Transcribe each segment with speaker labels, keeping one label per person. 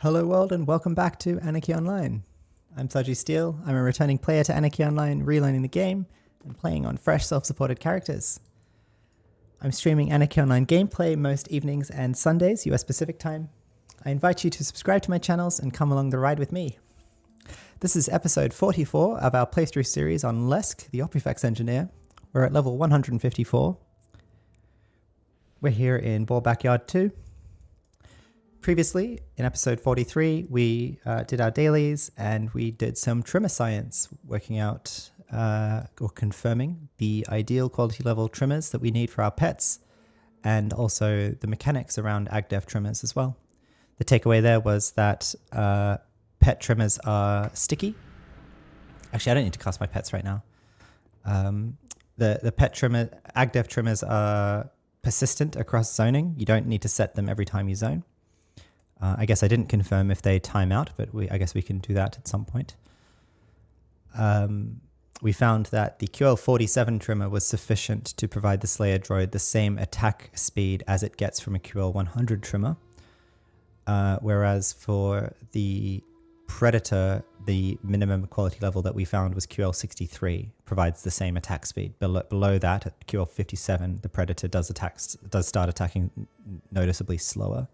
Speaker 1: Hello world and welcome back to Anarchy Online. I'm Saji Steele. I'm a returning player to Anarchy Online, relearning the game and playing on fresh self-supported characters. I'm streaming Anarchy Online gameplay most evenings and Sundays, US Pacific time. I invite you to subscribe to my channels and come along the ride with me. This is episode 44 of our playthrough series on Lesk, the Opifex engineer. We're at level 154. We're here in Ball Backyard 2. Previously, in episode 43, we did our dailies and we did some trimmer science, working out or confirming the ideal quality level trimmers that we need for our pets, and also the mechanics around AgDev trimmers as well. The takeaway there was that pet trimmers are sticky. Actually, I don't need to cast my pets right now. The pet trimmer, AgDev trimmers are persistent across zoning. You don't need to set them every time you zone. I guess I didn't confirm if they time out, but I guess we can do that at some point. We found that the QL47 trimmer was sufficient to provide the Slayer droid the same attack speed as it gets from a QL100 trimmer. Whereas for the Predator, the minimum quality level that we found was QL63, provides the same attack speed. Below that, at QL57, the Predator does start attacking noticeably slower.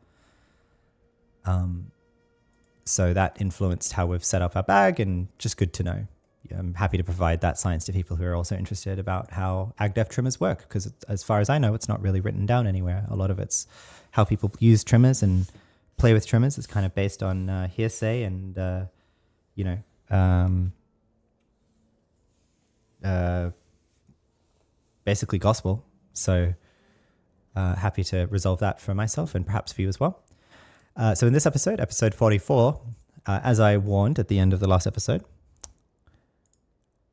Speaker 1: So that influenced how we've set up our bag, and just good to know. I'm happy to provide that science to people who are also interested about how AgDev trimmers work, because as far as I know, it's not really written down anywhere. A lot of it's how people use trimmers and play with trimmers. It's kind of based on hearsay and, basically gospel. So happy to resolve that for myself and perhaps for you as well. So in this episode, episode 44, as I warned at the end of the last episode,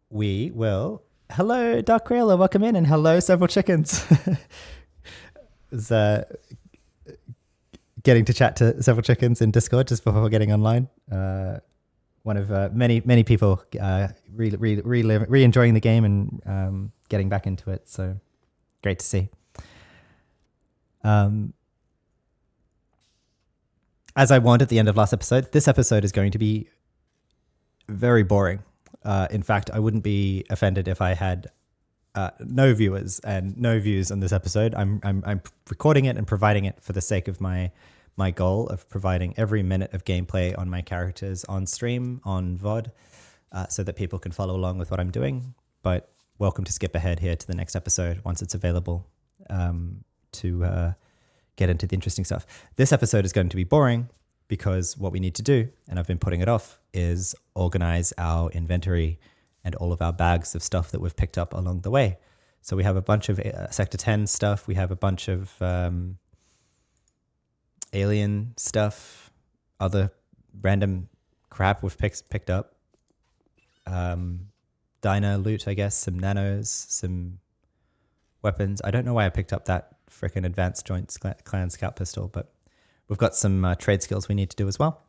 Speaker 1: we will... Hello, Dark Crayola, welcome in, and hello, Several Chickens. was getting to chat to Several Chickens in Discord just before getting online. One of many people re-enjoying the game and getting back into it, so great to see. As I warned at the end of last episode, this episode is going to be very boring. In fact, I wouldn't be offended if I had no viewers and no views on this episode. I'm recording it and providing it for the sake of my goal of providing every minute of gameplay on my characters on stream, on VOD, so that people can follow along with what I'm doing. But welcome to skip ahead here to the next episode once it's available to get into the interesting stuff. This episode is going to be boring because what we need to do, and I've been putting it off, is organize our inventory and all of our bags of stuff that we've picked up along the way. So we have a bunch of Sector 10 stuff. We have a bunch of alien stuff, other random crap we've picked up. Diner loot, I guess, some nanos, some weapons. I don't know why I picked up that frickin' advanced joints clan scout pistol, but we've got some trade skills we need to do as well.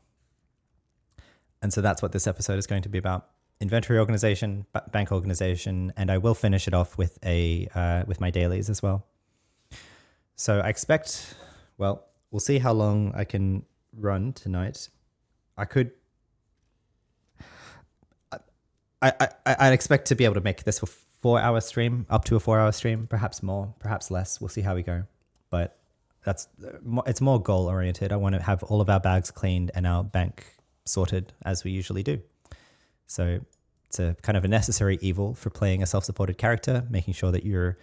Speaker 1: And so that's what this episode is going to be about: inventory organization, bank organization, and I will finish it off with with my dailies as well. So I expect, well, we'll see how long I can run tonight. I'd expect to be able to make this for 4-hour stream, up to a 4-hour stream, perhaps more, perhaps less. We'll see how we go. But it's more goal oriented. I want to have all of our bags cleaned and our bank sorted as we usually do. So it's a kind of a necessary evil for playing a self-supported character, making sure that you're,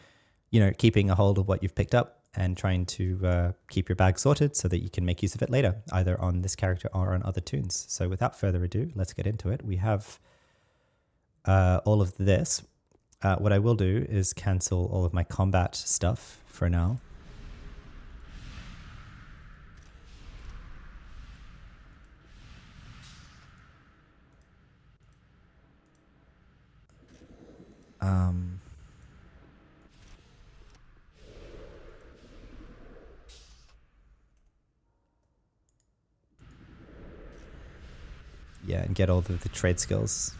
Speaker 1: keeping a hold of what you've picked up and trying to keep your bag sorted so that you can make use of it later, either on this character or on other tunes. So without further ado, let's get into it. We have all of this. What I will do is cancel all of my combat stuff for now. Yeah, and get all the trade skills.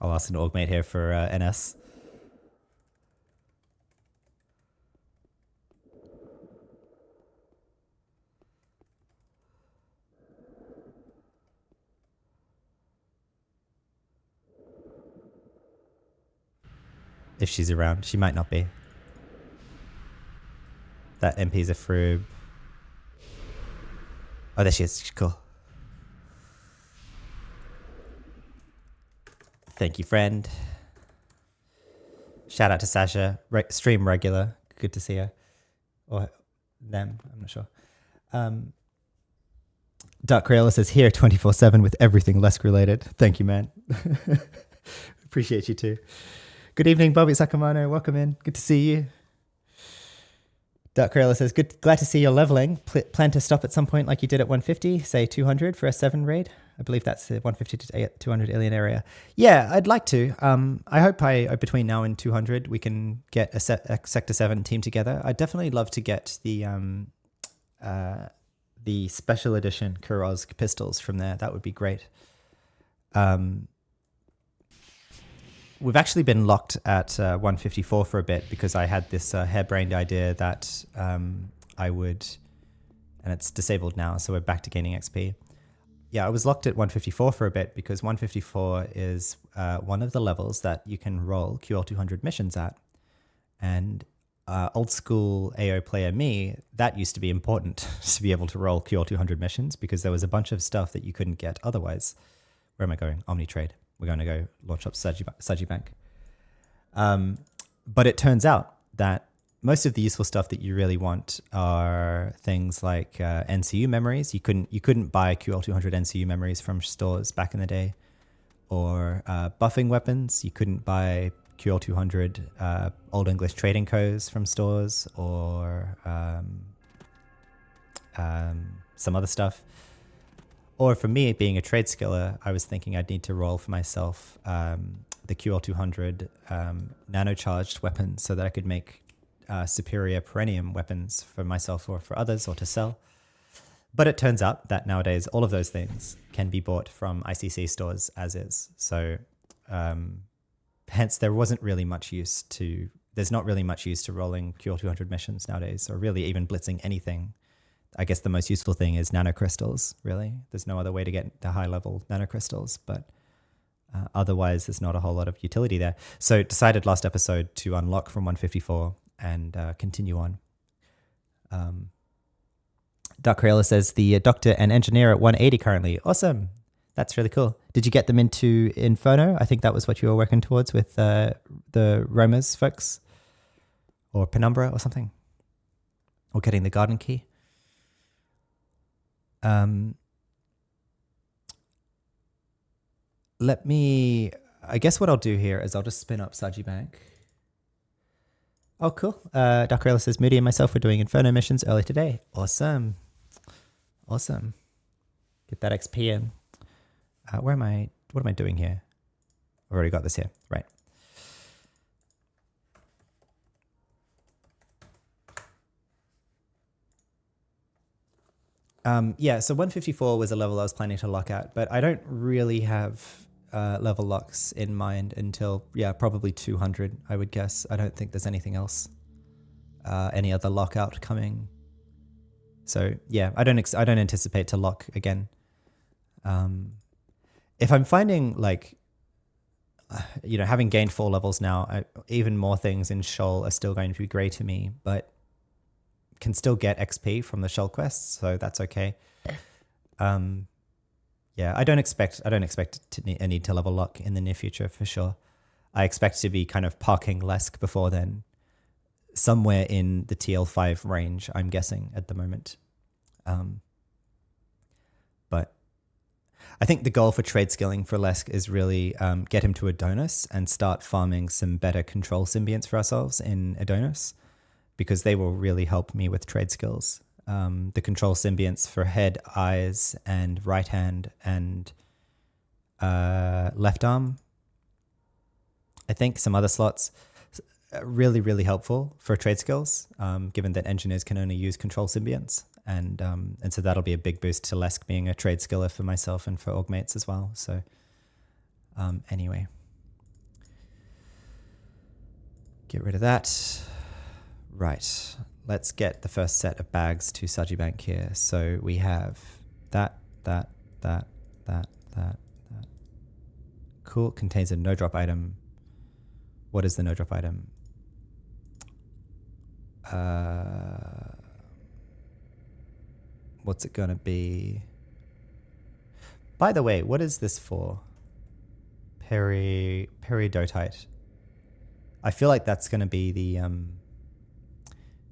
Speaker 1: I'll ask an augmate here for NS. If she's around. She might not be. That MP's a froob. Oh, there she is. Cool. Thank you, friend. Shout out to Sasha. Stream regular. Good to see her. Or them. I'm not sure. Dark Crayola says here 24/7 with everything Lesk related. Thank you, man. Appreciate you too. Good evening, Bobby Sakamano. Welcome in. Good to see you. Dark Crayola says, glad to see you're leveling. Plan to stop at some point like you did at 150, say 200 for a 7 raid. I believe that's the 150 to 200 alien area. Yeah, I'd like to. I hope between now and 200 we can get a Sector 7 team together. I'd definitely love to get the special edition Kuroz pistols from there. That would be great. We've actually been locked at 154 for a bit because I had this harebrained idea that I would, and it's disabled now, so we're back to gaining XP. Yeah, I was locked at 154 for a bit because 154 is one of the levels that you can roll QL200 missions at. And old school AO player me, that used to be important to be able to roll QL200 missions because there was a bunch of stuff that you couldn't get otherwise. Where am I going? Omnitrade. We're going to go launch up Saji Bank. But it turns out that most of the useful stuff that you really want are things like NCU memories. You couldn't buy QL200 NCU memories from stores back in the day, or buffing weapons. You couldn't buy QL200 Old English trading codes from stores, or some other stuff. Or for me, being a trade skiller, I was thinking I'd need to roll for myself the QL200 nano-charged weapons so that I could make superior perennium weapons for myself or for others or to sell. But it turns out that nowadays all of those things can be bought from ICC stores as is. So hence there wasn't really much use to, there's not really much use to rolling QL200 missions nowadays, or really even blitzing anything. I guess the most useful thing is nanocrystals, really. There's no other way to get the high-level nanocrystals, but otherwise there's not a whole lot of utility there. So decided last episode to unlock from 154 and continue on. Dark Crayola says the doctor and engineer at 180 currently. Awesome. That's really cool. Did you get them into Inferno? I think that was what you were working towards with the Romas folks, or Penumbra or something, or getting the garden key. I guess what I'll do here is I'll just spin up Saji Bank. Oh, cool. Dark Crayola says, Moody and myself were doing Inferno missions early today. Awesome. Awesome. Get that XP in. What am I doing here? I've already got this here. Right. Yeah, so 154 was a level I was planning to lock at, but I don't really have level locks in mind until, probably 200, I would guess. I don't think there's anything else, any other lockout coming. So yeah, I don't anticipate to lock again. If I'm finding having gained 4 levels now, even more things in Shoal are still going to be grey to me, but can still get XP from the Shoal quests, so that's okay. I don't expect a need to level lock in the near future for sure. I expect to be kind of parking Lesk before then, somewhere in the TL5 range, I'm guessing at the moment. But I think the goal for trade skilling for Lesk is really get him to Adonis and start farming some better control symbionts for ourselves in Adonis, because they will really help me with trade skills. The control symbionts for head, eyes, and right hand and left arm. I think some other slots really, really helpful for trade skills, given that engineers can only use control symbionts. And so that'll be a big boost to Lesk being a trade skiller for myself and for augmates as well. So anyway. Get rid of that. Right. Let's get the first set of bags to Saji Bank here. So we have that. Cool. Contains a no drop item. What is the no drop item? What's it gonna be? By the way, what is this for? Peridotite. I feel like that's gonna be the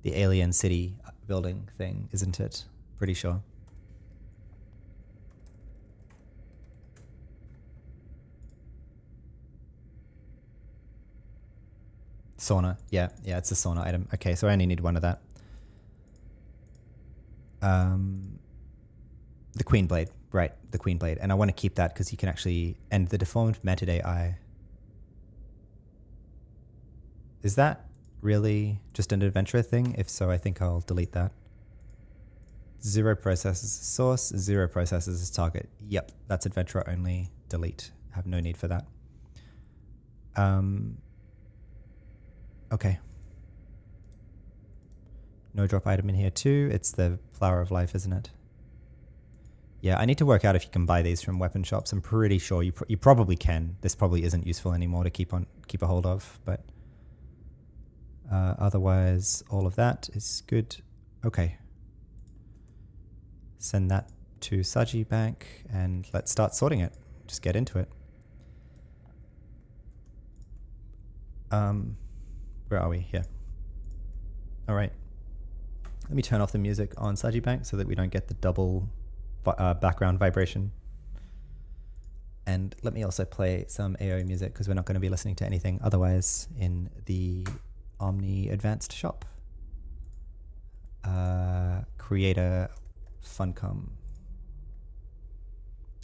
Speaker 1: alien city building thing, isn't it? Pretty sure. Sauna. Yeah, it's a sauna item. Okay, so I only need one of that. The Queen Blade. Right, the Queen Blade. And I want to keep that because you can actually... And the deformed Metaday Eye. Is that really just an adventurer thing? If so, I think I'll delete that. 0 processes as source, 0 processes as target. Yep, that's adventurer only. Delete. Have no need for that. Okay. No drop item in here too. It's the Flower of Life, isn't it? Yeah, I need to work out if you can buy these from weapon shops. I'm pretty sure you probably can. This probably isn't useful anymore to keep a hold of, but otherwise all of that is good. Okay. Send that to Saji Bank and let's start sorting it. Just get into it. Where are we? Here. All right. Let me turn off the music on Saji Bank so that we don't get the double background vibration. And let me also play some AO music because we're not going to be listening to anything otherwise in the Omni Advanced shop. Creator Funcom.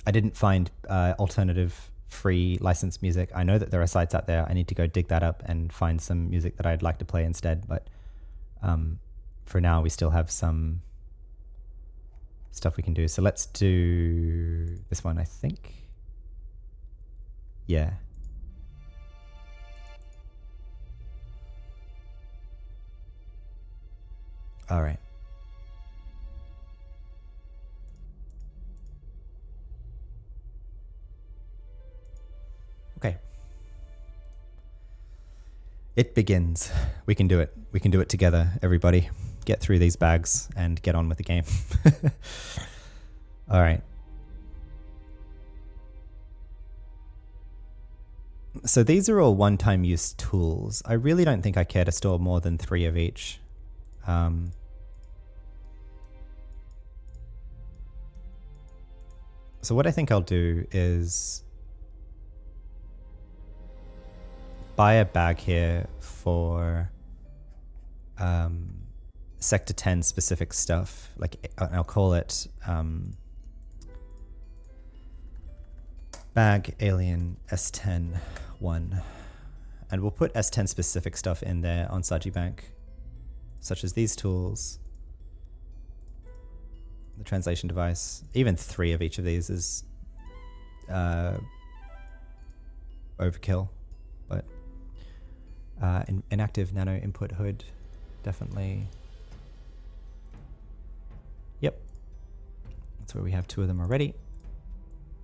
Speaker 1: I didn't find alternative free licensed music. I know that there are sites out there. I need to go dig that up and find some music that I'd like to play instead. But for now, we still have some stuff we can do. So let's do this one, I think. Yeah. All right. Okay. It begins. We can do it. We can do it together, everybody. Get through these bags and get on with the game. All right. So these are all one-time use tools. I really don't think I care to store more than 3 of each. So what I think I'll do is buy a bag here for Sector 10 specific stuff. Like I'll call it bag alien S10 1, and we'll put S10 specific stuff in there on Saji Bank, such as these tools, the translation device. Even 3 of each of these is overkill, but inactive nano input hood, definitely. Yep, that's where we have 2 of them already.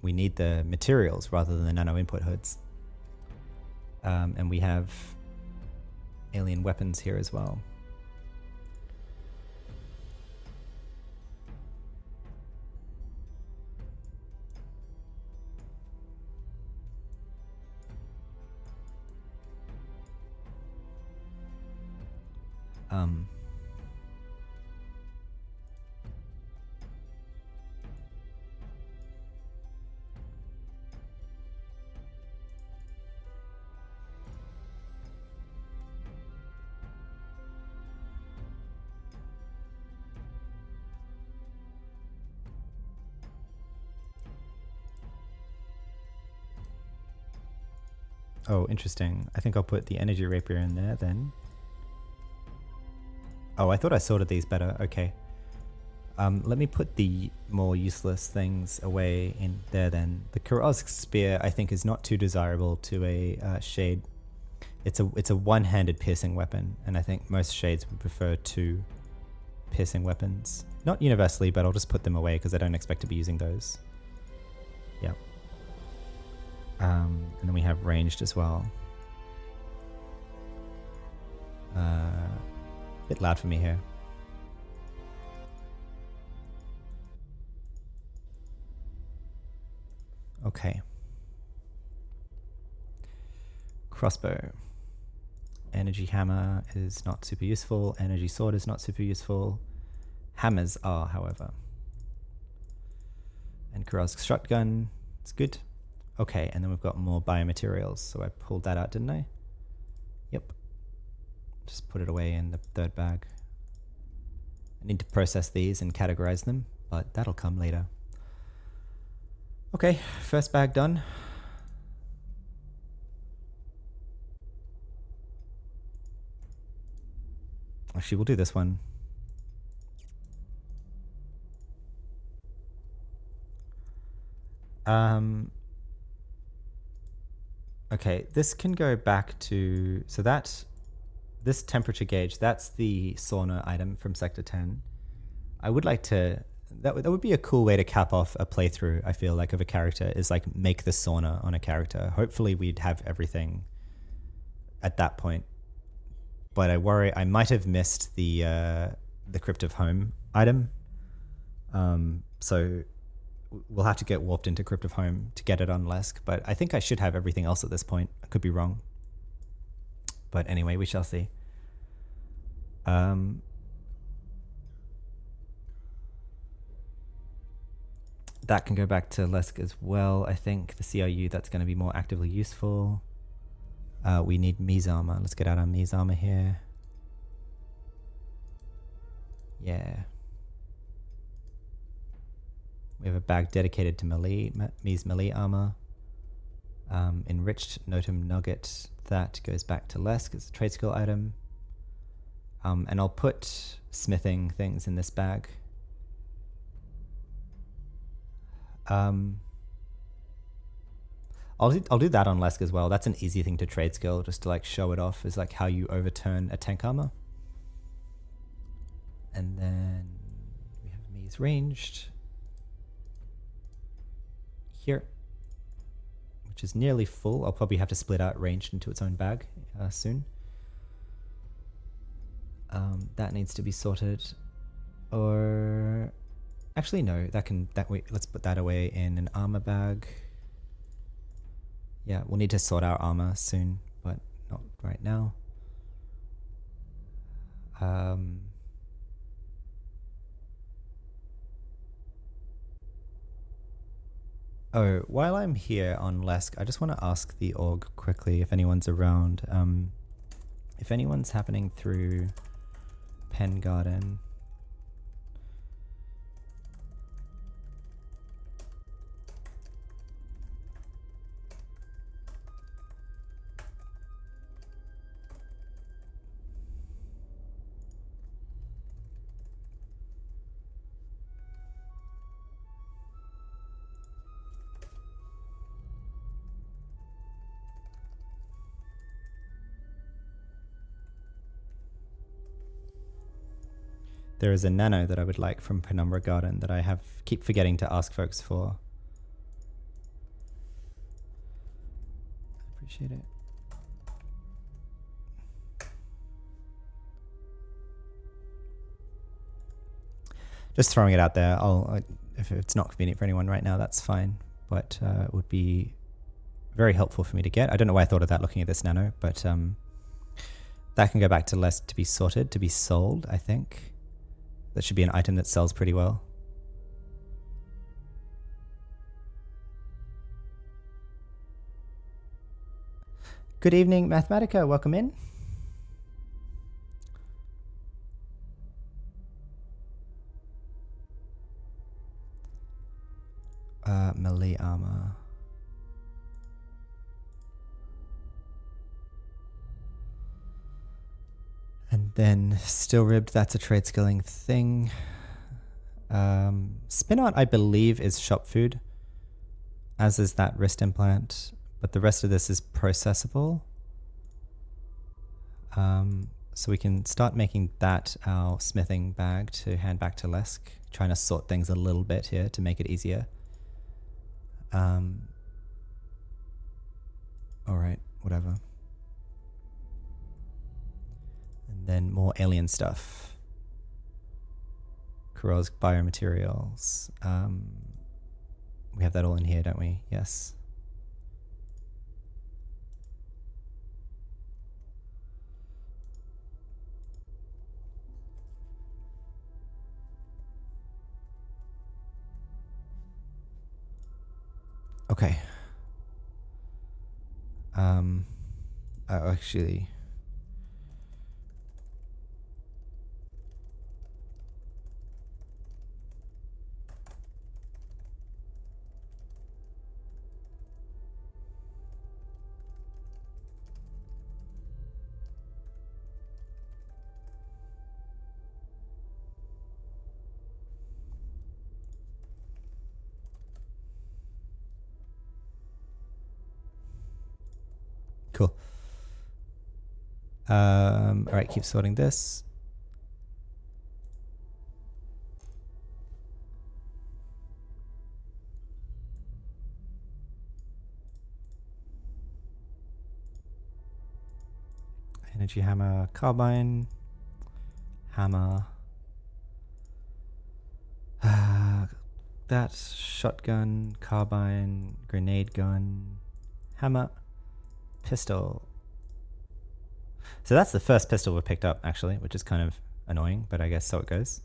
Speaker 1: We need the materials rather than the nano input hoods. And we have alien weapons here as well. Oh, interesting. I think I'll put the energy rapier in there then. Oh, I thought I sorted these better. Okay. Let me put the more useless things away in there then. The Kurozk spear, I think, is not too desirable to a shade. It's a one-handed piercing weapon, and I think most shades would prefer two piercing weapons. Not universally, but I'll just put them away because I don't expect to be using those. Yep. And then we have ranged as well. Bit loud for me here. Okay. Crossbow. Energy hammer is not super useful. Energy sword is not super useful. Hammers are, however. And Kuraz's shotgun. It's good. Okay, and then we've got more biomaterials. So I pulled that out, didn't I? Yep. Just put it away in the third bag. I need to process these and categorize them, but that'll come later. Okay, first bag done. Actually, we'll do this one. Okay, this can go back to, so that, this temperature gauge, that's the sauna item from Sector 10. I would like to, that would be a cool way to cap off a playthrough, I feel like, of a character, is like make the sauna on a character. Hopefully we'd have everything at that point. But I worry I might have missed the Crypt of Home item. So we'll have to get warped into Crypt of Home to get it on Lesk. But I think I should have everything else at this point. I could be wrong. But anyway, we shall see. That can go back to Lesk as well. I think the CRU, that's going to be more actively useful. We need Mies armor. Let's get out our Mies armor here. Yeah. We have a bag dedicated to melee, Mies melee armor. Enriched Notum Nugget. That goes back to Lesk. It's a trade skill item. And I'll put smithing things in this bag. I'll do that on Lesk as well. That's an easy thing to trade skill, just to like show it off, is like how you overturn a tank armor. And then we have Mies ranged here, which is nearly full. I'll probably have to split out ranged into its own bag soon. That needs to be sorted, or actually no, let's put that away in an armor bag. Yeah, we'll need to sort our armor soon, but not right now. Oh, while I'm here on Lesk, I just want to ask the org quickly if anyone's around. If anyone's happening through Pen Garden. There is a nano that I would like from Penumbra Garden that I keep forgetting to ask folks for. I appreciate it. Just throwing it out there. If it's not convenient for anyone right now, that's fine. But it would be very helpful for me to get. I don't know why I thought of that looking at this nano, but that can go back to Lesk to be sorted, to be sold, I think. That should be an item that sells pretty well. Good evening, Mathematica. Welcome in. Melee armor. And then steel ribbed, that's a trade skilling thing. Spin art, I believe, is shop food, as is that wrist implant, but the rest of this is processable. So we can start making that our smithing bag to hand back to Lesk, trying to sort things a little bit here to make it easier. All right, whatever. And then more alien stuff. Corrosive biomaterials. We have that all in here, don't we? Yes. Okay. Oh, actually. Cool. All right, keep sorting this. Energy hammer, carbine, hammer. That shotgun, carbine, grenade gun, hammer, pistol. So that's the first pistol we picked up, actually, which is kind of annoying, but I guess so it goes.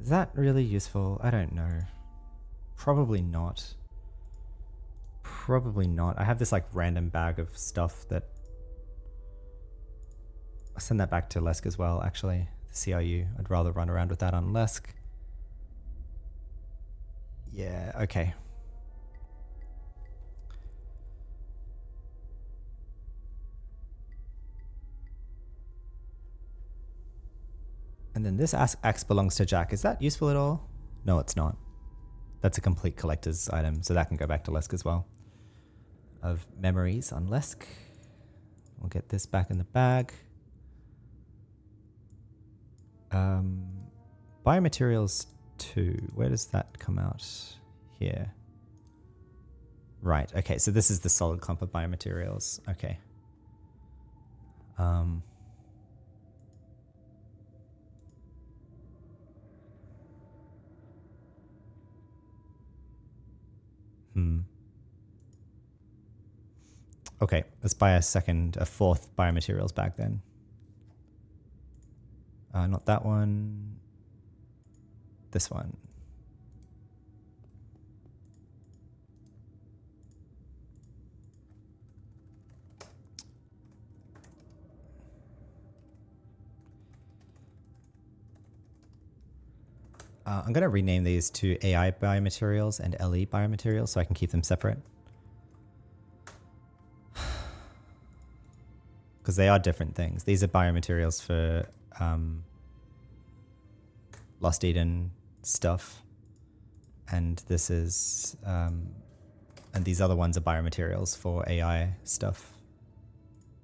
Speaker 1: Is that really useful? I don't know. Probably not. Probably not. I have this like random bag of stuff that I'll send that back to Lesk as well, actually. The CRU. I'd rather run around with that on Lesk. Yeah, okay. And then this axe belongs to Jack. Is that useful at all? No, it's not. That's a complete collector's item, so that can go back to Lesk as well. Of memories on Lesk. We'll get this back in the bag. Biomaterials 2. Where does that come out? Here. Right, okay, so this is the solid clump of biomaterials. Okay. Okay, let's buy a fourth biomaterials bag then. Not that one. This one. I'm going to rename these to AI biomaterials and LE biomaterials so I can keep them separate. Because they are different things. These are biomaterials for Lost Eden stuff. And this is... and these other ones are biomaterials for AI stuff.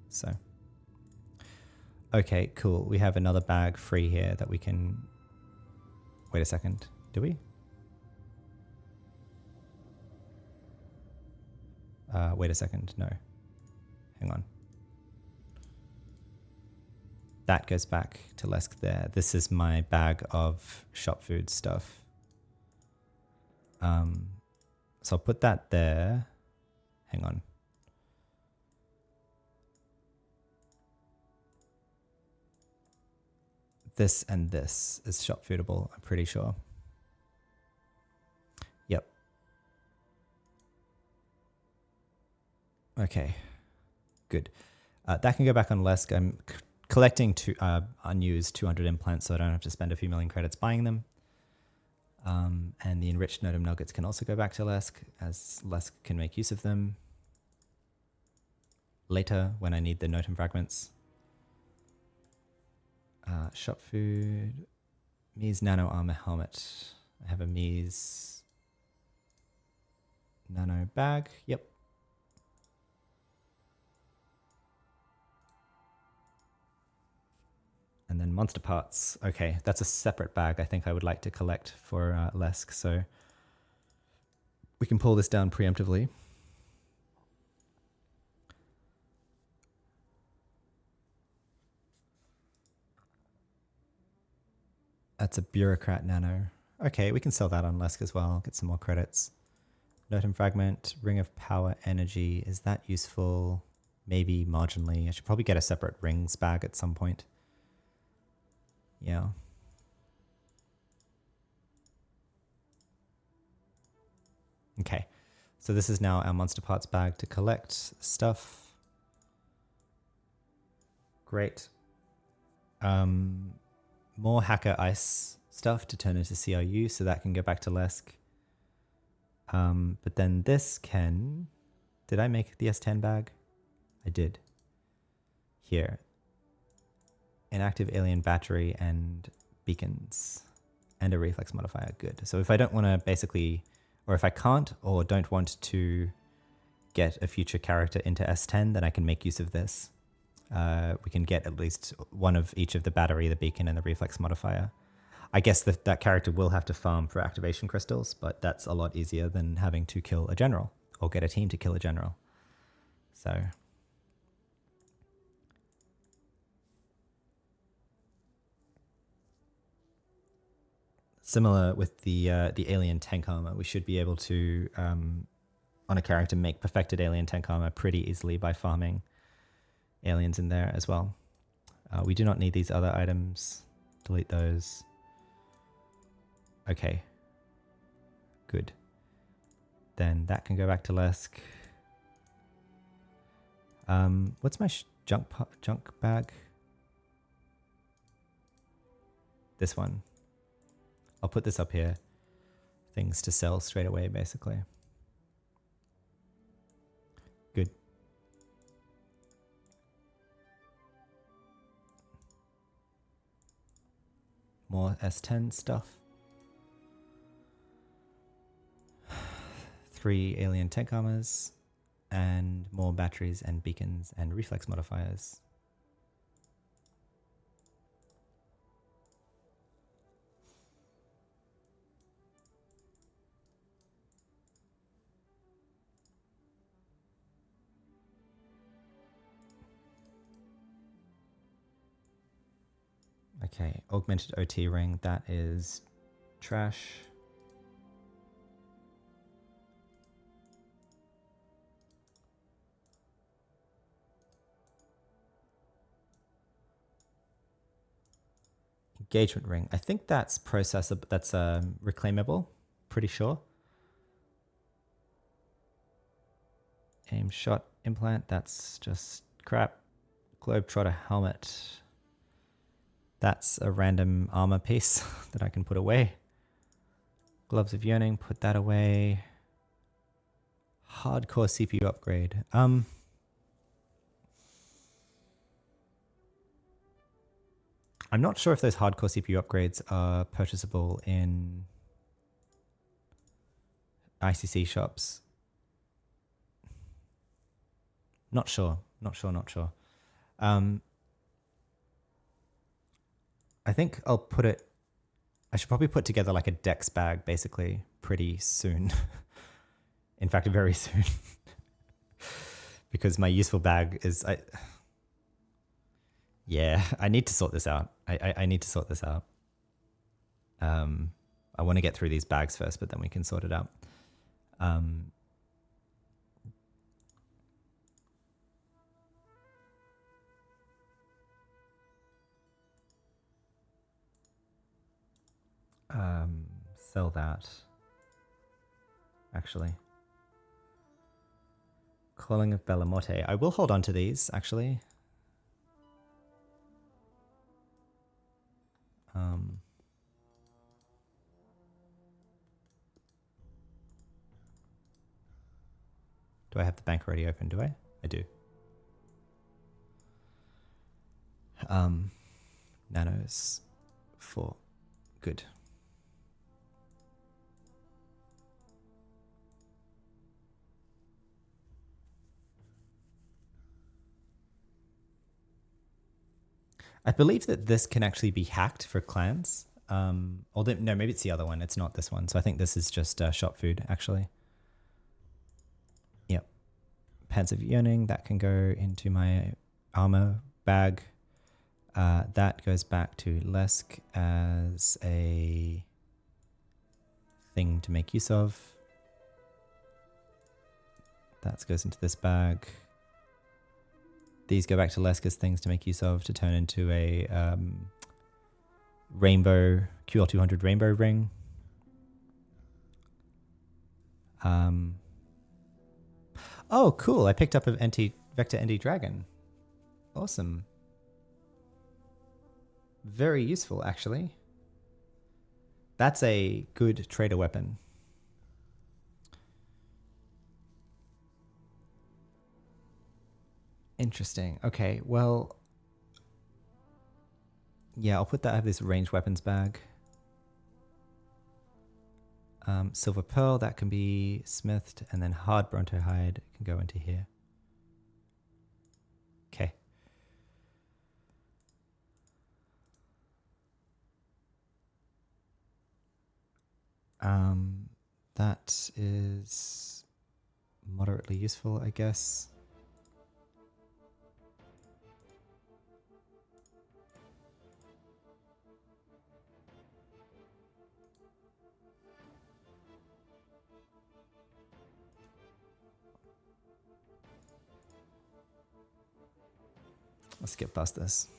Speaker 1: So... Okay, cool. We have another bag free here that we can... Wait a second. Do we? Wait a second. No. Hang on. That goes back to Lesk there. This is my bag of shop food stuff. So I'll put that there. Hang on. This and this is shop foodable, I'm pretty sure. Yep. Okay, good. That can go back on Lesk. I'm collecting unused 200 implants so I don't have to spend a few million credits buying them. And the enriched Notum nuggets can also go back to Lesk, as Lesk can make use of them later when I need the Notum fragments. Shop food, Mies nano armor helmet. I have a Mies nano bag. Yep. And then monster parts. Okay, that's a separate bag I think I would like to collect for Lesk, so we can pull this down preemptively. That's a bureaucrat nano. Okay, we can sell that on Lesk as well, get some more credits. Notum fragment, ring of power energy. Is that useful? Maybe marginally. I should probably get a separate rings bag at some point. Yeah. Okay, so this is now our monster parts bag to collect stuff. Great. More hacker ice stuff to turn into CRU, so that can go back to Lesk. But then this can... Did I make the S10 bag? I did. Here. Inactive alien battery and beacons. And a reflex modifier. Good. So if I don't want to basically... Or if I can't or don't want to get a future character into S10, then I can make use of this. We can get at least one of each of the battery, the beacon, and the reflex modifier. I guess that character will have to farm for activation crystals, but that's a lot easier than having to kill a general or get a team to kill a general. So... Similar with the alien tank armor, we should be able to, on a character, make perfected alien tank armor pretty easily by farming aliens in there as well. We do not need these other items. Delete those. Okay. Good. Then that can go back to Lesk. What's my junk bag? This one. I'll put this up here. Things to sell straight away, basically. Good. More S10 stuff. 3 alien tank armors. And more batteries and beacons and reflex modifiers. Okay, augmented OT ring, that is trash. Engagement ring, I think that's processable, that's reclaimable, pretty sure. Aim shot implant, that's just crap. Globetrotter helmet. That's a random armor piece that I can put away. Gloves of Yearning, put that away. Hardcore CPU upgrade. I'm not sure if those hardcore CPU upgrades are purchasable in ICC shops. Not sure. I think I'll put it... I should probably put together like a Dex bag, basically, pretty soon. In fact, very soon. Because my useful bag is... Yeah, I need to sort this out. I need to sort this out. I want to get through these bags first, but then we can sort it out. Sell that. Actually. Calling of Bellamote. I will hold on to these, actually. Do I have the bank already open? Do I? I do. Nanos 4. Good. I believe that this can actually be hacked for clans. Although, no, maybe it's the other one. It's not this one. So I think this is just shop food, actually. Yep. Pants of Yearning, that can go into my armor bag. That goes back to Lesk as a thing to make use of. That goes into this bag. These go back to Lesk as things to make use of to turn into a rainbow QL200 rainbow ring. Oh, cool! I picked up an Vector ND Dragon. Awesome. Very useful, actually. That's a good trader weapon. Interesting. Okay, well, yeah, I'll put that. I have this ranged weapons bag. Silver pearl, that can be smithed, and then hard bronto hide can go into here. Okay. That is moderately useful, I guess. Let's skip past this.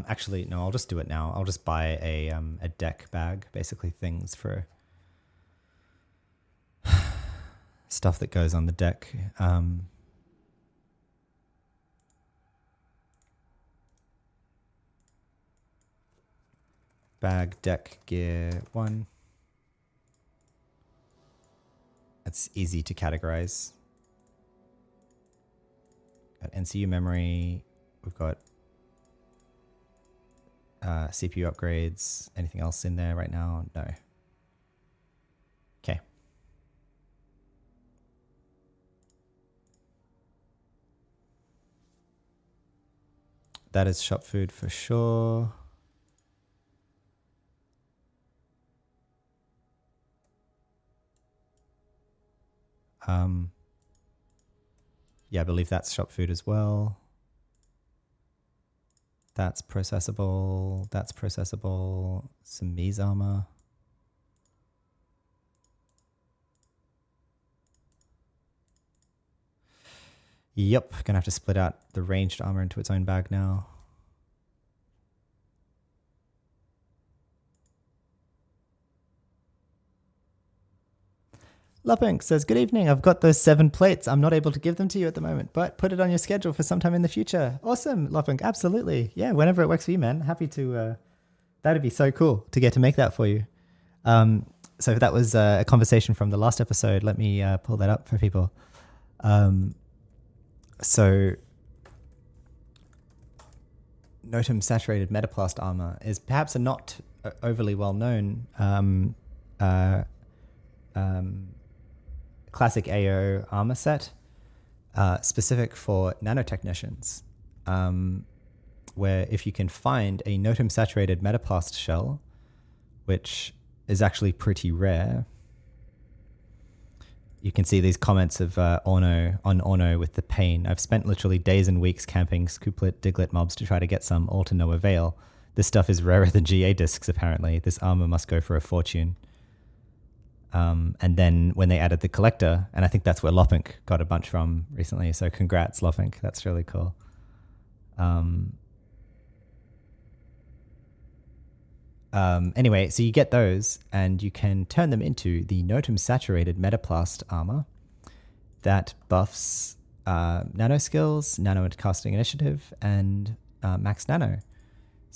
Speaker 1: Actually, no, I'll just do it now. I'll just buy a deck bag, basically things for stuff that goes on the deck. Bag, deck, gear, 1. It's easy to categorize. Got NCU memory. We've got CPU upgrades. Anything else in there right now? No. Okay. That is shop food for sure. Yeah, I believe that's shop food as well. That's processable. That's processable. Some Mies armor. Yep, gonna have to split out the ranged armor into its own bag now. Lupink says, good evening. I've got those 7 plates. I'm not able to give them to you at the moment, but put it on your schedule for sometime in the future. Awesome, Lupink. Absolutely. Yeah, whenever it works for you, man. Happy to, that'd be so cool to get to make that for you. So if that was a conversation from the last episode, let me pull that up for people. So Notum saturated metaplast armor is perhaps a not overly well known classic AO armor set, specific for nanotechnicians, where if you can find a Notum saturated metaplast shell, which is actually pretty rare. You can see these comments of Orno with the pain. I've spent literally days and weeks camping Scooplet, Diglett mobs to try to get some, all to no avail. This stuff is rarer than GA discs, apparently. This armor must go for a fortune. And then when they added the collector, and I think that's where Lopink got a bunch from recently. So congrats, Lopink. That's really cool. Anyway, so you get those and you can turn them into the Notum saturated metaplast armor that buffs nano skills, nano casting initiative, and max nano.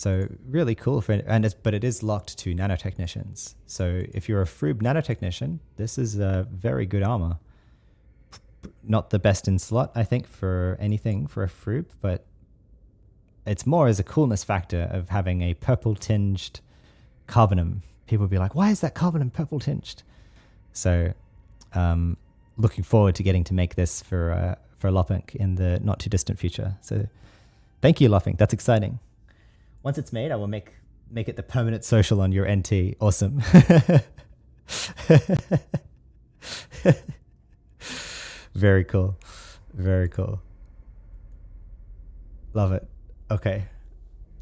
Speaker 1: So really cool but it is locked to nanotechnicians. So if you're a Froob nanotechnician, this is a very good armor. Not the best in slot, I think, for anything for a Froob, but it's more as a coolness factor of having a purple tinged carbonum. People will be like, why is that carbonum purple tinged? So looking forward to getting to make this for Lopink in the not too distant future. So thank you, Lopink. That's exciting. Once it's made, I will make it the permanent social on your NT. Awesome. Very cool. Very cool. Love it. Okay.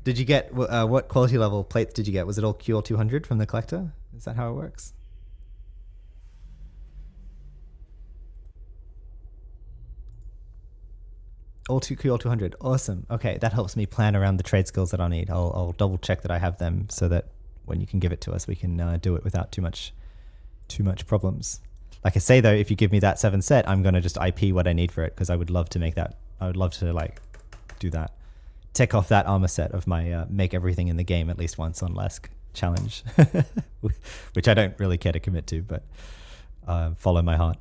Speaker 1: Did you get, what quality level plates did you get? Was it all QL 200 from the collector? Is that how it works? All QL 200. Awesome. Okay, that helps me plan around the trade skills that I need. I'll double check that I have them so that when you can give it to us, we can do it without too much problems. Like I say though, if you give me that 7 set, I'm gonna just IP what I need for it because I would love to make that. I would love to like do that. Tick off that armor set of my make everything in the game at least once on Lesk challenge, which I don't really care to commit to, but follow my heart.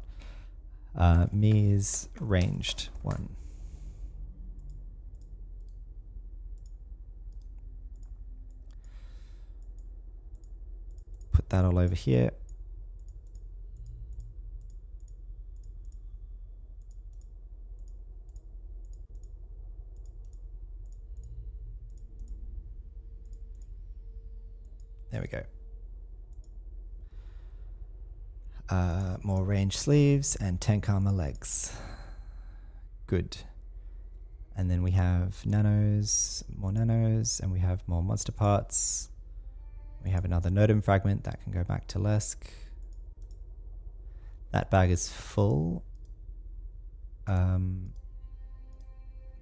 Speaker 1: Me's ranged 1. Put that all over here. There we go. More range sleeves and tank armor legs. Good. And then we have nanos, more nanos, and we have more monster parts. We have another Nodum fragment that can go back to Lesk. That bag is full.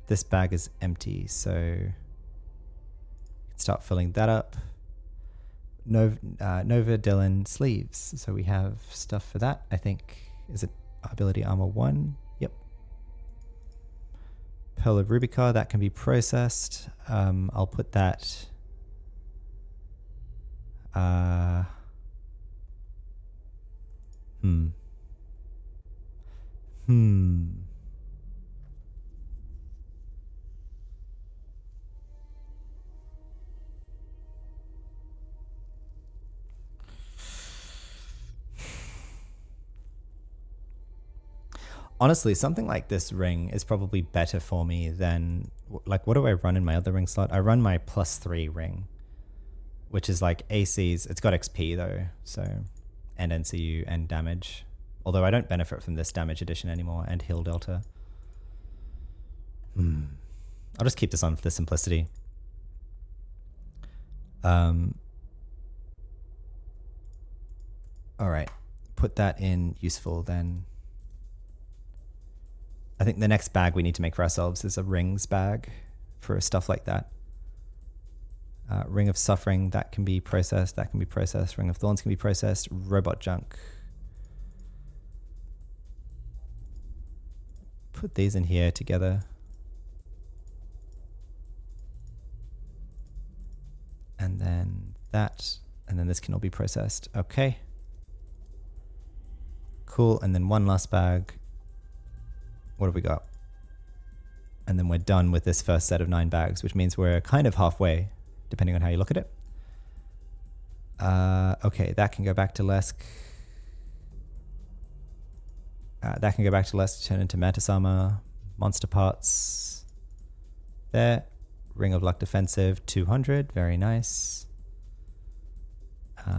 Speaker 1: This bag is empty, so start filling that up. Nova Dylan sleeves. So we have stuff for that. I think, is it ability armor 1? Yep. Pearl of Rubicar, that can be processed. I'll put that. Honestly, something like this ring is probably better for me than, like, what do I run in my other ring slot? I run my +3 ring, which is like ACs. It's got XP though, so, and NCU and damage. Although I don't benefit from this damage addition anymore, and heal delta. I'll just keep this on for the simplicity. All right, put that in useful then. I think the next bag we need to make for ourselves is a rings bag for stuff like that. Ring of Suffering, that can be processed, that can be processed. Ring of Thorns can be processed. Robot junk. Put these in here together. And then that, and then this can all be processed. Okay. Cool, and then one last bag. What have we got? And then we're done with this first set of 9 bags, which means we're kind of halfway, depending on how you look at it. Okay, that can go back to Lesk. That can go back to Lesk to turn into Mantis armor. Monster parts. There. Ring of Luck defensive, 200. Very nice.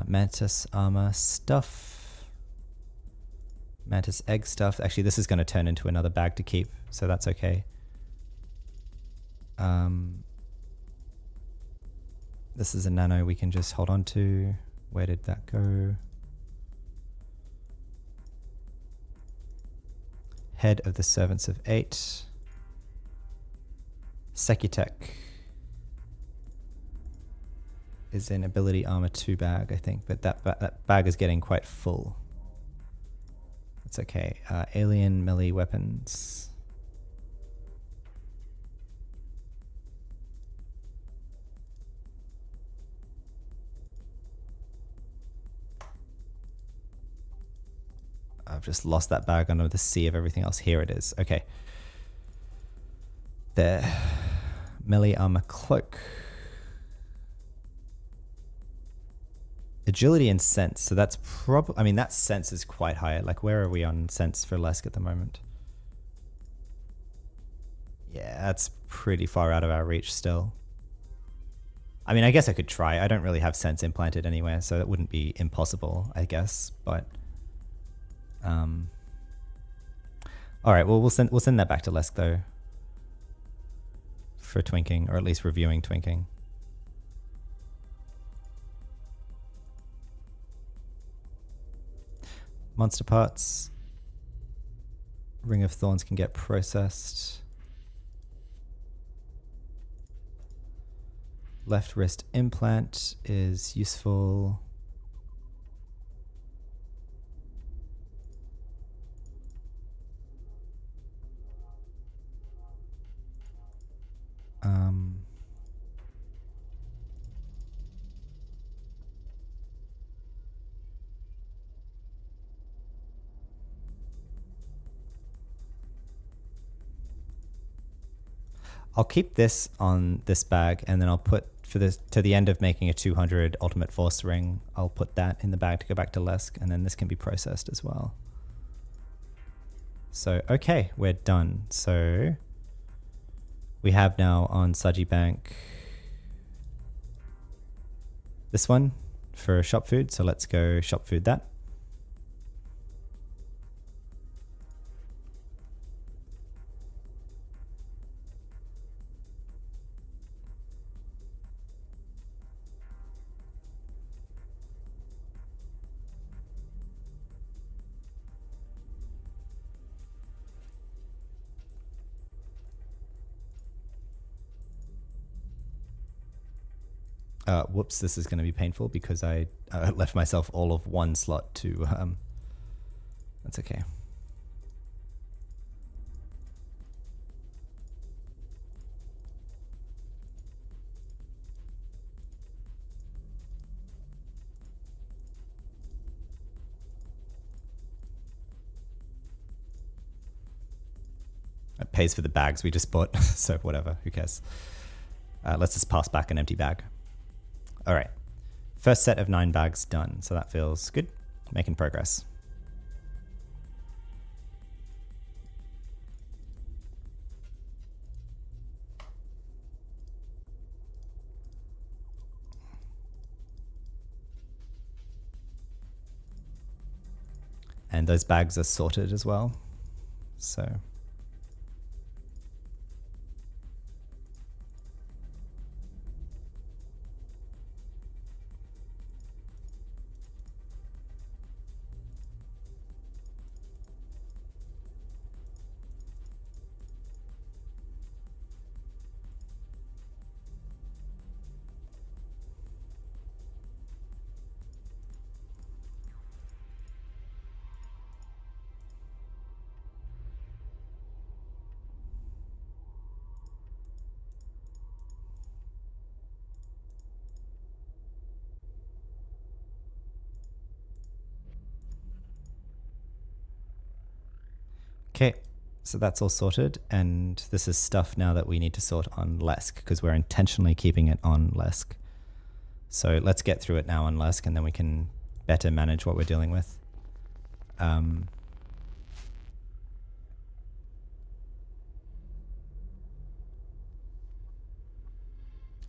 Speaker 1: Mantis armor stuff. Mantis egg stuff. Actually, this is going to turn into another bag to keep, so that's okay. This is a nano we can just hold on to. Where did that go? Head of the Servants of 8. Secutek is in ability armor 2 bag, I think, but that bag is getting quite full. It's okay. Alien melee weapons. just lost that bag under the sea of everything else. Here it is. Okay. There. Melee armor cloak. Agility and sense. So that's probably... I mean, that sense is quite high. Like, where are we on sense for Lesk at the moment? Yeah, that's pretty far out of our reach still. I mean, I guess I could try. I don't really have sense implanted anywhere, so it wouldn't be impossible, I guess. But, all right. Well, we'll send that back to Lesk though, for twinking, or at least reviewing twinking. Monster parts. Ring of Thorns can get processed. Left wrist implant is useful. I'll keep this on this bag, and then I'll put for this to the end of making a 200 ultimate force ring. I'll put that in the bag to go back to Lesk, and then this can be processed as well. So okay, we're done. So we have now on Saji Bank this one for shop food. So let's go shop food that. Whoops, this is going to be painful because I left myself all of one slot to... that's okay. It pays for the bags we just bought, so whatever, who cares. Let's just pass back an empty bag. All right, first set of 9 bags done, so that feels good. Making progress. And those bags are sorted as well, so... Okay, so that's all sorted, and this is stuff now that we need to sort on Lesk, because we're intentionally keeping it on Lesk. So let's get through it now on Lesk, and then we can better manage what we're dealing with.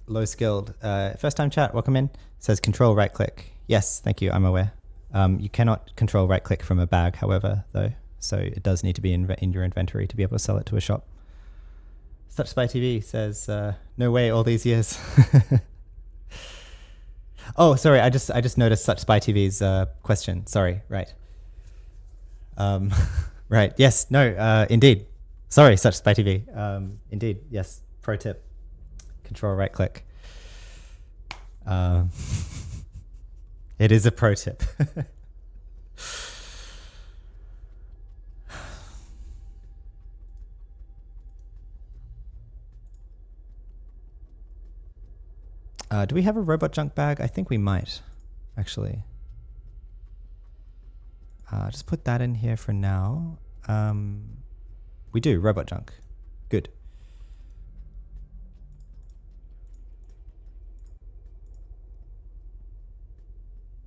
Speaker 1: Low skilled. First time chat, welcome in. It says control right click. Yes, thank you, I'm aware. You cannot control right click from a bag, however, though. So it does need to be in your inventory to be able to sell it to a shop. Such Spy TV says, no way all these years. Oh, sorry, I just noticed Such Spy TV's question. Sorry, right. Right, yes, no, indeed. Sorry, Such Spy TV. Indeed, yes, pro tip. Control right click. It is a pro tip. Do we have a robot junk bag? I think we might, actually. Just put that in here for now. We do, robot junk. Good.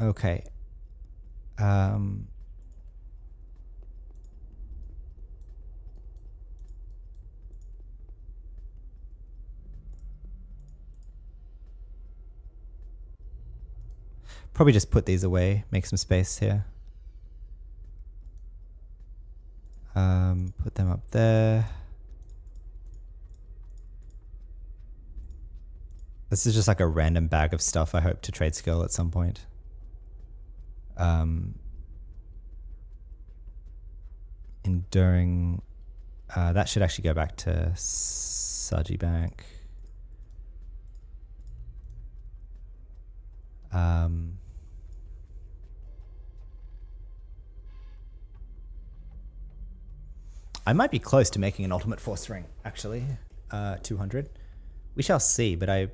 Speaker 1: Okay. Probably just put these away, make some space here. Put them up there. This is just like a random bag of stuff I hope to trade skill at some point. Enduring, that should actually go back to Saji Bank. I might be close to making an ultimate force ring, actually. 200. We shall see, but I'm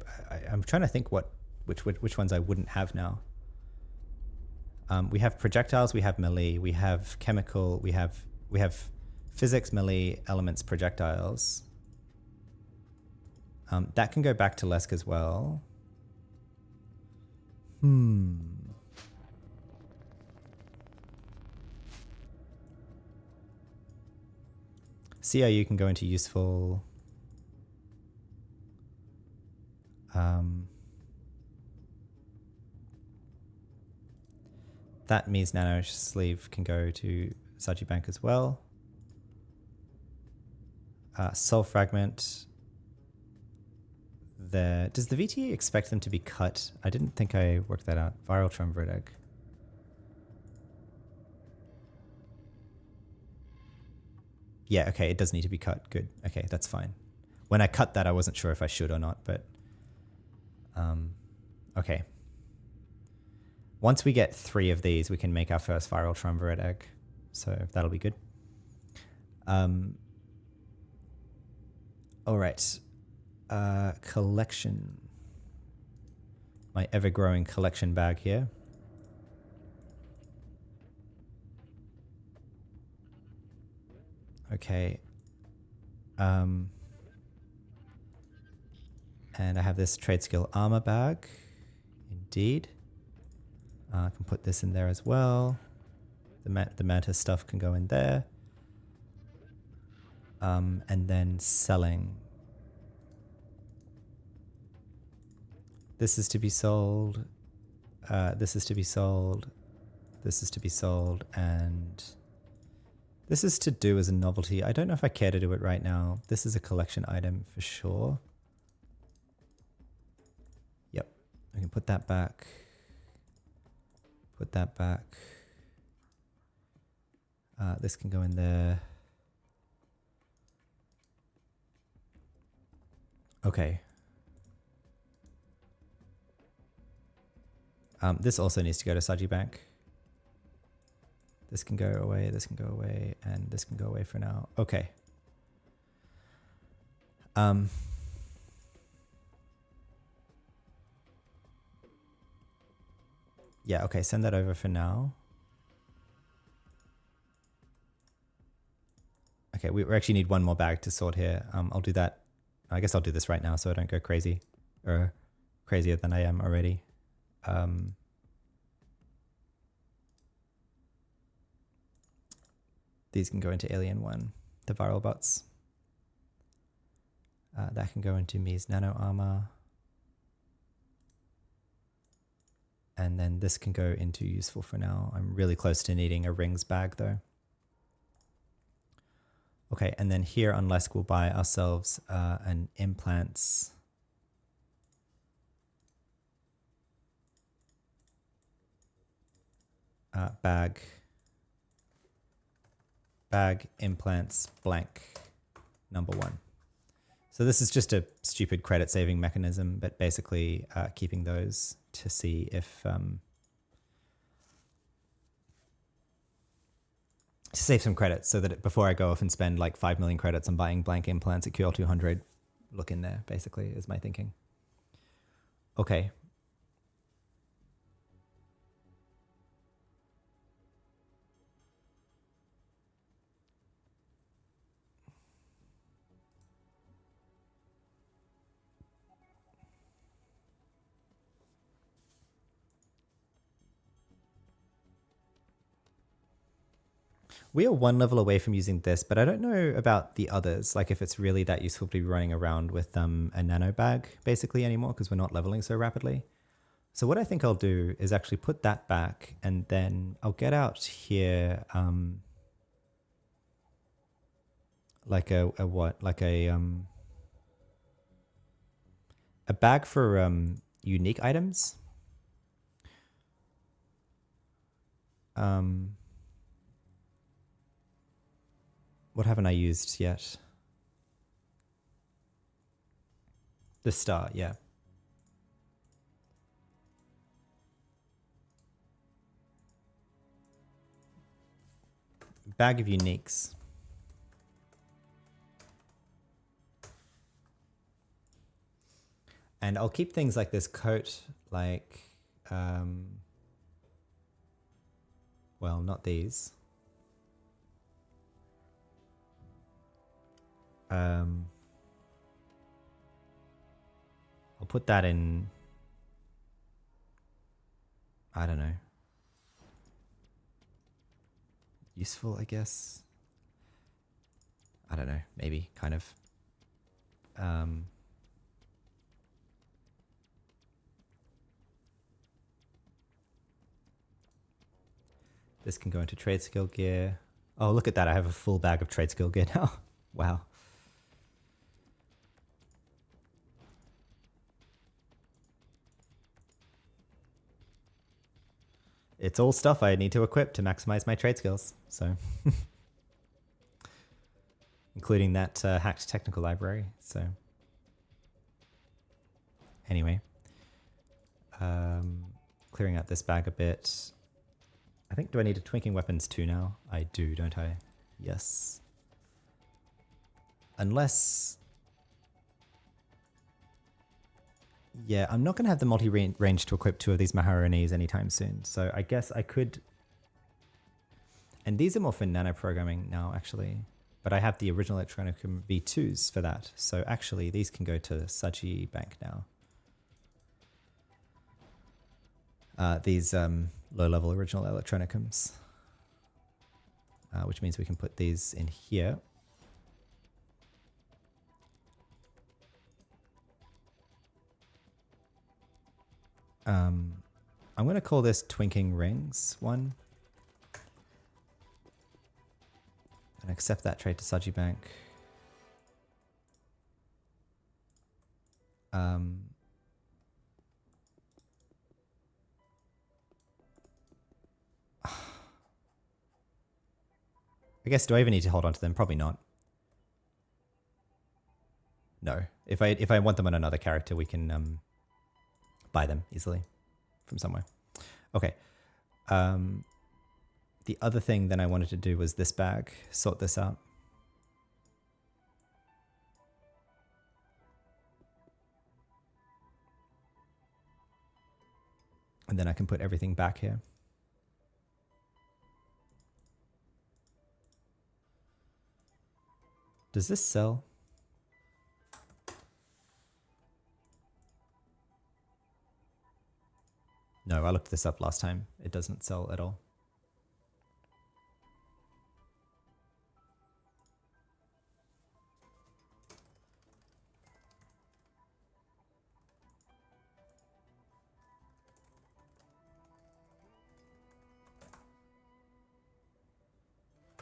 Speaker 1: trying to think which ones I wouldn't have now. We have projectiles, we have melee, we have chemical, we have physics, melee, elements, projectiles. That can go back to Lesk as well. CIU can go into useful. That means nano sleeve can go to Saji Bank as well. Soul fragment. There. Does the VTA expect them to be cut? I didn't think I worked that out. Viral triumvirate egg. Yeah, okay, it does need to be cut. Good. Okay, that's fine. When I cut that, I wasn't sure if I should or not, but okay. Once we get 3 of these, we can make our first viral triumvirate egg. So that'll be good. All right. Collection. My ever-growing collection bag here. Okay. And I have this trade skill armor bag. Indeed. I can put this in there as well. The mantis stuff can go in there. And then selling. This is to be sold. This is to be sold. This is to be sold. And this is to do as a novelty. I don't know if I care to do it right now. This is a collection item for sure. Yep. I can put that back. Put that back. This can go in there. Okay. This also needs to go to Saji Bank. This can go away, this can go away, and this can go away for now. Okay. Yeah, okay, send that over for now. Okay, we actually need one more bag to sort here. I'll do that. I guess I'll do this right now so I don't go crazy, or crazier than I am already. These can go into Alien 1, the viral bots. That can go into Mi's nano armor. And then this can go into useful for now. I'm really close to needing a rings bag though. Okay, and then here on Lesk we'll buy ourselves an implants bag implants blank number 1. So this is just a stupid credit saving mechanism, but basically keeping those to see if to save some credits so that before I go off and spend like 5 million credits on buying blank implants at QL200, look in there basically is my thinking. Okay. We are one level away from using this, but I don't know about the others, like if it's really that useful to be running around with a nano bag basically anymore, because we're not leveling so rapidly. So what I think I'll do is actually put that back, and then I'll get out here like a what? Like a bag for unique items. What haven't I used yet? The star, yeah. Bag of uniques. And I'll keep things like this coat, like, well, not these. I'll put that in, I don't know. Useful, I guess. I don't know, maybe, kind of. This can go into trade skill gear. Oh, look at that. I have a full bag of trade skill gear now. Wow. It's all stuff I need to equip to maximize my trade skills. So, including that hacked technical library. So, anyway, clearing out this bag a bit. I think, do I need a twinking weapons too now? I do, don't I? Yes. Unless... Yeah, I'm not going to have the multi-range to equip 2 of these Maharonis anytime soon. So I guess I could... And these are more for nano programming now, actually. But I have the original Electronicum V2s for that. So actually, these can go to Saji Bank now. These low-level original Electronicums. Which means we can put these in here. I'm going to call this Twinking Rings 1. And accept that trade to Saji Bank. I guess, do I even need to hold on to them? Probably not. No. If I want them on another character, we can buy them easily from somewhere. Okay. The other thing that I wanted to do was this bag. Sort this out. And then I can put everything back here. Does this sell? No, I looked this up last time. It doesn't sell at all.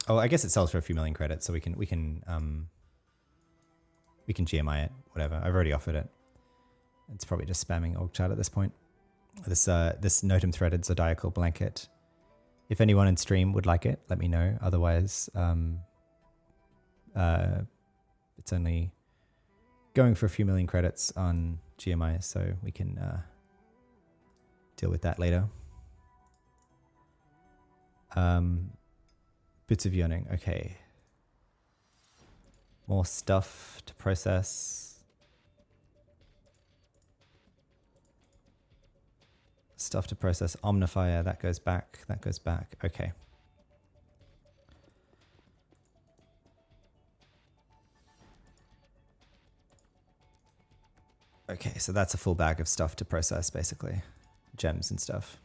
Speaker 1: Oh, I guess it sells for a few million credits, so we can GMI it, whatever. I've already offered it. It's probably just spamming org chart at this point. This Notum threaded zodiacal blanket. If anyone in stream would like it, let me know. Otherwise, it's only going for a few million credits on GMI, so we can deal with that later. Bits of yawning. Okay. More stuff to process. Stuff to process. Omnifier. That goes back. That goes back. Okay. Okay, so that's a full bag of stuff to process, basically. Gems and stuff.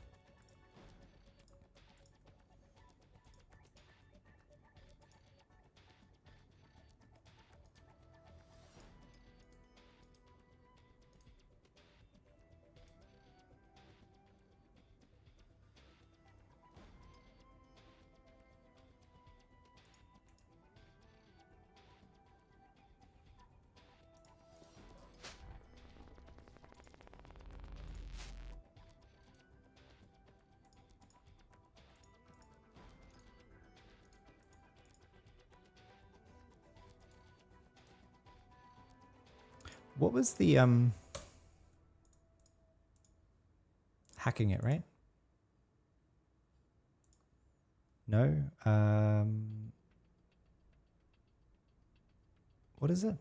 Speaker 1: What was the hacking it, right? No. What is it?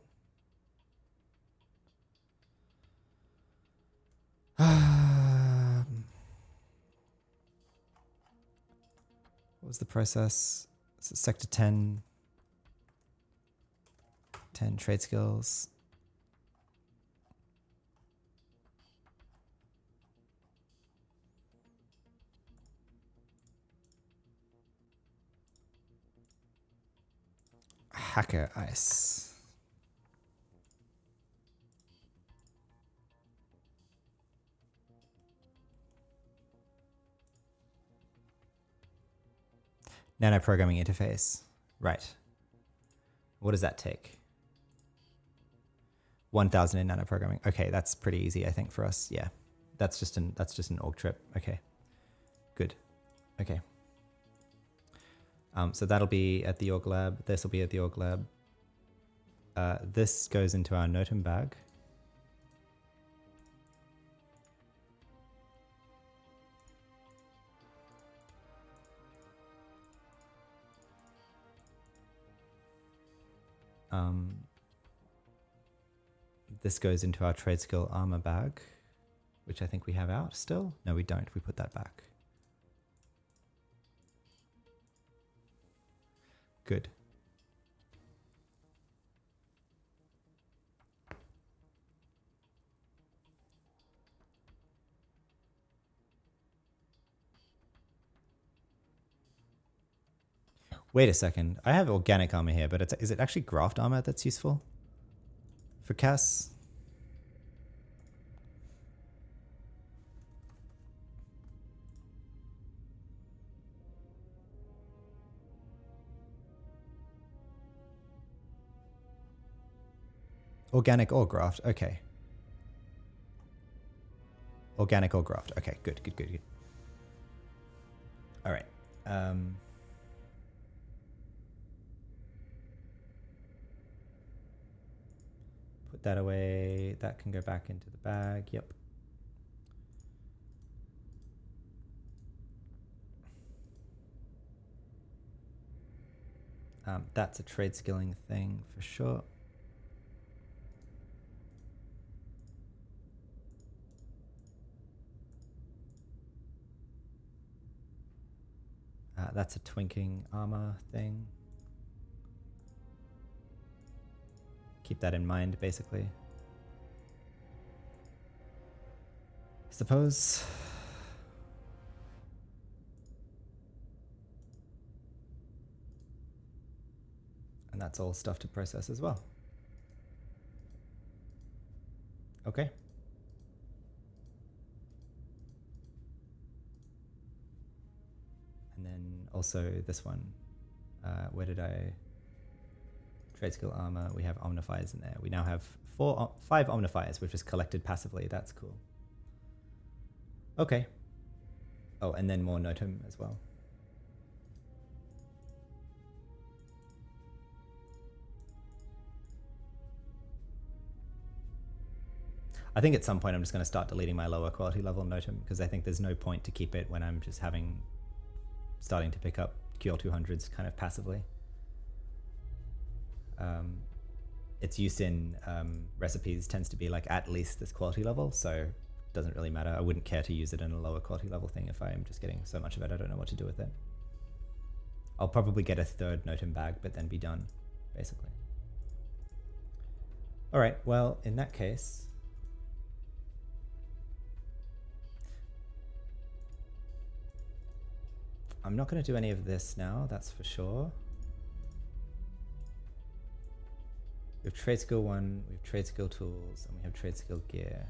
Speaker 1: What was the process? Is it sector 10? 10 trade skills. Hacker ice. Nano programming interface. Right. What does that take? 1,000 in nano programming. Okay, that's pretty easy, I think, for us. Yeah. That's just an org trip. Okay. Good. Okay. So that'll be at the org lab. This will be at the org lab. This goes into our Notum bag. This goes into our trade skill armor bag, which I think we have out still. No, we don't. We put that back. Good. Wait a second. I have organic armor here, but is it actually graft armor that's useful for Cass? Organic or graft. Okay. Organic or graft. Okay, good. All right. Put that away. That can go back into the bag. Yep. That's a trade skilling thing for sure. That's a twinking armor thing. Keep that in mind, basically. Suppose. And that's all stuff to process as well. Okay. And then also this one. Where did I... Trade skill armor. We have omnifiers in there. We now have 5 omnifiers, which is collected passively. That's cool. Okay. Oh, and then more Notum as well. I think at some point I'm just going to start deleting my lower quality level Notum because I think there's no point to keep it when I'm just starting to pick up QL200s kind of passively. Its use in recipes tends to be like at least this quality level, so it doesn't really matter. I wouldn't care to use it in a lower quality level thing if I'm just getting so much of it I don't know what to do with it. I'll probably get a 3rd Notum bag, but then be done, basically. All right, well, in that case, I'm not going to do any of this now, that's for sure. We have trade skill 1, we have trade skill tools, and we have trade skill gear.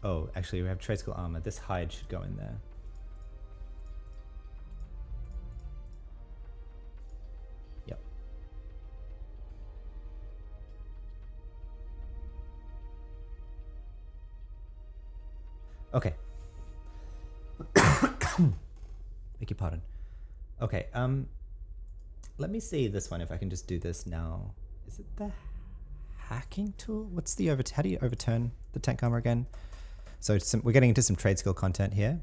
Speaker 1: Oh, actually we have trade skill armor. This hide should go in there. Yep. Okay. Beg your pardon. Okay, Let me see this one if I can just do this now. Is it the hacking tool? What's the how do you overturn the tank armor again? So we're getting into some trade skill content here.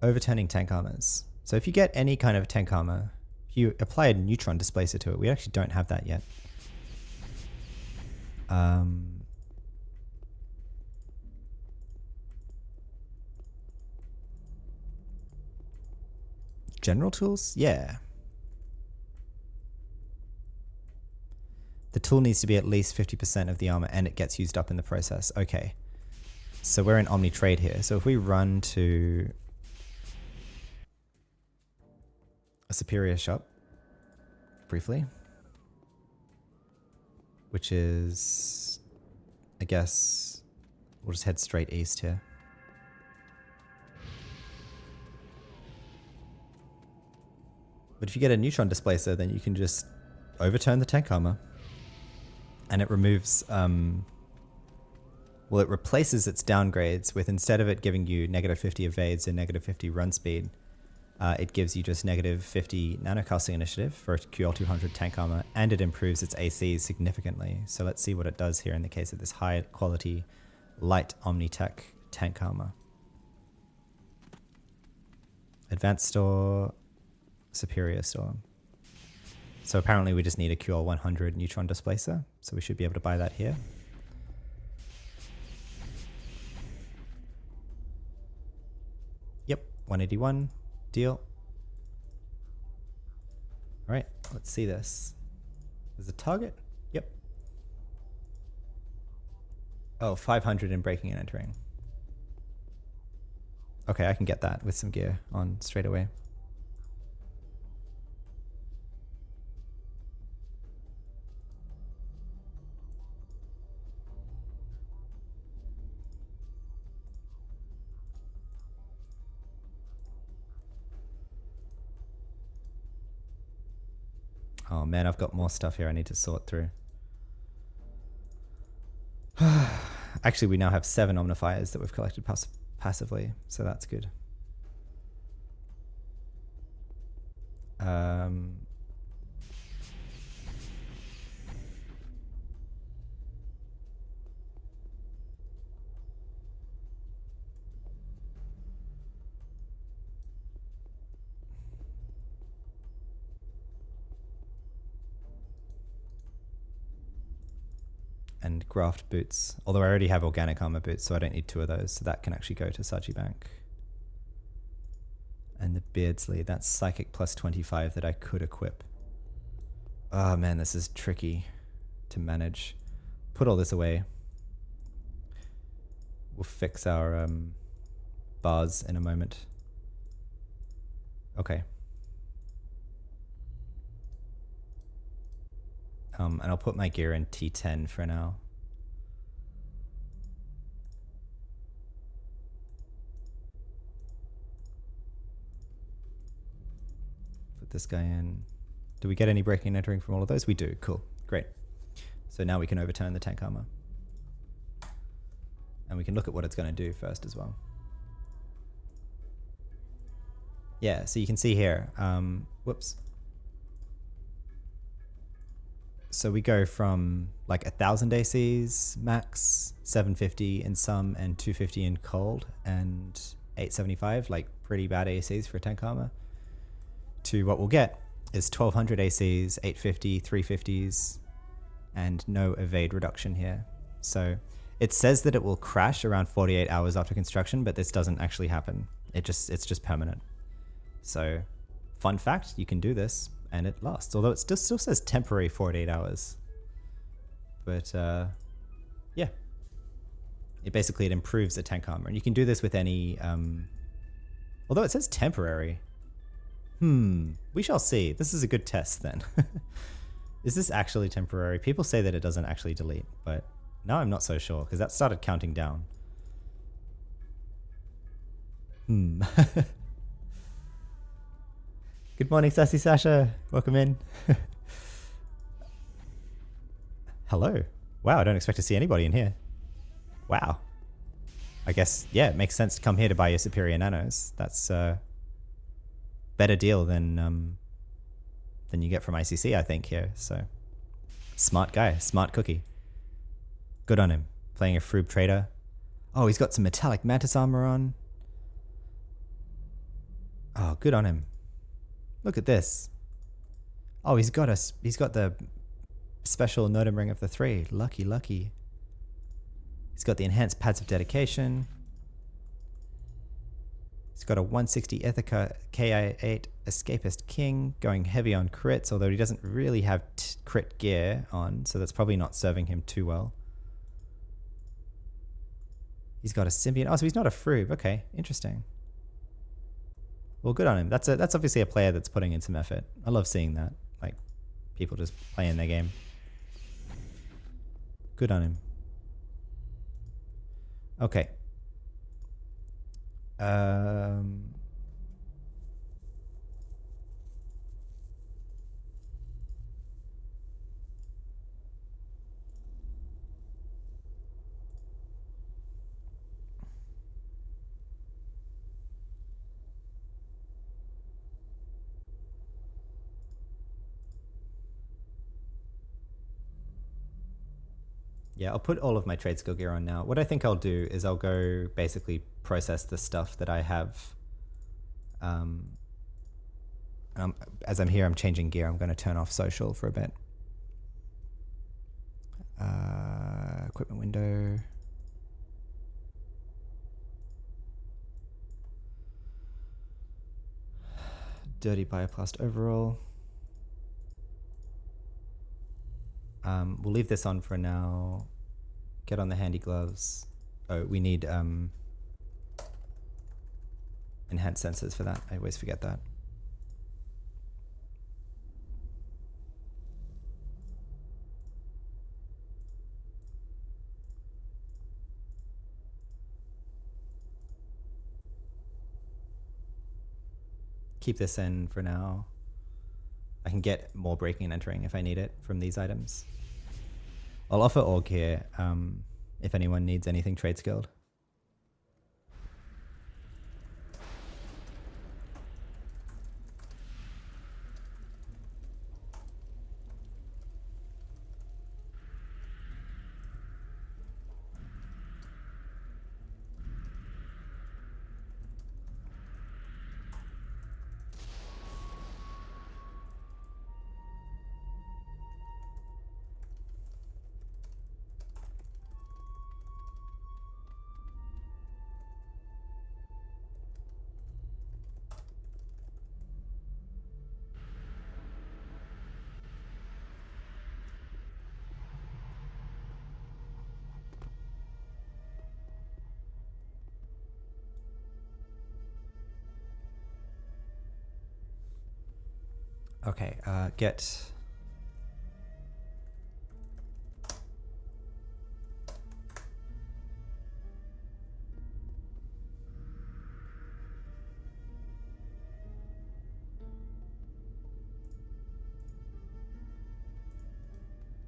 Speaker 1: Overturning tank armors. So if you get any kind of tank armor, if you apply a neutron displacer to it, we actually don't have that yet. General tools? Yeah. The tool needs to be at least 50% of the armor and it gets used up in the process. Okay. So we're in Omni Trade here. So if we run to a superior shop briefly, which is, I guess, we'll just head straight east here. But if you get a neutron displacer, then you can just overturn the tank armor. And it removes, well, it replaces its downgrades with, instead of it giving you negative 50 evades and negative 50 run speed, it gives you just negative 50 nanocasting initiative for a QL200 tank armor, and it improves its AC significantly. So let's see what it does here in the case of this high quality light Omnitech tank armor. Advanced store, superior store. So apparently we just need a QL100 neutron displacer, so we should be able to buy that here. Yep, 181, deal. All right, let's see this. Is the target? Yep. Oh, 500 in breaking and entering. Okay, I can get that with some gear on straight away. Oh man, I've got more stuff here I need to sort through. Actually, we now have 7 omnifiers that we've collected passively, so that's good. And graft boots, although I already have organic armor boots, so I don't need 2 of those, so that can actually go to Saji Bank. And the Beardsley, that's psychic plus 25 that I could equip. Oh man, this is tricky to manage. Put all this away. We'll fix our bars in a moment. Okay. And I'll put my gear in T10 for now. Put this guy in. Do we get any breaking and entering from all of those? We do. Cool. Great. So now we can overturn the tank armor. And we can look at what it's going to do first as well. Yeah, so you can see here. Whoops. So we go from like 1,000 ACs max, 750 in some, and 250 in cold, and 875, like pretty bad ACs for tank armor, to what we'll get is 1,200 ACs, 850, 350s, and no evade reduction here. So it says that it will crash around 48 hours after construction, but this doesn't actually happen. It's just permanent. So fun fact, you can do this and it lasts, although it still says temporary 48 hours. But yeah, it improves the tank armor, and you can do this with any, although it says temporary. We shall see. This is a good test then. Is this actually temporary? People say that it doesn't actually delete, but now I'm not so sure because that started counting down. Good morning, Sassy Sasha. Welcome in. Hello. Wow, I don't expect to see anybody in here. Wow. I guess, yeah, it makes sense to come here to buy your superior nanos. That's a better deal than than you get from ICC, I think, here. So smart guy, smart cookie. Good on him. Playing a Froob trader. Oh, he's got some metallic mantis armor on. Oh, good on him. Look at this. Oh, he's got the special Nodum Ring of the 3. Lucky, lucky. He's got the enhanced pads of dedication. He's got a 160 Ithaca KI8 Escapist King, going heavy on crits, although he doesn't really have crit gear on, so that's probably not serving him too well. He's got a Symbiont. Oh, so he's not a Froob. Okay, interesting. Well, good on him. That's obviously a player that's putting in some effort. I love seeing that. Like, people just playing their game. Good on him. Okay. Yeah, I'll put all of my trade skill gear on now. What I think I'll do is I'll go basically process the stuff that I have. As I'm here, I'm changing gear. I'm going to turn off social for a bit. Equipment window. Dirty Bioplast overall. We'll leave this on for now. Get on the handy gloves. Oh, we need enhanced sensors for that. I always forget that. Keep this in for now. I can get more breaking and entering if I need it from these items. I'll offer org here if anyone needs anything trade skilled. Okay, get...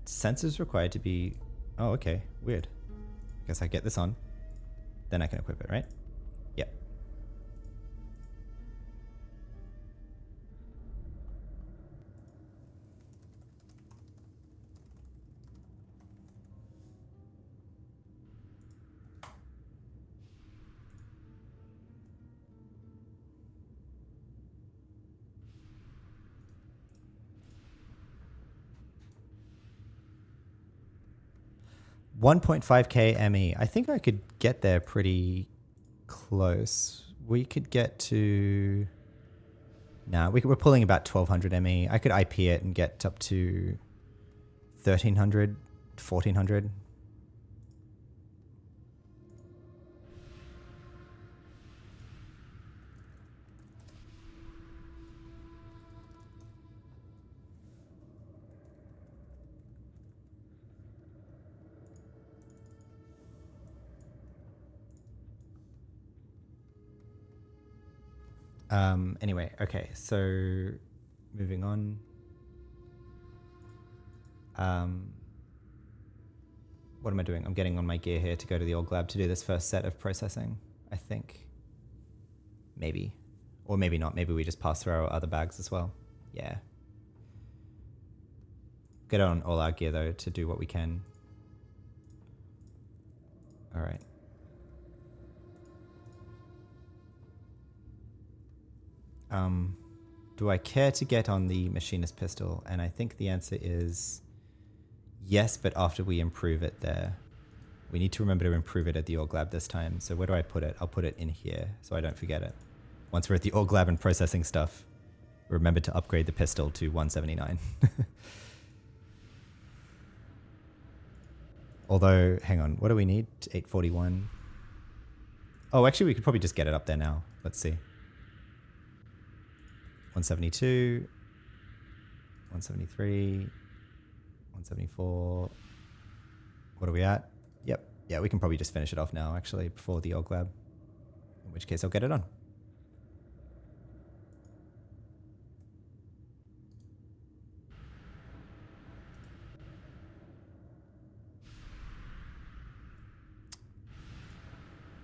Speaker 1: Sensors required to be... Oh, okay, weird. I guess I get this on, then I can equip it, right? Yep. $1.5k ME. I think I could get there pretty close. We could get to... Nah, we're pulling about 1200 ME. I could IP it and get up to 1300, 1400. Anyway, okay, so moving on. What am I doing? I'm getting on my gear here to go to the org lab to do this first set of processing, I think. Maybe. Or maybe not. Maybe we just pass through our other bags as well. Yeah. Get on all our gear though to do what we can. All right. Do I care to get on the machinist pistol? And I think the answer is yes, but after we improve it there. We need to remember to improve it at the org lab this time. So where do I put it? I'll put it in here so I don't forget it. Once we're at the org lab and processing stuff, remember to upgrade the pistol to 179. Although, hang on, what do we need? 841. Oh, actually, we could probably just get it up there now. Let's see. 172, 173, 174. What are we at? Yep. Yeah, we can probably just finish it off now, actually, before the org lab. In which case, I'll get it on.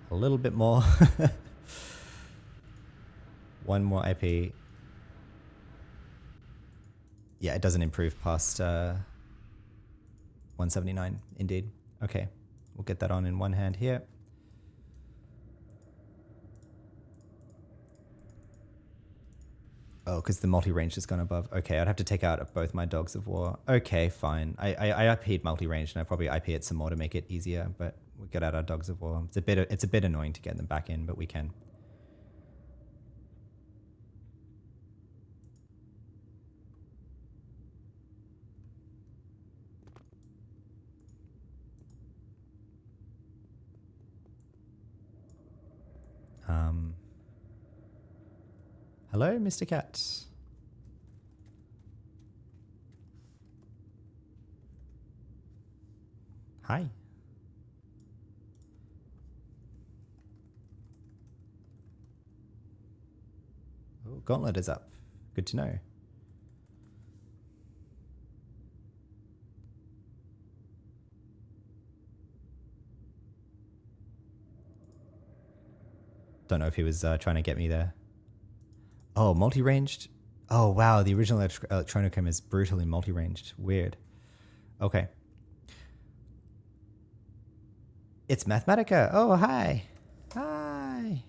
Speaker 1: A little bit more. One more IP. Yeah, it doesn't improve past 179, indeed. Okay, we'll get that on in one hand here. Oh, because the multi-range has gone above. Okay, I'd have to take out both my dogs of war. Okay, fine. I IP'd multi-range, and I probably IP it some more to make it easier, but we'll get out our dogs of war. It's a bit annoying to get them back in, but we can. Hello, Mr. Cat. Hi. Oh, Gauntlet is up. Good to know. Don't know if he was trying to get me there. Oh, multi-ranged? Oh, wow. The original Electronicum is brutally multi-ranged. Weird. Okay. It's Mathematica. Oh, hi. Hi.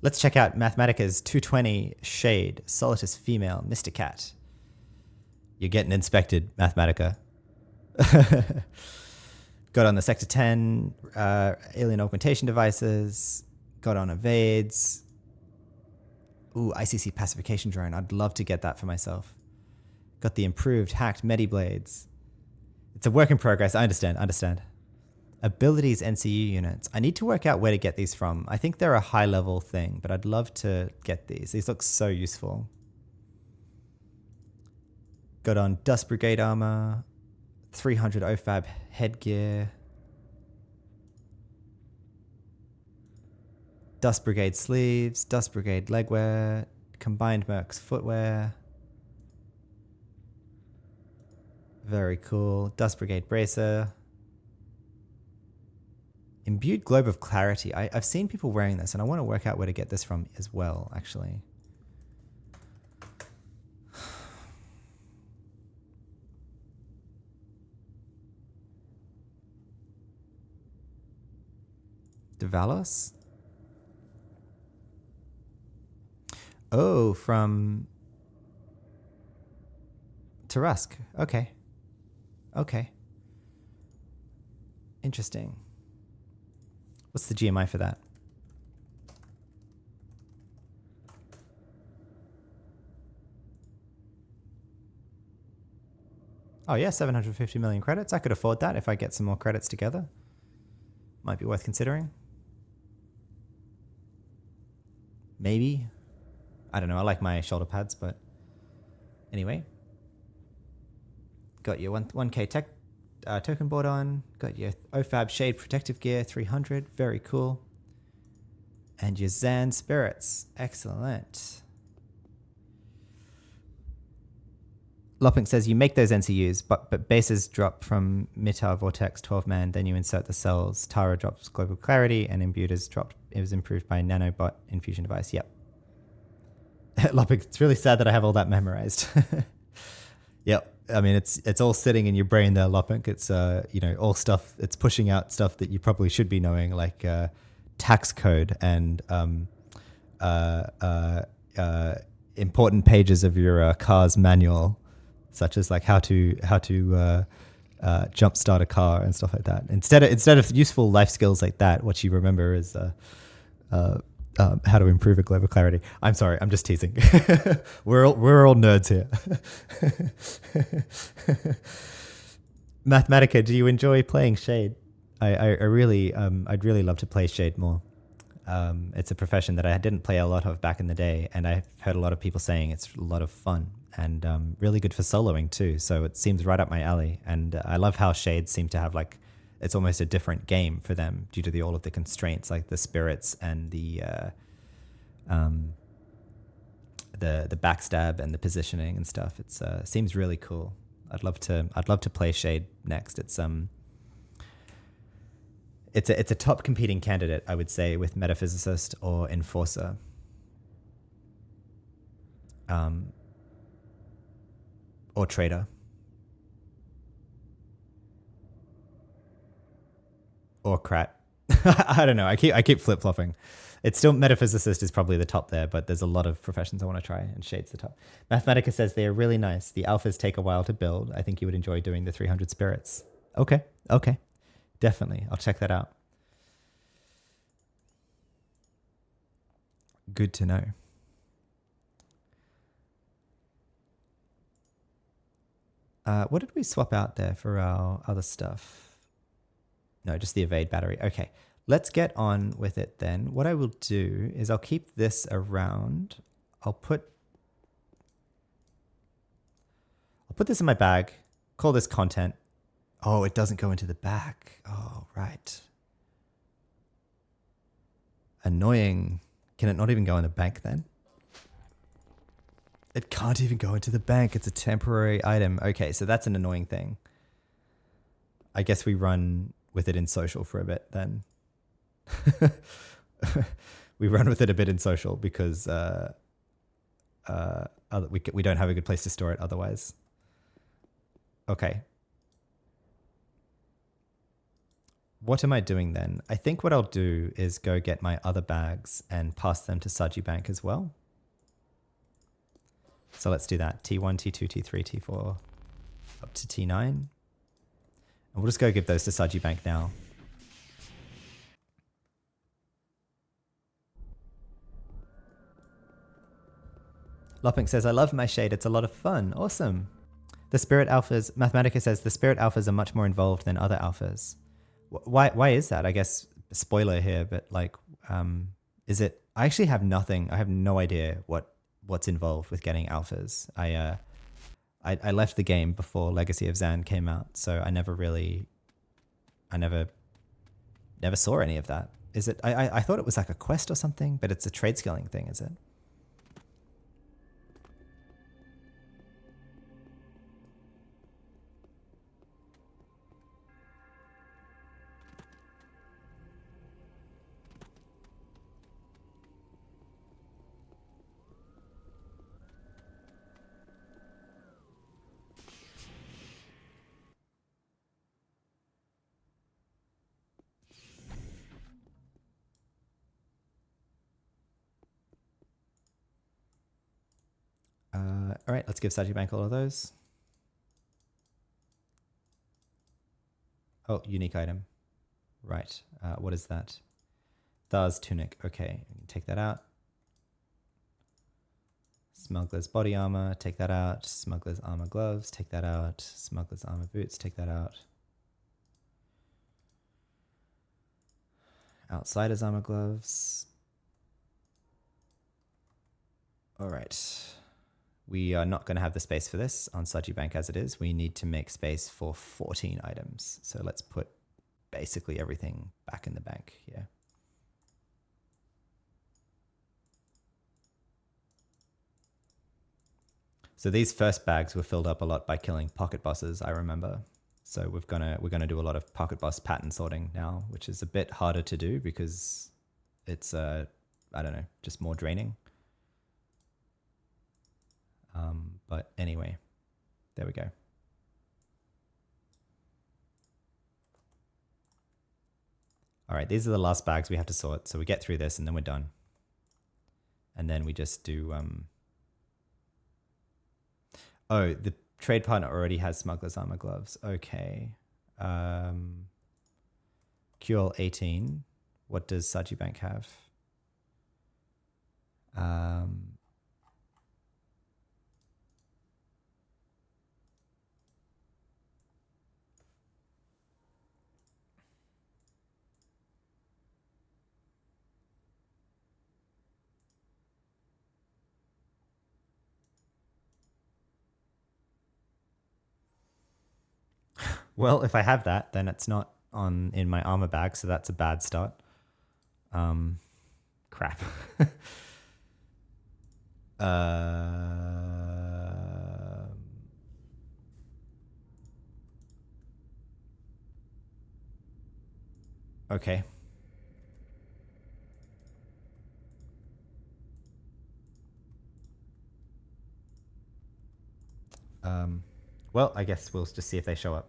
Speaker 1: Let's check out Mathematica's 220 Shade, Solitus Female, Mr. Cat. You're getting inspected, Mathematica. Got on the Sector 10 alien augmentation devices. Got on evades. Ooh, ICC pacification drone. I'd love to get that for myself. Got the improved hacked Mediblades. It's a work in progress. I understand. Abilities NCU units. I need to work out where to get these from. I think they're a high level thing, but I'd love to get these. These look so useful. Got on Dust Brigade armor. 300 OFAB headgear. Dust Brigade sleeves, Dust Brigade legwear, combined Mercs footwear. Very cool. Dust Brigade bracer. Imbued Globe of Clarity. I've seen people wearing this, and I want to work out where to get this from as well, actually. Devalos? Oh, from Tarusk. Okay. Okay. Interesting. What's the GMI for that? Oh yeah, 750 million credits. I could afford that if I get some more credits together. Might be worth considering. Maybe. I don't know. I like my shoulder pads, but anyway. Got your 1K tech token board on. Got your OFAB Shade protective gear 300. Very cool. And your Zan spirits. Excellent. Lopping says you make those NCUs, but bases drop from Mitar Vortex 12-man, then you insert the cells. Tara drops Global Clarity, and Imbued is dropped. It was improved by Nanobot Infusion Device. Yep. Lopic, it's really sad that I have all that memorized. Yep. I mean, it's all sitting in your brain there, Lopic. It's all stuff. It's pushing out stuff that you probably should be knowing, like tax code and important pages of your car's manual, such as like how to jumpstart a car and stuff like that. Instead of useful life skills like that, what you remember is how to improve a globe of clarity. I'm sorry, I'm just teasing. we're all nerds here. Mathematica, do you enjoy playing Shade? I'd really love to play Shade more. It's a profession that I didn't play a lot of back in the day, and I've heard a lot of people saying it's a lot of fun and really good for soloing too. So it seems right up my alley, and I love how Shades seem to have like it's almost a different game for them due to all of the constraints, like the spirits and the backstab and the positioning and stuff. It's seems really cool. I'd love to play Shade next. It's a top competing candidate, I would say, with Metaphysicist or Enforcer. Or Trader. Or Krat. I don't know. I keep flip-flopping. It's still Metaphysicist is probably the top there, but there's a lot of professions I want to try, and Shade's the top. Mathematica says they are really nice. The alphas take a while to build. I think you would enjoy doing the 300 spirits. Okay. Definitely. I'll check that out. Good to know. What did we swap out there for our other stuff? No, just the evade battery. Okay, let's get on with it then. What I will do is I'll keep this around. I'll put this in my bag, call this content. Oh, it doesn't go into the back. Oh, right. Annoying. Can it not even go in the bank then? It can't even go into the bank. It's a temporary item. Okay, so that's an annoying thing. I guess we run with it in social for a bit then. We run with it a bit in social because we don't have a good place to store it otherwise. Okay. What am I doing then? I think what I'll do is go get my other bags and pass them to Saji Bank as well. So let's do that. T1, T2, T3, T4, up to T9. And we'll just go give those to Saji Bank now. Loppink says, I love my Shade. It's a lot of fun. Awesome. The Spirit Alphas, Mathematica says, the Spirit Alphas are much more involved than other Alphas. Why is that? I guess spoiler here, but like, is it? I actually have nothing. I have no idea what's involved with getting alphas. I left the game before Legacy of Zan came out, so I never saw any of that. Is it? I thought it was like a quest or something, but it's a trade skilling thing, is it? All right, let's give Saji Bank all of those. Oh, unique item. Right. What is that? Thar's tunic. Okay, take that out. Smuggler's body armor. Take that out. Smuggler's armor gloves. Take that out. Smuggler's armor boots. Take that out. Outsider's armor gloves. All right. We are not going to have the space for this on Saji Bank as it is. We need to make space for 14 items. So let's put basically everything back in the bank here. So these first bags were filled up a lot by killing pocket bosses, I remember. So we're gonna do a lot of pocket boss pattern sorting now, which is a bit harder to do because it's I don't know, just more draining. But anyway, there we go. All right, these are the last bags we have to sort. So we get through this and then we're done. And then we just do... Oh, the trade partner already has smuggler's armor gloves. Okay. QL 18. What does Saji Bank have? Well, if I have that, then it's not in my armor bag, so that's a bad start. Crap. Okay. Well, I guess we'll just see if they show up.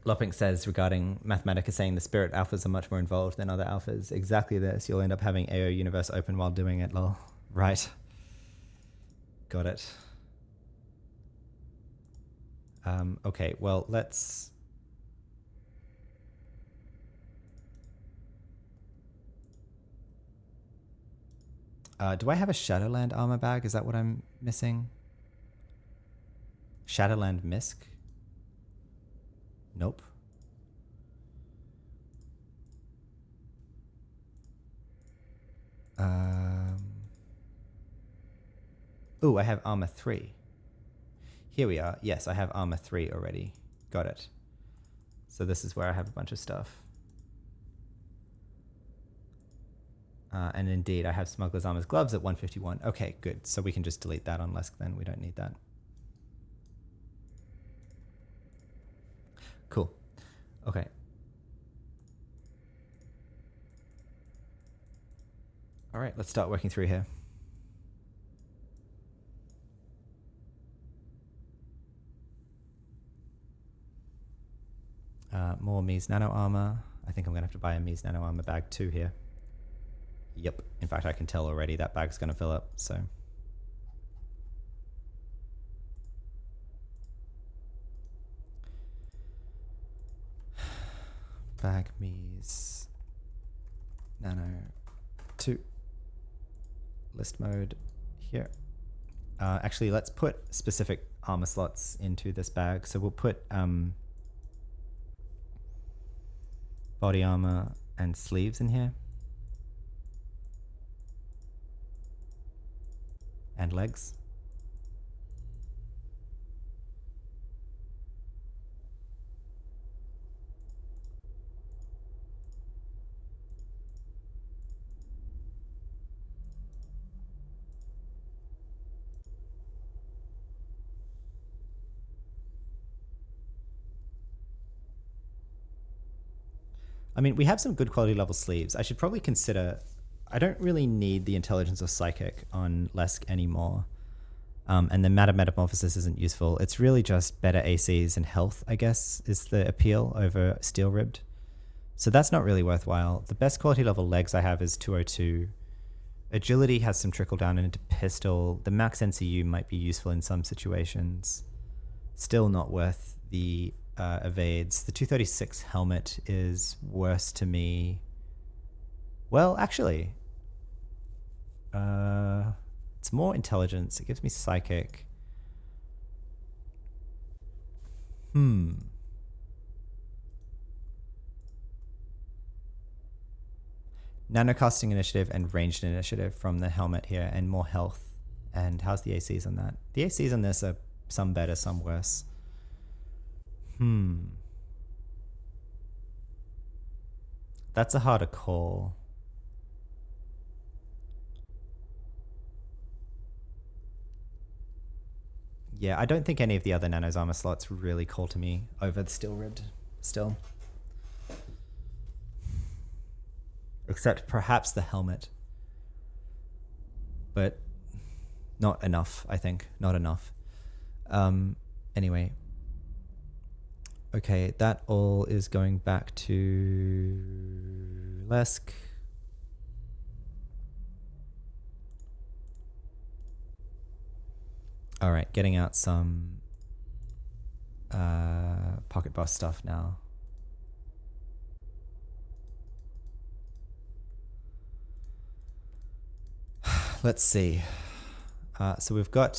Speaker 1: Lopping says regarding Mathematica saying the spirit alphas are much more involved than other alphas. Exactly this. You'll end up having AO universe open while doing it, lol. Right. Got it. Okay, well, let's... do I have a Shadowland armor bag? Is that what I'm missing? Shadowland Misk? Nope. Oh, I have armor 3. Here we are. Yes, I have armor 3 already. Got it. So this is where I have a bunch of stuff. And indeed, I have Smuggler's Armor's gloves at 151. Okay, good. So we can just delete that on Lesk then. We don't need that. Cool. Okay. All right, let's start working through here. More Mies Nano Armor. I think I'm going to have to buy a Mies Nano Armor bag too here. Yep. In fact, I can tell already that bag's going to fill up, so... Bag Mies Nano 2. List mode here. Actually, let's put specific armor slots into this bag. So we'll put body armor and sleeves in here. And legs. I mean, we have some good quality level sleeves. I should probably consider... I don't really need the intelligence or psychic on Lesk anymore. And the matter metamorphosis isn't useful. It's really just better ACs and health, I guess, is the appeal over steel ribbed. So that's not really worthwhile. The best quality level legs I have is 202. Agility has some trickle down into pistol. The max NCU might be useful in some situations. Still not worth the evades. The 236 helmet is worse to me. Well, actually, it's more intelligence. It gives me psychic. Nanocasting initiative and ranged initiative from the helmet here, and more health. And how's the ACs on that? The ACs on this are some better, some worse. That's a harder call. Yeah, I don't think any of the other Nano's armor slots really call to me over the steel ribbed still. Except perhaps the helmet. But not enough, I think. Not enough. Anyway. Okay, that all is going back to Lesk. All right, getting out some pocket boss stuff now. Let's see. So we've got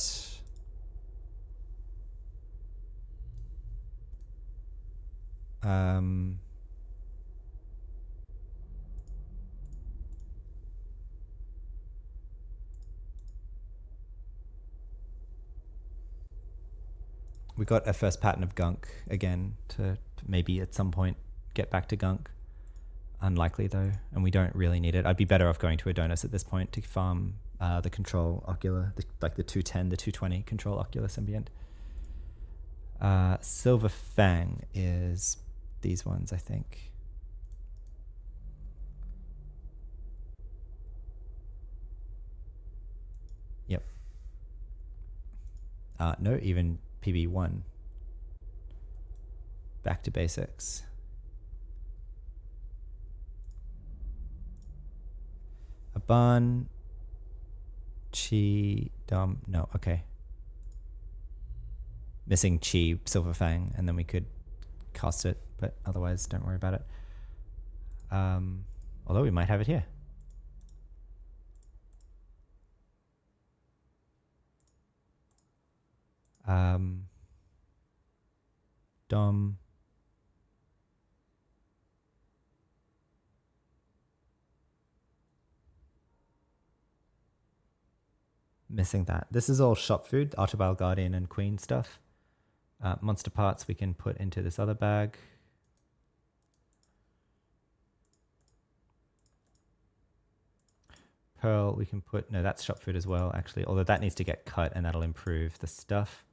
Speaker 1: we got a first pattern of gunk again to maybe at some point get back to gunk. Unlikely though, and we don't really need it. I'd be better off going to Adonis at this point to farm the control ocular, like the 210, the 220 control ocular symbiont. Silver Fang is these ones, I think. Yep. No, even PB1. Back to basics. Aban, Chi, Dom. No, okay. Missing Chi, Silver Fang, and then we could cast it, but otherwise don't worry about it. Although we might have it here. Dom. Missing that. This is all shop food, Archibald Guardian and Queen stuff. Monster parts we can put into this other bag. Pearl we can put, no, that's shop food as well, actually, although that needs to get cut and that'll improve the stuff.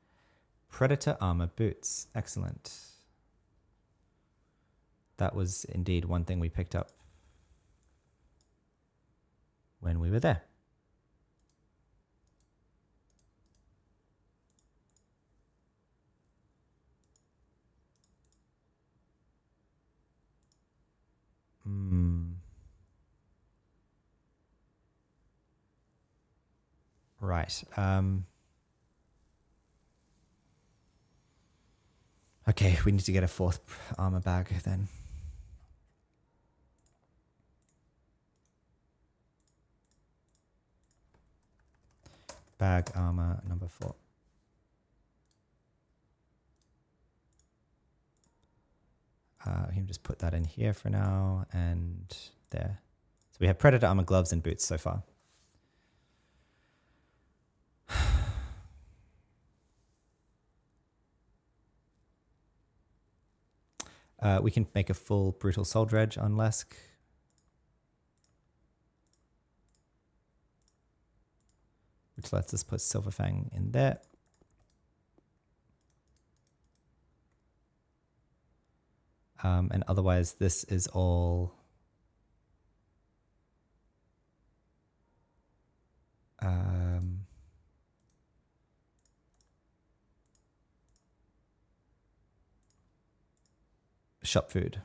Speaker 1: Predator armor boots, excellent. That was indeed one thing we picked up when we were there. Right. Okay, we need to get a fourth armor bag then. Bag armor number 4. We can just put that in here for now and there. So we have Predator armor, gloves, and boots so far. We can make a full Brutal Soul Dredge on Lesk. Which lets us put Silver Fang in there. And otherwise this is all shop food.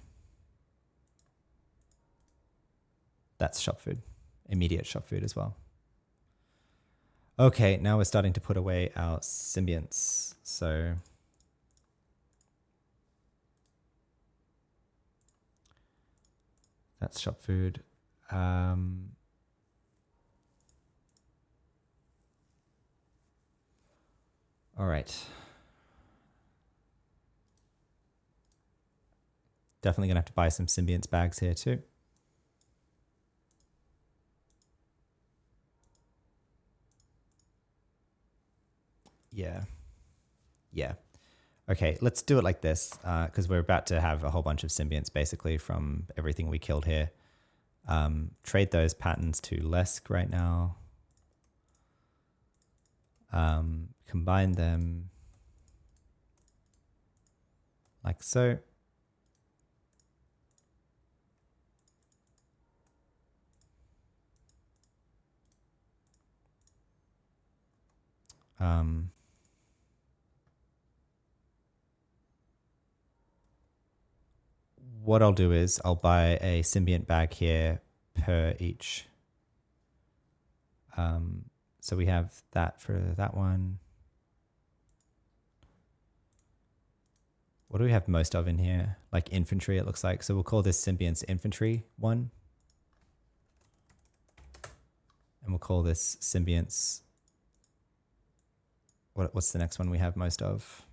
Speaker 1: That's shop food. Immediate shop food as well. Okay, now we're starting to put away our symbionts. So that's shop food. All right. Definitely gonna have to buy some symbionts bags here too. Yeah. Yeah. Okay, let's do it like this, because we're about to have a whole bunch of symbionts basically from everything we killed here. Trade those patterns to Lesk right now. Combine them like so. What I'll do is I'll buy a symbiont bag here per each. So we have that for that one. What do we have most of in here? Like infantry, it looks like. So we'll call this symbionts infantry 1. And we'll call this symbionts. What's the next one we have most of?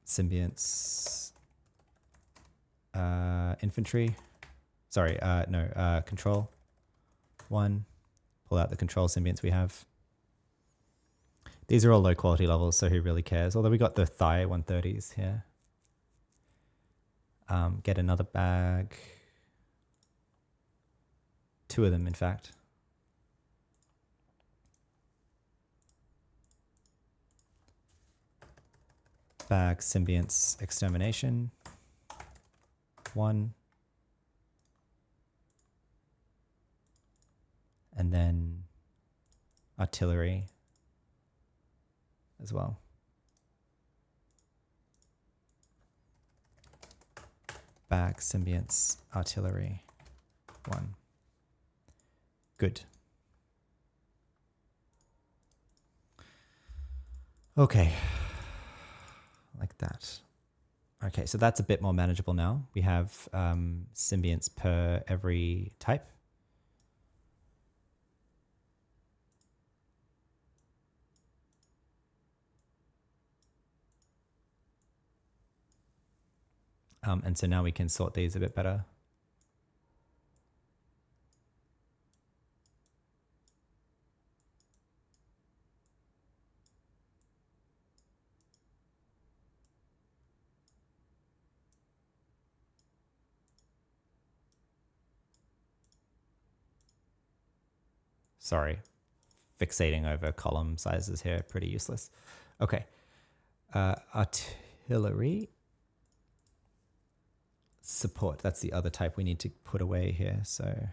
Speaker 1: Symbionts infantry. Sorry, no, control 1. Pull out the control symbionts we have. These are all low quality levels, so who really cares? Although we got the Thigh 130s here. Get another bag. 2 of them, in fact. Bag symbionts extermination 1. And then artillery as well. Bag symbionts artillery 1. Good. Okay. Like that. Okay, so that's a bit more manageable now. We have symbionts per every type. And so now we can sort these a bit better. Sorry, fixating over column sizes here, pretty useless. Okay, artillery support, that's the other type we need to put away here, so.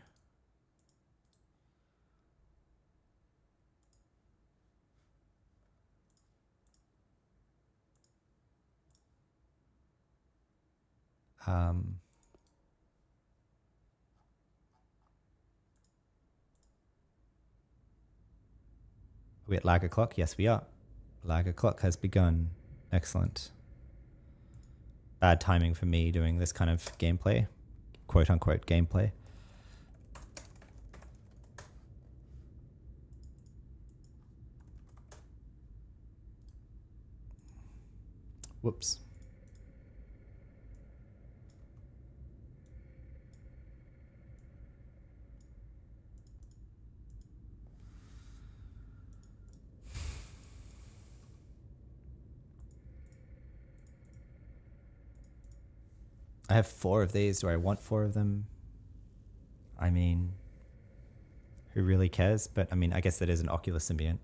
Speaker 1: Are we at lag o'clock? Yes, we are. Lag o'clock has begun. Excellent. Bad timing for me doing this kind of gameplay, quote unquote gameplay. Whoops. I have 4 of these. Do I want 4 of them? I mean, who really cares? But I mean, I guess that is an ocular symbiont.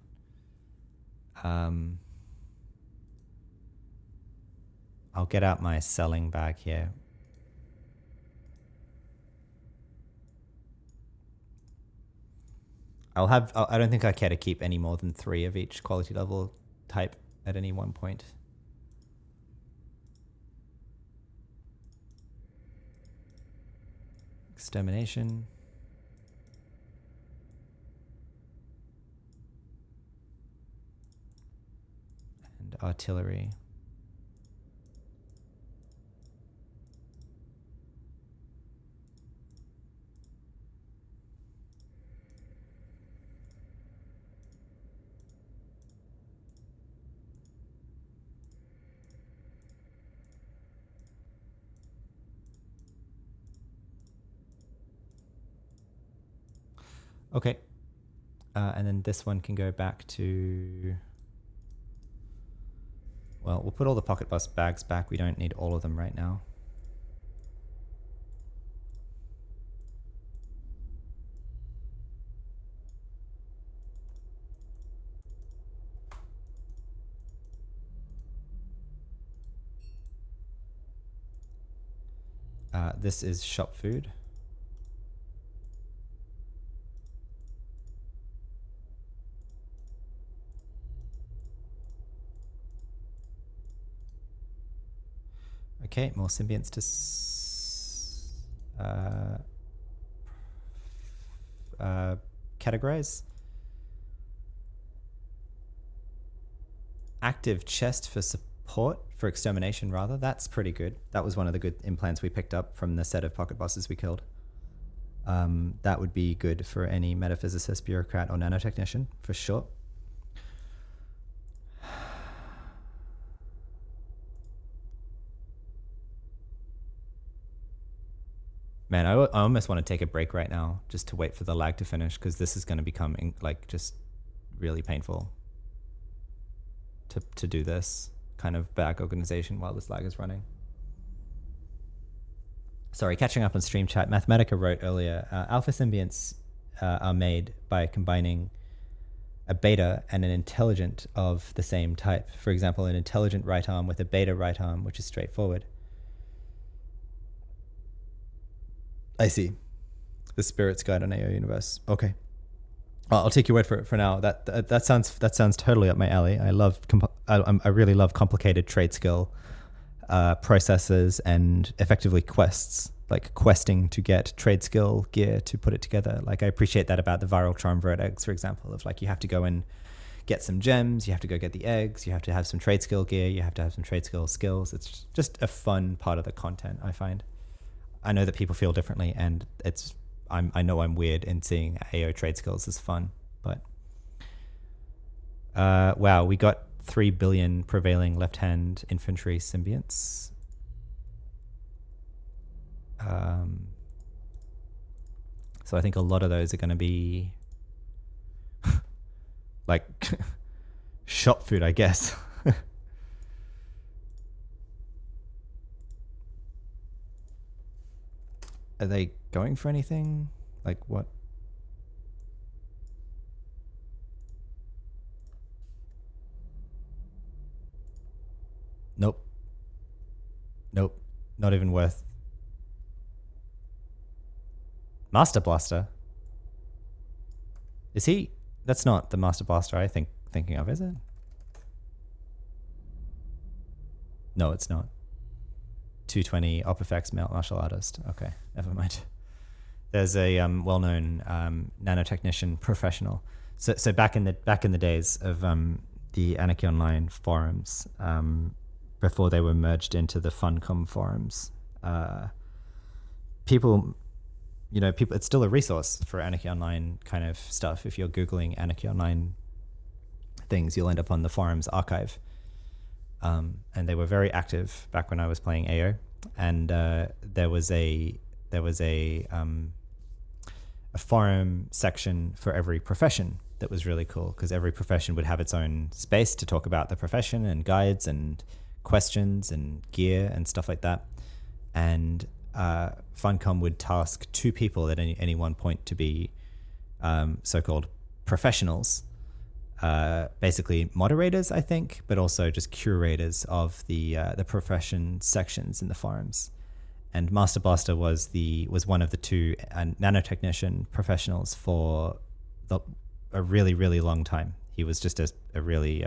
Speaker 1: I'll get out my selling bag here. I don't think I care to keep any more than 3 of each quality level type at any one point. Extermination. And artillery. Okay. And then this one can go back to... Well, we'll put all the pocket bus bags back. We don't need all of them right now. This is shop food. Okay, more symbionts to categorize. Active chest for support, for extermination rather. That's pretty good. That was one of the good implants we picked up from the set of pocket bosses we killed. That would be good for any metaphysicist, bureaucrat, or nanotechnician, for sure. Man, I almost want to take a break right now just to wait for the lag to finish, because this is going to become like just really painful to do this kind of back organization while this lag is running. Sorry, catching up on stream chat. Mathematica wrote earlier, alpha symbionts are made by combining a beta and an intelligent of the same type. For example, an intelligent right arm with a beta right arm, which is straightforward. I see. The Spirit's Guide on AO Universe. Okay. I'll take your word for it for now. That sounds totally up my alley. I really love complicated trade skill processes and effectively quests, like questing to get trade skill gear to put it together. Like I appreciate that about the viral charm vertex, for example, of like you have to go and get some gems, you have to go get the eggs, you have to have some trade skill gear, you have to have some trade skill skills. It's just a fun part of the content, I find. I know that people feel differently, and I know I'm weird in seeing AO trade skills as fun, but wow, we got 3 billion prevailing left-hand infantry symbionts. So I think a lot of those are going to be like shop food, I guess. Are they going for anything? Like what? Nope. Nope. Not even worth. Master Blaster? Is he? That's not the Master Blaster I thinking of, is it? No, it's not. 220 Opifex martial artist. Okay, never mind. There's a well-known nanotechnician professional. So back in the days of the Anarchy-online forums, before they were merged into the Funcom forums, people, it's still a resource for Anarchy-online kind of stuff. If you're Googling Anarchy-online things, you'll end up on the forums archive. And they were very active back when I was playing AO, and there was a forum section for every profession that was really cool, because every profession would have its own space to talk about the profession and guides and questions and gear and stuff like that. And Funcom would task 2 people at any one point to be so-called professionals. Basically moderators, I think, but also just curators of the profession sections in the forums. And Master Blaster was one of the 2 nanotechnician professionals for a really, really long time. He was just a really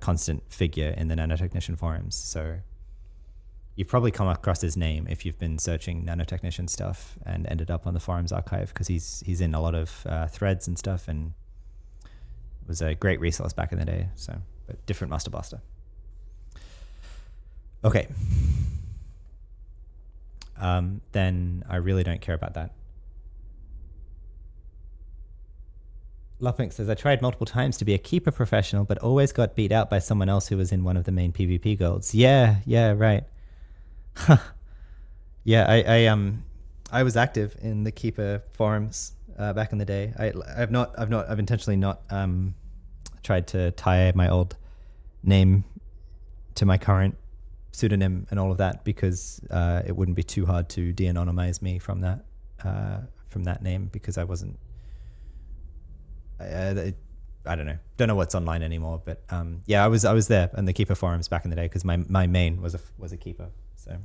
Speaker 1: constant figure in the nanotechnician forums. So you've probably come across his name if you've been searching nanotechnician stuff and ended up on the forums archive, because he's in a lot of threads and stuff, and was a great resource back in the day. So, but different Master Blaster. Okay. Then I really don't care about that. Lupink says, I tried multiple times to be a keeper professional, but always got beat out by someone else who was in one of the main PvP guilds. Yeah, right. Yeah, I was active in the keeper forums back in the day. I've intentionally not tried to tie my old name to my current pseudonym and all of that, because it wouldn't be too hard to de-anonymize me from that name, because I wasn't. I don't know what's online anymore, but yeah, I was there in the keeper forums back in the day, because my main was a keeper. So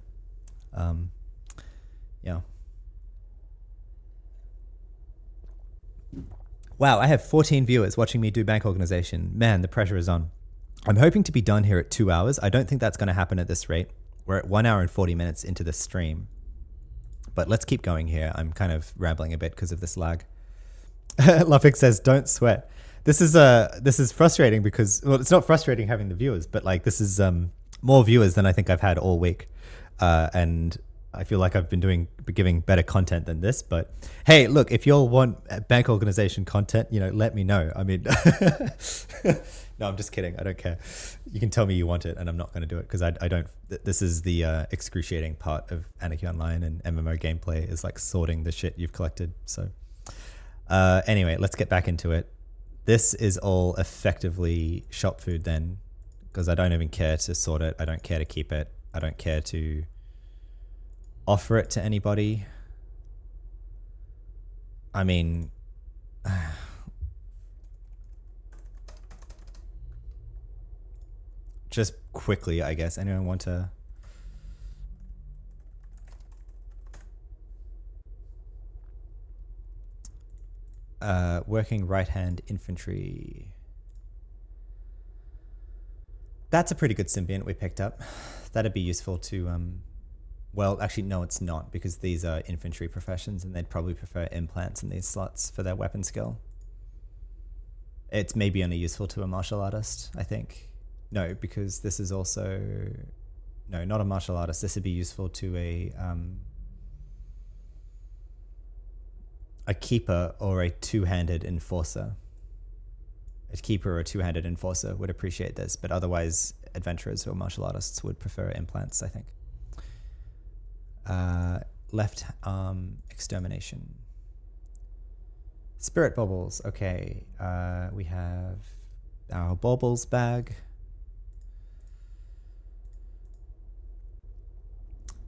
Speaker 1: yeah. Wow, I have 14 viewers watching me do bank organization. Man, the pressure is on. I'm hoping to be done here at 2 hours. I don't think that's going to happen at this rate. We're at 1 hour and 40 minutes into the stream. But let's keep going here. I'm kind of rambling a bit because of this lag. Lupik says, don't sweat. This is frustrating because, well, it's not frustrating having the viewers, but like this is more viewers than I think I've had all week. And I feel like I've been giving better content than this, but hey, look, if you all want bank organization content, let me know. I mean, no, I'm just kidding. I don't care. You can tell me you want it and I'm not going to do it because I don't, this is the excruciating part of Anarchy Online and MMO gameplay is like sorting the shit you've collected. So anyway, let's get back into it. This is all effectively shop food then, because I don't even care to sort it. I don't care to keep it. I don't care to offer it to anybody. I mean, just quickly, I guess. Anyone want to? Working right-hand infantry. That's a pretty good symbiont we picked up. That'd be useful to, well, actually, no, it's not, because these are infantry professions and they'd probably prefer implants in these slots for their weapon skill. It's maybe only useful to a martial artist, I think. No, because this is also... No, not a martial artist. This would be useful to a keeper or a two-handed enforcer. A keeper or a two-handed enforcer would appreciate this, but otherwise adventurers or martial artists would prefer implants, I think. Left arm extermination. Spirit baubles. Okay, we have our baubles bag.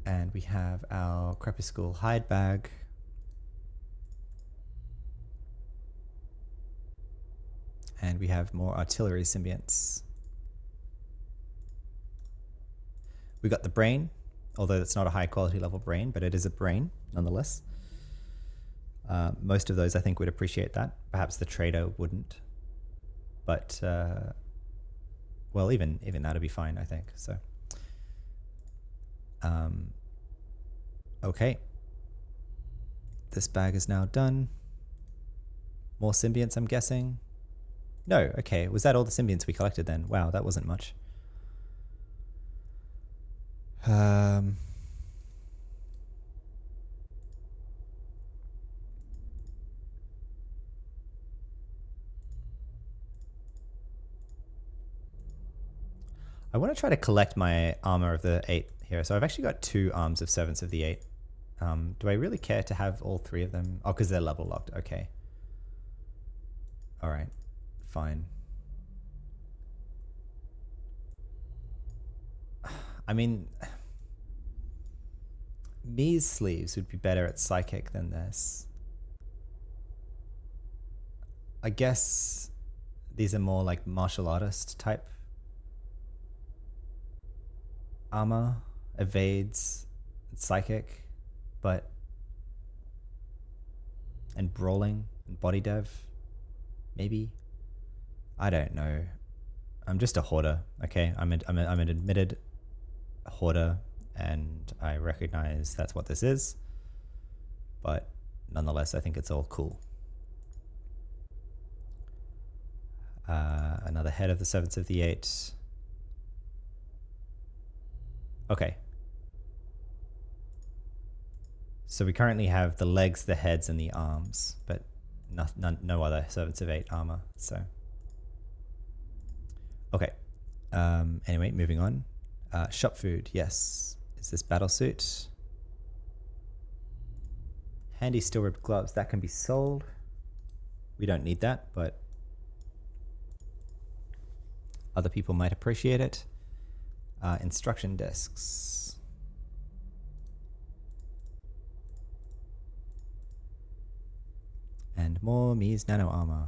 Speaker 1: And we have our crepuscule hide bag. And we have more artillery symbionts. We got the brain, although it's not a high quality level brain, but it is a brain nonetheless. Most of those I think would appreciate that. Perhaps the trader wouldn't, but well, even that would be fine, I think. So, okay, this bag is now done. More symbionts, I'm guessing. No, okay. Was that all the symbionts we collected then? Wow, that wasn't much. I want to try to collect my armor of the 8 here. So I've actually got 2 arms of Servants of the 8. Do I really care to have all 3 of them? Oh, because they're level locked. Okay. All right. Fine. I mean, Mi's sleeves would be better at psychic than this. I guess these are more like martial artist type armor, evades, psychic, but and brawling and body dev, maybe. I don't know. I'm just a hoarder. Okay, I'm an admitted hoarder, and I recognize that's what this is. But nonetheless, I think it's all cool. Another head of the Servants of the 8. Okay. So we currently have the legs, the heads, and the arms, but no other Servants of 8 armor. So, okay. Anyway, moving on. Shop food, yes. Is this battle suit? Handy steel ribbed gloves. That can be sold. We don't need that, but other people might appreciate it. Instruction discs. And more Mi's nano armor.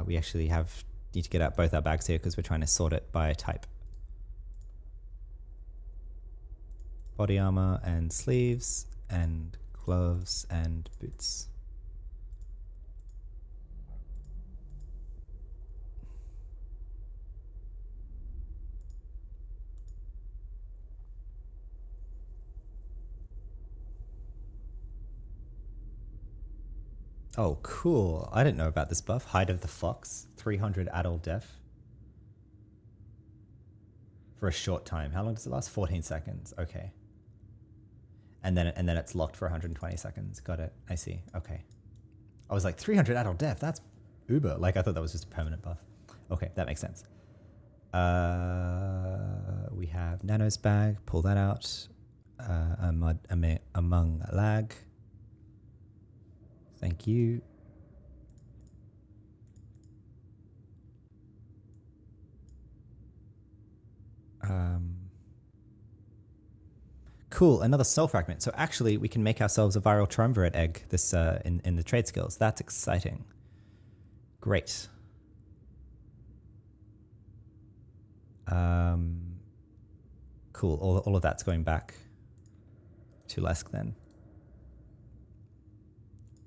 Speaker 1: We actually need to get out both our bags here because we're trying to sort it by type. Body armor and sleeves and gloves and boots. Oh, cool. I didn't know about this buff. Hide of the Fox, 300 adult def. For a short time. How long does it last? 14 seconds. Okay. And then it's locked for 120 seconds. Got it. I see. Okay. I was like 300 adult def. That's uber. Like I thought that was just a permanent buff. Okay, that makes sense. We have Nano's bag. Pull that out. Among lag. Thank you. Cool, another soul fragment. So actually, we can make ourselves a viral triumvirate egg. This in the trade skills. That's exciting. Great. Cool. All of that's going back to Lesk then.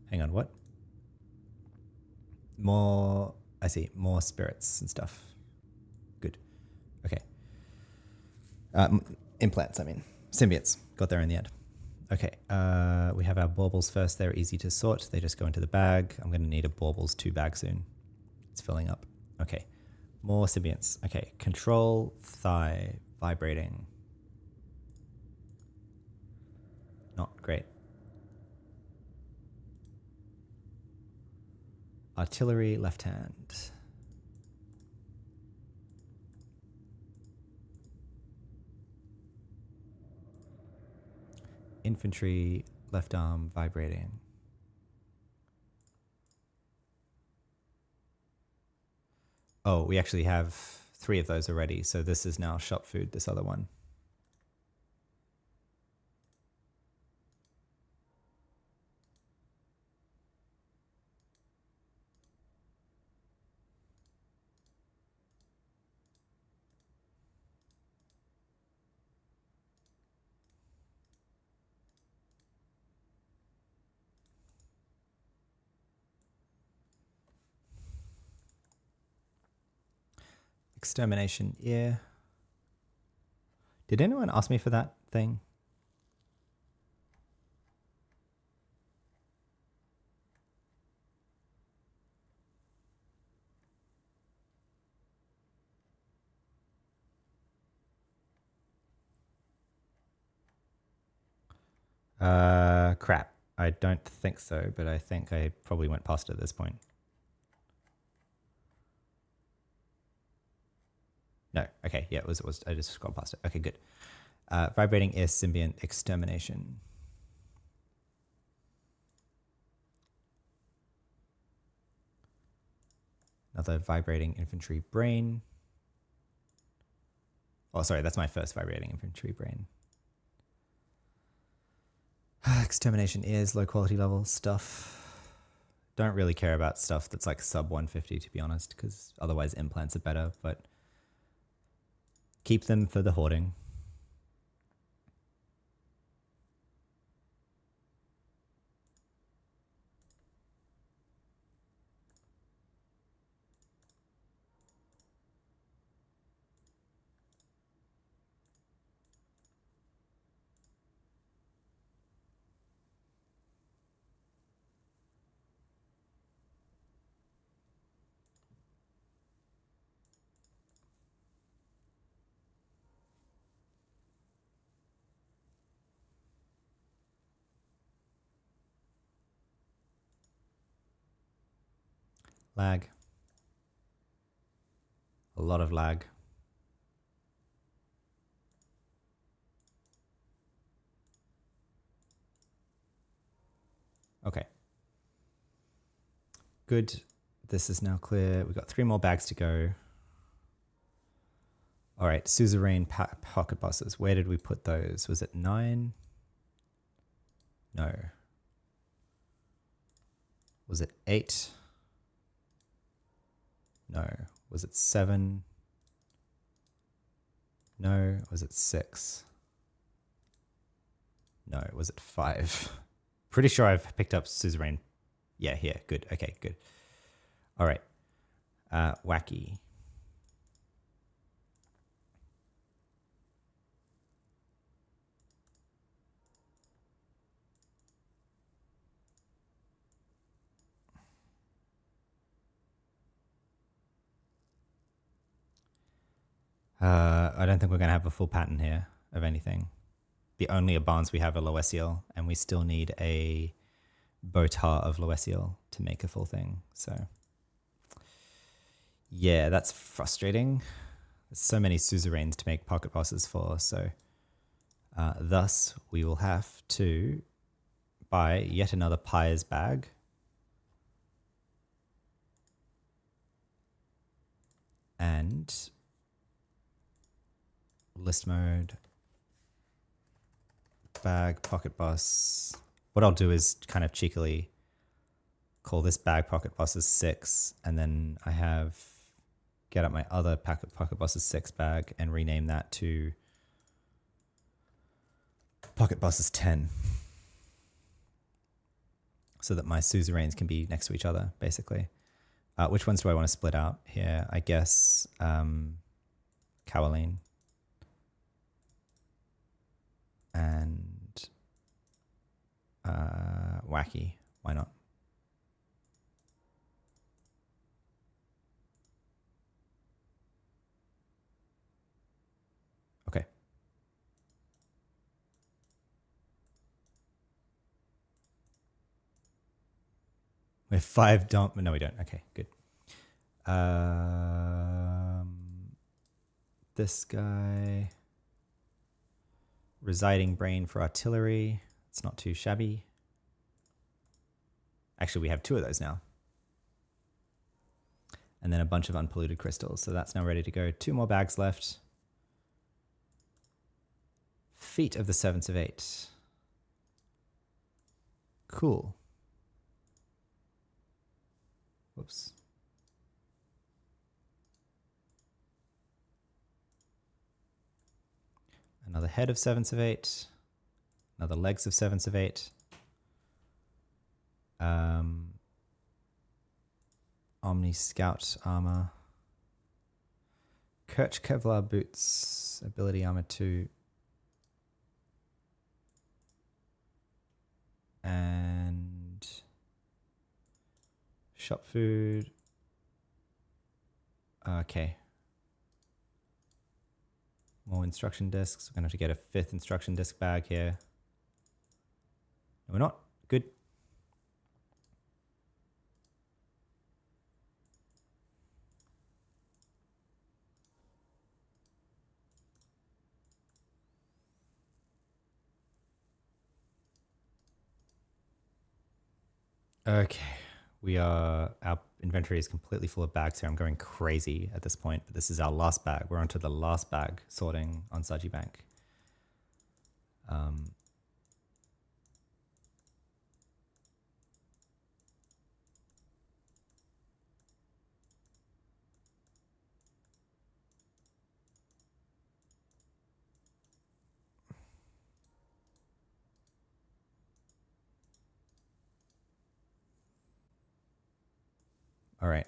Speaker 1: Hang on, what? More. I see. More spirits and stuff. Good. Okay. Implants. I mean. Symbiotes. Got there in the end. Okay, we have our baubles first. They're easy to sort. They just go into the bag. I'm going to need a baubles 2 bag soon. It's filling up. Okay, more symbionts. Okay, control, thigh, vibrating. Not great. Artillery, left hand. Infantry, left arm, vibrating. Oh, we actually have 3 of those already. So this is now shop food, this other one. Extermination ear. Did anyone ask me for that thing? Crap. I don't think so, but I think I probably went past it at this point. No. Okay. Yeah, it was. I just scrolled past it. Okay, good. Vibrating ear symbiont extermination. Another vibrating infantry brain. Oh, sorry, that's my first vibrating infantry brain. Extermination ears, low quality level stuff. Don't really care about stuff that's like sub 150 to be honest, because otherwise implants are better, but keep them for the hoarding. Lag. A lot of lag. Okay. Good. This is now clear. We've got 3 more bags to go. All right, suzerain pocket bosses. Where did we put those? Was it 9? No. Was it 8? No. Was it 7? No. Was it 6? No. Was it 5? Pretty sure I've picked up suzerain. Yeah, here. Good. Okay, good. All right. Wacky. I don't think we're going to have a full pattern here of anything. The only Abans we have are Loesiel, and we still need a Botar of Loesiel to make a full thing. So yeah, that's frustrating. There's so many suzerains to make pocket bosses for, so thus we will have to buy yet another Pyre's bag. And list mode, bag, pocket boss. What I'll do is kind of cheekily call this bag pocket boss as 6, and then I have get up my other pocket boss as 6 bag and rename that to pocket boss as 10. So that my suzerains can be next to each other, basically. Which ones do I want to split out here? I guess Kawaleen and Wacky. Why not? Okay. We have 5 dump. No, we don't. Okay, good. This guy. Residing brain for artillery. It's not too shabby. Actually, we have 2 of those now. And then a bunch of unpolluted crystals. So that's now ready to go. 2 more bags left. Feet of the Servants of 8. Cool. Whoops. Another head of Servants of 8. Another legs of Servants of 8. Omni Scout armor. Kirch Kevlar boots. Ability armor 2. And shop food. Okay. More instruction discs. We're going to have to get a 5th instruction disc bag here. No, we're not. Good. Okay. Our inventory is completely full of bags here. I'm going crazy at this point, but this is our last bag. We're onto the last bag sorting on Saji Bank. All right.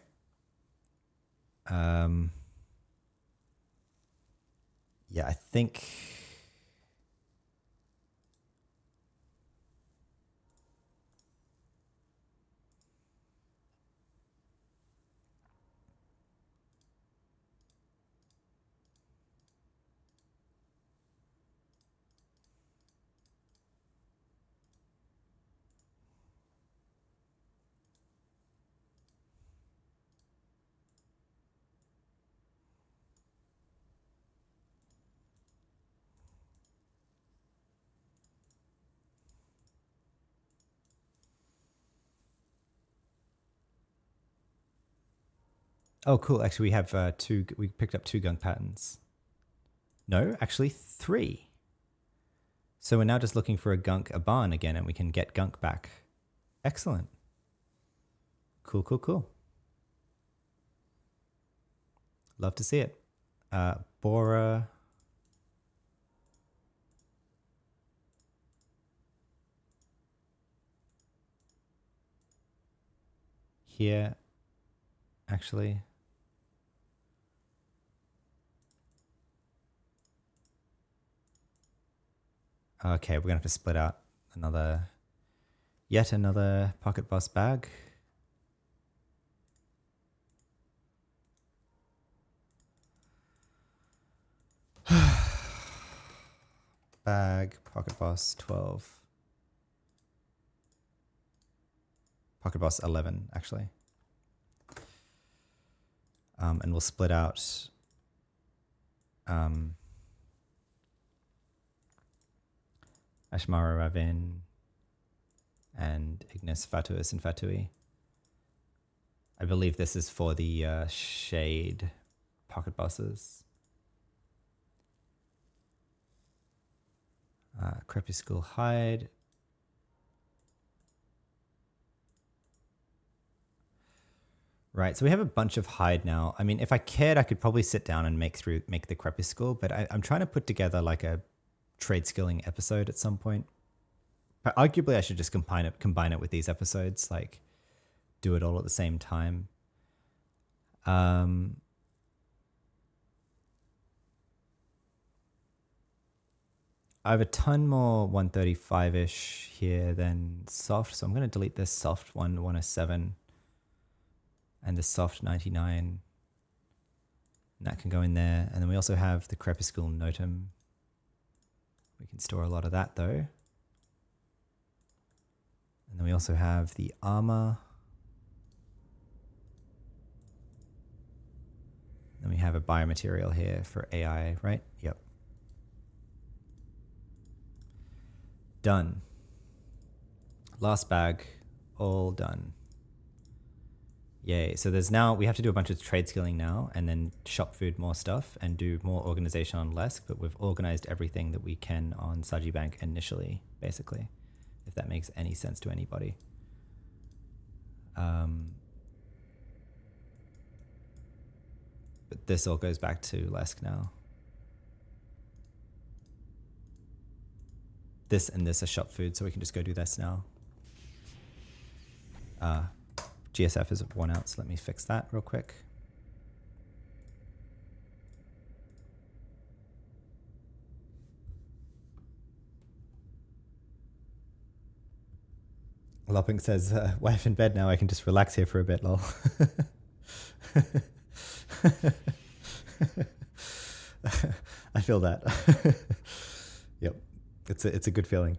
Speaker 1: Yeah, I think oh, cool. Actually, we have we picked up 2 gunk patterns. No, actually 3. So we're now just looking for a gunk Aban again, and we can get gunk back. Excellent. Cool, cool, cool. Love to see it. Bora. Here, actually. Okay, we're gonna have to split out yet another pocket boss bag. bag, pocket boss 12. Pocket boss 11, actually. And we'll split out Ashmara Ravin and Ignis Fatuus and Fatui. I believe this is for the shade pocket bosses. Crepuscule Hide. Right, so we have a bunch of hide now. I mean, if I cared, I could probably sit down and make the Crepuscule, but I'm trying to put together like a trade skilling episode at some point. But arguably, I should just combine it with these episodes, like do it all at the same time. I have a ton more 135-ish here than soft, so I'm going to delete this soft 107 and the soft 99. And that can go in there. And then we also have the Crepuscule Notum. We can store a lot of that though. And then we also have the armor. Then we have a biomaterial here for AI, right? Yep. Done. Last bag, all done. Yay. So there's now, we have to do a bunch of trade skilling now and then shop food more stuff and do more organization on Lesk, but we've organized everything that we can on Saji Bank initially, basically, if that makes any sense to anybody. But this all goes back to Lesk now. This and this are shop food, so we can just go do this now. GSF is worn out, so let me fix that real quick. Lopping says, wife in bed now, I can just relax here for a bit, lol. I feel that. Yep, it's a good feeling.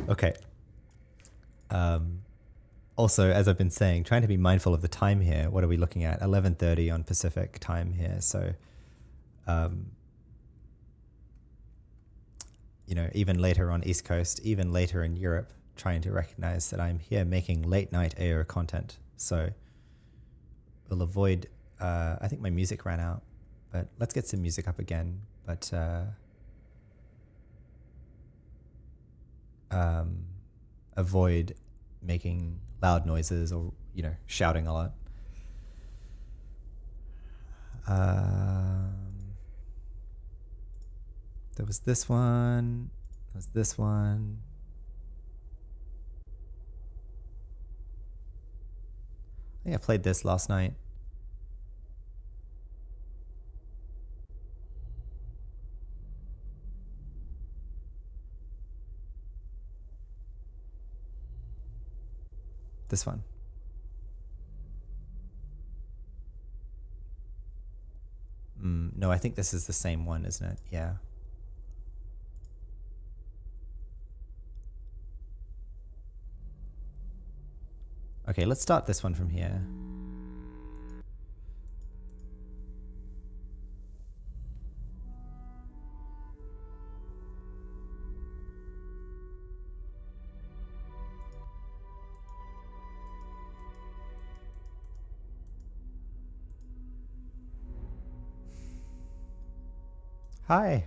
Speaker 1: Okay. Also, as I've been saying, trying to be mindful of the time here. What are we looking at? 11:30 on Pacific time here. So, you know, even later on East Coast, even later in Europe, trying to recognize that I'm here making late night AO content. So we'll avoid, I think my music ran out, but let's get some music up again. But avoid making loud noises or, you know, shouting a lot. There was this one. There was this one. I think I played this last night. This one. No, I think this is the same one, isn't it? Yeah. Okay, let's start this one from here. Hi,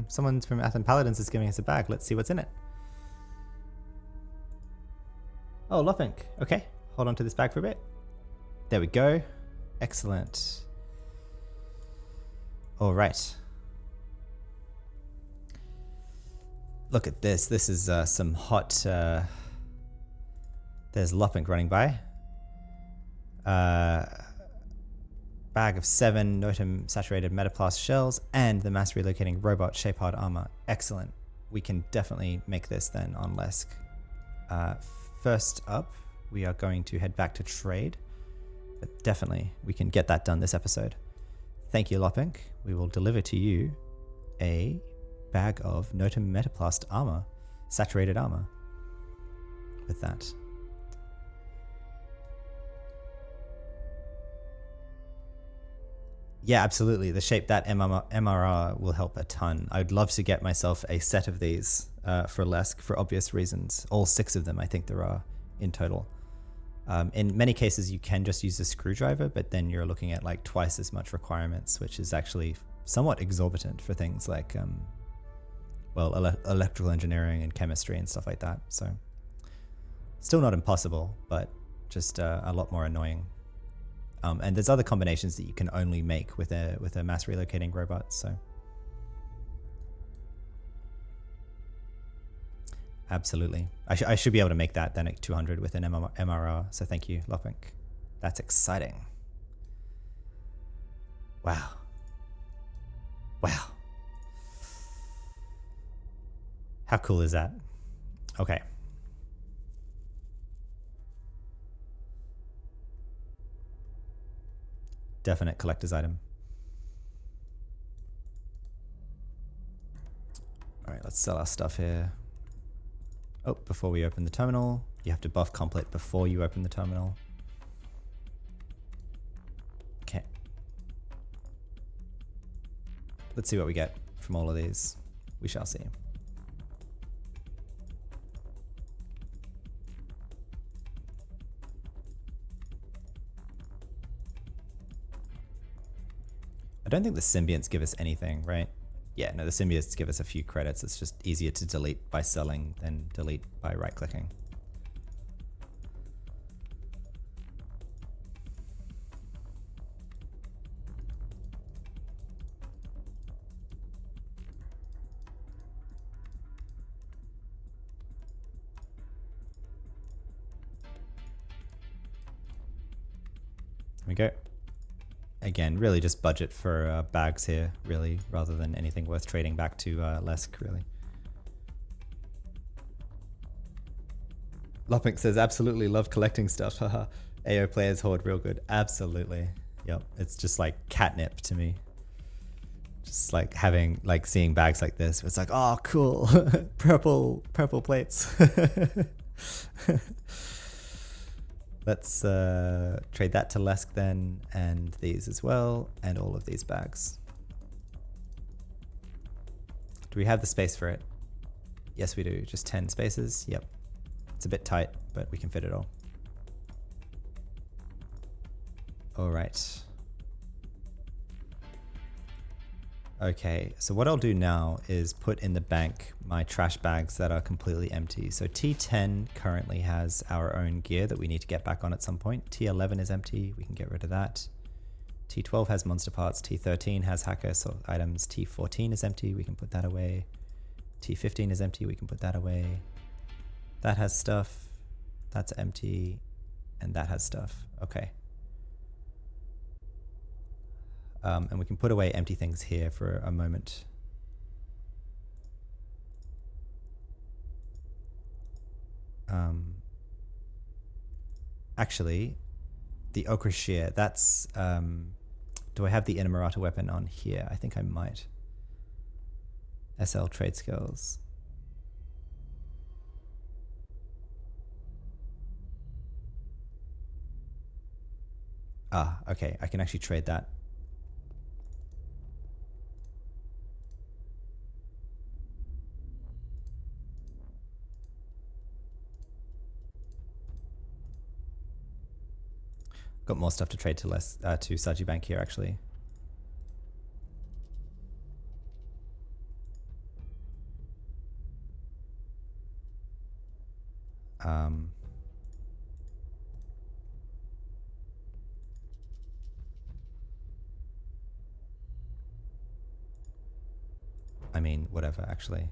Speaker 1: someone from Athen Paladins is giving us a bag. Let's see what's in it. Oh, Lopink. Okay, hold on to this bag for a bit. There we go. Excellent. All right. Look at this. This is some hot... there's Lopink running by. Bag of 7 Notum saturated Metaplast shells and the mass relocating robot Shapehard armor. Excellent. We can definitely make this then on Lesk. First up, we are going to head back to trade, but definitely we can get that done this episode. Thank you, Lopink. We will deliver to you a bag of Notum Metaplast armor, saturated armor. With that. Yeah, absolutely. The shape, that MRR will help a ton. I'd love to get myself a set of these for Lesk for obvious reasons. All 6 of them, I think there are in total. In many cases, you can just use a screwdriver, but then you're looking at like twice as much requirements, which is actually somewhat exorbitant for things like, electrical engineering and chemistry and stuff like that. So still not impossible, but just a lot more annoying. And there's other combinations that you can only make with a mass relocating robot. So absolutely, I should be able to make that then at 200 with an MRR. So thank you, Lopink. That's exciting. Wow. Wow. How cool is that? Okay. Definite collector's item. All right, let's sell our stuff here. Oh, before we open the terminal, you have to buff complete before you open the terminal. Okay. Let's see what we get from all of these. We shall see. I don't think the symbionts give us anything, right? Yeah, no, the symbionts give us a few credits. It's just easier to delete by selling than delete by right-clicking. There we go. Again, really just budget for bags here, really, rather than anything worth trading back to Lesk, really. Lopink says, absolutely love collecting stuff. Haha. AO players hoard real good. Absolutely. Yep. It's just like catnip to me. Just like having, like seeing bags like this. It's like, oh, cool. purple plates. Let's trade that to Lesk then, and these as well, and all of these bags. Do we have the space for it? Yes, we do. Just 10 spaces. Yep. It's a bit tight, but we can fit it all. All right. Okay, so what I'll do now is put in the bank my trash bags that are completely empty. So T10 currently has our own gear that we need to get back on at some point. T11 is empty, we can get rid of that. T12 has monster parts, T13 has hacker items, T14 is empty, we can put that away. T15 is empty, we can put that away. That has stuff, that's empty, and that has stuff. Okay. And we can put away empty things here for a moment. Actually, the Ochre Shear, that's... do I have the Inamurata weapon on here? I think I might. SL trade skills. Ah, okay, I can actually trade that. Got more stuff to trade to Saji Bank here, actually. I mean, whatever, actually.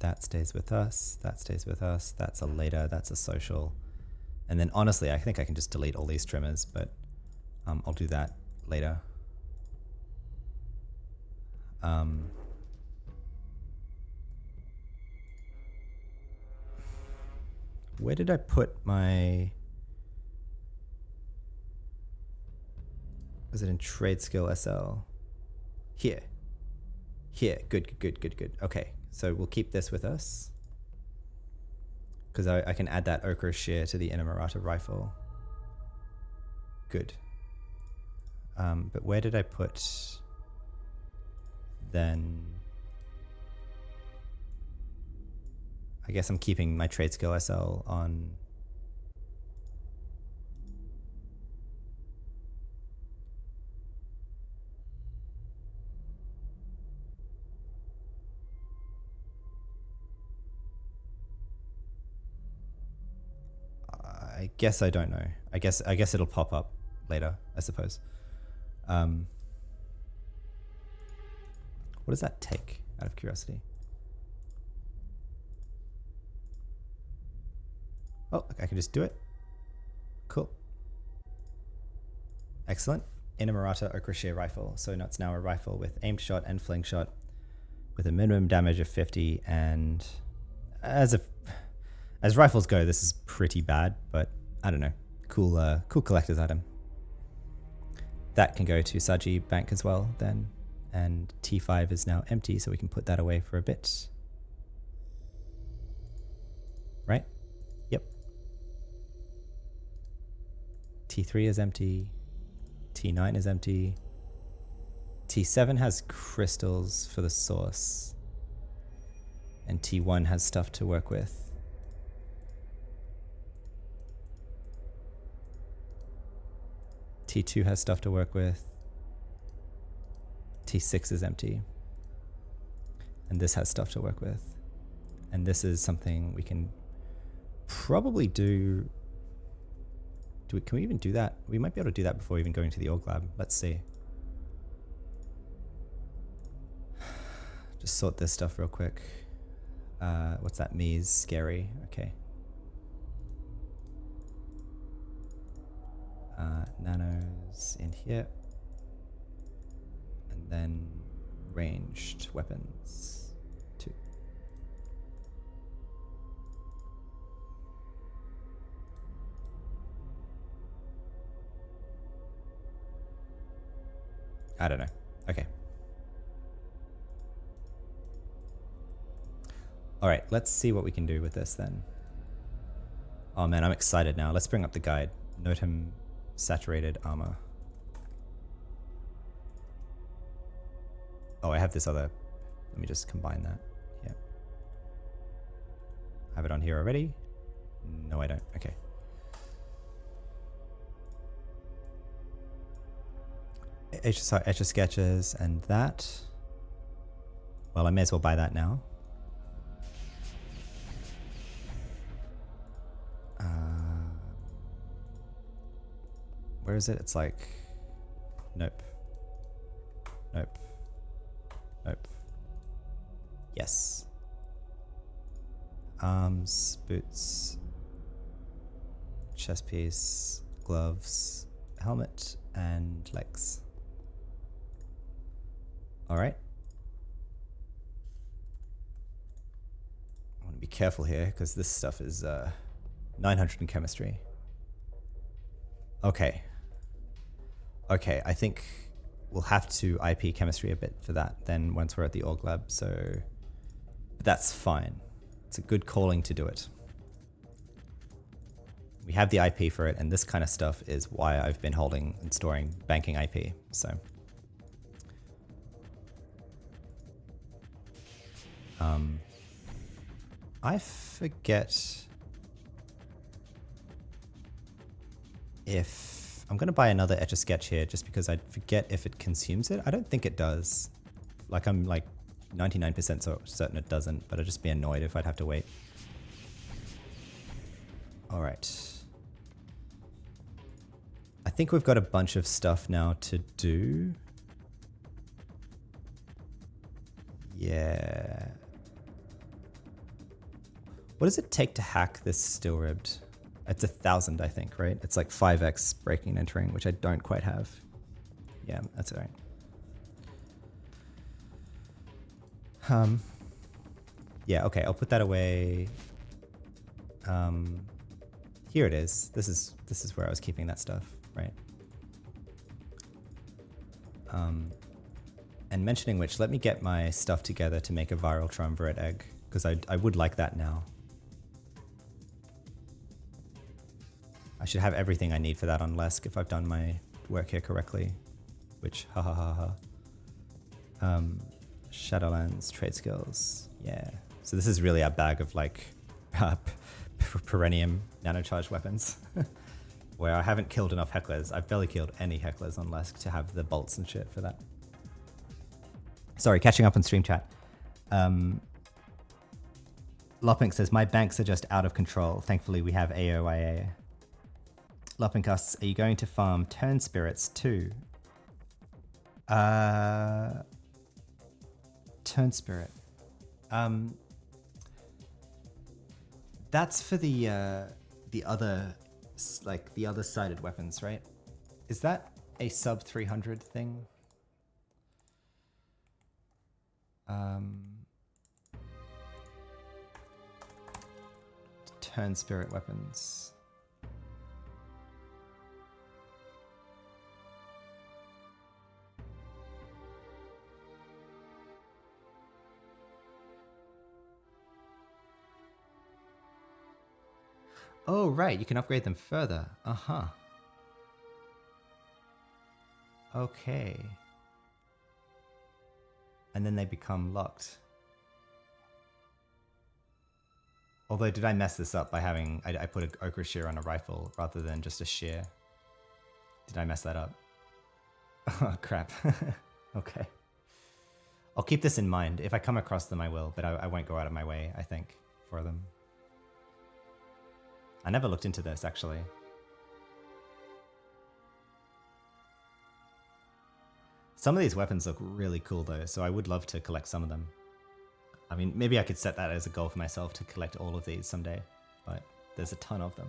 Speaker 1: That stays with us, that stays with us, that's a later, that's a social. And then honestly, I think I can just delete all these trimmers, but I'll do that later. Where did I put my... Was it in trade skill SL? Here. Here. Good, good, good, good. Okay, so we'll keep this with us. Because I can add that ochre shear to the Inamurata rifle. Good. But where did I put then? I guess I'm keeping my trade skill SL on. I guess I don't know. I guess it'll pop up later, I suppose. What does that take, out of curiosity? Oh, I can just do it. Cool. Excellent. Inamurata ochre shear rifle. So it's now a rifle with aimed shot and fling shot with a minimum damage of 50, and as rifles go, this is pretty bad, but I don't know. Cool collector's item. That can go to Saji Bank as well then, and T5 is now empty, so we can put that away for a bit. Right? Yep. T3 is empty. T9 is empty. T7 has crystals for the source. And T1 has stuff to work with. T2 has stuff to work with. T6 is empty. And this has stuff to work with. And this is something we can probably do. Can we even do that? We might be able to do that before even going to the org lab. Let's see. Just sort this stuff real quick. What's that? Mies, scary. Okay. Nanos in here. And then ranged weapons. 2. I don't know. Okay. All right, let's see what we can do with this then. Oh man, I'm excited now. Let's bring up the guide. Note him saturated armor. Oh, I have this other. Let me just combine that. Yeah. Have it on here already? No, I don't. Okay. Etch a sketches and that. Well, I may as well buy that now. Where is it? It's like, nope. Nope. Nope. Yes. Arms, boots, chest piece, gloves, helmet, and legs. All right. I want to be careful here because this stuff is 900 in chemistry. Okay. Okay, I think we'll have to IP chemistry a bit for that then once we're at the org lab, so but that's fine. It's a good calling to do it. We have the IP for it, and this kind of stuff is why I've been holding and storing banking IP, so. I forget if I'm going to buy another Etch-a-Sketch here just because I forget if it consumes it. I don't think it does. Like, I'm like 99% certain it doesn't, but I'd just be annoyed if I'd have to wait. All right. I think we've got a bunch of stuff now to do. Yeah. What does it take to hack this steel ribbed? It's 1,000, I think, right? It's like 5x breaking and entering, which I don't quite have. Yeah, that's all right. Yeah, okay, I'll put that away. Here it is. This is where I was keeping that stuff, right? And mentioning which, let me get my stuff together to make a viral triumvirate egg, because I would like that now. I should have everything I need for that on Lesk if I've done my work here correctly, which ha ha ha ha. Shadowlands, trade skills, yeah. So this is really a bag of like perennium nanocharged weapons, where I haven't killed enough hecklers. I've barely killed any hecklers on Lesk to have the bolts and shit for that. Sorry, catching up on stream chat. Loppink says, my banks are just out of control. Thankfully, we have AOIA. Loppink asks, are you going to farm turn spirits too? Turn spirit. That's for the other, like the other sided weapons, right? Is that a sub 300 thing? Turn spirit weapons. Oh, right, you can upgrade them further. Uh-huh. Okay. And then they become locked. Although, did I mess this up by having... I put an ochre shear on a rifle rather than just a shear? Did I mess that up? Oh, crap. Okay. I'll keep this in mind. If I come across them, I will, but I won't go out of my way, I think, for them. I never looked into this, actually. Some of these weapons look really cool, though, so I would love to collect some of them. I mean, maybe I could set that as a goal for myself to collect all of these someday, but there's a ton of them.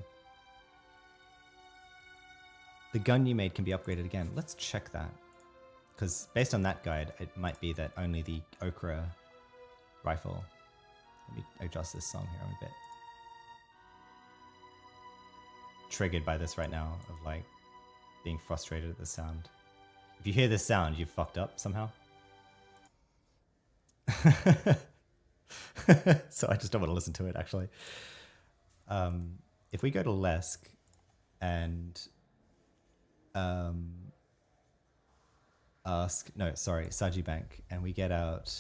Speaker 1: The gun you made can be upgraded again. Let's check that. Because based on that guide, it might be that only the ochre rifle... Let me adjust this song here a bit. Triggered by this right now, of like being frustrated at the sound. If you hear this sound, you've fucked up somehow. So I just don't want to listen to it, actually. If we go to Lesk and Saji Bank, and we get out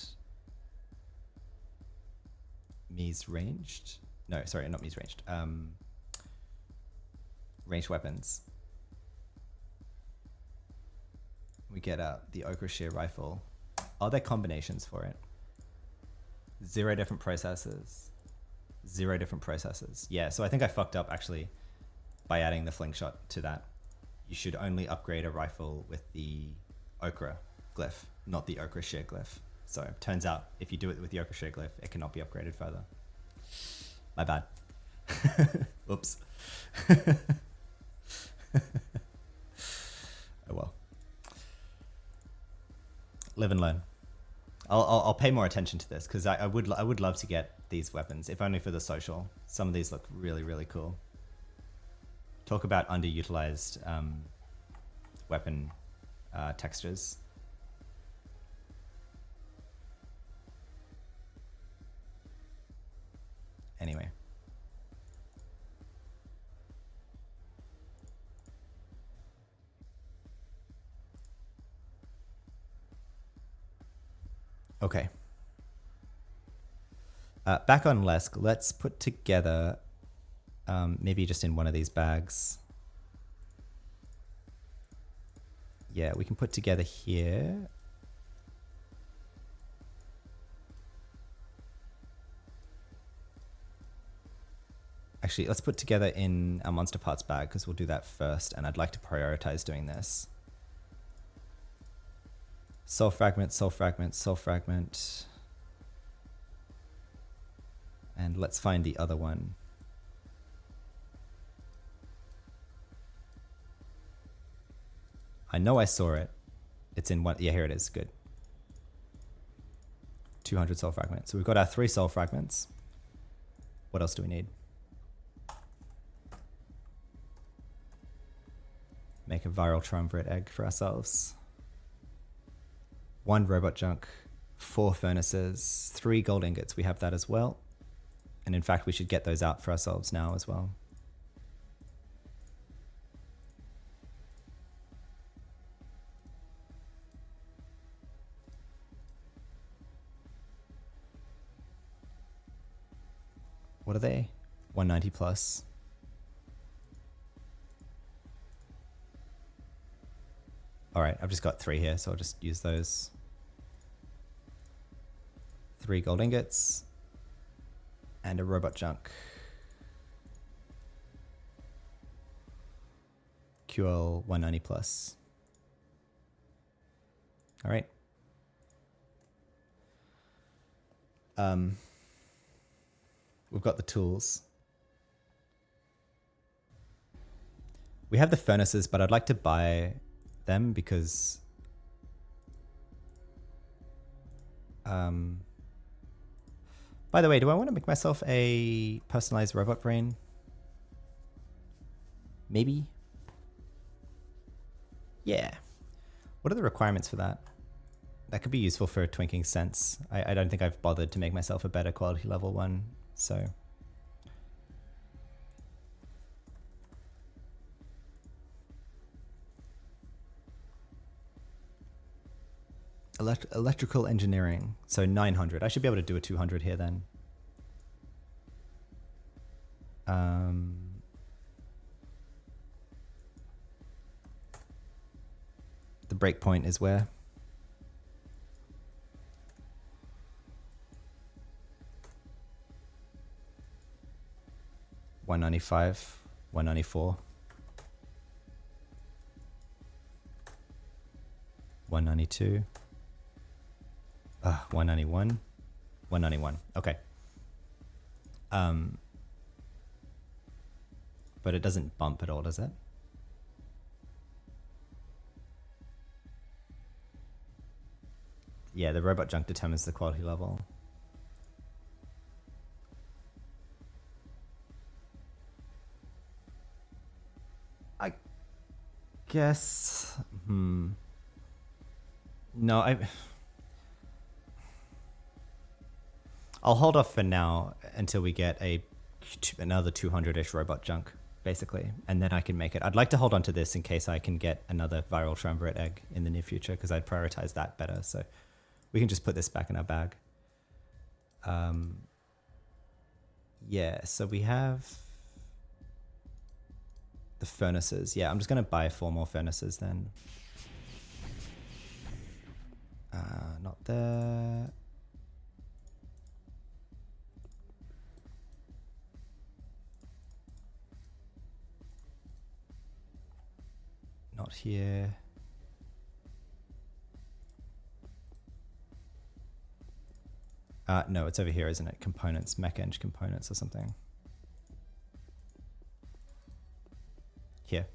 Speaker 1: Mies ranged. No, sorry, not Mies ranged. Ranged weapons. We get out the ochre shear rifle. Are there combinations for it? 0 different processes. 0 different processes. Yeah, so I think I fucked up actually by adding the fling shot to that. You should only upgrade a rifle with the ochre glyph, not the ochre shear glyph. So it turns out if you do it with the ochre shear glyph, it cannot be upgraded further. My bad. Oops. Oh well. Live and learn. I'll pay more attention to this because I would love to get these weapons, if only for the social. Some of these look really, really cool. Talk about underutilized weapon textures. Anyway. Okay. Back on Lesk, let's put together, maybe just in one of these bags. Yeah, we can put together here. Actually, let's put together in our monster parts bag because we'll do that first, and I'd like to prioritize doing this. Soul fragment, soul fragment, soul fragment. And let's find the other one. I know I saw it. It's in one. Yeah, here it is. Good. 200 soul fragments. So we've got our 3 soul fragments. What else do we need? Make a viral triumvirate egg for ourselves. 1 robot junk, 4 furnaces, 3 gold ingots. We have that as well. And in fact, we should get those out for ourselves now as well. What are they? 190 plus. All right, I've just got 3 here, so I'll just use those. 3 gold ingots and a robot junk. QL 190 plus. All right. We've got the tools. We have the furnaces, but I'd like to buy them because by the way, do I want to make myself a personalized robot brain? Maybe. Yeah. What are the requirements for that? That could be useful for a Twinking Sense. I don't think I've bothered to make myself a better quality level one, so. Electrical engineering, so 900. I should be able to do a 200 here then. The breakpoint is where? $195, $194, $192. 191, 191. Okay. But it doesn't bump at all, does it? Yeah, the robot junk determines the quality level. I guess. No, I'll hold off for now until we get another 200-ish robot junk, basically, and then I can make it. I'd like to hold on to this in case I can get another viral triumvirate egg in the near future, because I'd prioritize that better. So we can just put this back in our bag. Yeah, so we have the furnaces. Yeah, I'm just going to buy 4 more furnaces then. Not there. Not here. No, it's over here, isn't it? Components, mech-eng components or something. Here.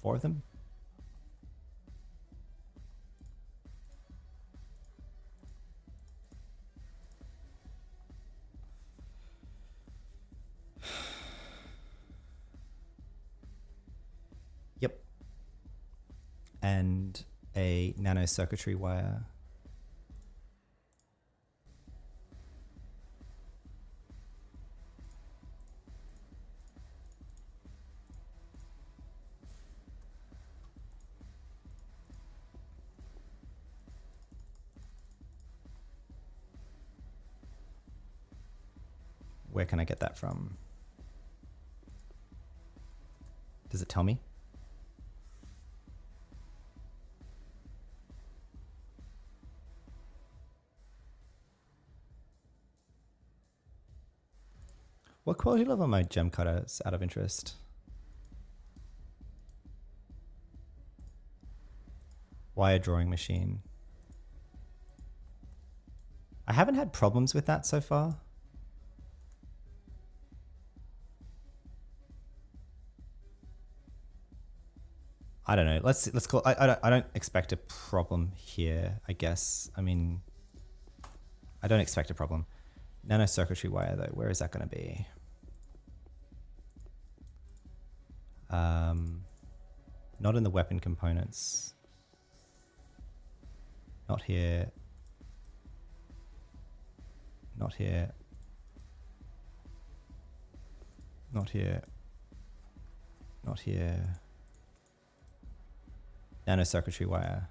Speaker 1: 4 of them? Yep. And a nano circuitry wire. Where can I get that from? Does it tell me? What quality level are my gem cutters out of interest? Wire drawing machine. I haven't had problems with that so far. I don't know. Let's call. I don't expect a problem here. I guess. I mean, I don't expect a problem. Nano circuitry wire though. Where is that going to be? Not in the weapon components. Not here. Not here. Not here. Not here. Nano circuitry wire.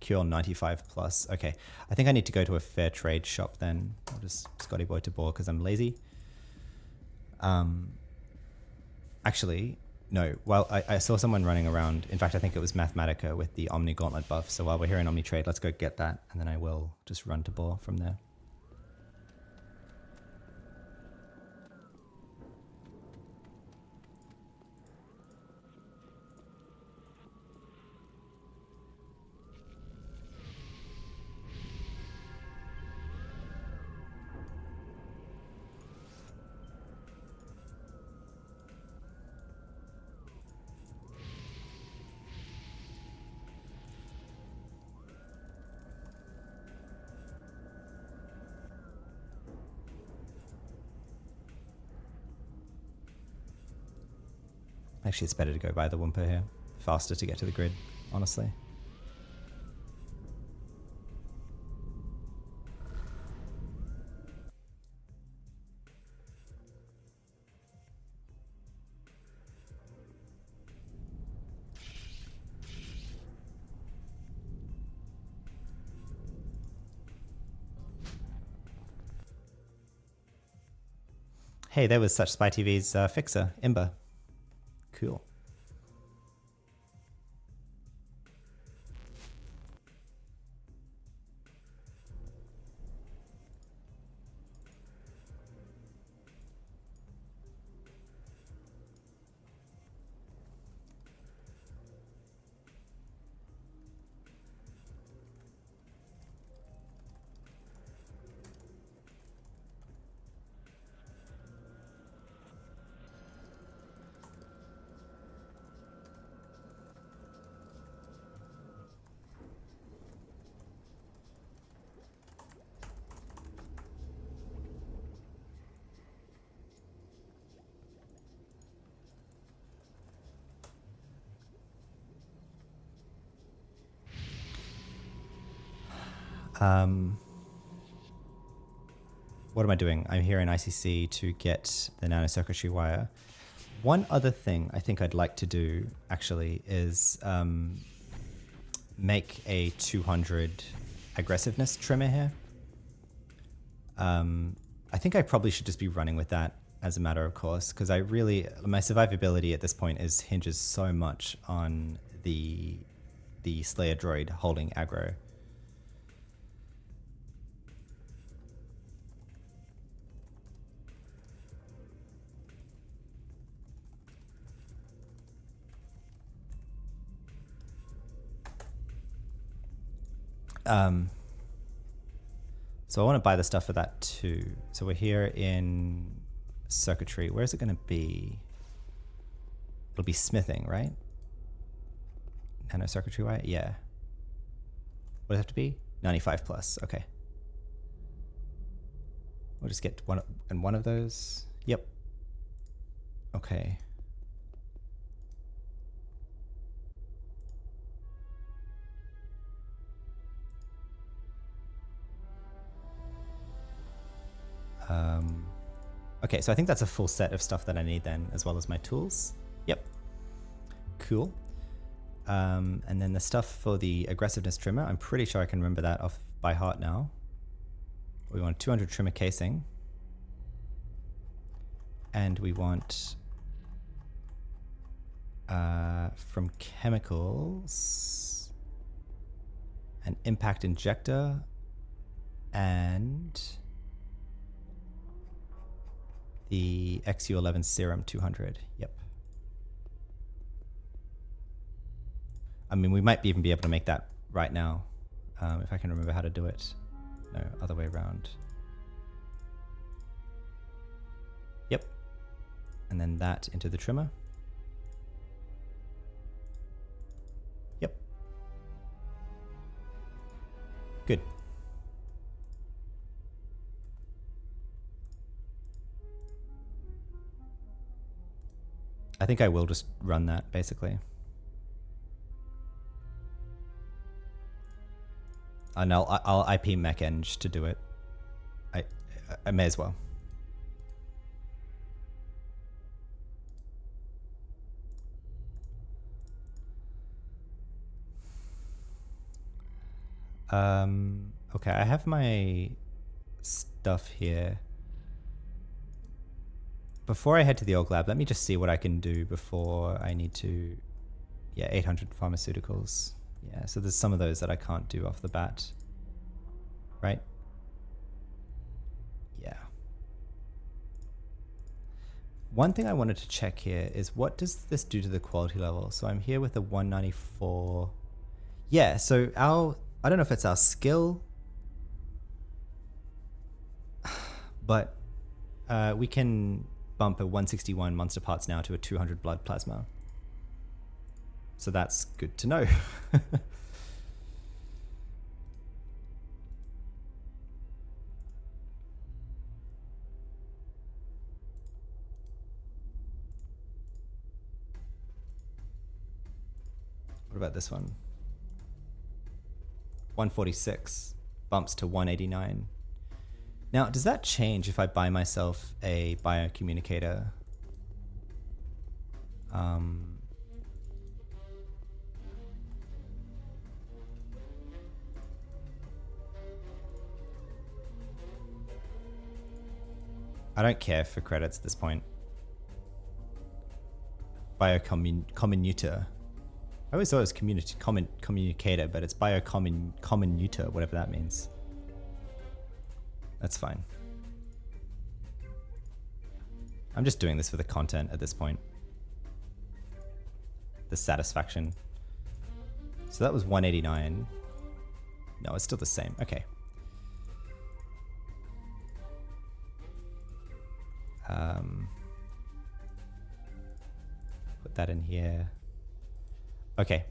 Speaker 1: Cure 95 plus. Okay. I think I need to go to a fair trade shop then. I'll just Scotty Boy to bore because I'm lazy. Actually, no. Well, I saw someone running around. In fact, I think it was Mathematica with the Omni Gauntlet buff. So while we're here in Omni Trade, let's go get that. And then I will just run to bore from there. Actually, it's better to go by the Wumpa here. Faster to get to the grid, honestly. Hey, there was Such Spy TV's fixer, Imber. Cool. What am I doing? I'm here in ICC to get the nanocircuitry wire. One other thing I think I'd like to do actually is make a 200 aggressiveness trimmer here. I think I probably should just be running with that as a matter of course, because my survivability at this point hinges so much on the Slayer droid holding aggro. So I want to buy the stuff for that too. So we're here in circuitry. Where is it going to be? It'll be smithing, right? Nano circuitry wire? Yeah. What does it have to be? 95 plus. Okay. We'll just get one of those. Yep. Okay. Okay, so I think that's a full set of stuff that I need then, as well as my tools. Yep. Cool. And then the stuff for the aggressiveness trimmer, I'm pretty sure I can remember that off by heart now. We want 200 trimmer casing. And we want from chemicals an impact injector and the XU11 serum 200. Yep. I mean, we might even be able to make that right now, if I can remember how to do it. No, other way around. Yep. And then that into the trimmer. Yep. Good. I think I will just run that, basically. And I'll IP mech eng to do it. I may as well. Okay, I have my stuff here. Before I head to the org lab, let me just see what I can do before I need to... Yeah, 800 pharmaceuticals. Yeah, so there's some of those that I can't do off the bat. Right? Yeah. One thing I wanted to check here is what does this do to the quality level? So I'm here with a 194. Yeah, so I don't know if it's our skill, but we can bump a 161 monster parts now to a 200 blood plasma. So that's good to know. What about this one? 146 bumps to 189. Now, does that change if I buy myself a biocommunicator? I don't care for credits at this point. Biocommuter. I always thought it was communicator, but it's biocommuter, whatever that means. That's fine. I'm just doing this for the content at this point. The satisfaction. So that was 189. No, it's still the same. Okay. Put that in here. Okay.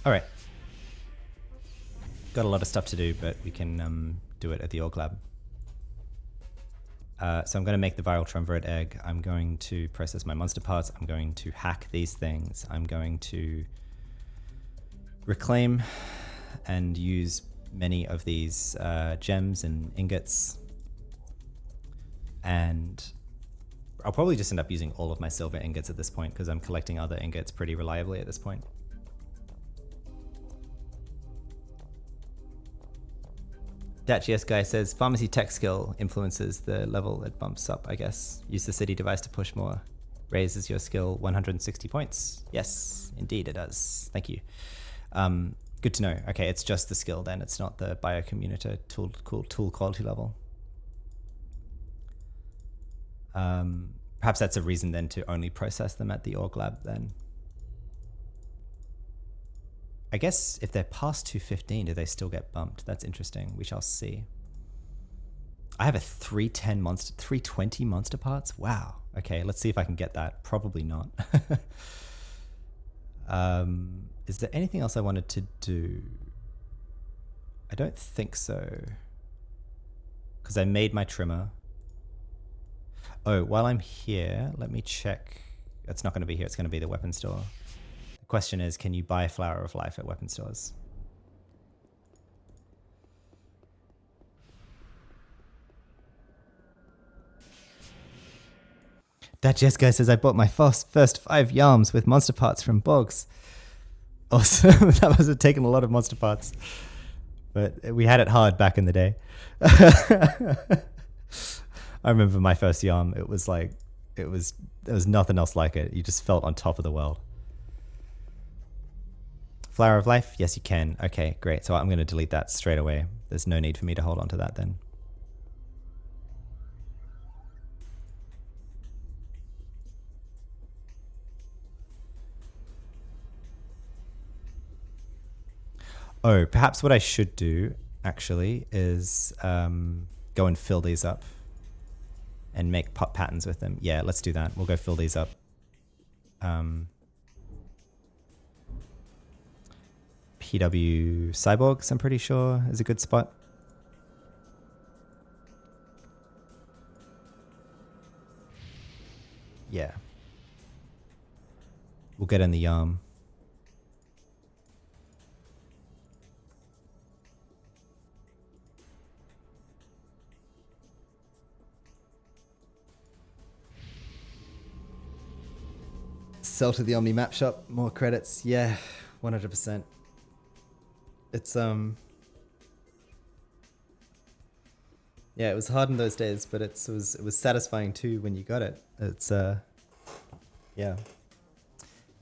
Speaker 1: All right. Got a lot of stuff to do, but we can do it at the org lab. So I'm going to make the viral triumvirate egg. I'm going to process my monster parts. I'm going to hack these things. I'm going to reclaim and use many of these gems and ingots. And I'll probably just end up using all of my silver ingots at this point because I'm collecting other ingots pretty reliably at this point. Datchius guy says, pharmacy tech skill influences the level it bumps up, I guess. Use the city device to push more. Raises your skill 160 points. Yes, indeed it does. Thank you. Good to know. Okay, it's just the skill then. It's not the biocommunicator tool quality level. Perhaps that's a reason then to only process them at the org lab then. I guess if they're past 215, do they still get bumped? That's interesting. We shall see. I have a 320 monster parts. Wow. Okay, let's see if I can get that. Probably not. Is there anything else I wanted to do? I don't think so. Because I made my trimmer. Oh, while I'm here, let me check. It's not going to be here. It's going to be the weapon store. Question is, can you buy Flower of Life at weapon stores? That Jess guy says, I bought my first 5 yarms with monster parts from Boggs. Awesome. That must have taken a lot of monster parts. But we had it hard back in the day. I remember my first yarm. It was like, there was nothing else like it. You just felt on top of the world. Flower of Life? Yes, you can. Okay, great. So I'm going to delete that straight away. There's no need for me to hold on to that then. Oh, perhaps what I should do, actually, is go and fill these up and make patterns with them. Yeah, let's do that. We'll go fill these up. PW Cyborgs, I'm pretty sure, is a good spot. Yeah. We'll get in the yarn. Sell to the Omni Map Shop, more credits. Yeah, 100%. It's yeah, it was hard in those days, but it was satisfying too when you got it. It's yeah.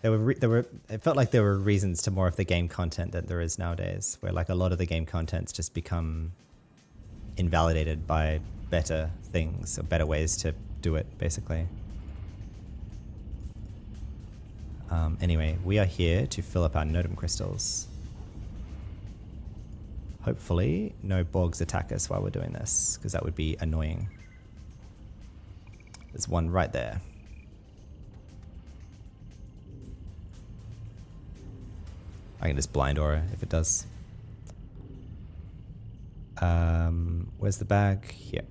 Speaker 1: It felt like there were reasons to more of the game content than there is nowadays, where like a lot of the game content's just become invalidated by better things or better ways to do it, basically. Anyway, we are here to fill up our Nodum crystals. Hopefully no Borgs attack us while we're doing this, because that would be annoying. There's one right there. I can just blind aura if it does. Where's the bag? Here.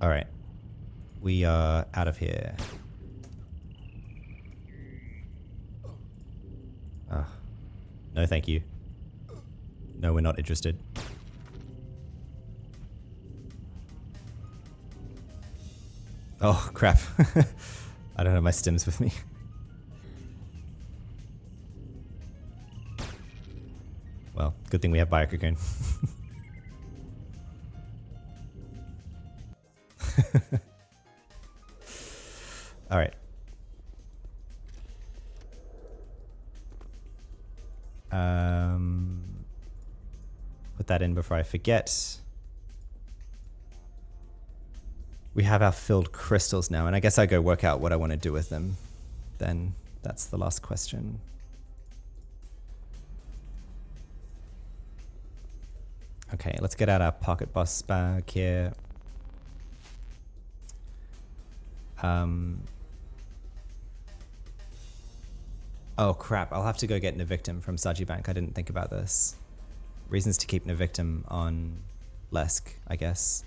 Speaker 1: All right, we are out of here. No, thank you. No, we're not interested. Oh, crap. I don't have my stims with me. Well, good thing we have Biococoon. All right. Put that in before I forget. We have our filled crystals now, and I guess I go work out what I want to do with them. Then that's the last question. Okay, let's get out our pocket boss bag here. Oh crap, I'll have to go get Navictum from Sajibank. I didn't think about this. Reasons to keep Navictum on Lesk, I guess.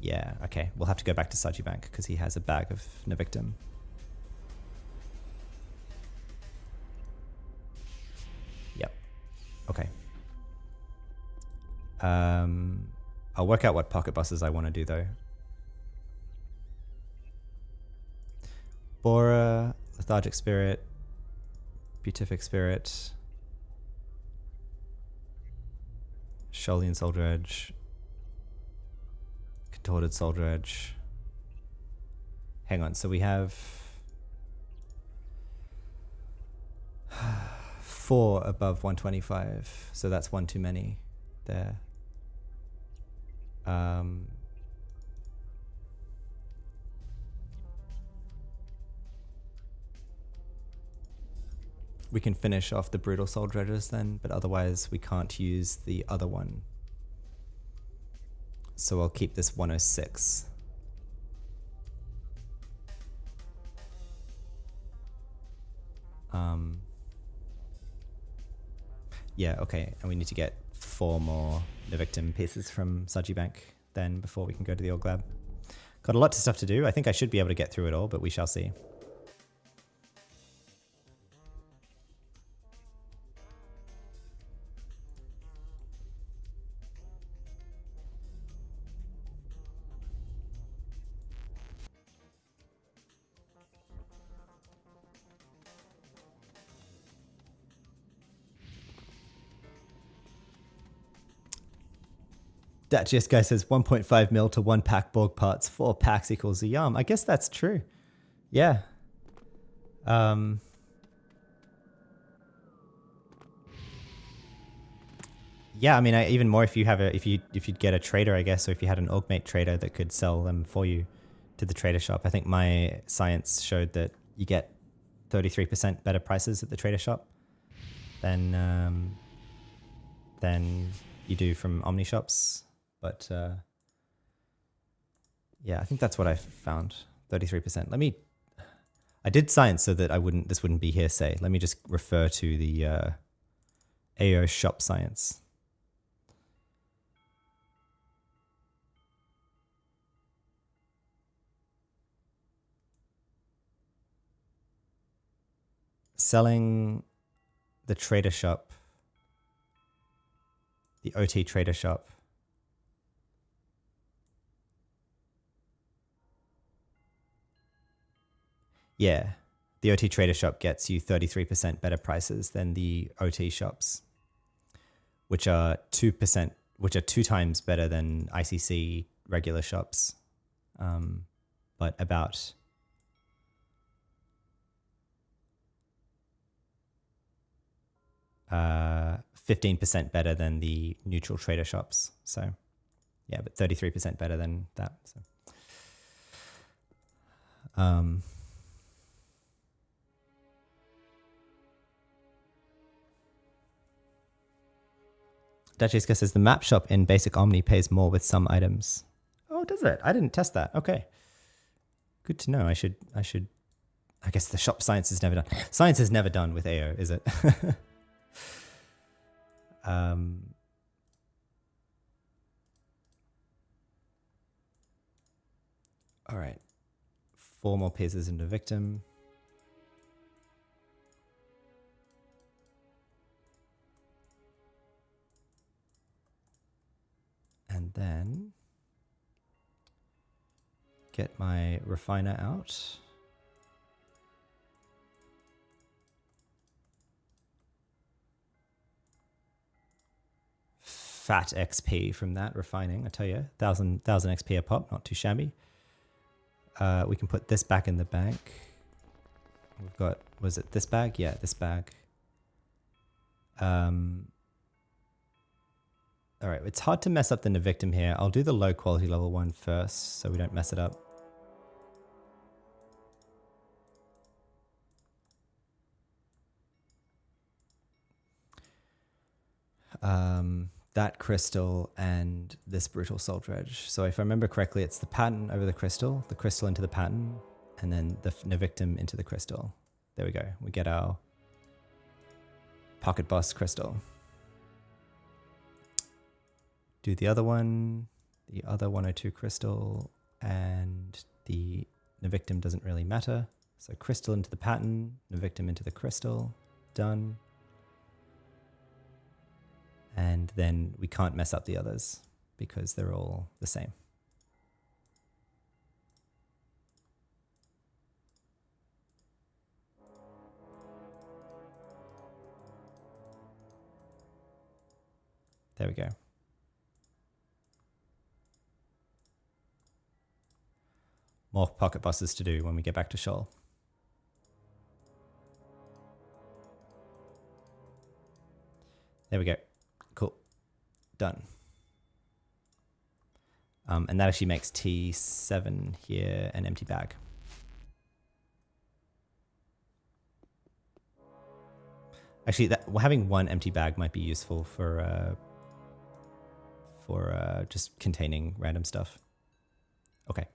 Speaker 1: Yeah, okay. We'll have to go back to Sajibank because he has a bag of Navictum. Yep. Okay. I'll work out what pocket bosses I want to do though. Bora, Lethargic Spirit, Beatific Spirit, Sholian Soldier Edge, Contorted Soldier Edge. Hang on, so we have 4 above 125, so that's one too many there. We can finish off the Brutal Soul Dredgers then, but otherwise we can't use the other one. So I'll keep this 106. Yeah, okay, and we need to get 4 more Navictum pieces from Sajibank then before we can go to the Org Lab. Got a lot of stuff to do. I think I should be able to get through it all, but we shall see. That just guy says 1.5 mil to 1 pack Borg parts. 4 packs equals a yum. I guess that's true. Yeah. Yeah, I mean, even more if you have if you'd get a trader, I guess, or if you had an augmate trader that could sell them for you to the trader shop. I think my science showed that you get 33% better prices at the trader shop than you do from Omni shops. But yeah, I think that's what I found. 33%. I did science so that this wouldn't be hearsay. Let me just refer to the AO shop science. Selling the trader shop, the OT trader shop. Yeah, the OT trader shop gets you 33% better prices than the OT shops, which are 2%, which are 2 times better than ICC regular shops, but about 15% better than the neutral trader shops. So yeah, but 33% better than that. So Dachiska says the map shop in Basic Omni pays more with some items. Oh, does it? I didn't test that. Okay. Good to know. I guess the shop science is never done. Science is never done with AO, is it? All right. 4 more pieces into victim. And then get my refiner out. Fat XP from that refining, I tell you. 1,000 XP a pop, not too shabby. We can put this back in the bank. We've got, was it this bag? Yeah, this bag. All right, it's hard to mess up the Navictum here. I'll do the low quality level one first so we don't mess it up. That crystal and this brutal soul dredge. So if I remember correctly, it's the pattern over the crystal into the pattern, and then the Navictum into the crystal. There we go. We get our pocket boss crystal. Do the other one, the other 102 crystal, and the Navictum doesn't really matter. So crystal into the pattern, Navictum into the crystal, done. And then we can't mess up the others because they're all the same. There we go. More pocket bosses to do when we get back to Shoal. There we go. Cool. Done. And that actually makes T7 here an empty bag. Actually, having one empty bag might be useful for just containing random stuff. Okay.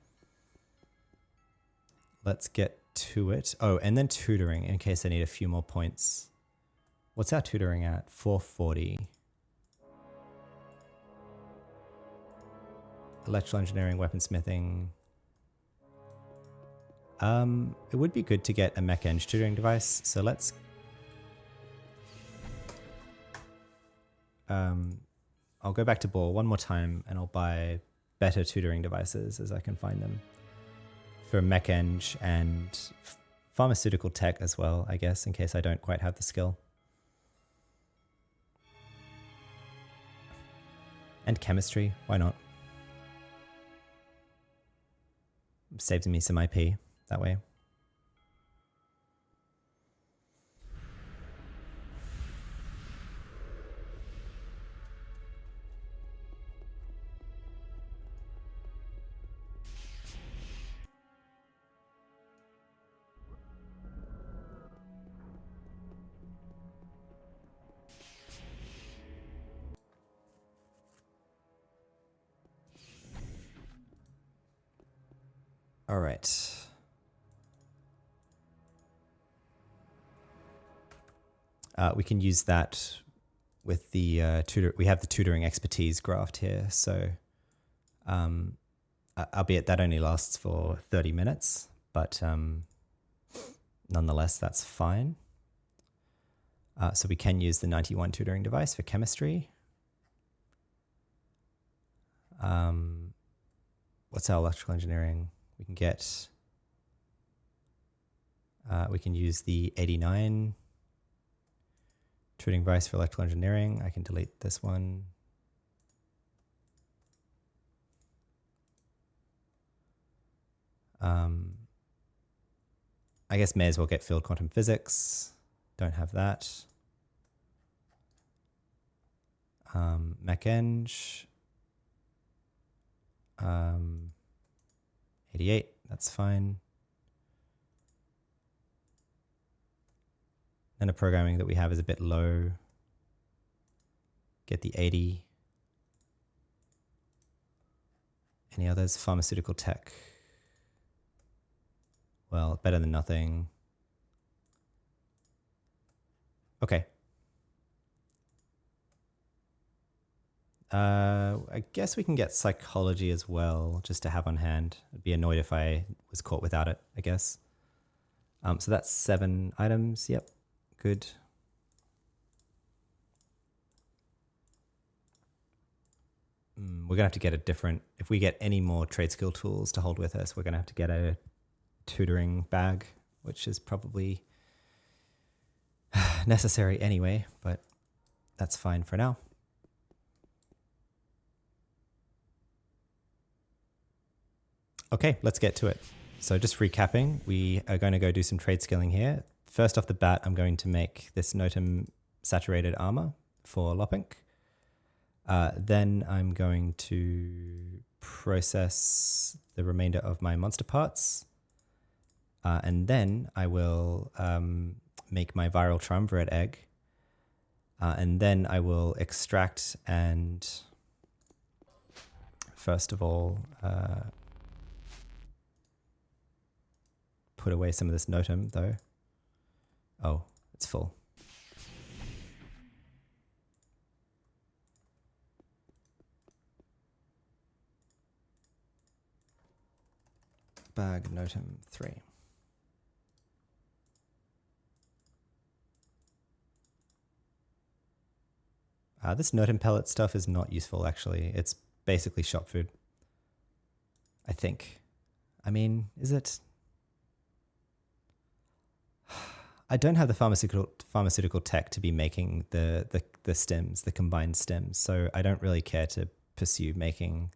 Speaker 1: Let's get to it. Oh, and then tutoring in case I need a few more points. What's our tutoring at? 440. Electrical engineering, weaponsmithing. It would be good to get a mech eng tutoring device. So let's. I'll go back to Ball one more time and I'll buy better tutoring devices as I can find them for mech eng and pharmaceutical tech as well, I guess, in case I don't quite have the skill. And chemistry, why not? Saves me some IP that way. All right. We can use that with the tutor. We have the tutoring expertise graphed here, so albeit that only lasts for 30 minutes, but nonetheless, that's fine. So we can use the 91 tutoring device for chemistry. What's our electrical engineering? We can get, we can use the 89 tutoring device for electrical engineering. I can delete this one. I guess may as well get field quantum physics. Don't have that. Mech-Eng. 88, that's fine. And the programming that we have is a bit low. Get the 80. Any others? Pharmaceutical tech. Well, better than nothing. Okay. I guess we can get psychology as well, just to have on hand. I'd be annoyed if I was caught without it, I guess. So that's 7 items. Yep, good. We're gonna have to get a different, if we get any more trade skill tools to hold with us, we're gonna have to get a tutoring bag, which is probably necessary anyway, but that's fine for now. Okay, let's get to it. So just recapping, we are going to go do some trade skilling here. First off the bat, I'm going to make this Notum saturated armor for Lopink. Then I'm going to process the remainder of my monster parts. And then I will make my viral triumvirate egg. And then I will extract and, first of all, put away some of this Notum, though. Oh, it's full. Bag Notum 3. This Notum pellet stuff is not useful, actually. It's basically shop food. I think. I mean, is it? I don't have the pharmaceutical tech to be making the stems, the combined stems, so I don't really care to pursue making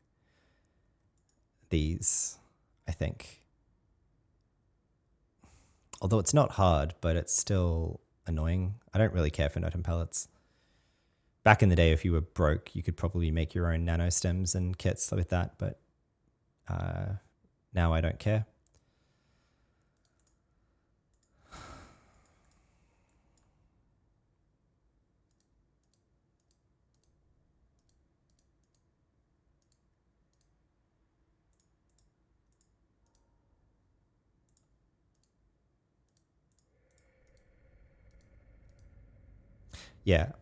Speaker 1: these, I think. Although it's not hard, but it's still annoying. I don't really care for Notum pellets. Back in the day, if you were broke, you could probably make your own nano stems and kits with that, but now I don't care. Yeah,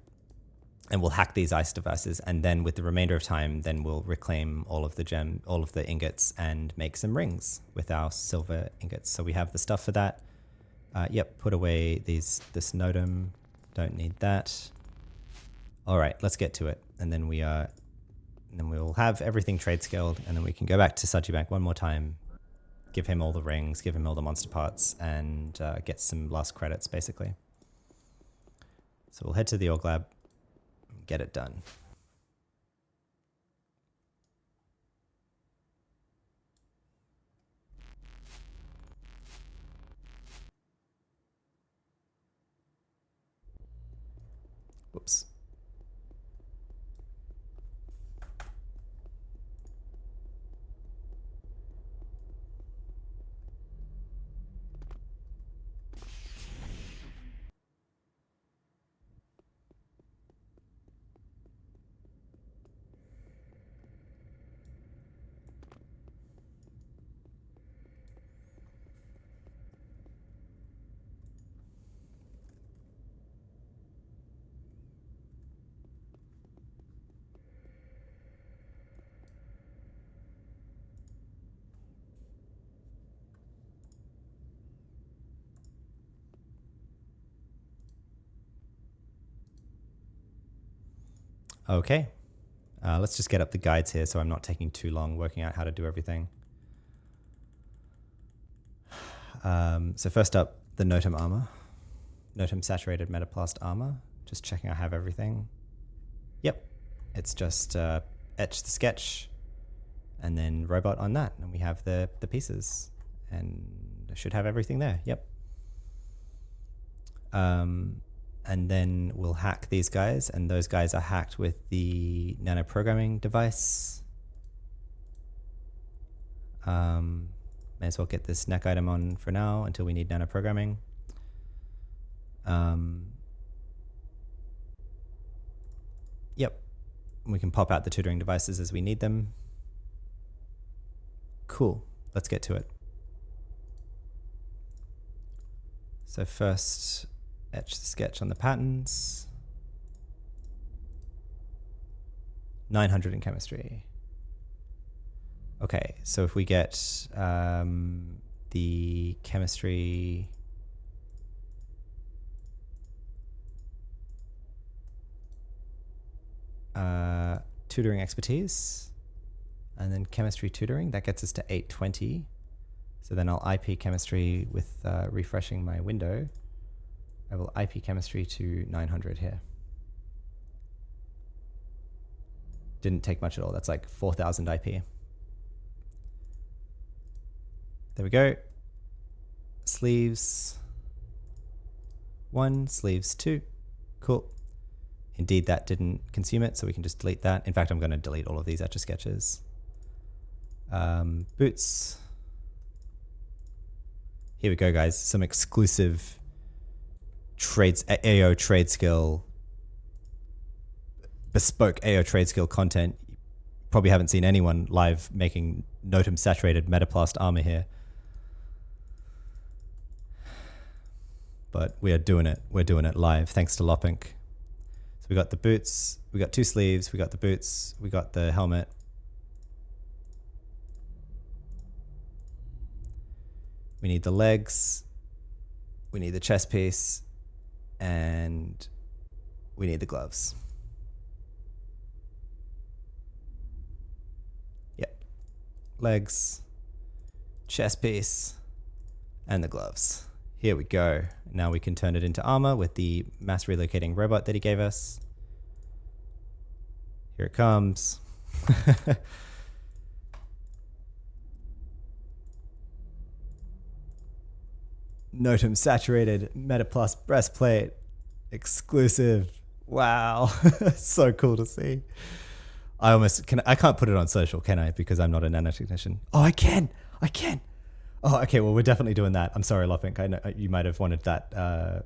Speaker 1: and we'll hack these ice devices, and then with the remainder of time, then we'll reclaim all of the ingots and make some rings with our silver ingots. So we have the stuff for that. Yep, put away this Notum. Don't need that. All right, let's get to it, and then we'll have everything trade scaled, and then we can go back to Sajibank one more time, give him all the rings, give him all the monster parts, and get some last credits, basically. So we'll head to the org lab, get it done. Whoops. Okay. Let's just get up the guides here so I'm not taking too long working out how to do everything. So first up, the Notum armor. Notum saturated metaplast armor. Just checking I have everything. Yep. It's just etch the sketch and then robot on that. And we have the pieces. And I should have everything there. Yep. And then we'll hack these guys, and those guys are hacked with the nano programming device. May as well get this neck item on for now until we need nano programming. Yep, we can pop out the tutoring devices as we need them. Cool, let's get to it. So first, etch the sketch on the patterns. 900 in chemistry. Okay, so if we get the chemistry tutoring expertise and then chemistry tutoring, that gets us to 820. So then I'll IP chemistry with refreshing my window. I will IP chemistry to 900 here. Didn't take much at all. That's like 4,000 IP. There we go. Sleeves 1, sleeves 2. Cool. Indeed, that didn't consume it, so we can just delete that. In fact, I'm going to delete all of these Etch a Sketches. Boots. Here we go, guys. Some exclusive AO trade skill, bespoke AO trade skill content. You probably haven't seen anyone live making Notum saturated metaplast armor here. But we are doing it. We're doing it live, thanks to Lopink. So we got the boots, we got 2 sleeves, we got the boots, we got the helmet. We need the legs, we need the chest piece, and we need the gloves. Yep. Legs, chest piece, and the gloves. Here we go. Now we can turn it into armor with the mass relocating robot that he gave us. Here it comes. Notum saturated Metaplus breastplate. Exclusive. Wow. So cool to see. I can't put it on social, can I? Because I'm not a nanotechnician. Oh, I can. Oh, okay. Well, we're definitely doing that. I'm sorry, Lopink. I know you might have wanted that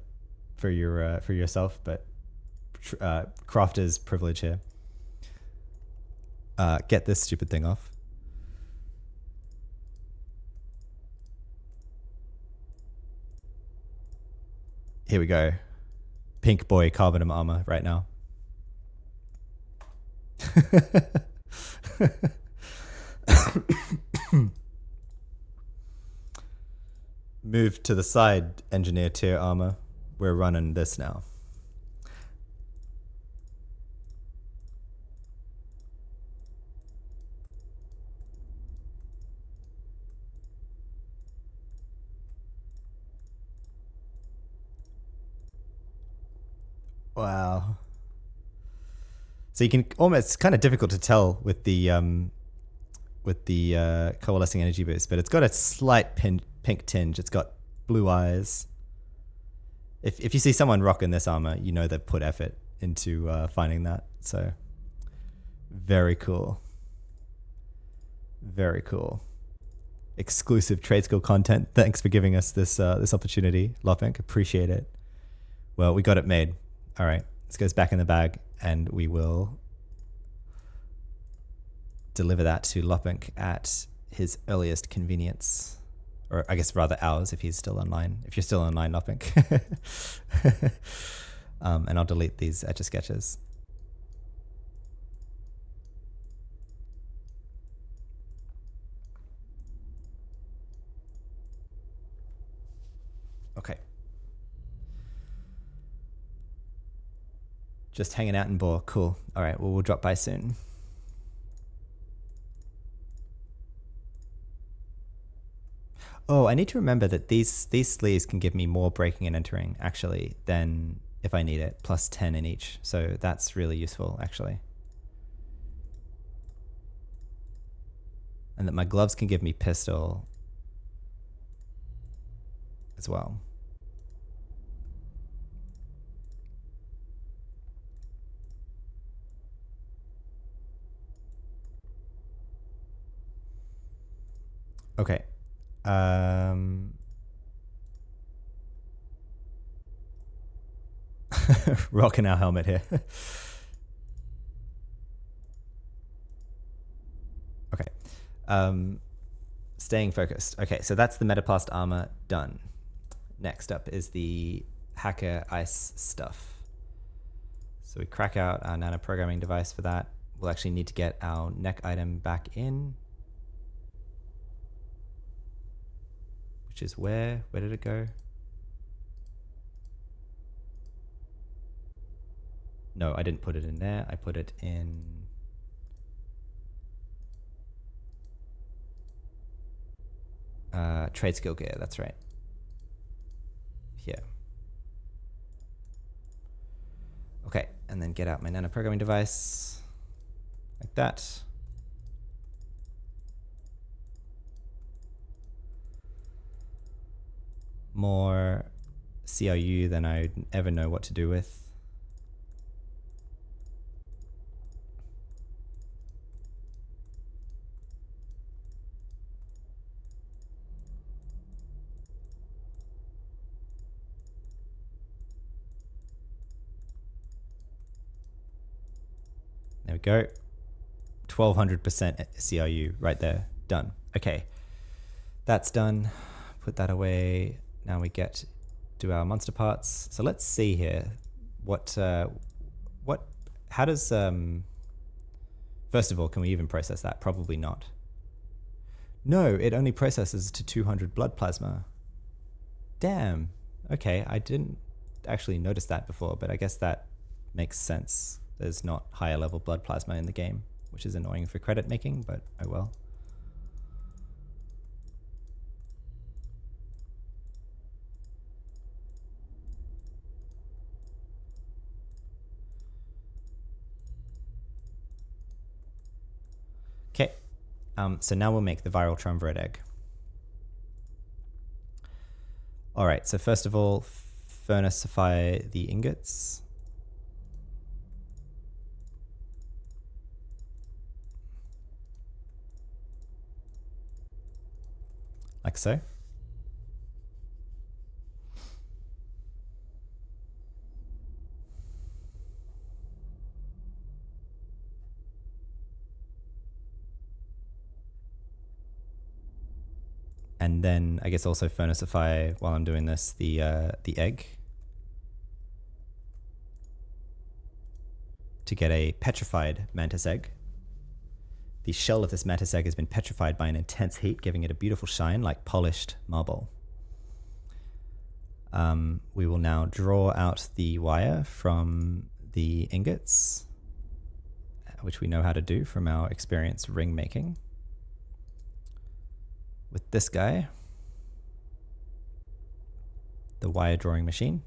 Speaker 1: for yourself, but crafter's privilege here. Get this stupid thing off. Here we go. Pink boy carbonum armor right now. Move to the side, engineer tier armor. We're running this now. Wow. So you can almost, it's kind of difficult to tell with the coalescing energy boost, but it's got a slight pink tinge. It's got blue eyes. If you see someone rocking this armor, you know they've put effort into finding that. So very cool. Very cool. Exclusive trade skill content. Thanks for giving us this this opportunity, Lopink. Appreciate it. Well, we got it made. All right, this goes back in the bag, and we will deliver that to Lopink at his earliest convenience, or I guess rather ours if he's still online. If you're still online, Lopink. And I'll delete these Etch-a-Sketches. Okay. Just hanging out in Boar. Cool. All right. Well, we'll drop by soon. Oh, I need to remember that these sleeves can give me more breaking and entering, actually, than if I need it, plus 10 in each. So that's really useful, actually. And that my gloves can give me pistol as well. Okay. Rocking our helmet here. Okay. Staying focused. Okay, so that's the Metaplast armor done. Next up is the hacker ice stuff. So we crack out our nano programming device for that. We'll actually need to get our neck item back in. Which is where? Where did it go? No, I didn't put it in there. I put it in... trade skill gear, that's right. Here. Okay, and then get out my nano programming device. Like that. More CRU than I ever know what to do with. There we go. 1200% CRU right there. Done. Okay. That's done. Put that away. Now we get to our monster parts. So let's see here. How does, first of all, can we even process that? Probably not. No, it only processes to 200 blood plasma. Damn. Okay, I didn't actually notice that before, but I guess that makes sense. There's not higher level blood plasma in the game, which is annoying for credit making, but oh well. Okay, so now we'll make the viral triumvirate egg. All right, so first of all, furnaceify the ingots. Like so. And then I guess also furnaceify, while I'm doing this, the egg to get a petrified mantis egg. The shell of this mantis egg has been petrified by an intense heat, giving it a beautiful shine like polished marble. We will now draw out the wire from the ingots, which we know how to do from our experience ring making. With this guy, the wire drawing machine.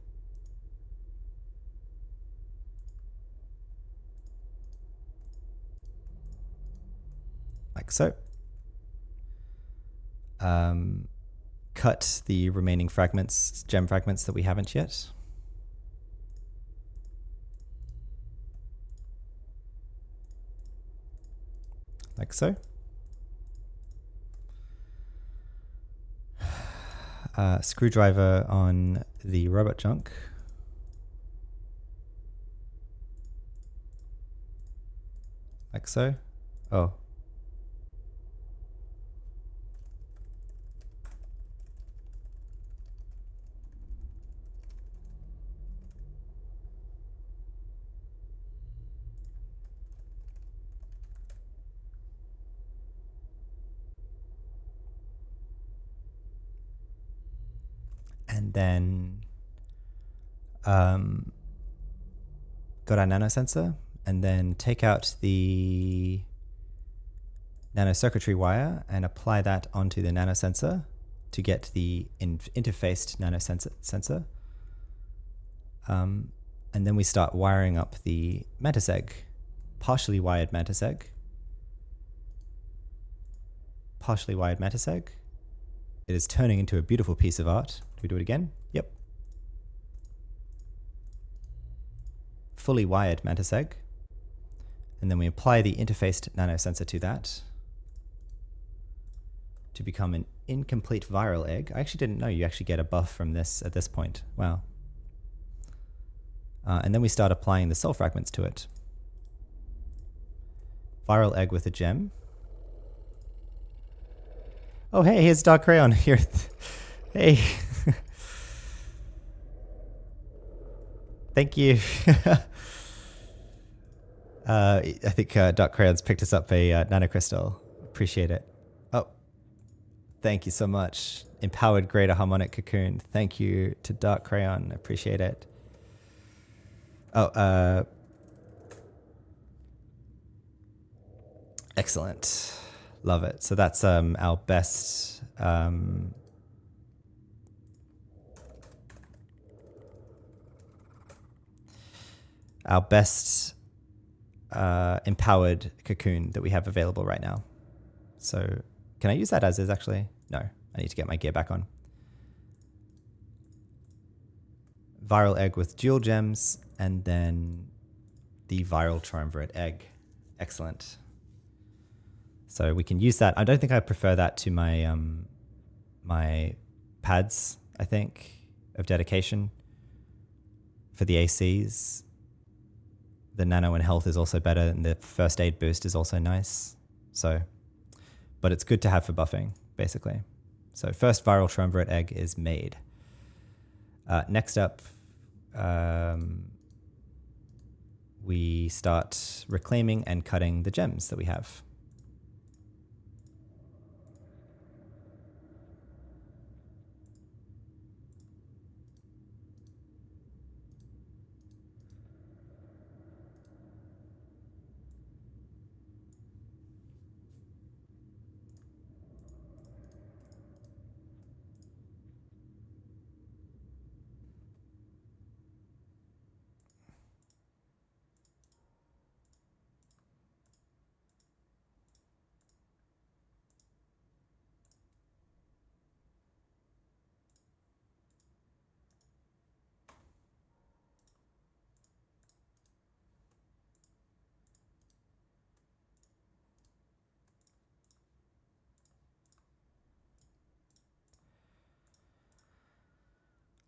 Speaker 1: Like so. Cut the remaining fragments, gem fragments that we haven't yet. like so. Screwdriver on the robot junk. Like so. Oh. And then got our nanosensor, and then take out the nanocircuitry wire and apply that onto the nanosensor to get the interfaced nanosensor. And then we start wiring up the mantis egg, partially wired mantis egg. Partially wired mantis egg. It is turning into a beautiful piece of art. Do we do it again? Yep. Fully wired mantis egg. And then we apply the interfaced nanosensor to that to become an incomplete viral egg. I actually didn't know you actually get a buff from this at this point. Wow. And then we start applying the cell fragments to it. Viral egg with a gem. Oh, hey, here's Dark Crayon here. Hey. Thank you. I think Dark Crayon's picked us up a nanocrystal. Appreciate it. Oh, thank you so much. Empowered Greater Harmonic Cocoon. Thank you to Dark Crayon. Appreciate it. Oh, excellent. Love it. So that's our best empowered cocoon that we have available right now. So can I use that as is actually? No, I need to get my gear back on. Viral egg with dual gems, and then the viral triumvirate egg. Excellent. So we can use that. I don't think I prefer that to my my pads, I think, of dedication for the ACs. The nano and health is also better, and the first aid boost is also nice. So, but it's good to have for buffing, basically. So first viral triumvirate egg is made. Next up, we start reclaiming and cutting the gems that we have.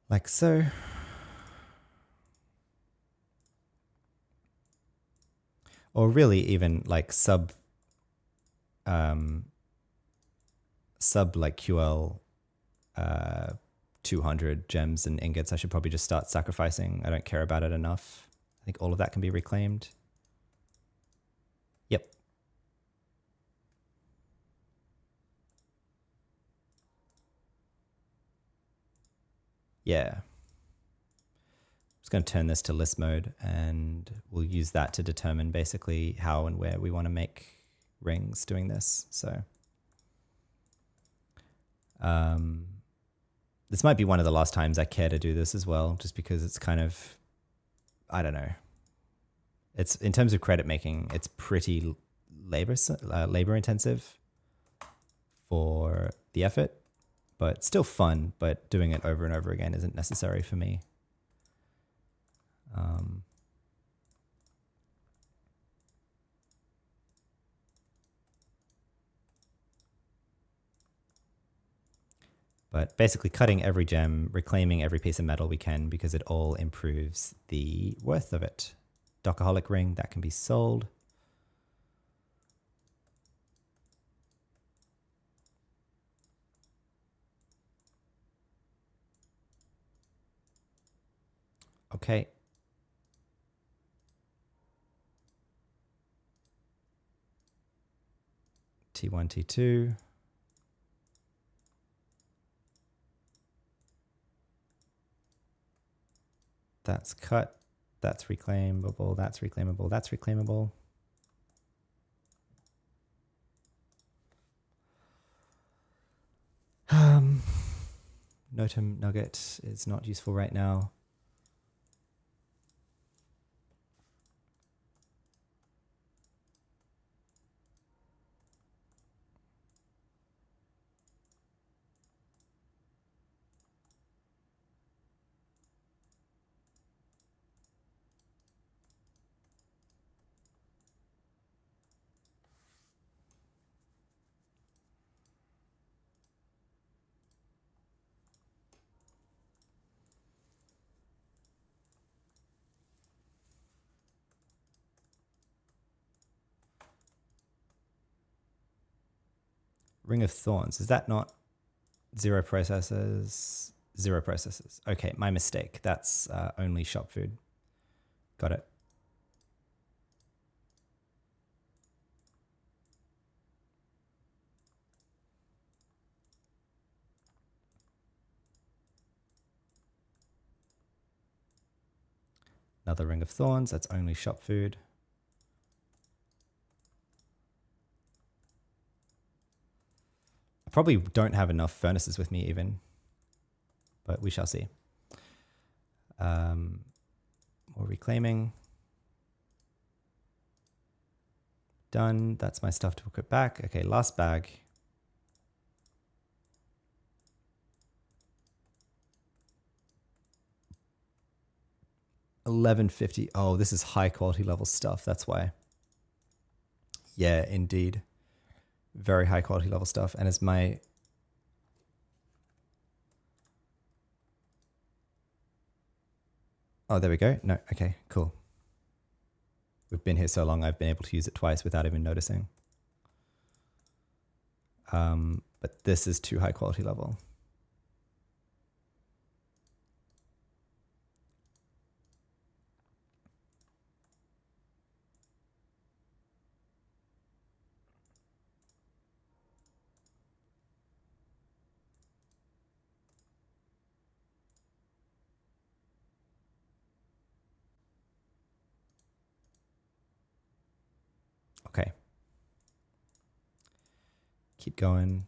Speaker 1: Like so. Or really even like sub like QL 200 gems and ingots. I should probably just start sacrificing. I don't care about it enough. I think all of that can be reclaimed. Yep. Yeah. Just going to turn this to list mode, and we'll use that to determine basically how and where we want to make rings doing this. So this might be one of the last times I care to do this as well, just because it's kind of, I don't know. It's in terms of credit making, it's pretty labor intensive for the effort, but still fun. But doing it over and over again isn't necessary for me. I'm But basically cutting every gem, reclaiming every piece of metal we can because it all improves the worth of it. Dockaholic ring, that can be sold. Okay. T1, T2. That's cut. That's reclaimable. That's reclaimable. That's reclaimable. Notum nugget is not useful right now. Ring of Thorns. Is that not 0 processors? 0 processors. Okay, my mistake. That's only shop food. Got it. Another Ring of Thorns. That's only shop food. I probably don't have enough furnaces with me even, but we shall see. More reclaiming. Done. That's my stuff to equip back. Okay, last bag. $11.50. Oh, this is high quality level stuff. That's why. Yeah, indeed. Very high quality level stuff. And it's my... Oh, there we go. No, okay, cool. We've been here so long, I've been able to use it twice without even noticing. But this is too high quality level. Okay. Keep going.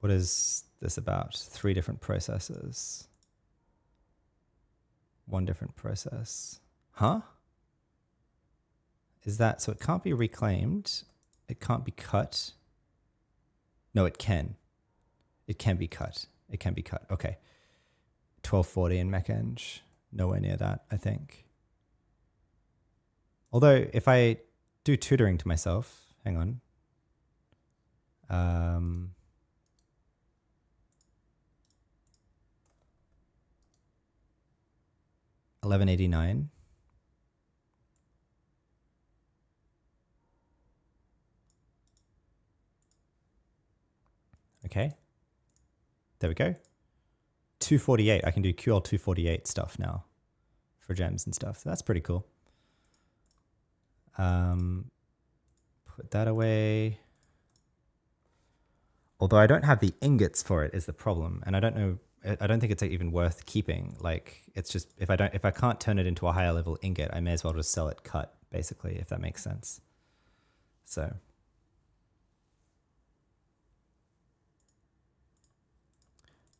Speaker 1: What is this about? 3 different processes. 1 different process. Huh? Is that, so it can't be reclaimed. It can't be cut. No, it can. It can be cut. It can be cut. Okay. 1240 in Mech-Eng. Nowhere near that, I think. Although, if I do tutoring to myself, hang on. 1189. Okay. There we go. 248. I can do QL 248 stuff now for gems and stuff. So that's pretty cool. Put that away. Although I don't have the ingots for it is the problem. And I don't know, I don't think it's even worth keeping. Like, it's just, if I can't turn it into a higher level ingot, I may as well just sell it cut, basically, if that makes sense. So.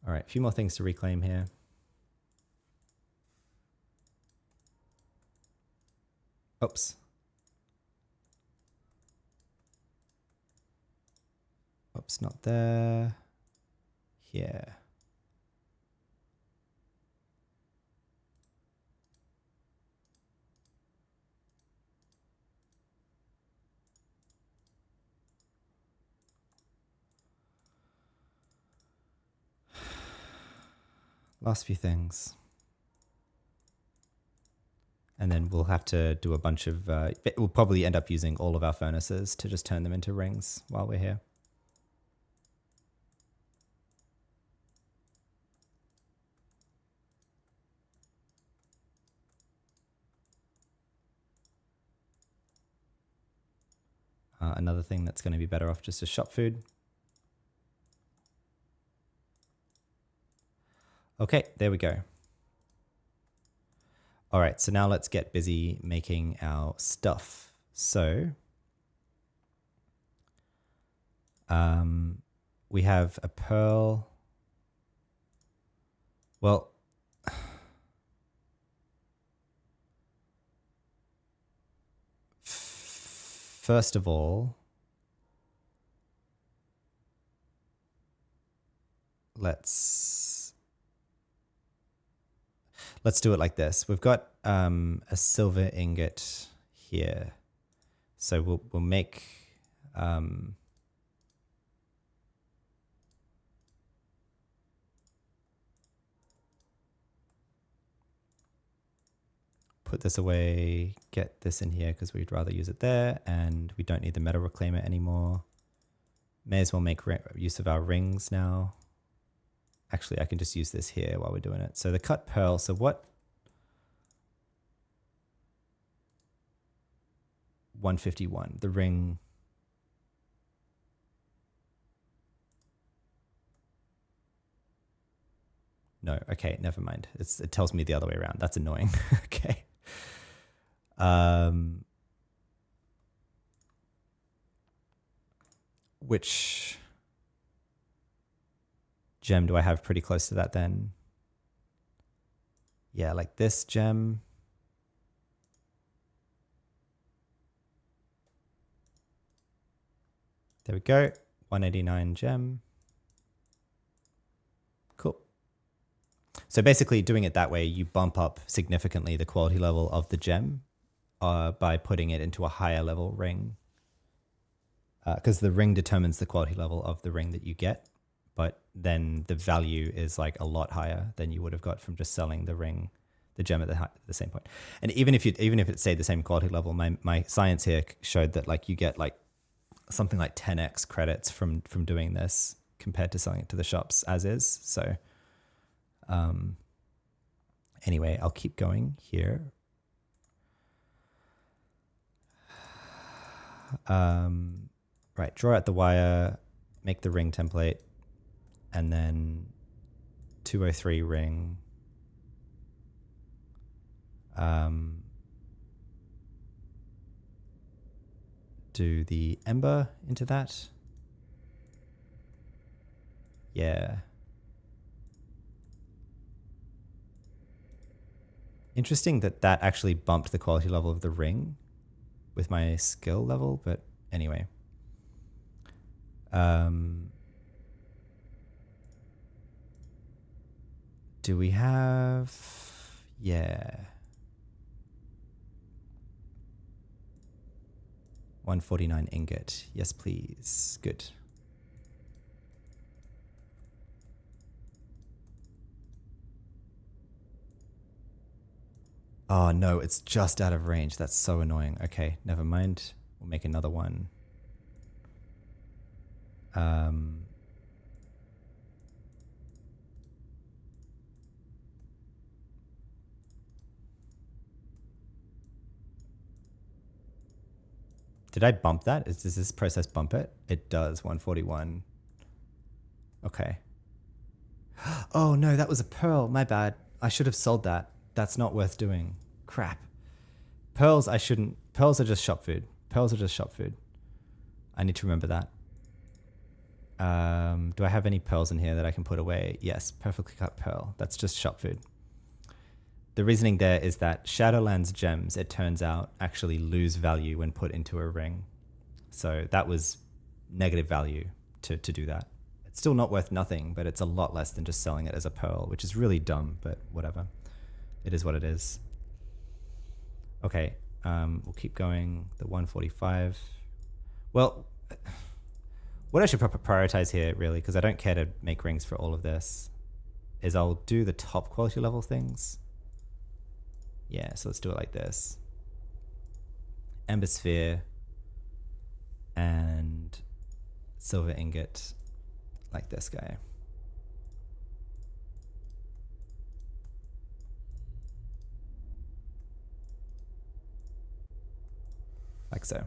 Speaker 1: All right, a few more things to reclaim here. Oops. Oops, not there. Here. Last few things. And then we'll have to do a bunch of, we'll probably end up using all of our furnaces to just turn them into rings while we're here. Another thing that's going to be better off just as shop food. Okay, there we go. All right, so now let's get busy making our stuff. So we have a pearl. Well, first of all, let's do it like this. We've got a silver ingot here, so we'll make put this away, get this in here because we'd rather use it there, and we don't need the metal reclaimer anymore. May as well make use of our rings now. Actually, I can just use this here while we're doing it. So the cut pearl, so what? 151, the ring. No, okay, never mind. It tells me the other way around. That's annoying. Okay. Which gem do I have pretty close to that then? Yeah, like this gem. There we go. 189 gem. Cool. So basically doing it that way, you bump up significantly the quality level of the gem by putting it into a higher level ring. Because the ring determines the quality level of the ring that you get, but then the value is like a lot higher than you would have got from just selling the ring, the gem at the same point. And even if it stayed the same quality level, my science here showed that like you get like something like 10x credits from doing this compared to selling it to the shops as is. So anyway, I'll keep going here. Right, draw out the wire, make the ring template, and then 203 ring. Do the ember into that. Yeah. Interesting that actually bumped the quality level of the ring with my skill level, but anyway. Do we have... Yeah. 149 ingot. Yes, please. Good. Oh, no, it's just out of range. That's so annoying. Okay, never mind. We'll make another one. Did I bump that? Does this process bump it? It does, 141. Okay. Oh no, that was a pearl. My bad. I should have sold that. That's not worth doing. Crap. Pearls, I shouldn't. Pearls are just shop food. Pearls are just shop food. I need to remember that. Do I have any pearls in here that I can put away? Yes, perfectly cut pearl. That's just shop food. The reasoning there is that Shadowlands gems, it turns out, actually lose value when put into a ring. So that was negative value to do that. It's still not worth nothing, but it's a lot less than just selling it as a pearl, which is really dumb, but whatever. It is what it is. Okay, we'll keep going. The 145. Well, what I should prioritize here, really, because I don't care to make rings for all of this, is I'll do the top quality level things. Yeah, so let's do it like this. Ember sphere and silver ingot like this guy. Like so.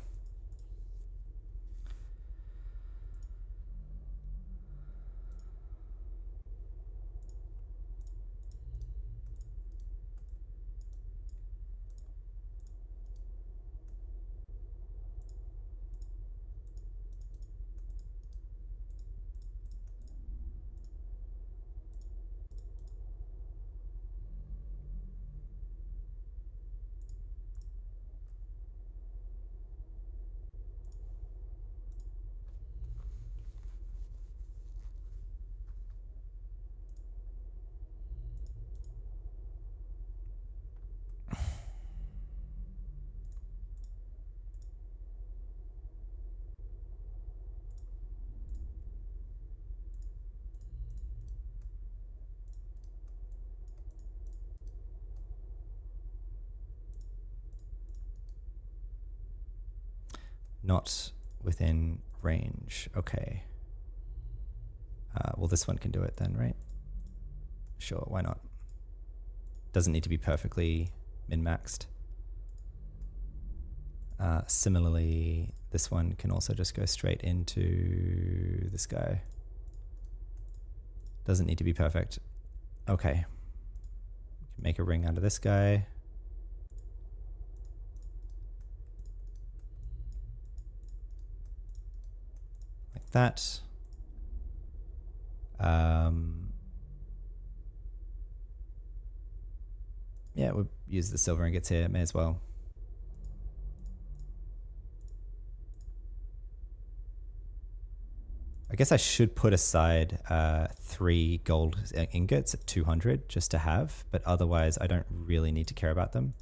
Speaker 1: Not within range. Okay. Well, this one can do it then, right? Sure, why not? Doesn't need to be perfectly min-maxed. Similarly, this one can also just go straight into this guy. Doesn't need to be perfect. Okay. Make a ring out of this guy. Like that. Yeah, we'll use the silver ingots here, may as well. I guess I should put aside 3 gold ingots at 200 just to have, but otherwise I don't really need to care about them.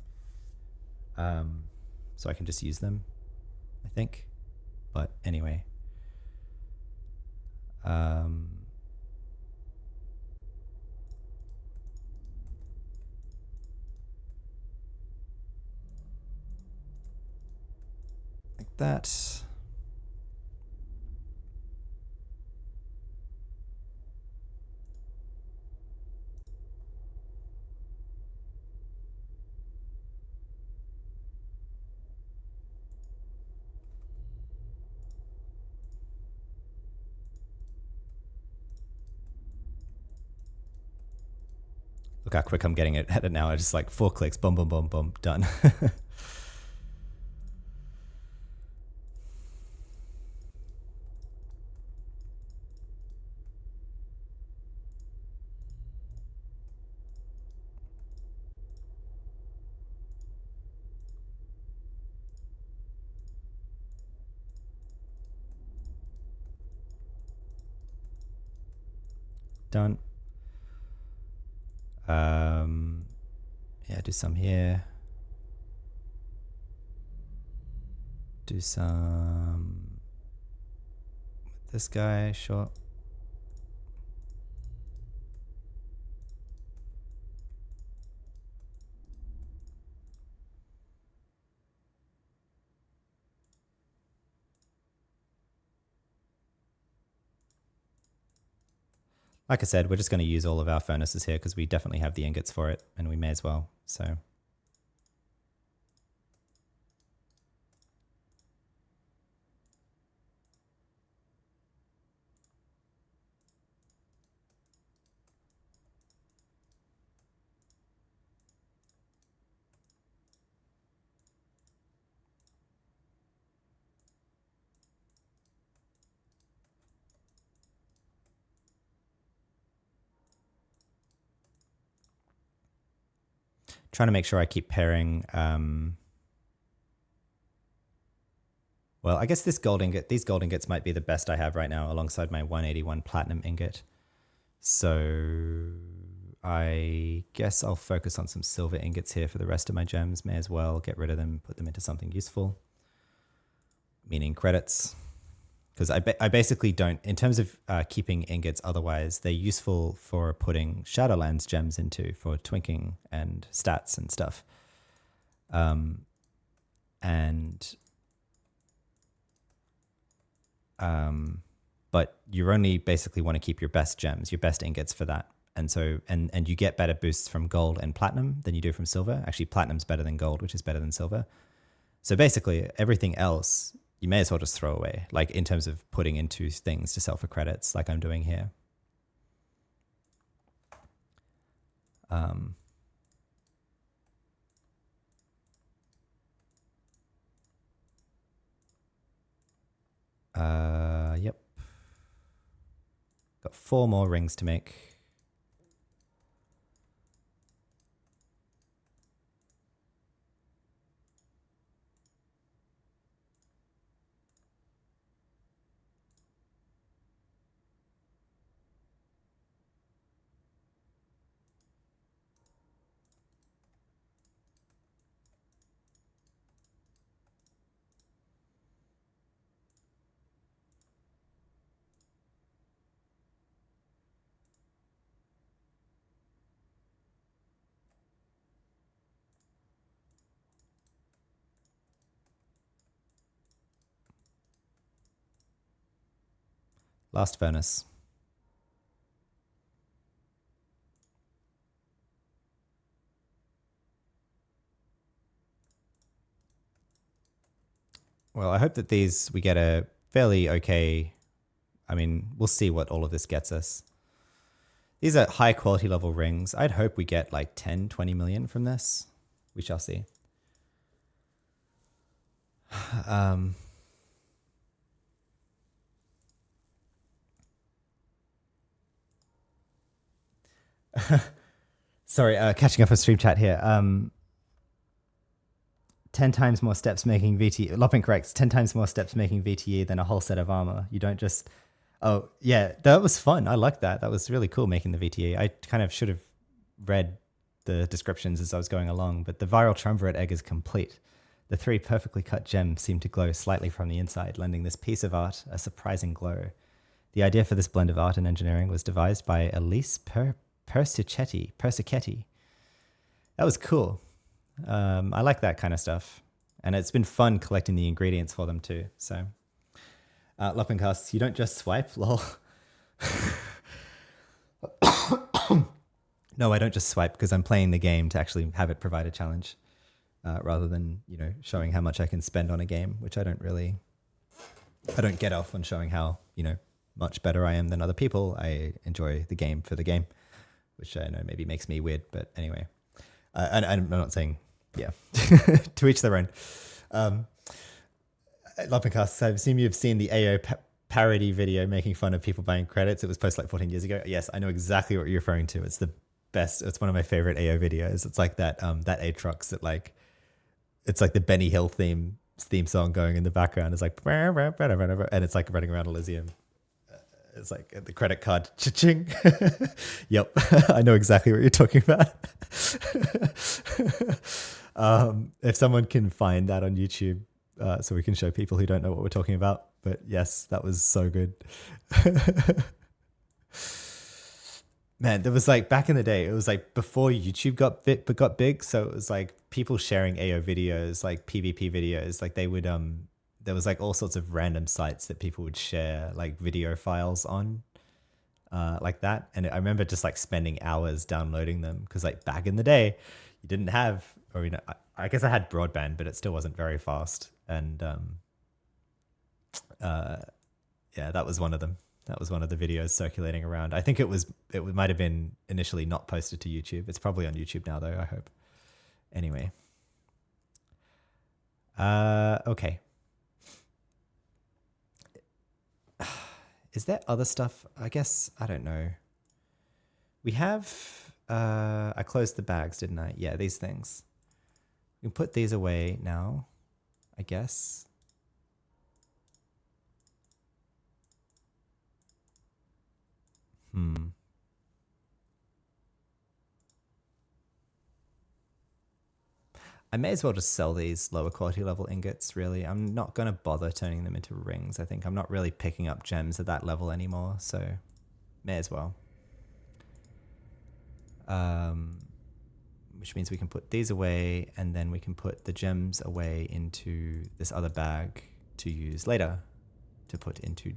Speaker 1: So I can just use them, I think. But anyway. Like that. Look how quick I'm getting at it now. I just like 4 clicks, boom, boom, boom, boom, done. Done. Yeah, do some here. Do some with this guy, sure. Like I said, we're just going to use all of our furnaces here because we definitely have the ingots for it, and we may as well. So trying to make sure I keep pairing. Well, I guess these gold ingots might be the best I have right now alongside my 181 platinum ingot. So I guess I'll focus on some silver ingots here for the rest of my gems. May as well get rid of them, put them into something useful. Meaning credits. Because I basically don't, in terms of keeping ingots otherwise, they're useful for putting Shadowlands gems into for twinking and stats and stuff. But you only basically want to keep your best gems, your best ingots for that. And so, and you get better boosts from gold and platinum than you do from silver. Actually, platinum's better than gold, which is better than silver. So basically everything else, you may as well just throw away, like in terms of putting into things to sell for credits, like I'm doing here. Yep. Got 4 more rings to make. Last furnace. Well, I hope that we get a fairly okay, I mean, we'll see what all of this gets us. These are high quality level rings. I'd hope we get like 10, 20 million from this. We shall see. Sorry, catching up on stream chat here. 10 times more steps making VTE. Lopping corrects, 10 times more steps making VTE than a whole set of armor. You don't just... Oh, yeah, that was fun. I liked that. That was really cool making the VTE. I kind of should have read the descriptions as I was going along, but the viral triumvirate egg is complete. The 3 perfectly cut gems seem to glow slightly from the inside, lending this piece of art a surprising glow. The idea for this blend of art and engineering was devised by Elise Persichetti. That was cool. I like that kind of stuff. And it's been fun collecting the ingredients for them too. So, Loppencast, you don't just swipe, lol. No, I don't just swipe because I'm playing the game to actually have it provide a challenge rather than, showing how much I can spend on a game, which I don't get off on showing how, much better I am than other people. I enjoy the game for the game, which I know maybe makes me weird, but anyway. And I'm not saying, yeah, to each their own. Loppencast, I assume you've seen the AO parody video making fun of people buying credits. It was posted like 14 years ago. Yes, I know exactly what you're referring to. It's the best. It's one of my favorite AO videos. It's like that Aatrox that like, it's like the Benny Hill theme song going in the background. It's like, and it's like running around Elysium. It's like the credit card cha-ching. Yep, I know exactly what you're talking about. If someone can find that on YouTube, so we can show people who don't know what we're talking about. But yes, that was so good. Man, there was like back in the day, it was like before YouTube got big. So it was like people sharing AO videos, like PvP videos, like they would there was like all sorts of random sites that people would share like video files on like that. And I remember just like spending hours downloading them because like back in the day you didn't have, or I guess I had broadband, but it still wasn't very fast. And yeah, that was one of them. That was one of the videos circulating around. I think it might have been initially not posted to YouTube. It's probably on YouTube now though, I hope. Anyway. Okay. Is there other stuff? I guess, I don't know. We have, I closed the bags, didn't I? Yeah, these things. We can put these away now, I guess. I may as well just sell these lower quality level ingots, really. I'm not going to bother turning them into rings. I think I'm not really picking up gems at that level anymore, so may as well. Which means we can put these away, and then we can put the gems away into this other bag to use later to put into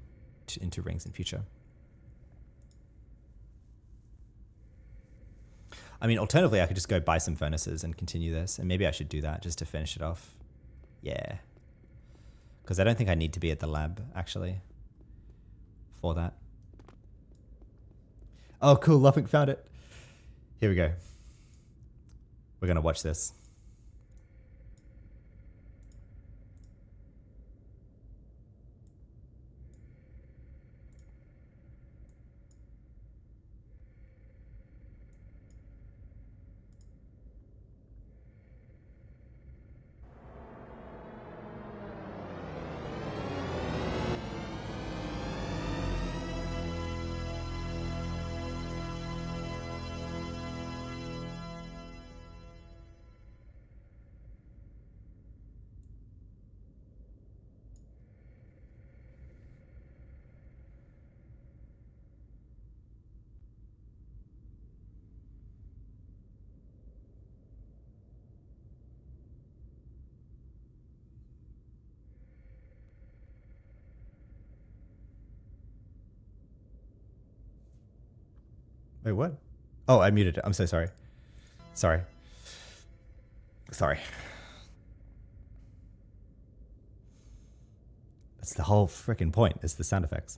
Speaker 1: rings in future. I mean, alternatively, I could just go buy some furnaces and continue this, and maybe I should do that just to finish it off. Yeah. Because I don't think I need to be at the lab, actually, for that. Oh, cool. Lopping found it. Here we go. We're going to watch this. Wait, what? Oh, I muted it. I'm so sorry. Sorry. That's the whole freaking point, is the sound effects.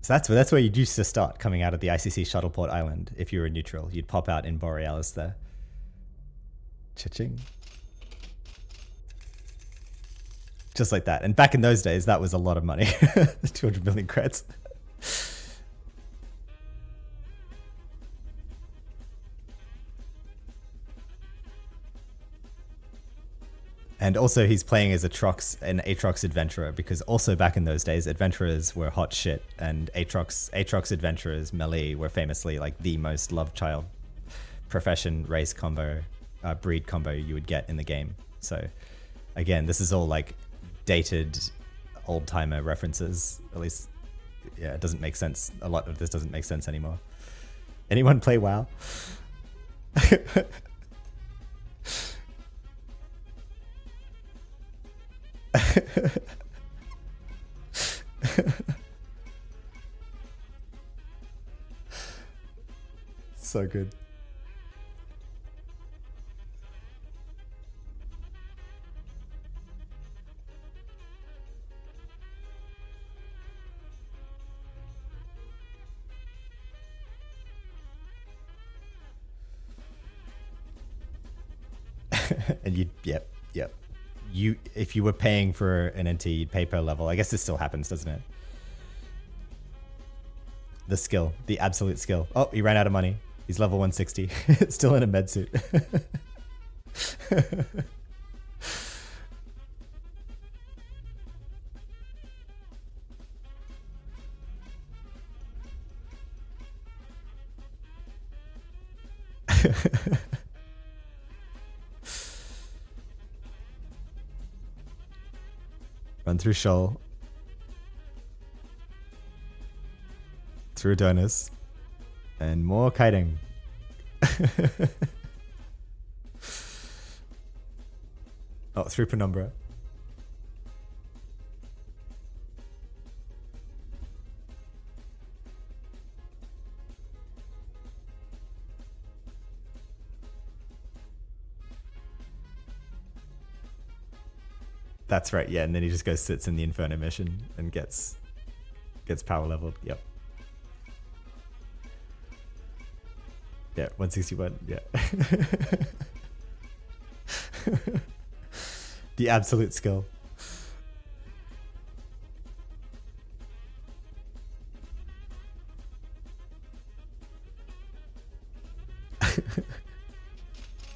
Speaker 1: So that's where you used to start coming out of the ICC Shuttleport Island. If you were neutral, you'd pop out in Borealis there. Cha-ching. Just like that. And back in those days, that was a lot of money. 200 million creds. And also he's playing as an Aatrox adventurer, because also back in those days, adventurers were hot shit, and Aatrox adventurers, melee, were famously like the most loved child profession, race combo, breed combo you would get in the game. So again, this is all like dated old timer references. At least, yeah, it doesn't make sense. A lot of this doesn't make sense anymore. Anyone play WoW? So good. And yep. If you were paying for an NT, you'd pay per level. I guess this still happens, doesn't it? The skill, the absolute skill. Oh, he ran out of money. He's level 160. Still in a med suit. Run through Shoal. Through Adonis. And more kiting. Oh, through Penumbra. That's right, yeah, and then he just goes sits in the Inferno mission and gets power leveled. Yep. Yeah, 161, yeah. The absolute skill.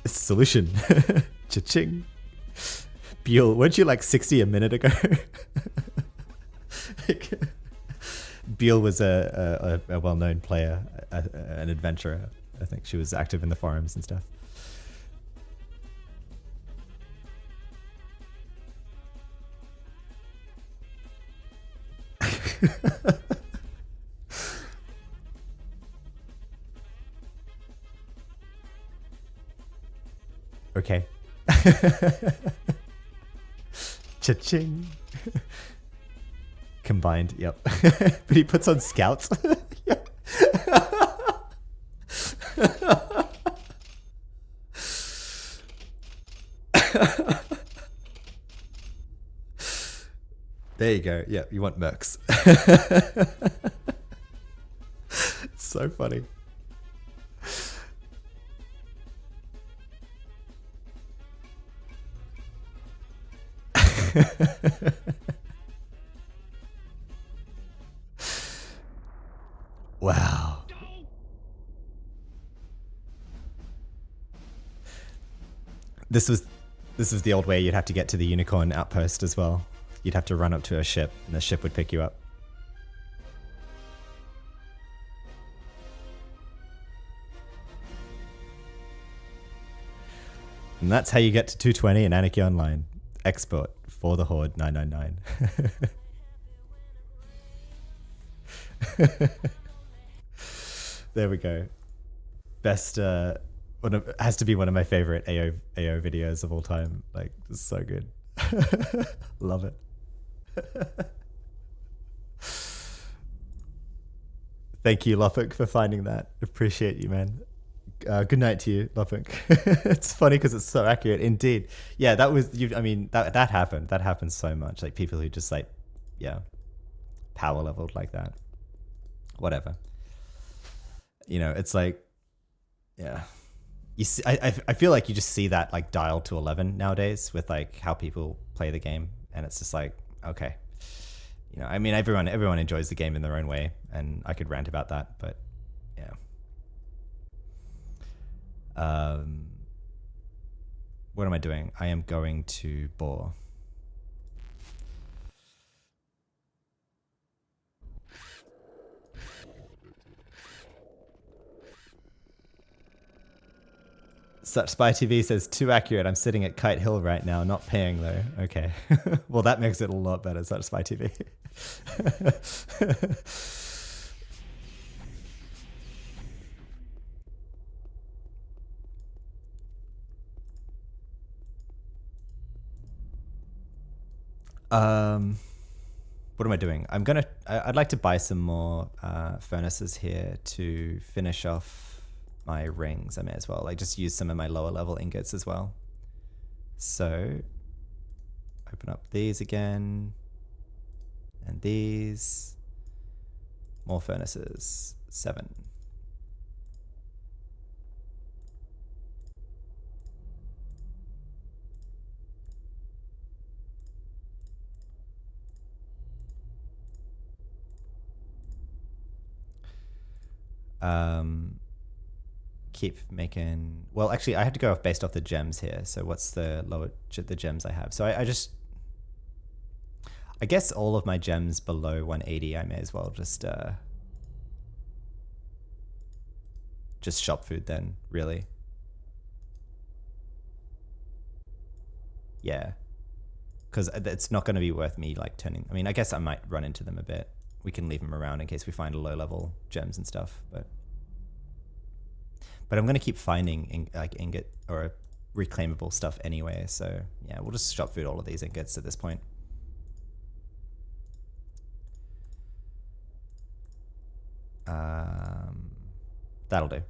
Speaker 1: Solution. Cha-ching. Buell, weren't you like 60 a minute ago? Beale was a well-known player, an adventurer. I think she was active in the forums and stuff. Okay. Cha-ching. Combined, yep. But he puts on scouts. There you go. Yeah, you want mercs. It's so funny. Wow. This was the old way. You'd have to get to the unicorn outpost as well. You'd have to run up to a ship and the ship would pick you up. And that's how you get to 220 in Anarchy Online. Export for the Horde 999. There we go. Best, has to be one of my favorite AO videos of all time. Like, it's so good. Love it. Thank you, Lopik, for finding that. Appreciate you, man. Good night to you, Lopik. It's funny because it's so accurate. Indeed. Yeah, that was, I mean, that happened. That happens so much. Like, people who just, like, yeah, power leveled like that. Whatever. You know, it's like, yeah. You see, I feel like you just see that, like, dialed to 11 nowadays with, like, how people play the game. And it's just like, okay. You know, I mean, everyone enjoys the game in their own way. And I could rant about that, but yeah. What am I doing? I am going to bore. Such Spy TV says, too accurate. I'm sitting at Kite Hill right now, not paying though. Okay. Well, that makes it a lot better, Such Spy TV. What am I doing? I'd like to buy some more furnaces here to finish off my rings. I may as well, like, just use some of my lower level ingots as well. So open up these again and these. More furnaces, 7. Keep making, well, actually I have to go off based off the gems here. So what's the the gems I have? So I guess all of my gems below 180, I may as well just shop food then, really. Yeah, because it's not going to be worth me, like, turning, I mean, I guess I might run into them a bit. We can leave them around in case we find a low level gems and stuff, but I'm going to keep finding like ingot or reclaimable stuff anyway. So yeah, we'll just shop food all of these ingots at this point. That'll do.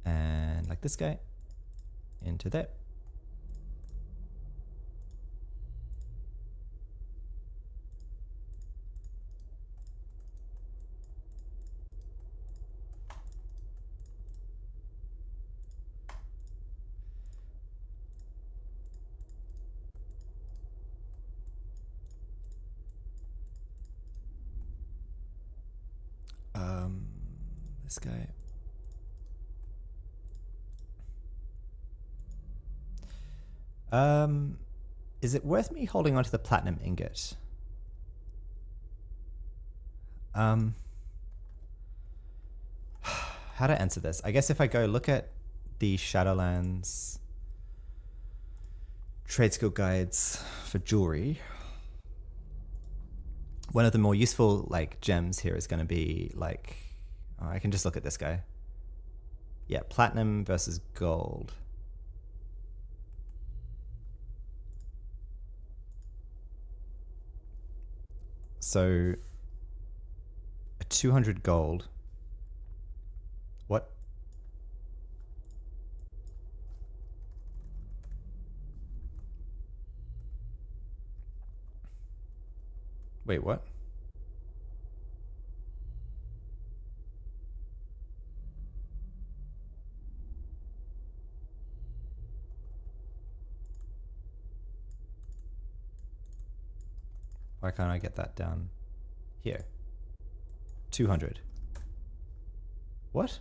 Speaker 1: And like this guy into there. This guy. Is it worth me holding on to the platinum ingot? How to answer this? I guess if I go look at the Shadowlands trade skill guides for jewelry, one of the more useful like gems here is going to be like, oh, I can just look at this guy. Yeah, platinum versus gold. So a 200 gold. What? Wait, what? Why can't I get that down here? 200. What?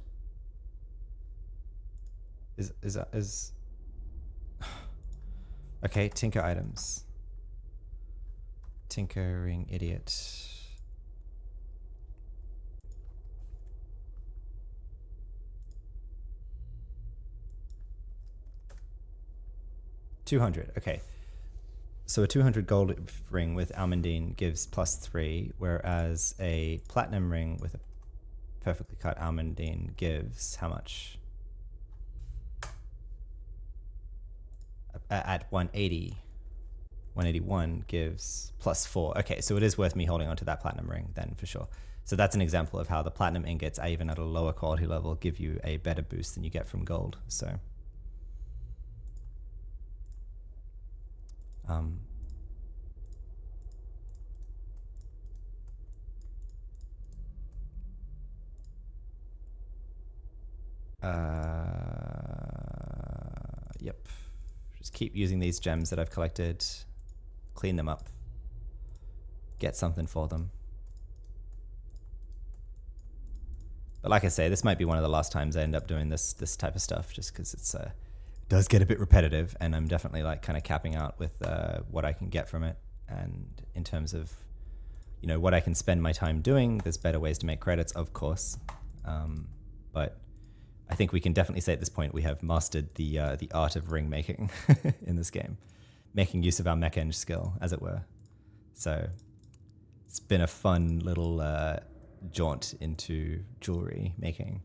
Speaker 1: Is okay, tinker items. Tinkering idiot. $200. Okay. So a 200 gold ring with almandine gives +3, whereas a platinum ring with a perfectly cut almandine gives how much? At 180. 181 gives +4. Okay, so it is worth me holding onto that platinum ring then for sure. So that's an example of how the platinum ingots, even at a lower quality level, give you a better boost than you get from gold. So yep. Just keep using these gems that I've collected, clean them up, get something for them. But like I say, this might be one of the last times I end up doing this type of stuff, just because it's does get a bit repetitive, and I'm definitely like kind of capping out with what I can get from it. And in terms of, you know, what I can spend my time doing, there's better ways to make credits, of course. But I think we can definitely say at this point we have mastered the art of ring making in this game, making use of our mech-eng skill, as it were. So it's been a fun little jaunt into jewelry making.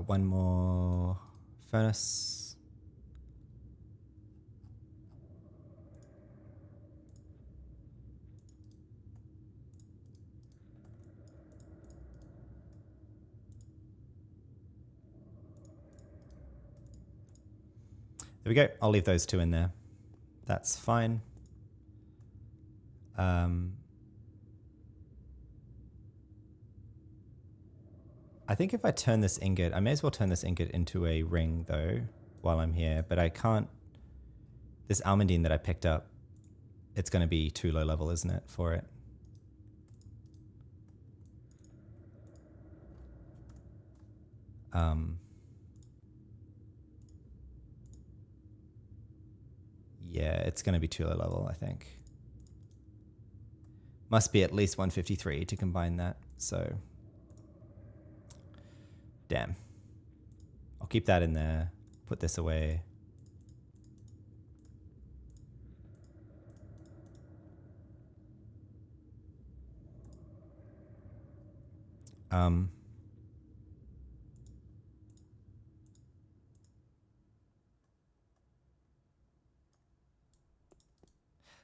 Speaker 1: One more furnace. There we go. I'll leave those two in there. That's fine. I think if I turn this ingot, I may as well turn this ingot into a ring though while I'm here, but I can't. This almandine that I picked up, it's going to be too low level, isn't it, for it? Yeah, it's going to be too low level, I think. Must be at least 153 to combine that, so damn. I'll keep that in there, put this away.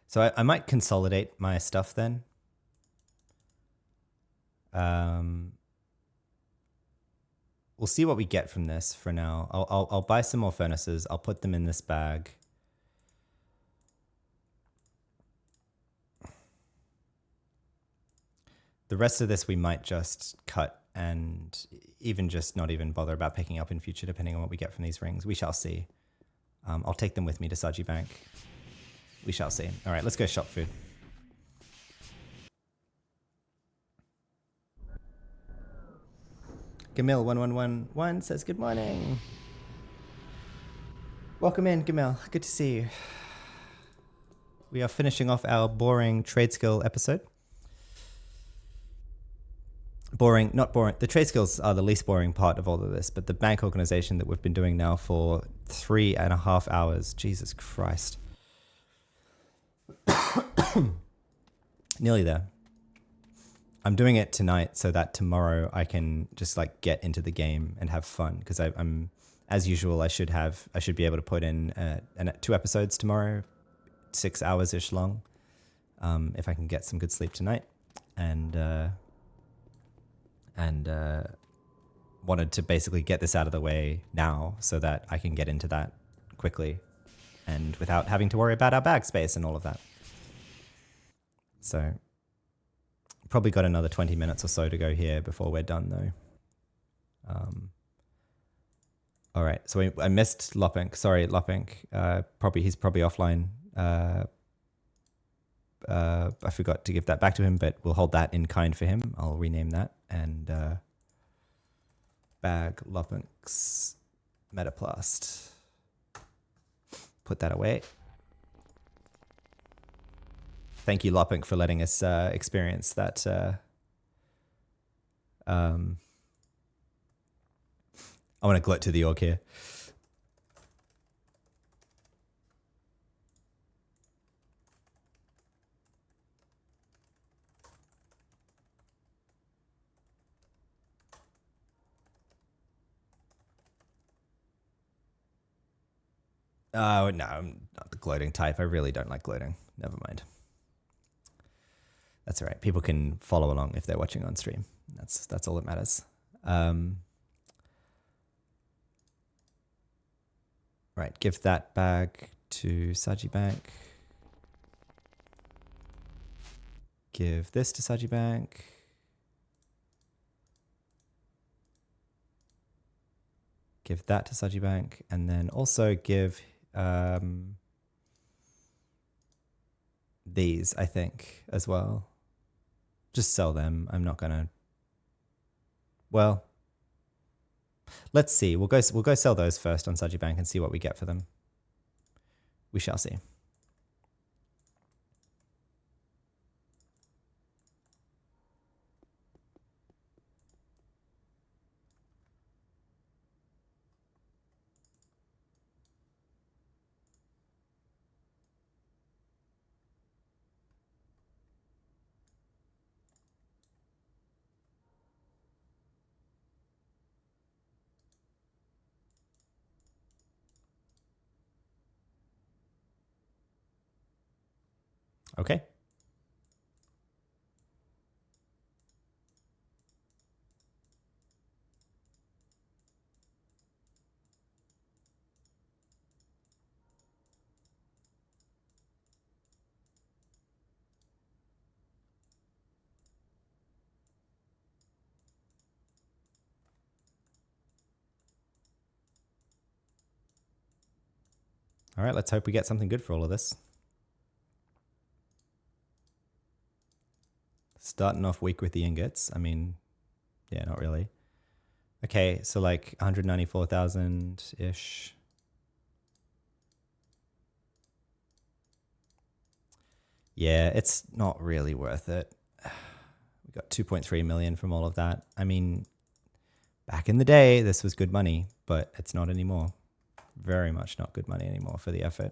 Speaker 1: So I might consolidate my stuff then. We'll see what we get from this for now. I'll buy some more furnaces. I'll put them in this bag. The rest of this we might just cut and even just not even bother about picking up in future, depending on what we get from these rings. We shall see. I'll take them with me to Saji Bank. We shall see. All right, let's go shop food. Gamil1111 says good morning. Welcome in, Gamil. Good to see you. We are finishing off our boring trade skill episode. Boring, not boring. The trade skills are the least boring part of all of this, but the bank organization that we've been doing now for 3.5 hours. Jesus Christ. Nearly there. I'm doing it tonight so that tomorrow I can just like get into the game and have fun, because I'm, as usual, I should be able to put in 2 episodes tomorrow, 6 hours ish long, if I can get some good sleep tonight, and wanted to basically get this out of the way now so that I can get into that quickly and without having to worry about our bag space and all of that. So probably got another 20 minutes or so to go here before we're done though. All right, so I missed Lopink. Sorry, Lopink. He's probably offline. I forgot to give that back to him, but we'll hold that in kind for him. I'll rename that and bag Lopink's Metaplast. Put that away. Thank you, Lopink, for letting us experience that. I want to gloat to the orc here. Oh, no, I'm not the gloating type. I really don't like gloating. Never mind. That's all right. People can follow along if they're watching on stream. That's all that matters. Right, give that bag to Saji Bank. Give this to Saji Bank. Give that to Saji Bank, and then also give these, I think, as well. Just sell them. I'm not gonna. Well, let's see. We'll go sell those first on Saji Bank and see what we get for them. We shall see. Okay. All right, let's hope we get something good for all of this. Starting off weak with the ingots. I mean, yeah, not really. Okay, so like 194,000-ish. Yeah, it's not really worth it. We got 2.3 million from all of that. I mean, back in the day, this was good money, but it's not anymore. Very much not good money anymore for the effort.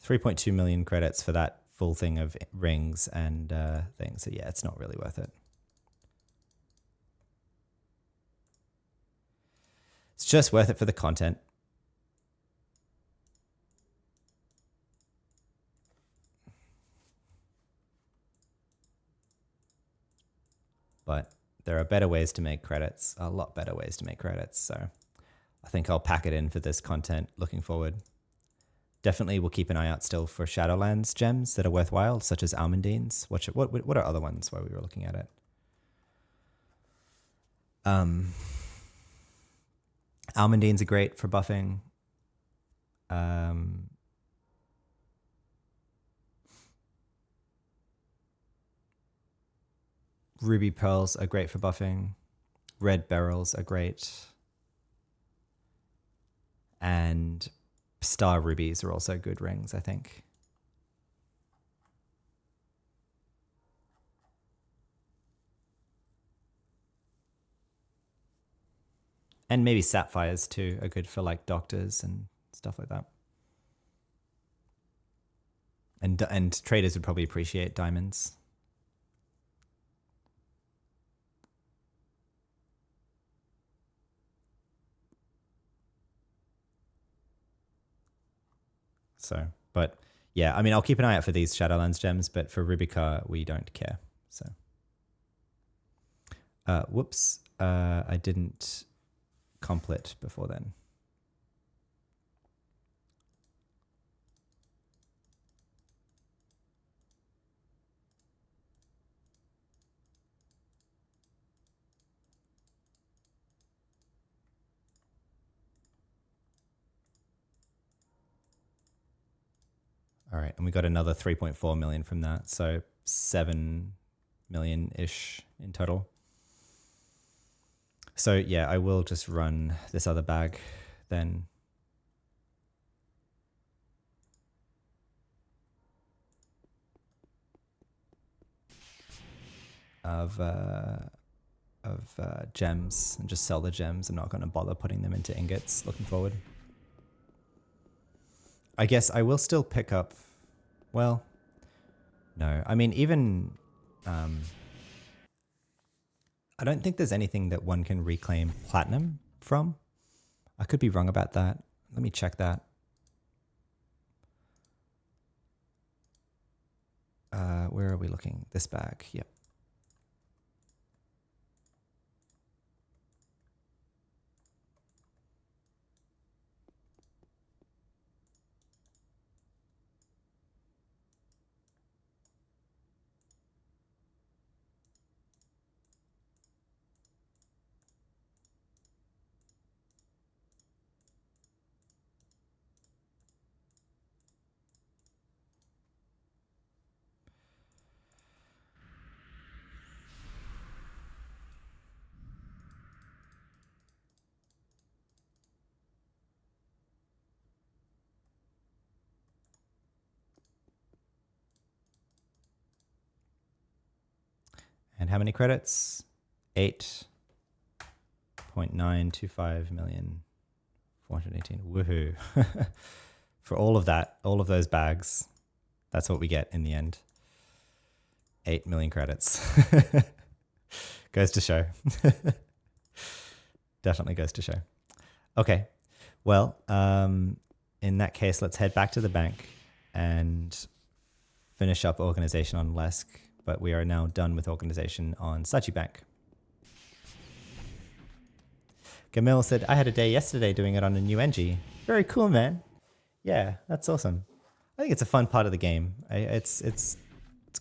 Speaker 1: $3.2 million credits for that full thing of rings and things. So yeah, it's not really worth it. It's just worth it for the content. But there are better ways to make credits, a lot better ways to make credits. So I think I'll pack it in for this content looking forward. Definitely we'll keep an eye out still for Shadowlands gems that are worthwhile, such as Almandines. What are other ones while we were looking at it? Almandines are great for buffing. Ruby pearls are great for buffing. Red beryls are great. And star rubies are also good rings, I think. And maybe sapphires too are good for like doctors and stuff like that. And traders would probably appreciate diamonds. So, but yeah, I mean, I'll keep an eye out for these Shadowlands gems, but for Rubica, we don't care. So, whoops, I didn't complet before then. All right, and we got another 3.4 million from that, so 7 million-ish in total. So yeah, I will just run this other bag then. Of gems and just sell the gems. I'm not going to bother putting them into ingots looking forward. I guess I will still pick up, well, no. I mean, even, I don't think there's anything that one can reclaim platinum from. I could be wrong about that. Let me check that. Where are we looking? This bag, yep. And how many credits? 8.925 million. 418. Woohoo. For all of that, all of those bags, that's what we get in the end. 8 million credits. Goes to show. Definitely goes to show. Okay. Well, in that case, let's head back to the bank and finish up organization on Lesk. But we are now done with organization on Sachi Bank. Gamil said, I had a day yesterday doing it on a new NG. Very cool, man. Yeah, that's awesome. I think it's a fun part of the game. It's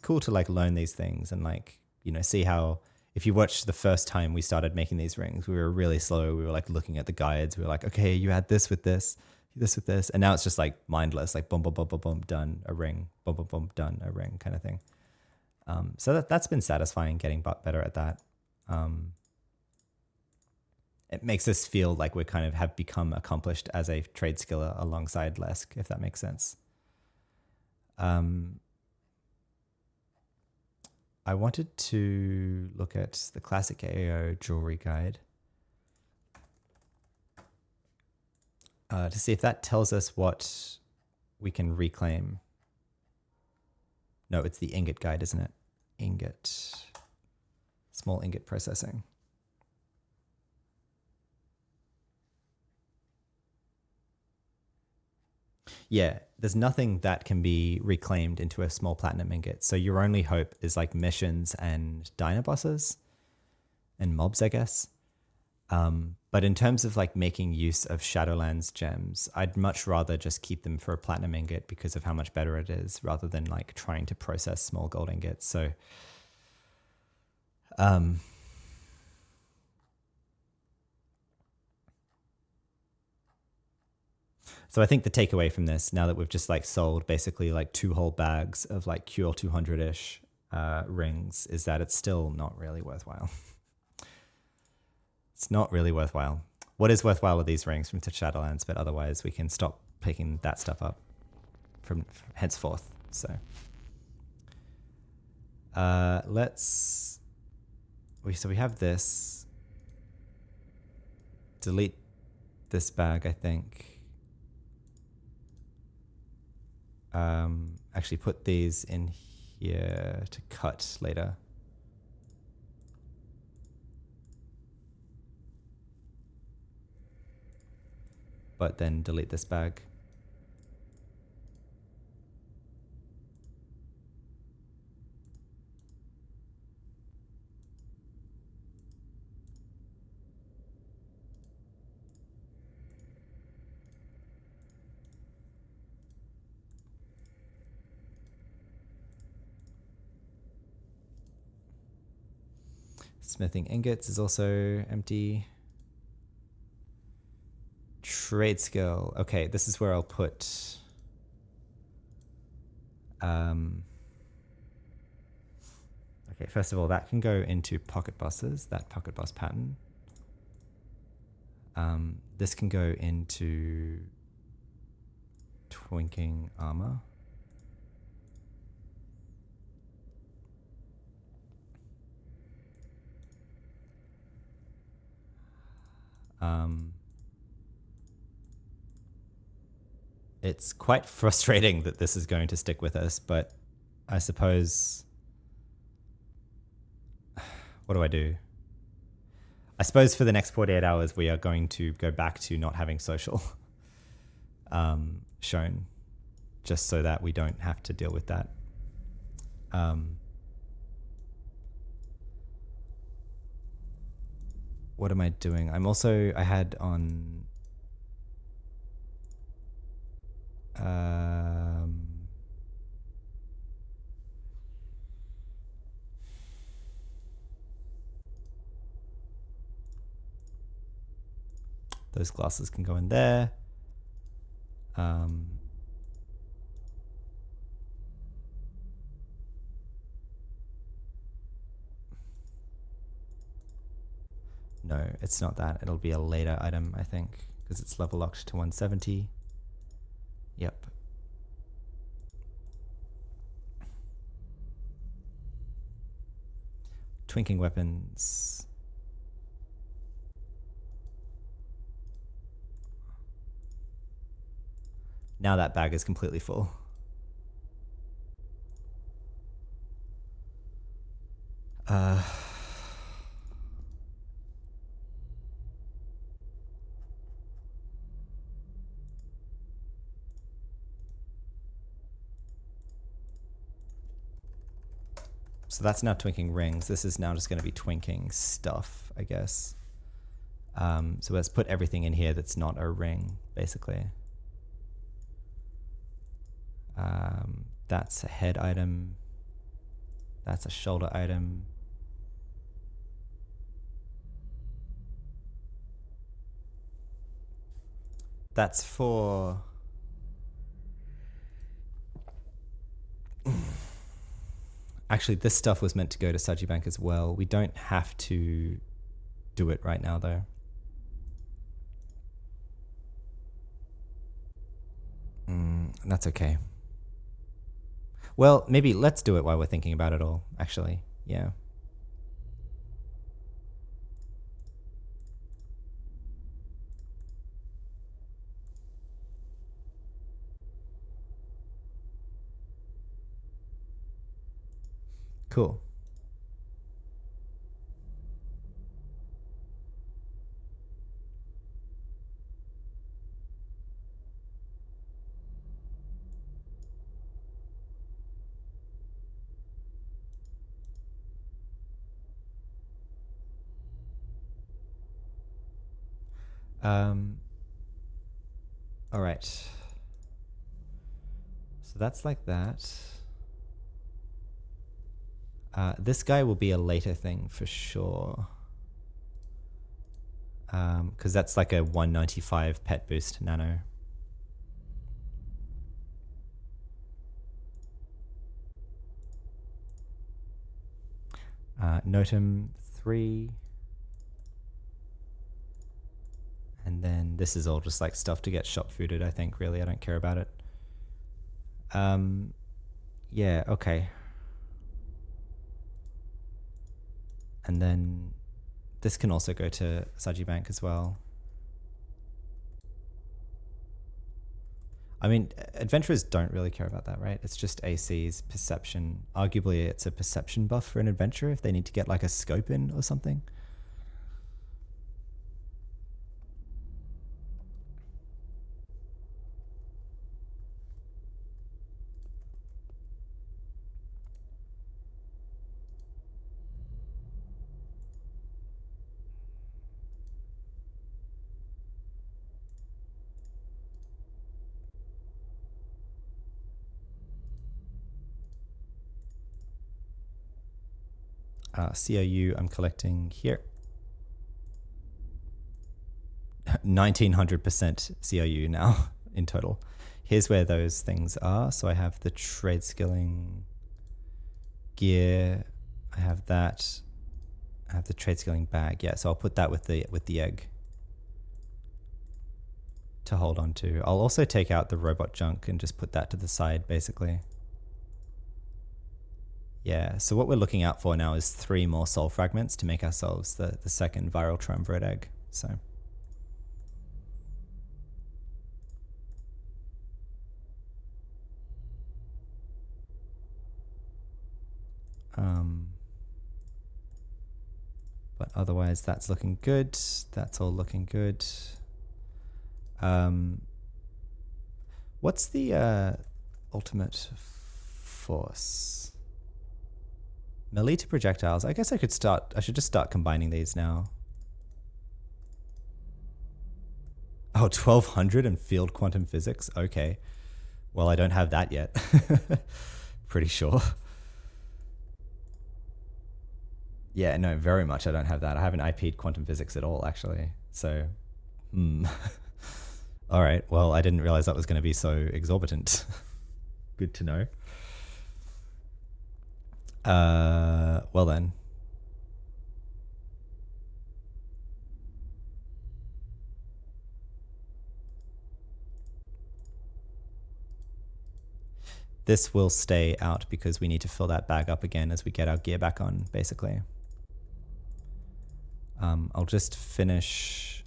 Speaker 1: cool to like learn these things and like, you know, see how, if you watch the first time we started making these rings, we were really slow. We were like looking at the guides. We were like, okay, you add this with this with this. And now it's just like mindless, like boom, boom, boom, boom, boom, done, a ring, boom, boom, boom, done, a ring kind of thing. So that's been satisfying, getting better at that. It makes us feel like we kind of have become accomplished as a trade skiller alongside Lesk, if that makes sense. I wanted to look at the classic AO jewelry guide to see if that tells us what we can reclaim. No, it's the ingot guide, isn't it? Ingot. Small ingot processing. Yeah, there's nothing that can be reclaimed into a small platinum ingot. So your only hope is like missions and dino bosses and mobs, I guess. But in terms of like making use of Shadowlands gems, I'd much rather just keep them for a platinum ingot because of how much better it is rather than like trying to process small gold ingots. So, So I think the takeaway from this, now that we've just like sold basically like 2 whole bags of like QL200-ish rings, is that it's still not really worthwhile. It's not really worthwhile. What is worthwhile are these rings from Shadowlands, but otherwise we can stop picking that stuff up from henceforth. So so we have this. Delete this bag, I think. Actually put these in here to cut later. But then delete this bag. Smithing ingots is also empty. Trade skill. Okay, this is where I'll put okay, first of all, that can go into pocket buses, that pocket bus pattern. This can go into twinking armor. It's quite frustrating that this is going to stick with us, but I suppose, what do I do? I suppose for the next 48 hours, we are going to go back to not having social shown, just so that we don't have to deal with that. What am I doing? I had on those glasses can go in there. No, it's not that. It'll be a later item, I think, because it's level locked to 170. Yep. Twinking weapons. Now that bag is completely full. So that's now twinking rings. This is now just going to be twinking stuff, I guess. So let's put everything in here that's not a ring, basically. That's a head item. That's a shoulder item. That's for... Actually, this stuff was meant to go to Sajibank as well. We don't have to do it right now, though. That's okay. Well, maybe let's do it while we're thinking about it all, actually. Yeah. Cool. All right. So that's like that. This guy will be a later thing for sure. Because that's like a 195 pet boost nano. Notum 3. And then this is all just like stuff to get shop fooded, I think, really. I don't care about it. Yeah, okay. And then this can also go to Saji Bank as well. I mean, adventurers don't really care about that, right? It's just AC's perception. Arguably, it's a perception buff for an adventurer if they need to get like a scope in or something. COU I'm collecting here. 1900% COU now in total. Here's where those things are. So I have the trade skilling gear. I have that. I have the trade skilling bag. Yeah, so I'll put that with the egg to hold on to. I'll also take out the robot junk and just put that to the side, basically. Yeah, so what we're looking out for now is 3 more soul fragments to make ourselves the second viral triumvirate egg. So but otherwise that's looking good. That's all looking good. What's the ultimate force? Melee to projectiles. I guess I should just start combining these now. Oh, 1200 and field quantum physics. Okay. Well, I don't have that yet. Pretty sure. Yeah, no, very much I don't have that. I haven't IP'd quantum physics at all, actually. So, all right. Well, I didn't realize that was going to be so exorbitant. Good to know. Well then. This will stay out because we need to fill that bag up again as we get our gear back on, basically. I'll just finish.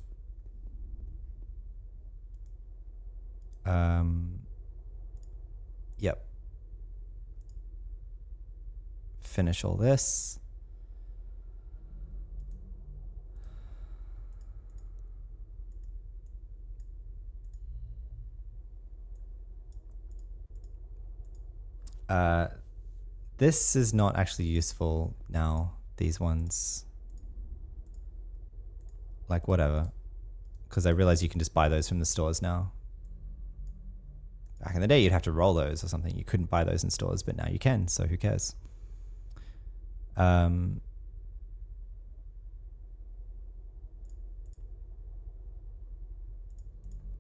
Speaker 1: Yep. Finish all this. This is not actually useful now, these ones. Like, whatever. Because I realize you can just buy those from the stores now. Back in the day, you'd have to roll those or something. You couldn't buy those in stores, but now you can, so who cares?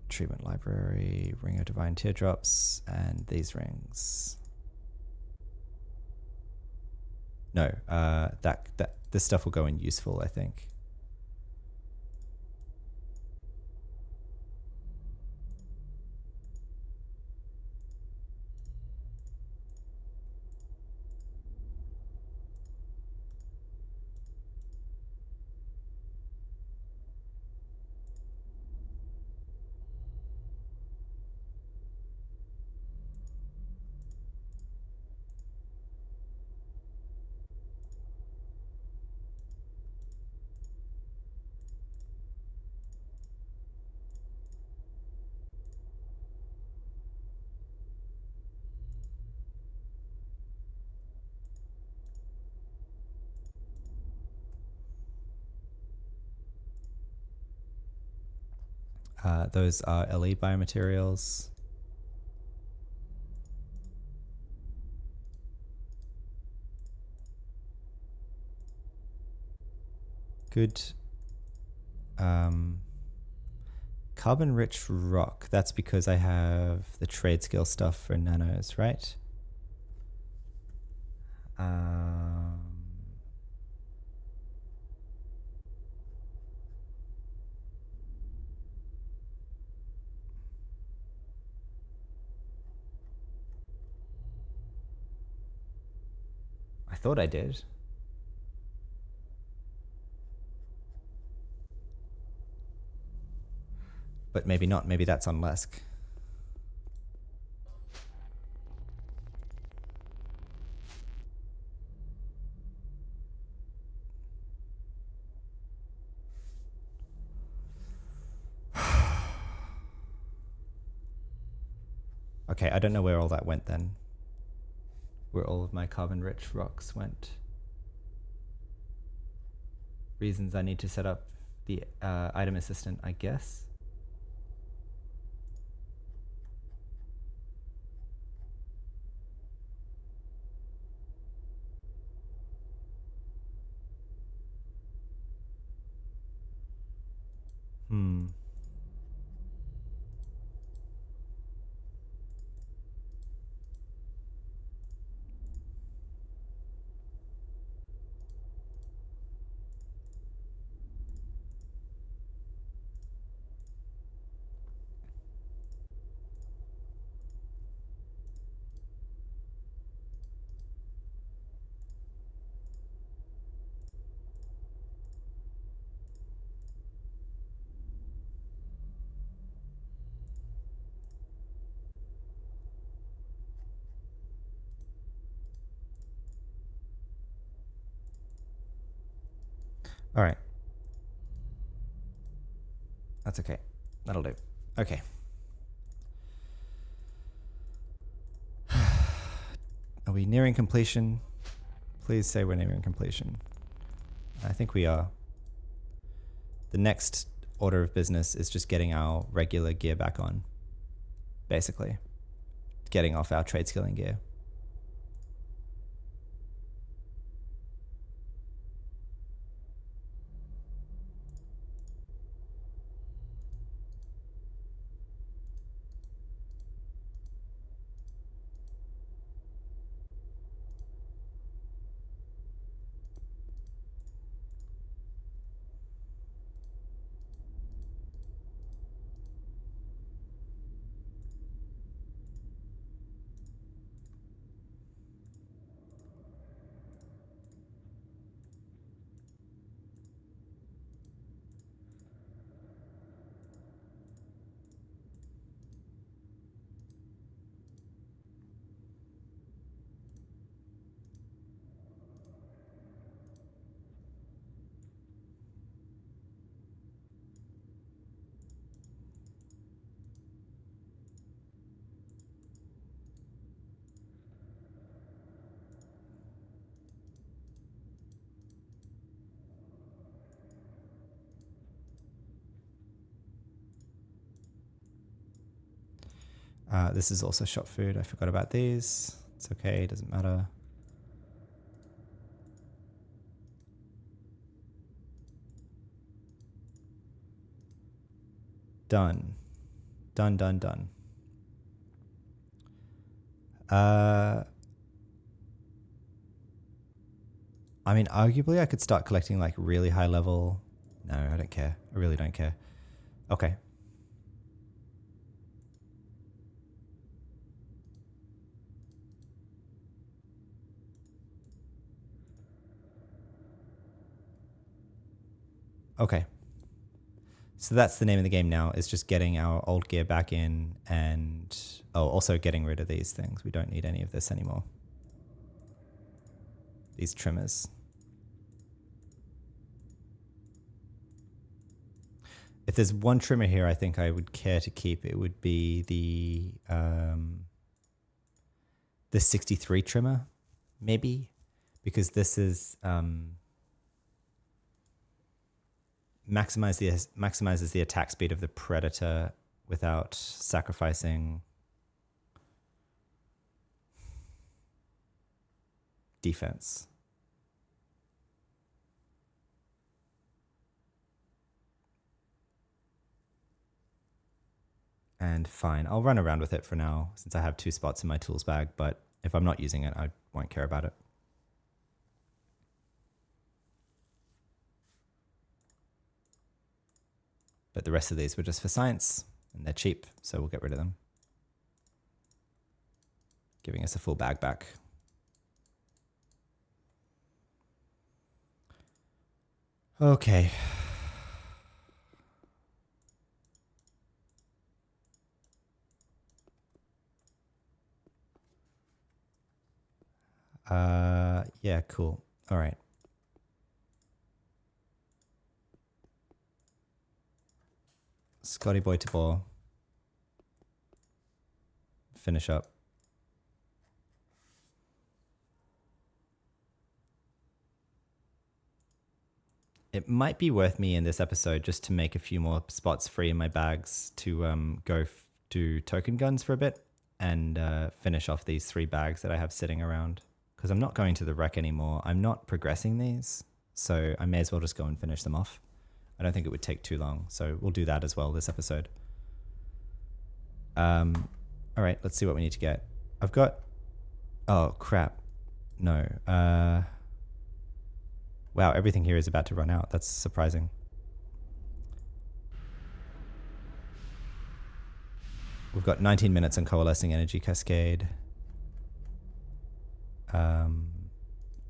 Speaker 1: Treatment library, ring of divine teardrops, and these rings. No, this stuff will go in useful, I think. Those are LE biomaterials. Good. Carbon-rich rock. That's because I have the trade skill stuff for nanos, right? thought I did. But maybe not. Maybe that's on Lesk. Okay, I don't know where all that went then. Where all of my carbon-rich rocks went. Reasons I need to set up the item assistant, I guess. All right. That's okay. That'll do. Okay. Are we nearing completion? Please say we're nearing completion. I think we are. The next order of business is just getting our regular gear back on. Basically. Getting off our trade skilling gear. This is also shop food. I forgot about these. It's okay, it doesn't matter. Done. Done, done, done. I mean, arguably I could start collecting like really high level. No, I don't care. I really don't care. Okay. Okay. So that's the name of the game now, is just getting our old gear back in and, also getting rid of these things. We don't need any of this anymore. These trimmers. If there's one trimmer here I think I would care to keep, it would be the 63 trimmer, maybe, because this is maximizes the attack speed of the predator without sacrificing defense. And fine, I'll run around with it for now since I have 2 spots in my tools bag, but if I'm not using it, I won't care about it. But the rest of these were just for science, and they're cheap, so we'll get rid of them. Giving us a full bag back. Okay. Yeah, cool. All right. Scotty boy to ball. Finish up. It might be worth me in this episode just to make a few more spots free in my bags to go do token guns for a bit and finish off these 3 bags that I have sitting around. Because I'm not going to the wreck anymore. I'm not progressing these, so I may as well just go and finish them off. I don't think it would take too long, so we'll do that as well this episode. All right, let's see what we need to get. I've got... Oh, crap. No. Wow, everything here is about to run out. That's surprising. We've got 19 minutes on Coalescing Energy Cascade.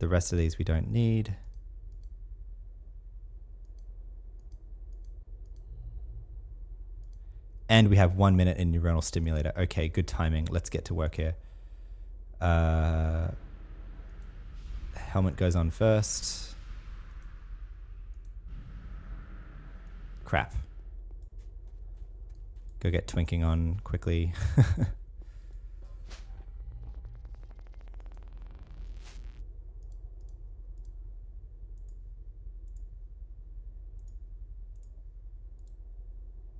Speaker 1: The rest of these we don't need. And we have 1 minute in Neuronal Stimulator. Okay, good timing. Let's get to work here. Helmet goes on first. Crap. Go get Twinking on quickly.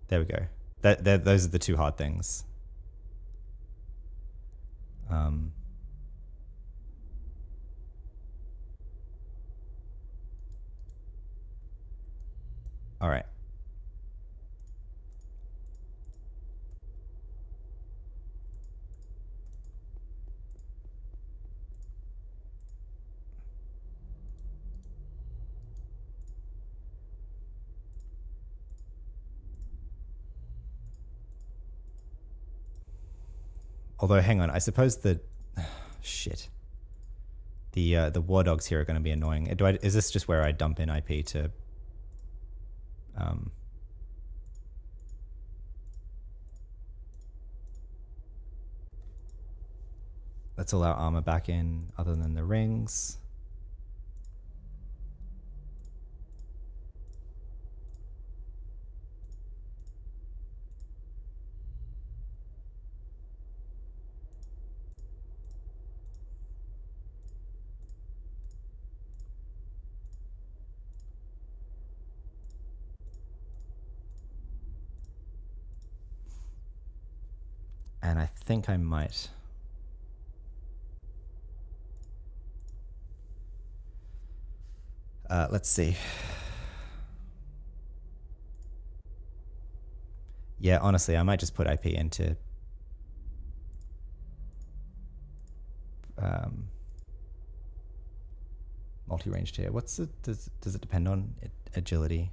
Speaker 1: There we go. Those are the 2 hard things. All right. Although, hang on, I suppose the shit. The war dogs here are going to be annoying. Is this just where I dump in IP to? Let's allow armor back in, other than the rings. And I think I might. Let's see. Yeah, honestly, I might just put IP into multi-ranged here. Does it depend on agility?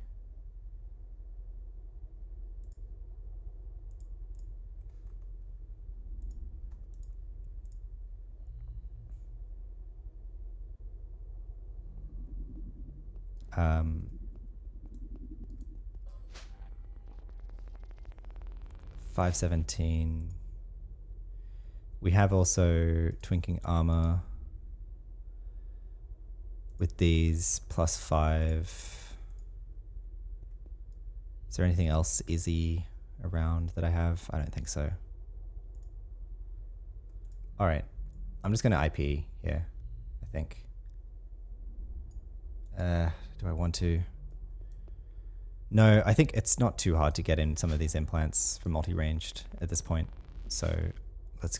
Speaker 1: Um, 517. We have also Twinking armor with these +5. Is there anything else easy around that I have? I don't think so. All right, I'm just gonna IP here, I think. Do I want to? No, I think it's not too hard to get in some of these implants for multi-ranged at this point. So let's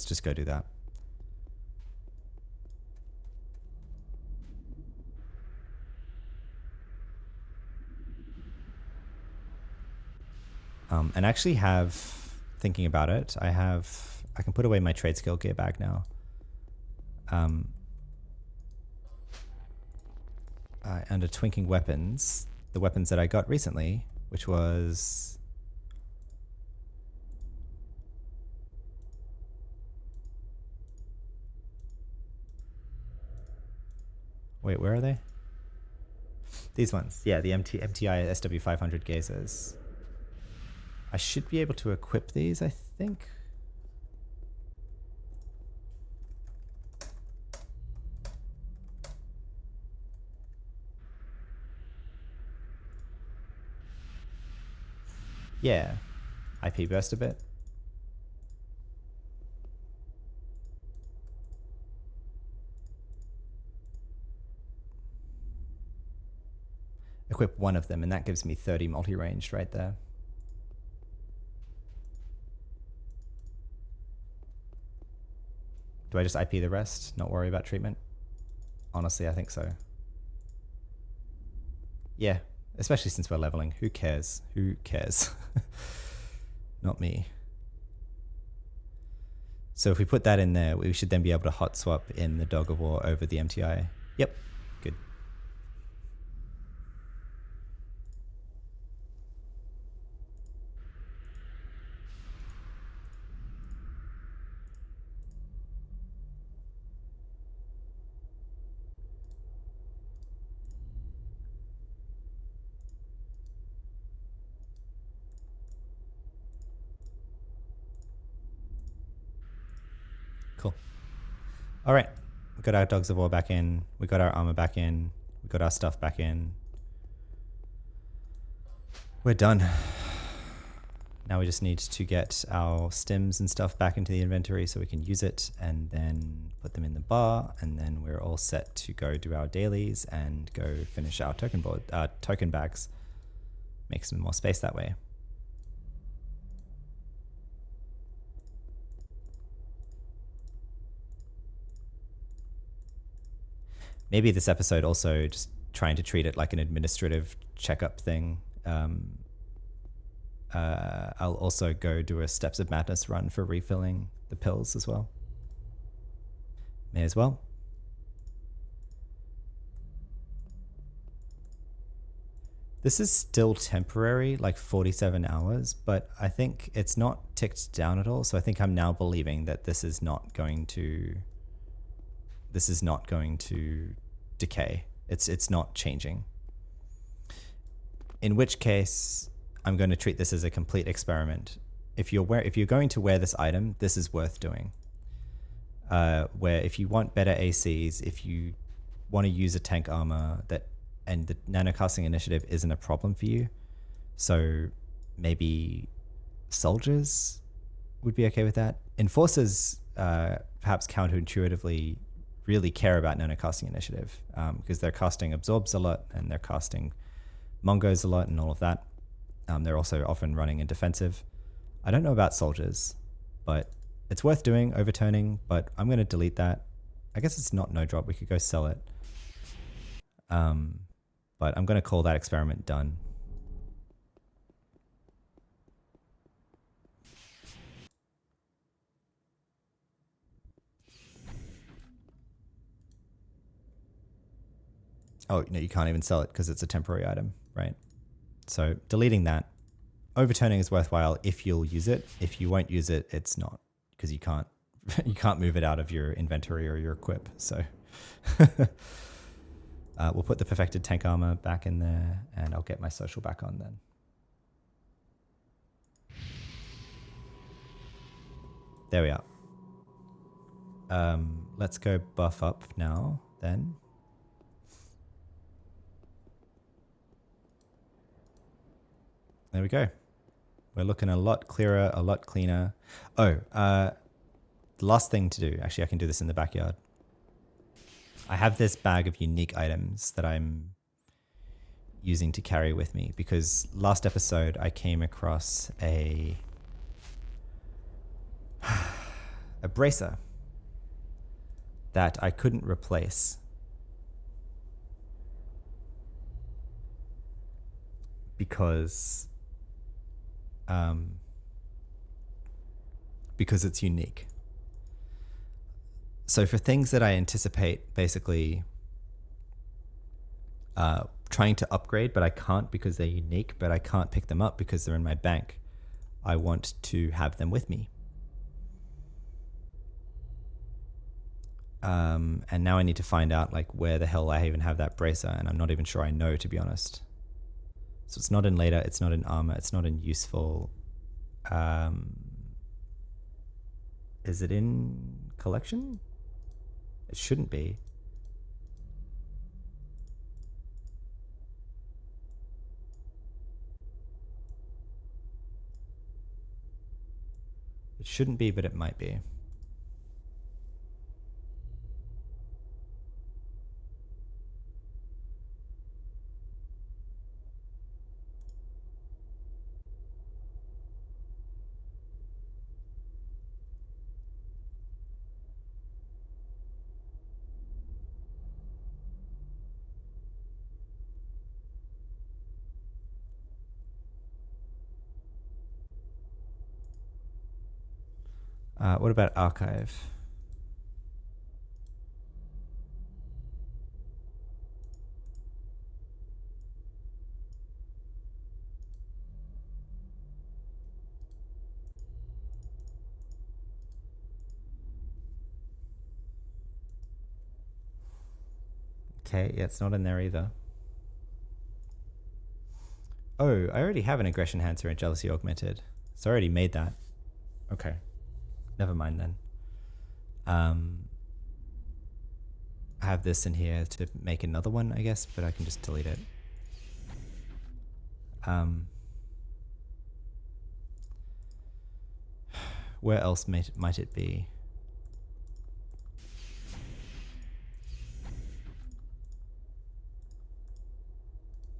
Speaker 1: just go do that. And actually thinking about it, I can put away my trade skill gear bag now. Under Twinking weapons, the weapons that I got recently, which was Wait, where are they? These ones. Yeah, the MTI SW500 gazers. I should be able to equip these, I think. Yeah. IP burst a bit. Equip one of them, and that gives me 30 multi-ranged right there. Do I just IP the rest? Not worry about treatment? Honestly, I think so. Yeah, especially since we're leveling. Who cares? Who cares? Not me. So if we put that in there, we should then be able to hot swap in the Dog of War over the MTI. Yep, good. Cool. All right, we got our Dogs of War back in. We got our armor back in. We got our stuff back in. We're done. Now we just need to get our stims and stuff back into the inventory so we can use it, and then put them in the bar, and then we're all set to go do our dailies and go finish our token bags. Make some more space that way. Maybe this episode also just trying to treat it like an administrative checkup thing. I'll also go do a Steps of Madness run for refilling the pills as well. May as well. This is still temporary, like 47 hours, but I think it's not ticked down at all. So I think I'm now believing that this is not going to decay. It's not changing. In which case, I'm going to treat this as a complete experiment. If you're going to wear this item, this is worth doing. Where if you want better ACs, if you want to use a tank armor and the nanocasting initiative isn't a problem for you, so maybe soldiers would be okay with that. Enforcers, perhaps counterintuitively, really care about nanocasting initiative because they're casting absorbs a lot and they're casting Mongos a lot and all of that. They're also often running in defensive. I don't know about soldiers, but it's worth doing, overturning, but I'm going to delete that. I guess it's not no drop. We could go sell it. But I'm going to call that experiment done. Oh, no, you can't even sell it because it's a temporary item, right? So deleting that. Overturning is worthwhile if you'll use it. If you won't use it, it's not, because you can't move it out of your inventory or your equip. So we'll put the perfected tank armor back in there, and I'll get my social back on then. There we are. Let's go buff up now then. There we go. We're looking a lot clearer, a lot cleaner. Oh, the last thing to do, actually I can do this in the backyard. I have this bag of unique items that I'm using to carry with me because last episode I came across a bracer that I couldn't replace because it's unique. So for things that I anticipate basically trying to upgrade, but I can't because they're unique, but I can't pick them up because they're in my bank, I want to have them with me. And now I need to find out like where the hell I even have that bracer, and I'm not even sure I know, to be honest. So it's not in later, it's not in armor, it's not in useful. Is it in collection? It shouldn't be. It shouldn't be, but it might be. What about archive? Okay, yeah, it's not in there either. Oh, I already have an aggression enhancer and jealousy augmented. So I already made that. Okay. Never mind then. I have this in here to make another one, I guess, but I can just delete it. Where else might it be?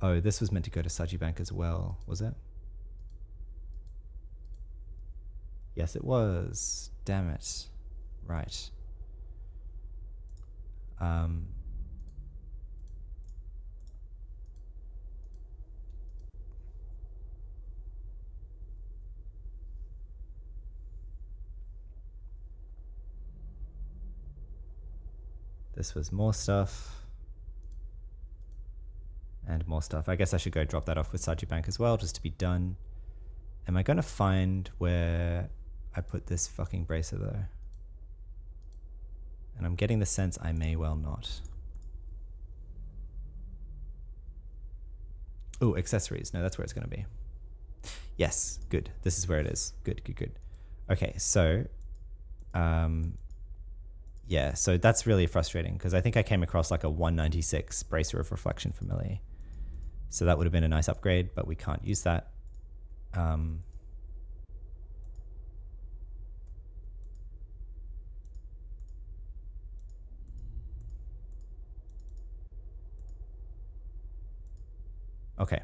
Speaker 1: Oh, this was meant to go to Sajibank as well, was it? Yes, it was. Damn it. Right. This was more stuff. And more stuff. I guess I should go drop that off with Sajibank as well, just to be done. Am I going to find where I put this fucking bracer though? And I'm getting the sense I may well not. Oh, accessories. No, that's where it's going to be. Yes, good. This is where it is. Good, good, good. Okay, so... yeah, so that's really frustrating because I think I came across like a 196 bracer of reflection for melee. So that would have been a nice upgrade, but we can't use that. Okay.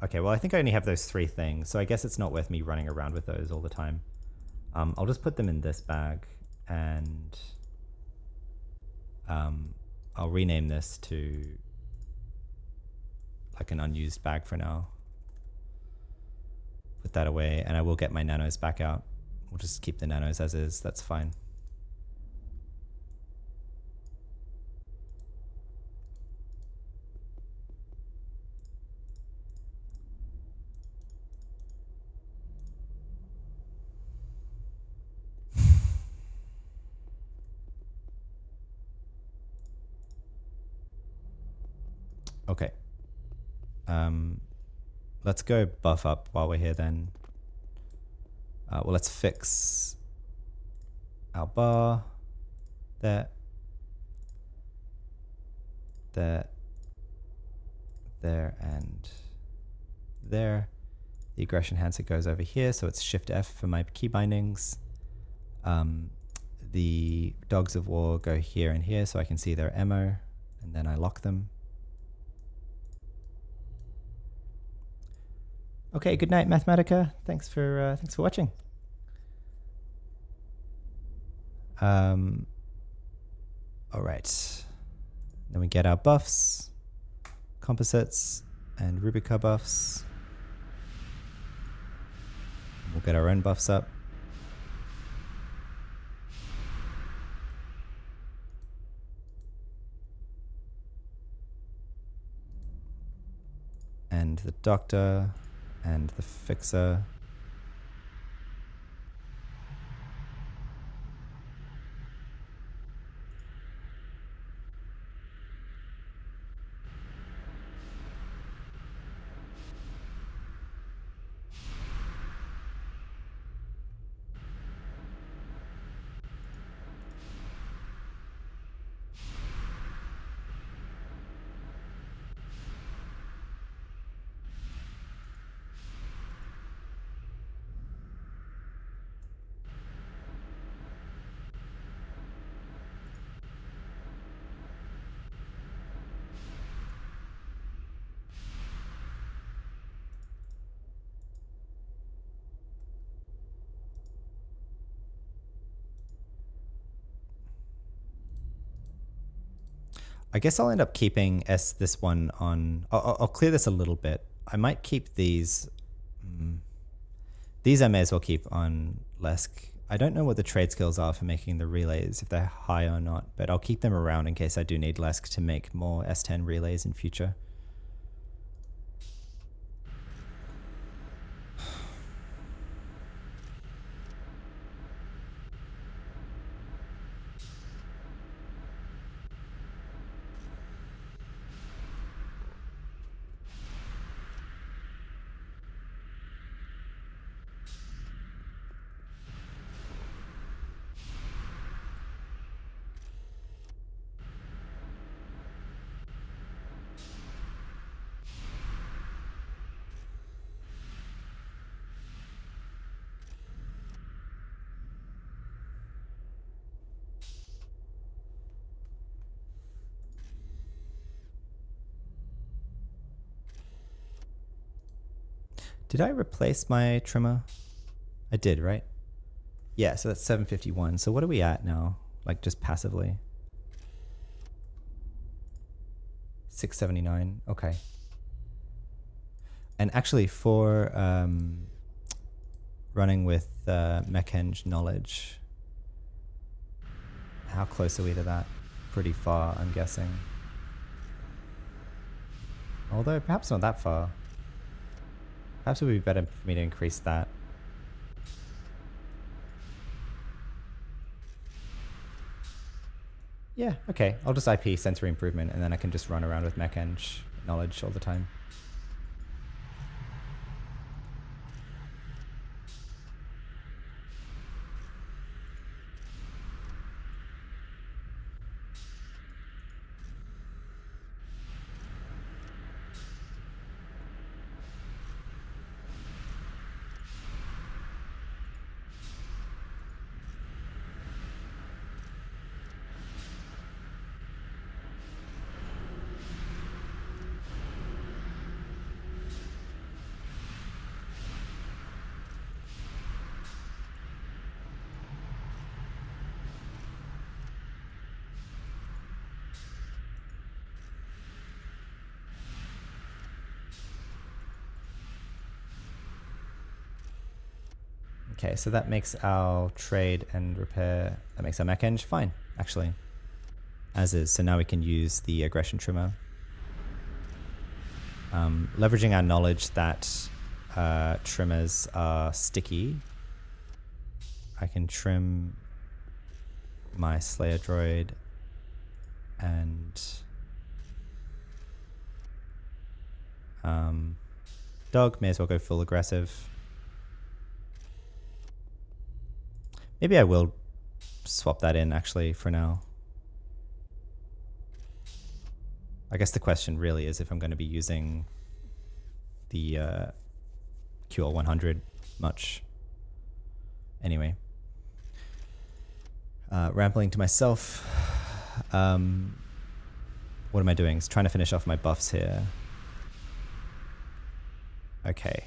Speaker 1: Okay, well, I think I only have those 3 things, so I guess it's not worth me running around with those all the time. I'll just put them in this bag, and I'll rename this to like an unused bag for now. Put that away, and I will get my nanos back out. We'll just keep the nanos as is, that's fine. Okay. Let's go buff up while we're here then. Well, let's fix our bar. There. There. There and there. The aggression enhancer goes over here, so it's Shift F for my key bindings. The dogs of war go here and here, so I can see their ammo, and then I lock them. Okay, good night, Mathematica. Thanks for watching. All right. Then we get our buffs, composites, and Rubica buffs. We'll get our own buffs up. and the doctor and the fixer. I guess I'll end up keeping this one on. I'll clear this a little bit. I might keep these. These I may as well keep on Lesk. I don't know what the trade skills are for making the relays, if they're high or not, but I'll keep them around in case I do need Lesk to make more S10 relays in future. Did I replace my trimmer? I did, right? Yeah, so that's 751. So what are we at now? Like just passively? 679. Okay. And actually for running with mech-eng knowledge, how close are we to that? Pretty far, I'm guessing. Although perhaps not that far. Perhaps it would be better for me to increase that. Yeah, okay. I'll just IP sensory improvement and then I can just run around with mech-eng knowledge all the time. Okay, so that makes our trade and repair, that makes our mech-eng fine, actually, as is. So now we can use the aggression trimmer. Leveraging our knowledge that trimmers are sticky, I can trim my Slayer droid and dog, may as well go full aggressive. Maybe I will swap that in actually for now. I guess the question really is if I'm going to be using the QL100 much. Anyway. Rambling to myself. What am I doing? Just trying to finish off my buffs here. Okay.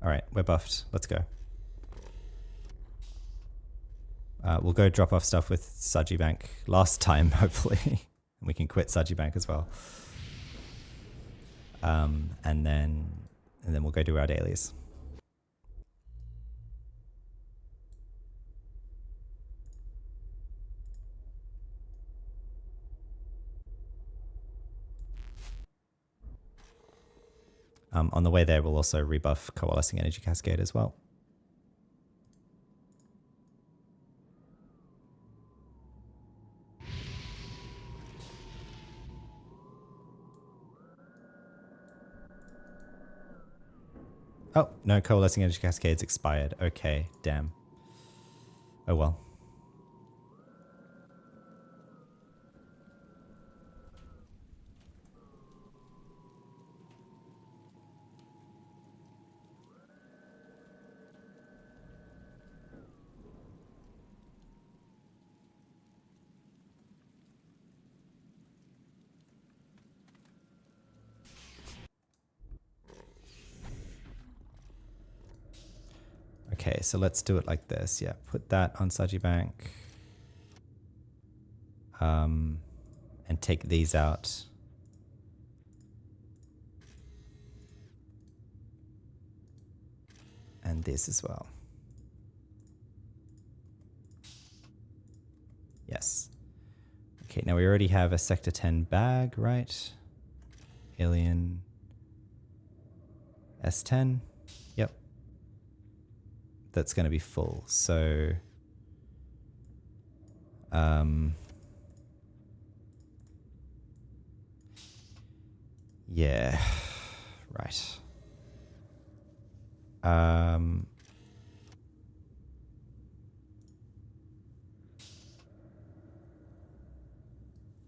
Speaker 1: All right, we're buffed. Let's go. We'll go drop off stuff with Saji Bank last time, hopefully. We can quit Saji Bank as well. And then we'll go do our dailies. On the way there, we'll also rebuff Coalescing Energy Cascade as well. Oh, no, Coalescing Energy Cascade's expired. Okay, damn. Oh well. Okay, so let's do it like this. Yeah, put that on Saji Bank. And take these out. And this as well. Yes. Okay, now we already have a Sector 10 bag, right? Alien S10. Yep. That's going to be full. So yeah. Right.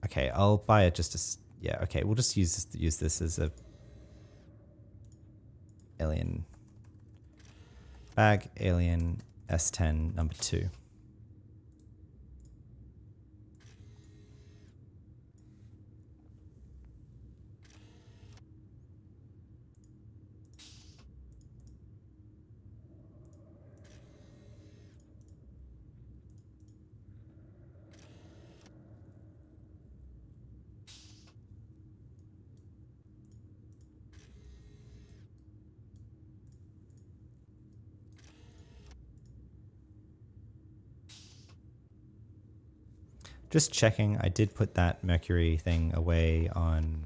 Speaker 1: Okay, I'll buy it just to... Yeah, okay, we'll just use this as a alien bag, alien S10 number 2. Just checking, I did put that Mercury thing away on,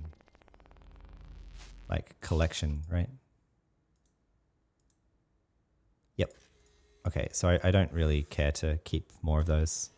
Speaker 1: like, collection, right? Yep. Okay, so I don't really care to keep more of those.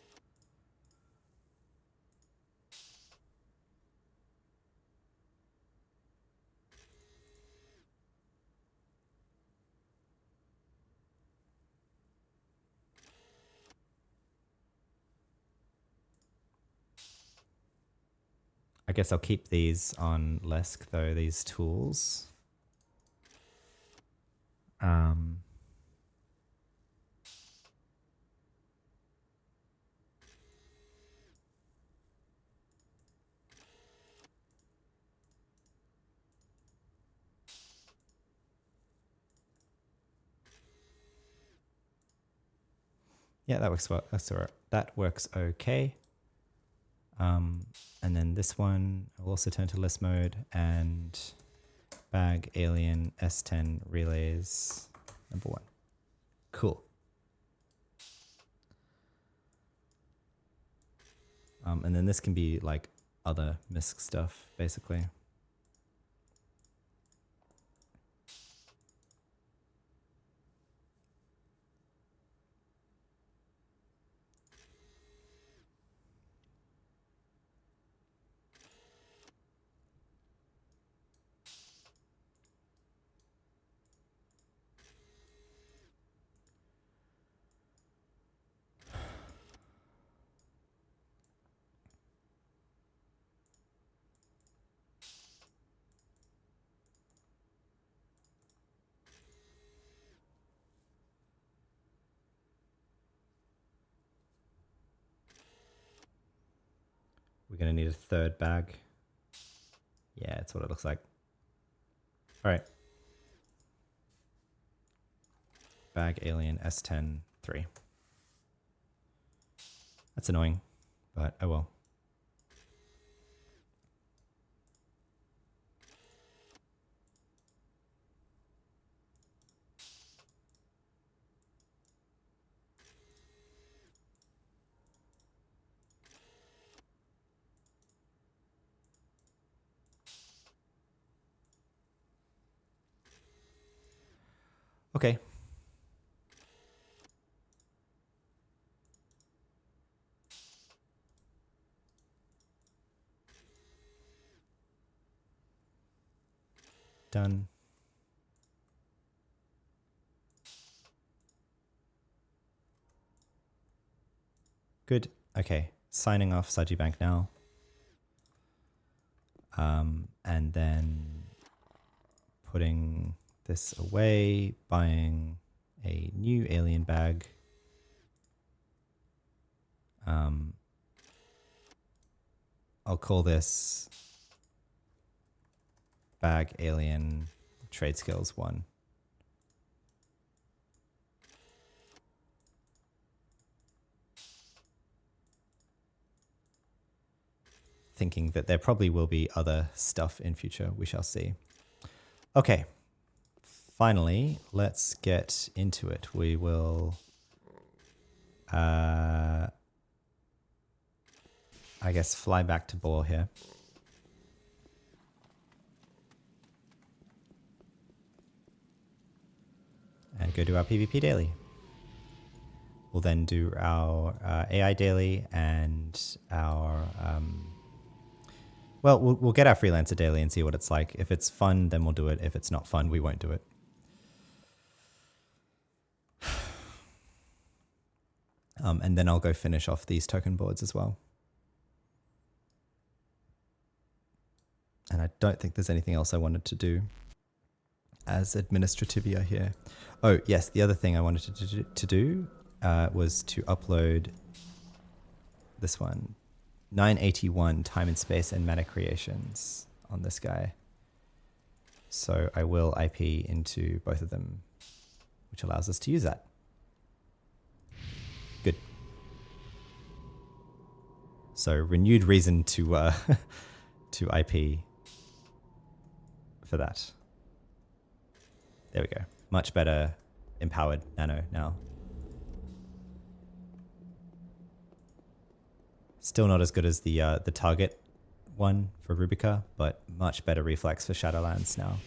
Speaker 1: I guess I'll keep these on Lesk, though, these tools. Yeah, that works well. That's all right. That works okay. And then this one, I'll also turn to list mode and bag alien S10 relays number 1. Cool. And then this can be like other MISC stuff, basically. We're going to need a third bag. Yeah, that's what it looks like. All right. bag alien S10 3. That's annoying, but oh well. Okay. Done. Good. Okay. Signing off Saji Bank now. And then putting this away, buying a new alien bag. I'll call this bag alien trade skills 1. Thinking that there probably will be other stuff in future. We shall see. Okay. Finally, let's get into it. We will, I guess, fly back to Bor here. And go do our PvP daily. We'll then do our AI daily and our... well, we'll get our freelancer daily and see what it's like. If it's fun, then we'll do it. If it's not fun, we won't do it. And then I'll go finish off these token boards as well. And I don't think there's anything else I wanted to do as administrativia here. Oh, yes, the other thing I wanted to do was to upload this one. 981 time and space and mana creations on this guy. So I will IP into both of them, which allows us to use that. Good. So renewed reason to to IP for that. There we go. Much better empowered nano now. Still not as good as the target one for Rubica, but much better reflex for Shadowlands now.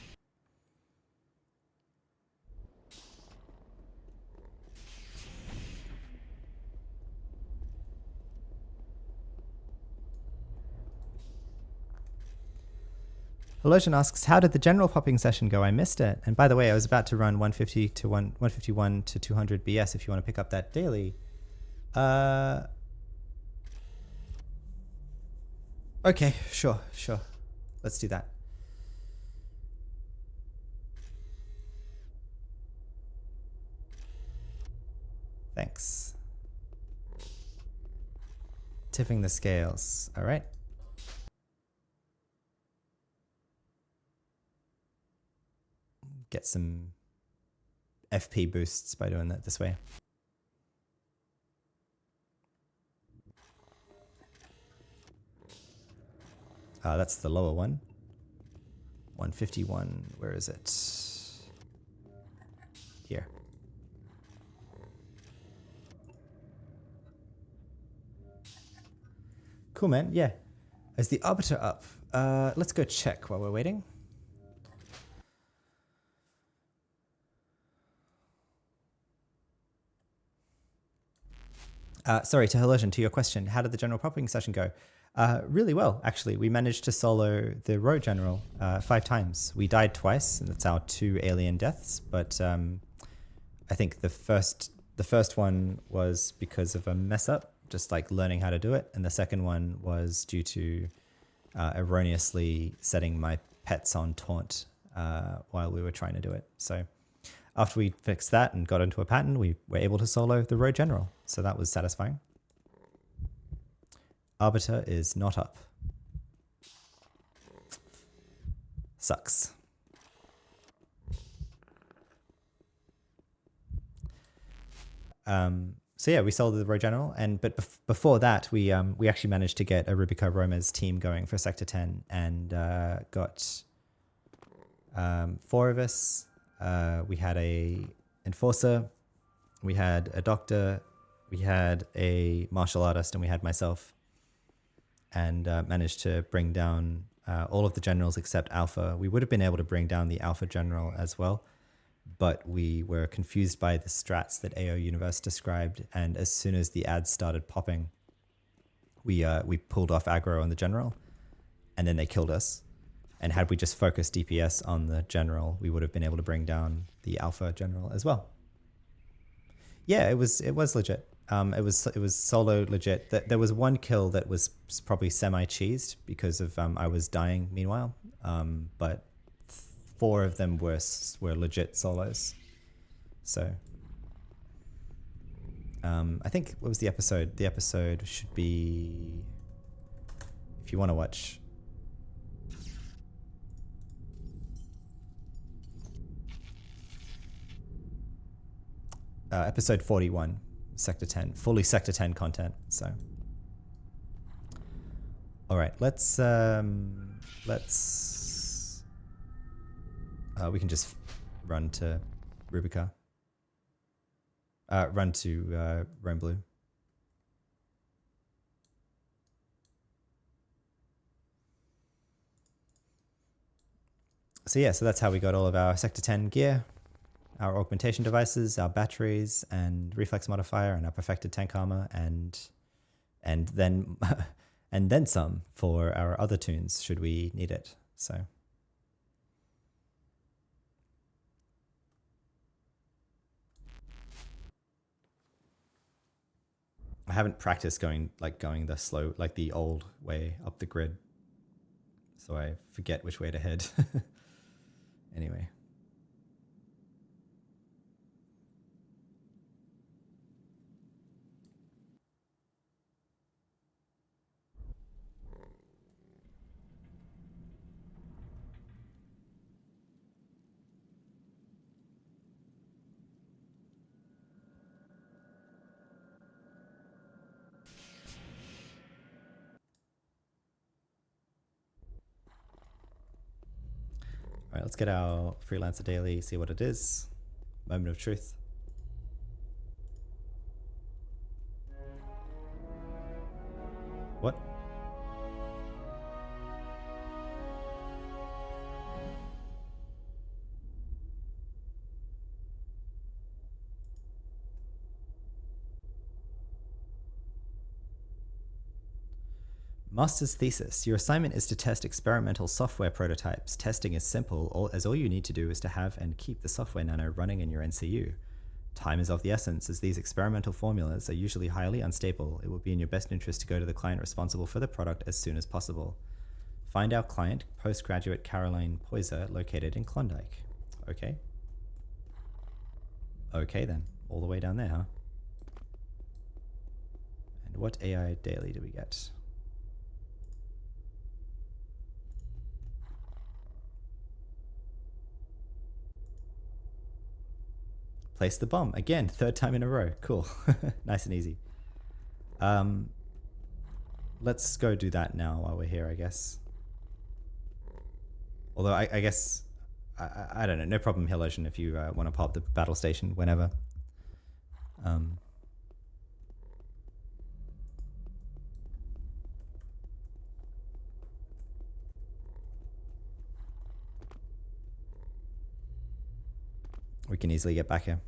Speaker 1: Elosion asks, how did the general popping session go? I missed it. And by the way, I was about to run 151 to 200 BS if you want to pick up that daily. Okay, sure. Let's do that. Thanks. Tipping the scales. All right. Get some FP boosts by doing that this way. That's the lower one. 151, where is it? Here. Cool, man. Yeah. Is the Arbiter up? Let's go check while we're waiting. Sorry, to Helosian, to your question, how did the general popping session go? Really well, actually. We managed to solo the Road General 5 times. We died twice, and that's our 2 alien deaths. But I think the first one was because of a mess up, just like learning how to do it. And the second one was due to erroneously setting my pets on taunt while we were trying to do it. So after we fixed that and got into a pattern, we were able to solo the Road General. So that was satisfying. Arbiter is not up. Sucks. So yeah, we sold the Row General, but before that, we actually managed to get a Rubica Roma's team going for Sector 10, and got 4 of us. We had a enforcer, we had a doctor, we had a martial artist, and we had myself, and managed to bring down all of the generals except Alpha. We would have been able to bring down the Alpha general as well, but we were confused by the strats that AO Universe described, and as soon as the ads started popping, we pulled off aggro on the general, and then they killed us. And had we just focused DPS on the general, we would have been able to bring down the Alpha general as well. Yeah, it was legit. It was solo legit. There was one kill that was probably semi-cheesed because of I was dying meanwhile, but 4 of them were legit solos. So I think, what was the episode? The episode should be, if you want to watch, episode 41, Sector 10, fully Sector 10 content. So, all right, let's we can just run to Rubica. Run to Rome Blue. So yeah, so that's how we got all of our Sector 10 gear, our augmentation devices, our batteries, and reflex modifier, and our perfected tank armor, and then and then some for our other tunes should we need it. So I haven't practiced going the slow, like the old way up the grid, so I forget which way to head. Anyway. All right, let's get our Freelancer Daily, see what it is. Moment of truth. What? Master's thesis. Your assignment is to test experimental software prototypes. Testing is simple, as all you need to do is to have and keep the software nano running in your NCU. Time is of the essence, as these experimental formulas are usually highly unstable. It will be in your best interest to go to the client responsible for the product as soon as possible. Find our client, postgraduate Caroline Poyser, located in Klondike. Okay. Okay then, all the way down there, huh? And what AI daily do we get? Place the bomb. Again, 3rd time in a row. Cool. Nice and easy. Let's go do that now while we're here, I guess. Although I guess, I don't know, no problem, Hill Ocean, if you want to pop the battle station whenever. We can easily get back here.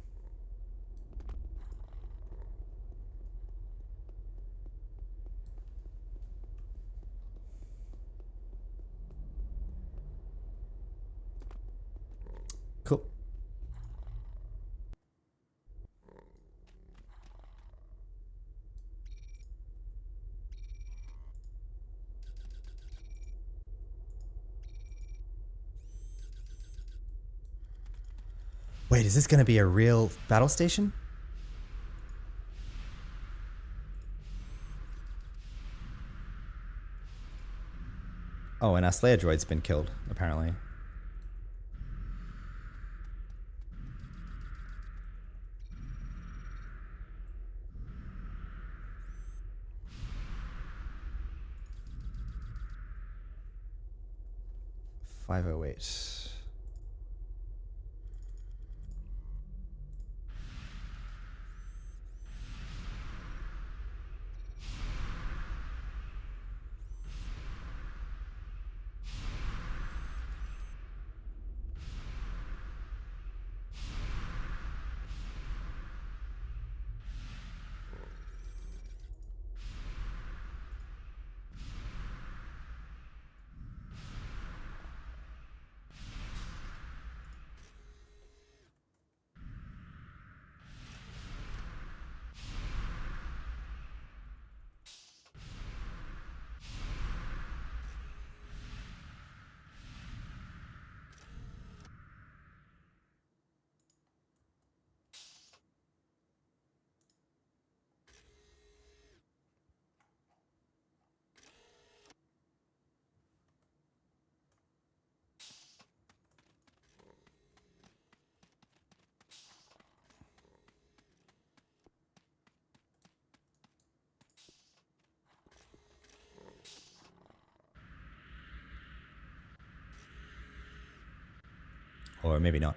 Speaker 1: Cool. Wait, is this going to be a real battle station? Oh, and our Slayer droid's been killed, apparently. 508. Or maybe not.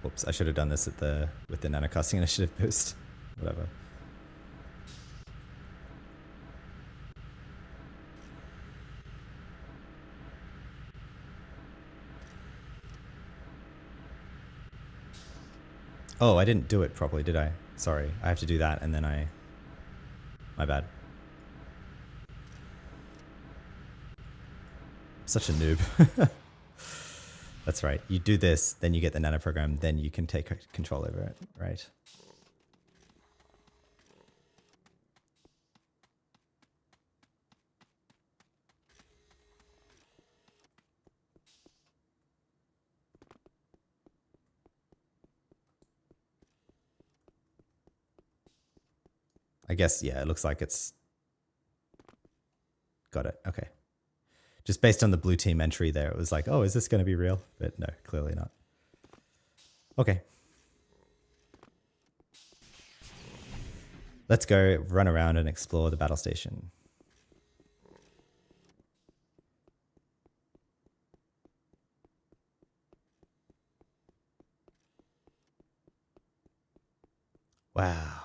Speaker 1: Whoops, I should have done this with the nanocasting initiative boost. Whatever. Oh, I didn't do it properly, did I? Sorry, I have to do that and then my bad. Such a noob. That's right. You do this, then you get the nano program, then you can take control over it, right? I guess, yeah, it looks like it's got it. Okay. Just based on the blue team entry there, it was like, oh, is this going to be real? But no, clearly not. Okay. Let's go run around and explore the battle station. Wow.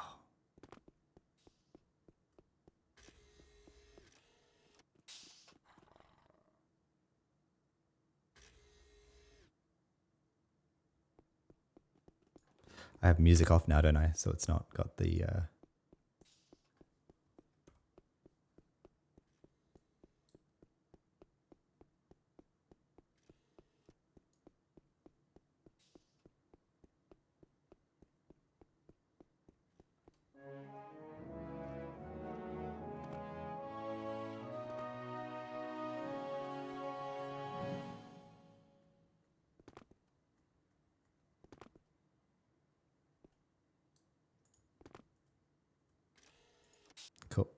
Speaker 1: I have music off now, don't I? So it's not got the... Cool.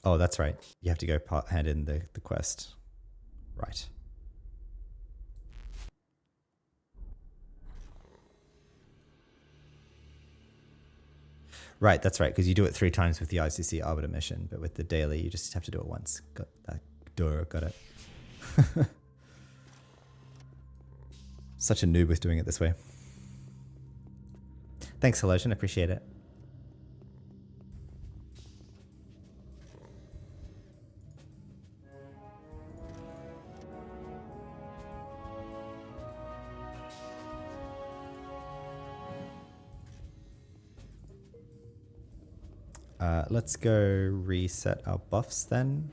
Speaker 1: Oh, that's right. You have to go hand in the quest. Right. Right, that's right, because you do it 3 times with the ICC Arbiter mission, but with the daily, you just have to do it once. Got that. Got it. Such a noob with doing it this way. Thanks, Helosian. Appreciate it. Let's go reset our buffs then.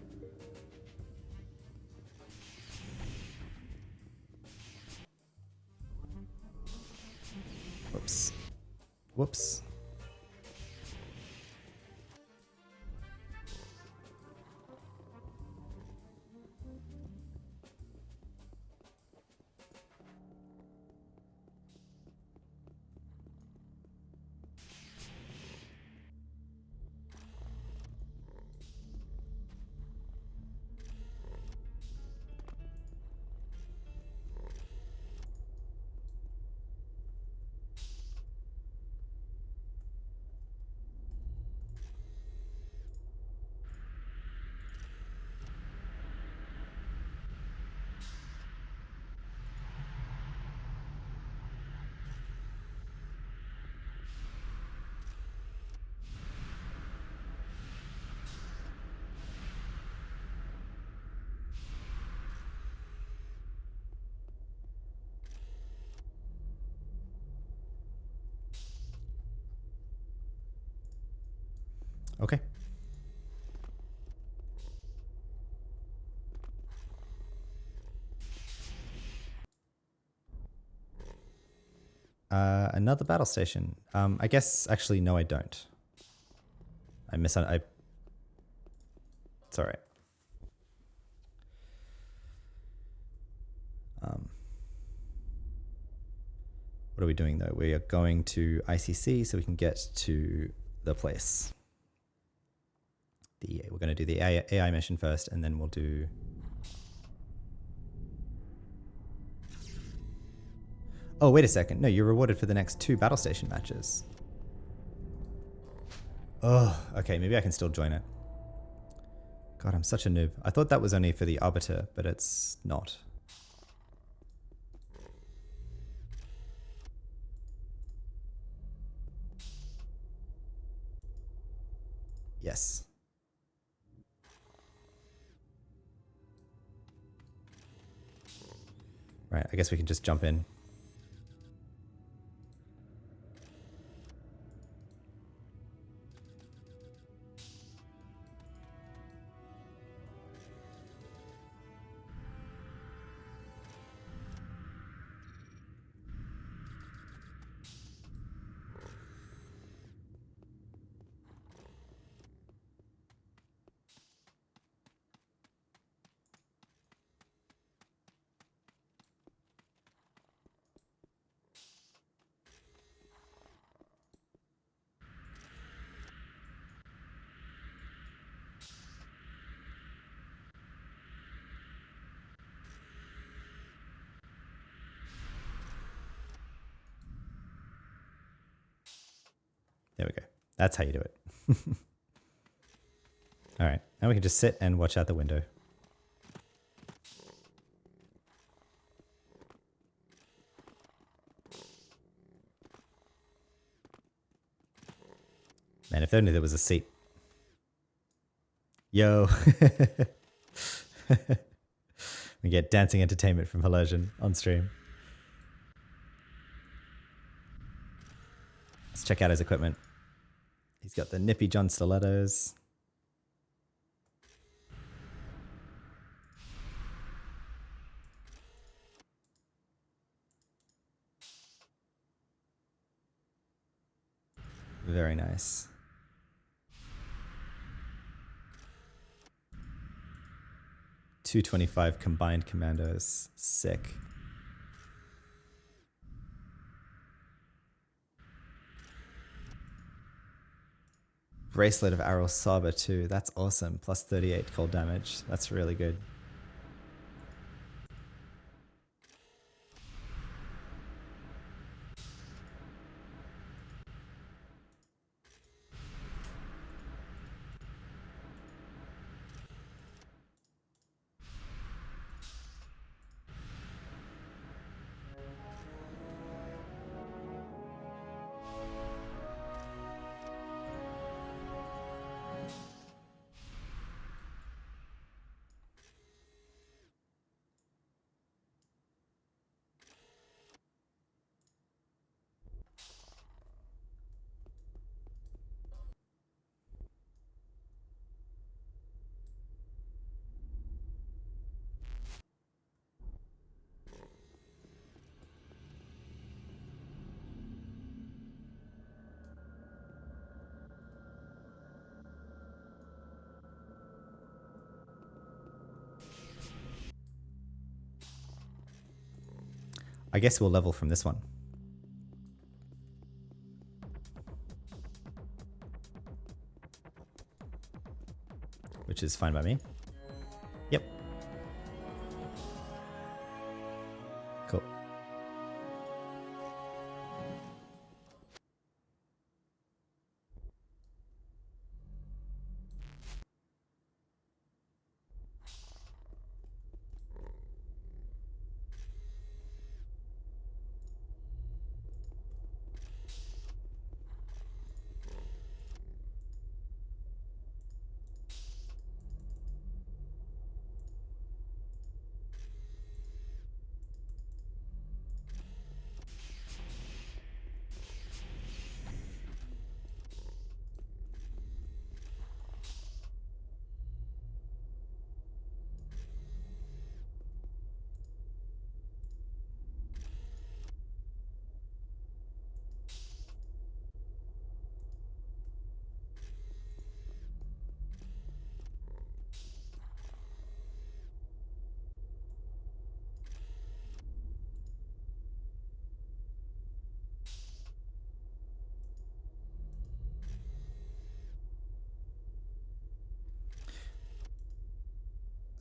Speaker 1: Whoops. Whoops. Okay. Another battle station. I guess, actually, no, I don't. It's all right. What are we doing, though? We are going to ICC so we can get to the place. We're going to do the AI mission first, and then we'll do... Oh, wait a second. No, you're rewarded for the next 2 battle station matches. Oh, okay. Maybe I can still join it. God, I'm such a noob. I thought that was only for the Arbiter, but it's not. Yes. Right, I guess we can just jump in. There we go. That's how you do it. All right. Now we can just sit and watch out the window. Man, if only there was a seat. Yo. We get dancing entertainment from Halosian on stream. Let's check out his equipment. He's got the Nippy John stilettos. Very nice. .225 combined commandos. Sick. Bracelet of Aral Saba too. That's awesome. Plus 38 cold damage. That's really good. I guess we'll level from this one. Which is fine by me. Yep. Cool.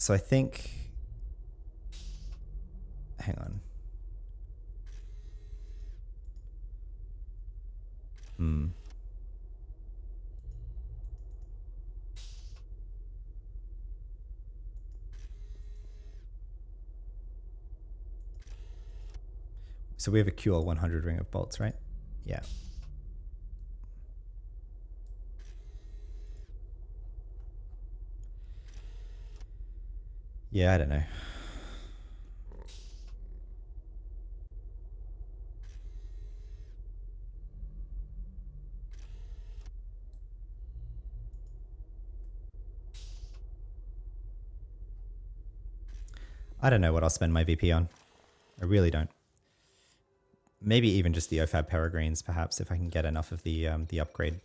Speaker 1: So I think, hang on. So we have a QL 100 ring of bolts, right? Yeah. Yeah, I don't know. I don't know what I'll spend my VP on. I really don't. Maybe even just the OFAB peregrines, perhaps, if I can get enough of the upgrade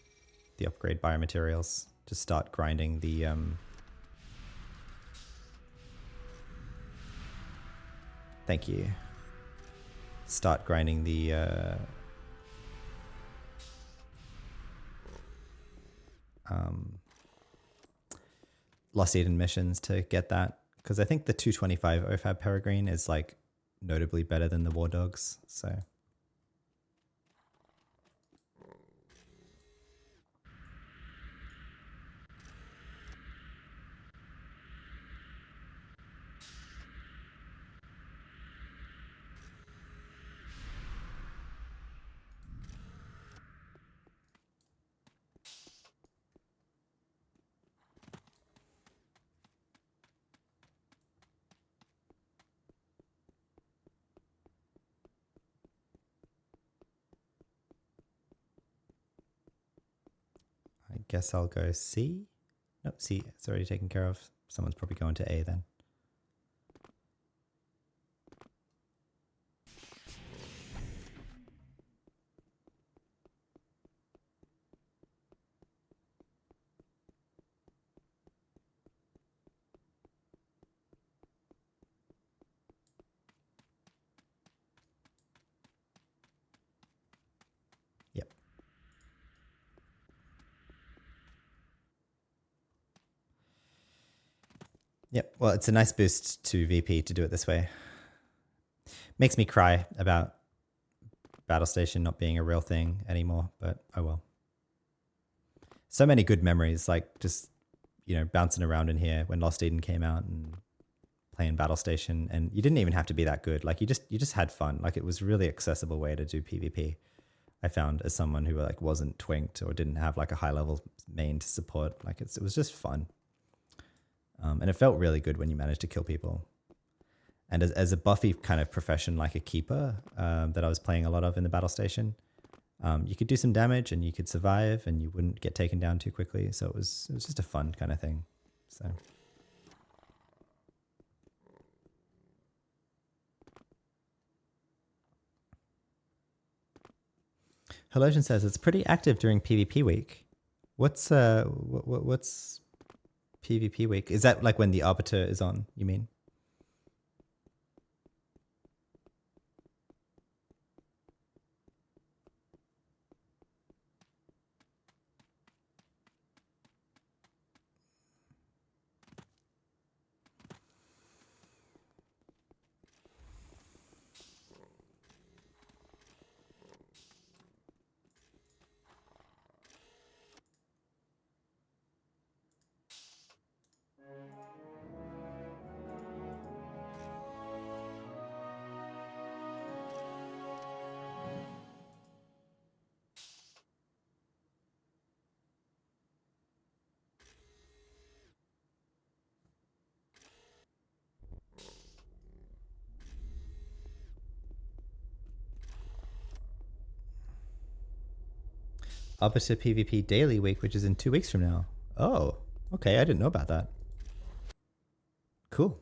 Speaker 1: biomaterials to start grinding the thank you. Start grinding the Lost Eden missions to get that, because I think the 225 OFAB peregrine is like notably better than the War Dogs. So I guess I'll go C. Nope, C. It's already taken care of. Someone's probably going to A then. Yep. Yep. Well, it's a nice boost to VP to do it this way. Makes me cry about Battle Station not being a real thing anymore, but oh well. So many good memories, like just, bouncing around in here when Lost Eden came out and playing Battle Station, and you didn't even have to be that good. Like you just had fun. Like it was a really accessible way to do PvP. I found, as someone who like wasn't twinked or didn't have like a high level main to support, like it was just fun. And it felt really good when you managed to kill people. And as a buffy kind of profession, like a keeper that I was playing a lot of in the Battle Station, you could do some damage and you could survive and you wouldn't get taken down too quickly. So it was just a fun kind of thing. So. Helosian says it's pretty active during PvP week. What's PvP week? Is that like when the Arbiter is on, you mean? Arbiter PvP daily week, which is in 2 weeks from now. Oh, okay. I didn't know about that. Cool.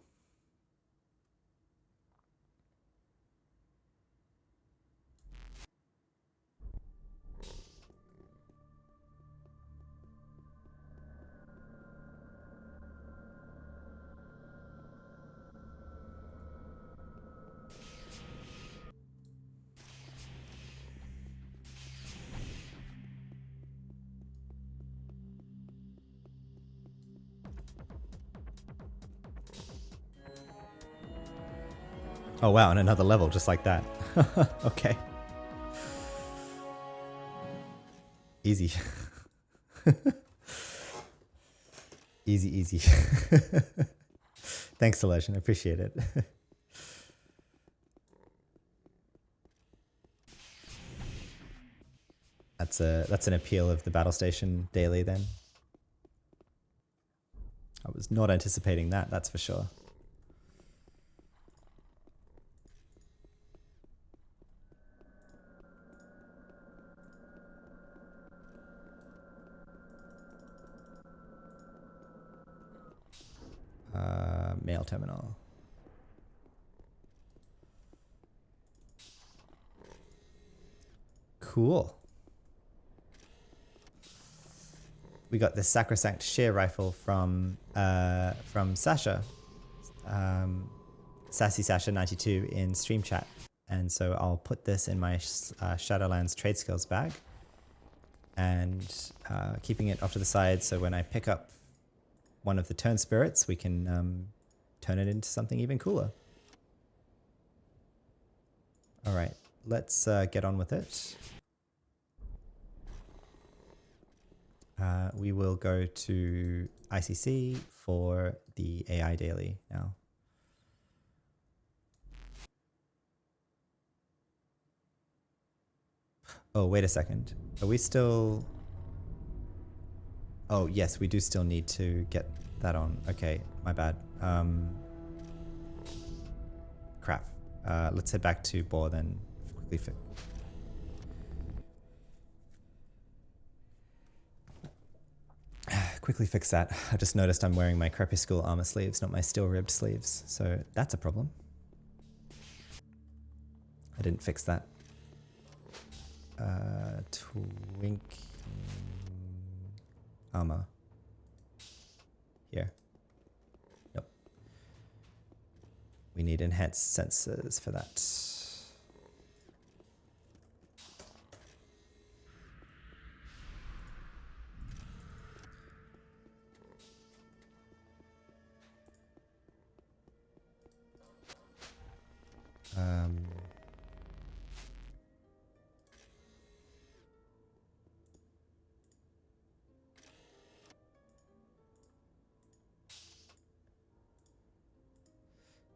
Speaker 1: Oh wow, and another level just like that. Okay. Easy. Easy, easy. Thanks, Celesian. I appreciate it. That's an appeal of the battle station daily then. I was not anticipating that, that's for sure. Mail terminal. Cool. We got this sacrosanct shear rifle from Sasha, Sassy Sasha 92 in stream chat, and so I'll put this in my Shadowlands trade skills bag, and keeping it off to the side so when I pick up one of the turn spirits, we can turn it into something even cooler. All right, let's get on with it. We will go to ICC for the AI daily now. Oh, wait a second. Are we still... Oh, yes, we do still need to get that on. Okay, my bad. Crap. Let's head back to Boar then. Quickly fix that. I just noticed I'm wearing my crepuscule armor sleeves, not my steel-ribbed sleeves. So that's a problem. I didn't fix that. Twink armor. Here. Nope. We need enhanced sensors for that.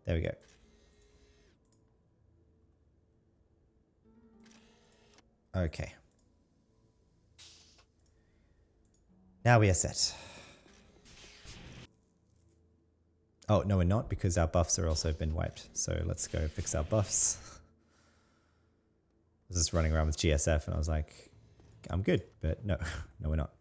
Speaker 1: There we go. Okay. Now we are set. Oh, no, we're not, because our buffs are also been wiped. So let's go fix our buffs. I was just running around with GSF and I was like, I'm good, but no, no, we're not.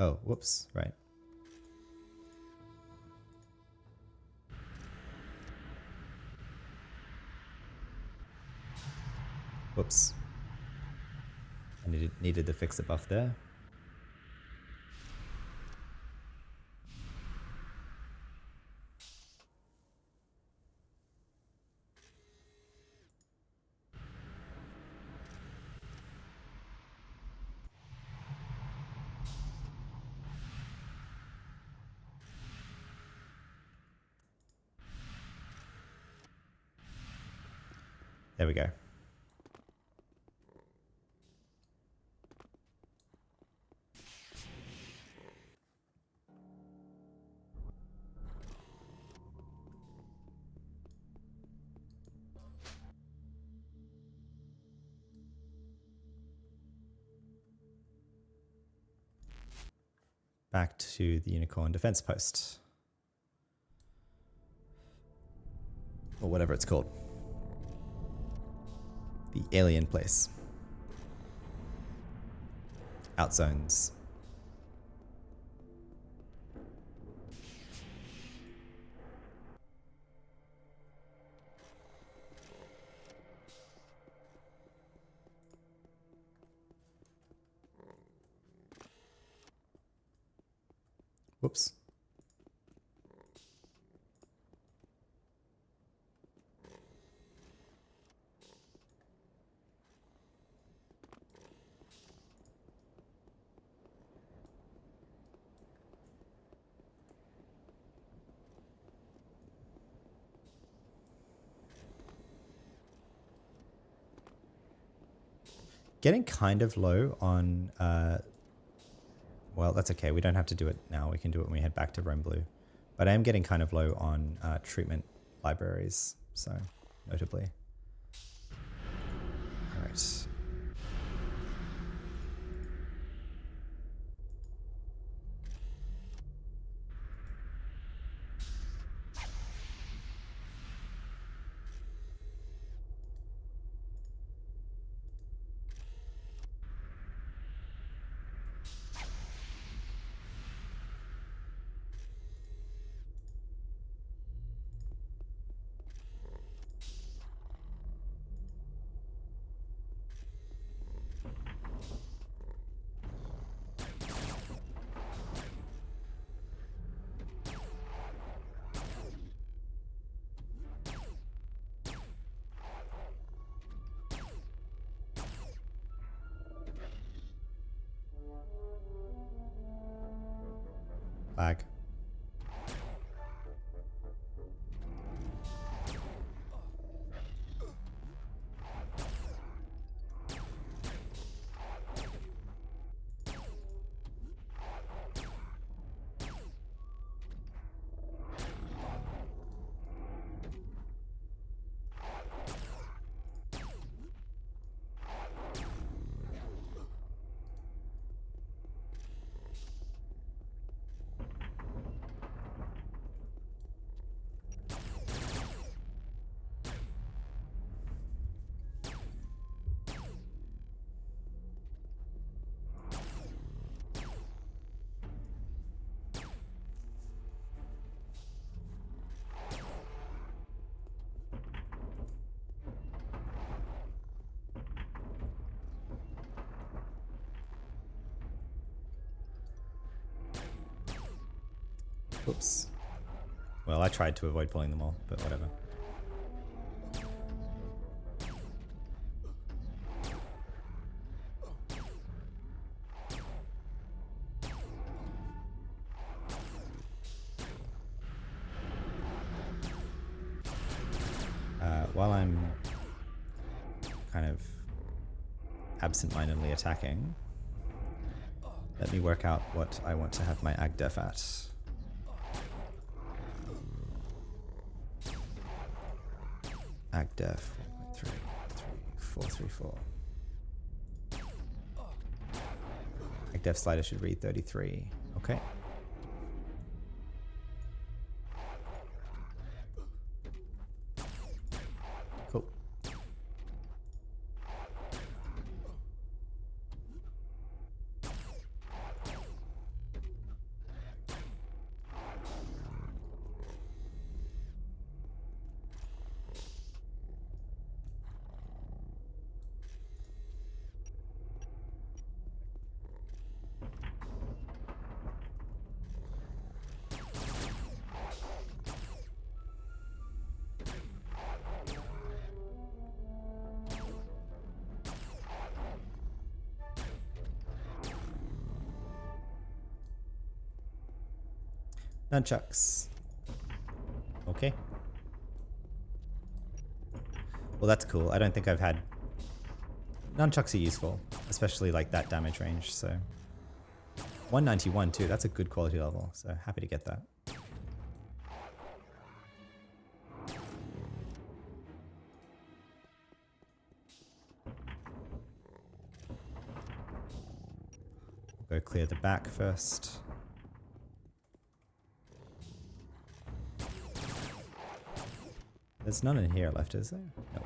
Speaker 1: Oh, whoops, right. Whoops. I needed to fix the buff there. There we go. Back to the Unicorn Defense Post. Or whatever it's called. The alien place. Outzones. Whoops. Getting kind of low on, well, that's okay. We don't have to do it now. We can do it when we head back to Rome Blue. But I am getting kind of low on treatment libraries, so notably. All right. Lag. Oops. Well, I tried to avoid pulling them all, but whatever. While I'm kind of absent-mindedly attacking, let me work out what I want to have my AgDef at. AgDef 1.33434. AgDef slider should read 33. Okay. Cool. Nunchucks. Okay. Well, that's cool. I don't think I've had... Nunchucks are useful, especially like that damage range, so... 191 too, that's a good quality level, so happy to get that. We'll go clear the back first. There's none in here left, is there? Nope.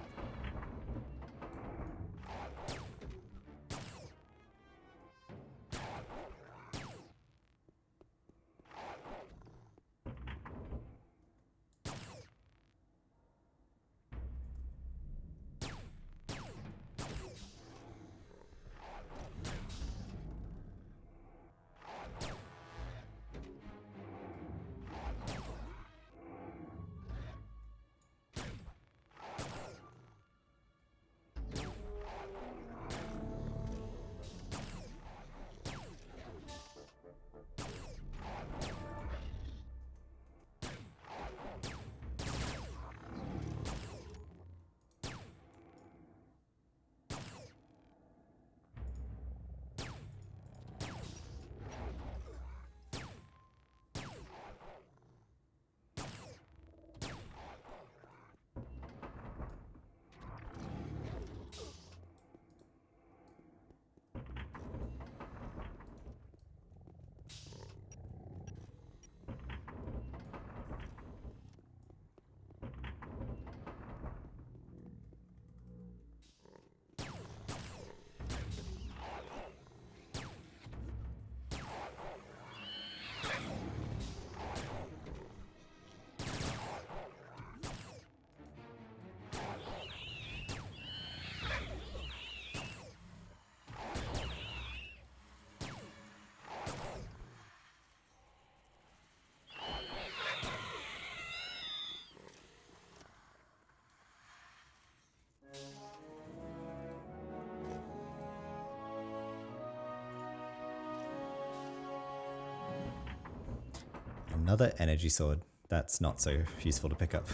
Speaker 1: Another energy sword. That's not so useful to pick up.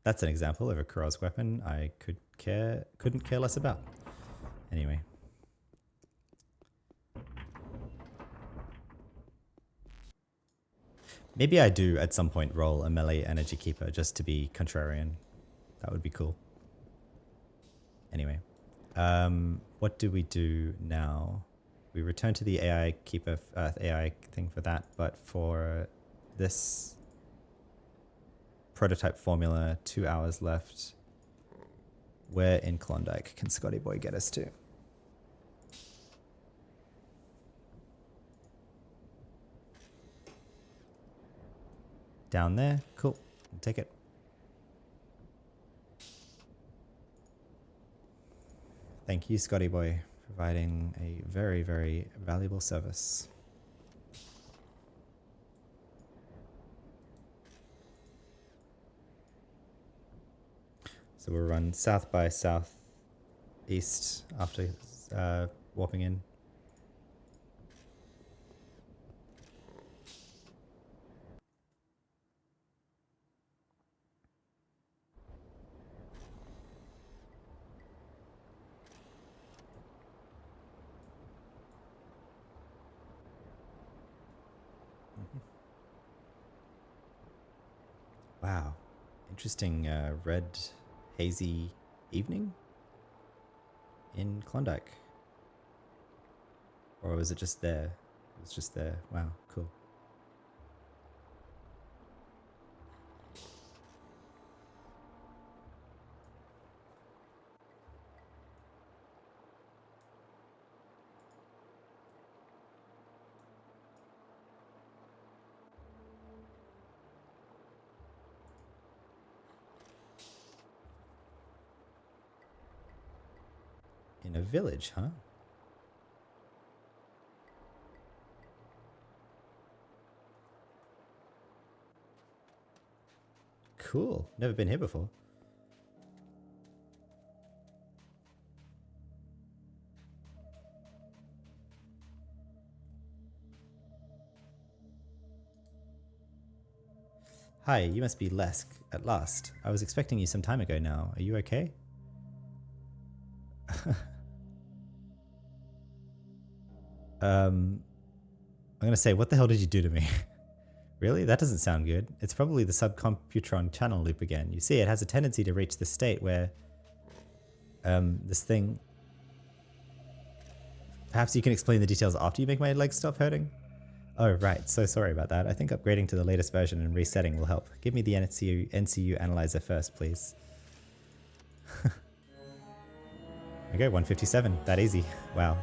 Speaker 1: That's an example of a Kuro's weapon I couldn't care less about. Anyway. Maybe I do at some point roll a melee energy keeper just to be contrarian. That would be cool. Anyway. What do we do now? We return to the AI keeper, AI thing for that, but for this prototype formula, 2 hours left. Where in Klondike can Scotty Boy get us to? Down there? Cool. I'll take it. Thank you, Scotty Boy, providing a very, very valuable service. So we'll run south by southeast after warping in. Wow, interesting red hazy evening in Klondike. Or was it just there? It was just there. Wow, cool. In a village, huh? Cool. Never been here before. Hi, you must be Lesk at last. I was expecting you some time ago now. Are you okay? I'm gonna say, what the hell did you do to me? Really? That doesn't sound good. It's probably the subcomputron channel loop again. You see, it has a tendency to reach the state where this thing... Perhaps you can explain the details after you make my legs stop hurting? Oh, right. So sorry about that. I think upgrading to the latest version and resetting will help. Give me the NCU analyzer first, please. Okay, 157. That easy. Wow.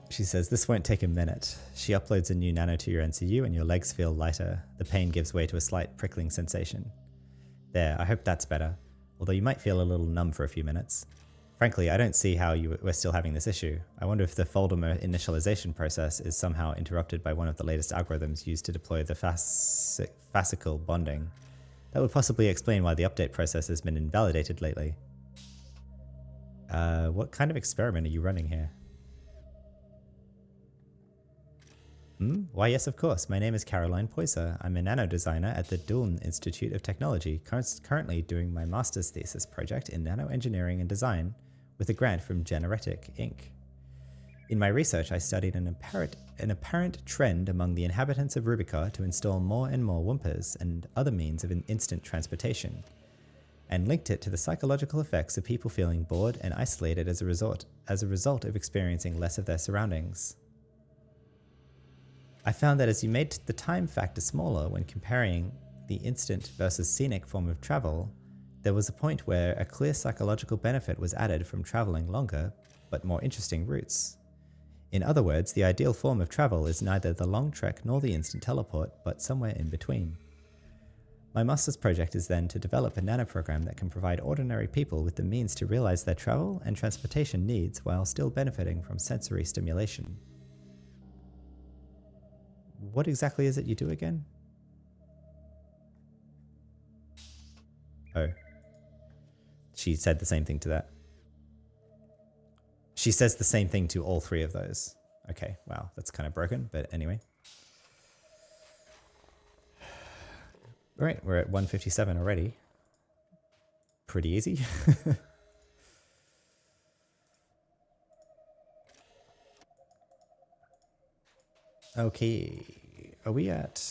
Speaker 1: She says, this won't take a minute. She uploads a new nano to your NCU and your legs feel lighter. The pain gives way to a slight prickling sensation. There, I hope that's better. Although you might feel a little numb for a few minutes. Frankly, I don't see how we're still having this issue. I wonder if the folder initialization process is somehow interrupted by one of the latest algorithms used to deploy the fascicle bonding. That would possibly explain why the update process has been invalidated lately. What kind of experiment are you running here? Why, yes, of course. My name is Caroline Poyser. I'm a nano designer at the Duln Institute of Technology, currently doing my master's thesis project in nano engineering and design with a grant from Generetic, Inc. In my research, I studied an apparent trend among the inhabitants of Rubica to install more and more Woompers and other means of instant transportation, and linked it to the psychological effects of people feeling bored and isolated as a result of experiencing less of their surroundings. I found that as you made the time factor smaller when comparing the instant versus scenic form of travel, there was a point where a clear psychological benefit was added from traveling longer, but more interesting routes. In other words, the ideal form of travel is neither the long trek nor the instant teleport, but somewhere in between. My master's project is then to develop a nanoprogram that can provide ordinary people with the means to realize their travel and transportation needs while still benefiting from sensory stimulation. What exactly is it you do again? Oh. She said the same thing to that. She says the same thing to all three of those. Okay, wow, that's kind of broken, but anyway. All right, we're at 157 already. Pretty easy. Okay, are we at...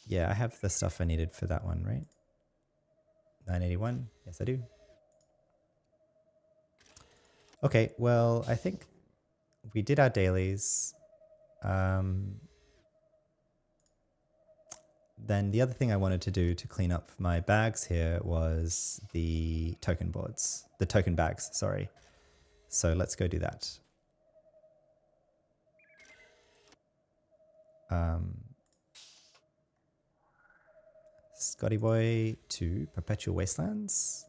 Speaker 1: Yeah, I have the stuff I needed for that one, right? 981, yes I do. Okay, well, I think we did our dailies. Then the other thing I wanted to do to clean up my bags here was the token boards, the token bags, sorry. So let's go do that. Scotty Boy to Perpetual Wastelands.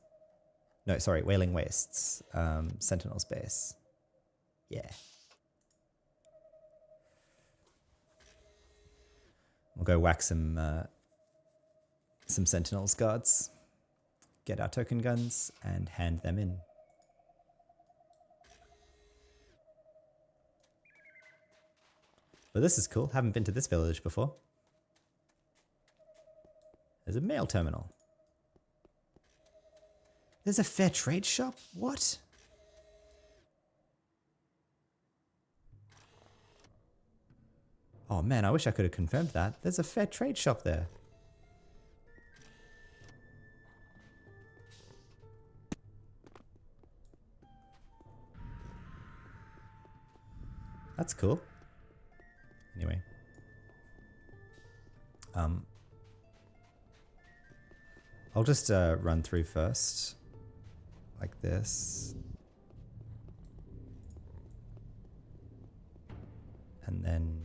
Speaker 1: No, sorry, Wailing Wastes. Sentinel's base. Yeah. We'll go whack some Sentinels guards, get our token guns, and hand them in. But this is cool. Haven't been to this village before. There's a mail terminal. There's a fair trade shop? What? Oh man, I wish I could have confirmed that. There's a fair trade shop there. That's cool. Anyway. I'll just run through first. Like this. And then...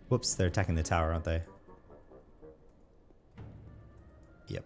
Speaker 1: Whoops, they're attacking the tower, aren't they? Yep.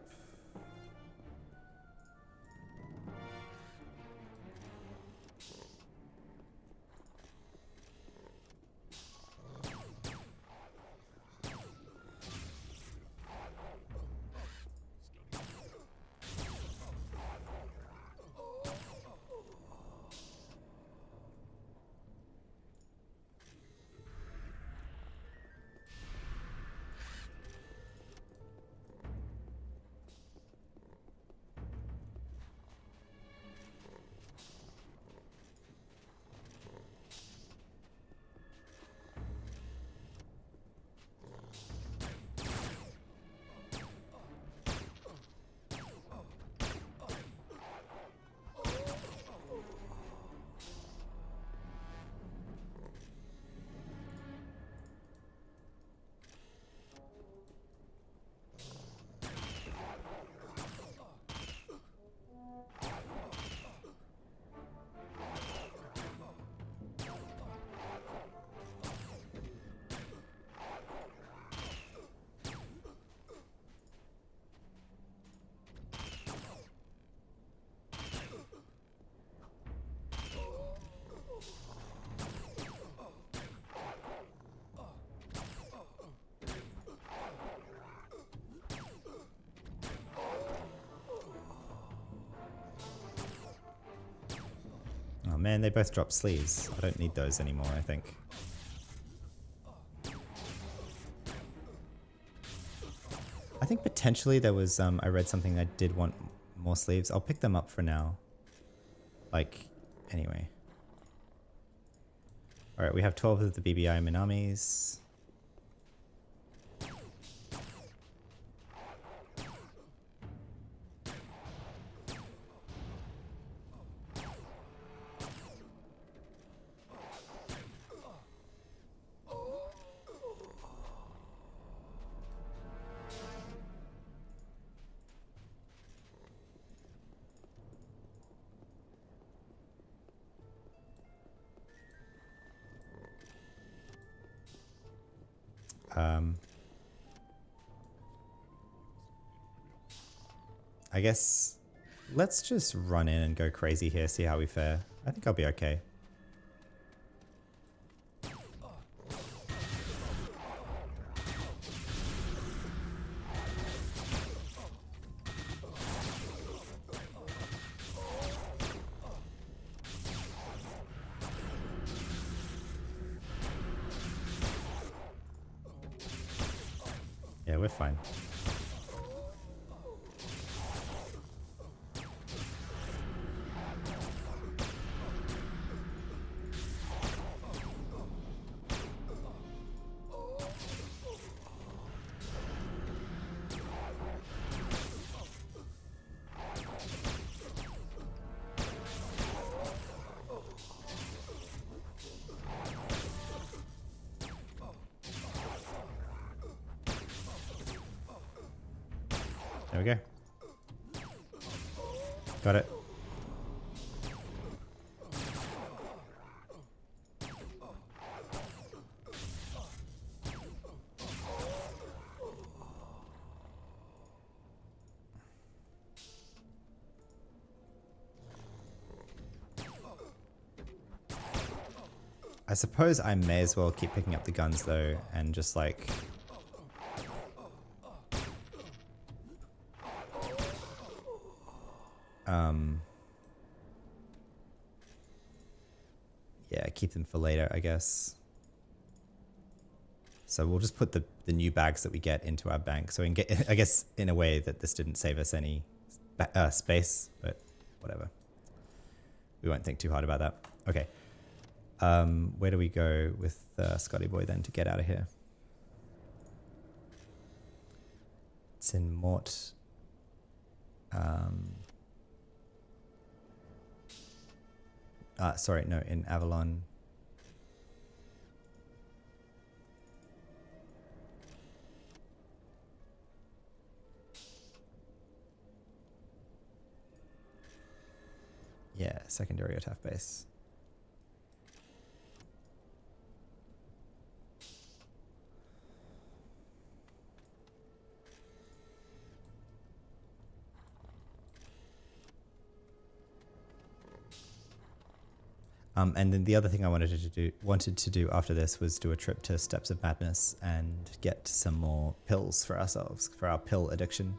Speaker 1: man, they both dropped sleeves. I don't need those anymore, I think. I think potentially there was, I read something that did want more sleeves. I'll pick them up for now. Like, anyway. Alright, we have 12 of the BBI Minamis. I guess let's just run in and go crazy here, see how we fare. I think I'll be okay. Yeah, we're fine. There we go. Got it. I suppose I may as well keep picking up the guns though and just like yeah, keep them for later, I guess. So we'll just put the new bags that we get into our bank. So we can get, I guess in a way that this didn't save us any space, but whatever. We won't think too hard about that. Okay. Where do we go with Scotty Boy then to get out of here? It's in Mort. Sorry, no, in Avalon. Yeah, secondary OTAF base. And then the other thing I wanted to do after this was do a trip to Steps of Madness and get some more pills for ourselves, for our pill addiction.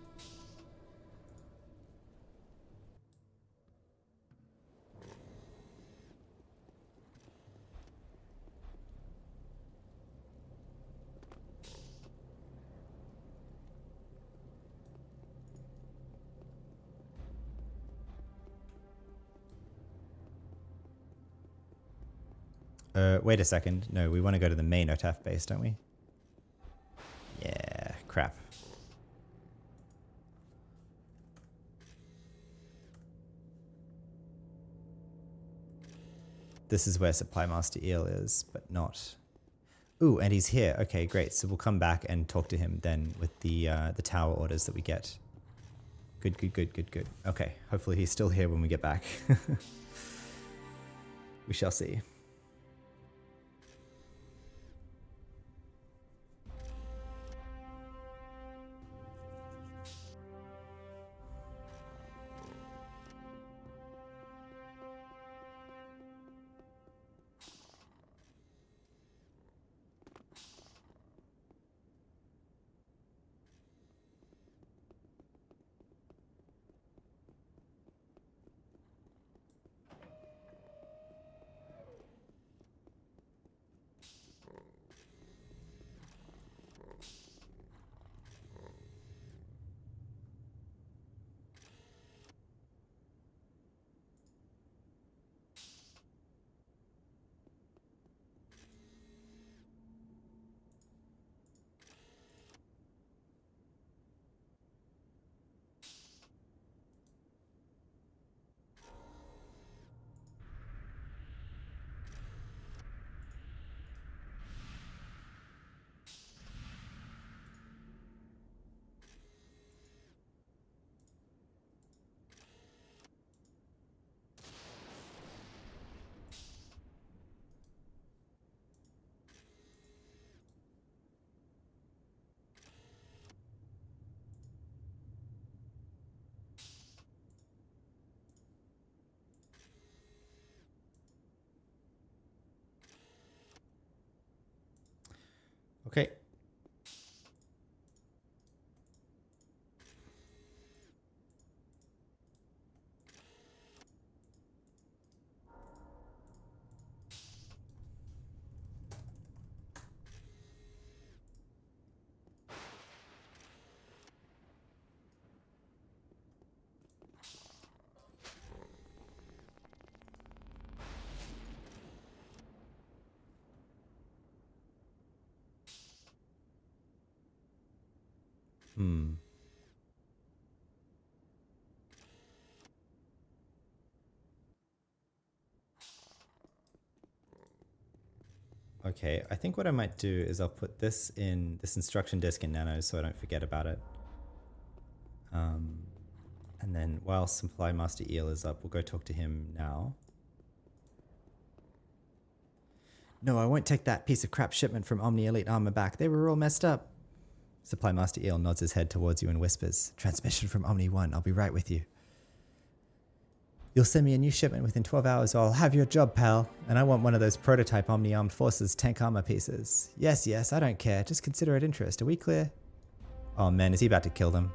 Speaker 1: Wait a second. No, we want to go to the main OTAF base, don't we? Yeah, crap. This is where Supply Master Eel is, but not... Ooh, and he's here. Okay, great. So we'll come back and talk to him then with the tower orders that we get. Good, good, good, good, good. Okay, hopefully he's still here when we get back. We shall see. Okay. Okay, I think what I might do is I'll put this in this instruction disk in Nano so I don't forget about it. And then while Supply Master Eel is up, we'll go talk to him now. No, I won't take that piece of crap shipment from Omni Elite Armor back. They were all messed up. Supply Master Eel nods his head towards you and whispers, "Transmission from Omni 1, I'll be right with you. You'll send me a new shipment within 12 hours or I'll have your job, pal. And I want one of those prototype Omni Armed Forces tank armor pieces. Yes, yes, I don't care. Just consider it interest. Are we clear?" Oh man, is he about to kill them?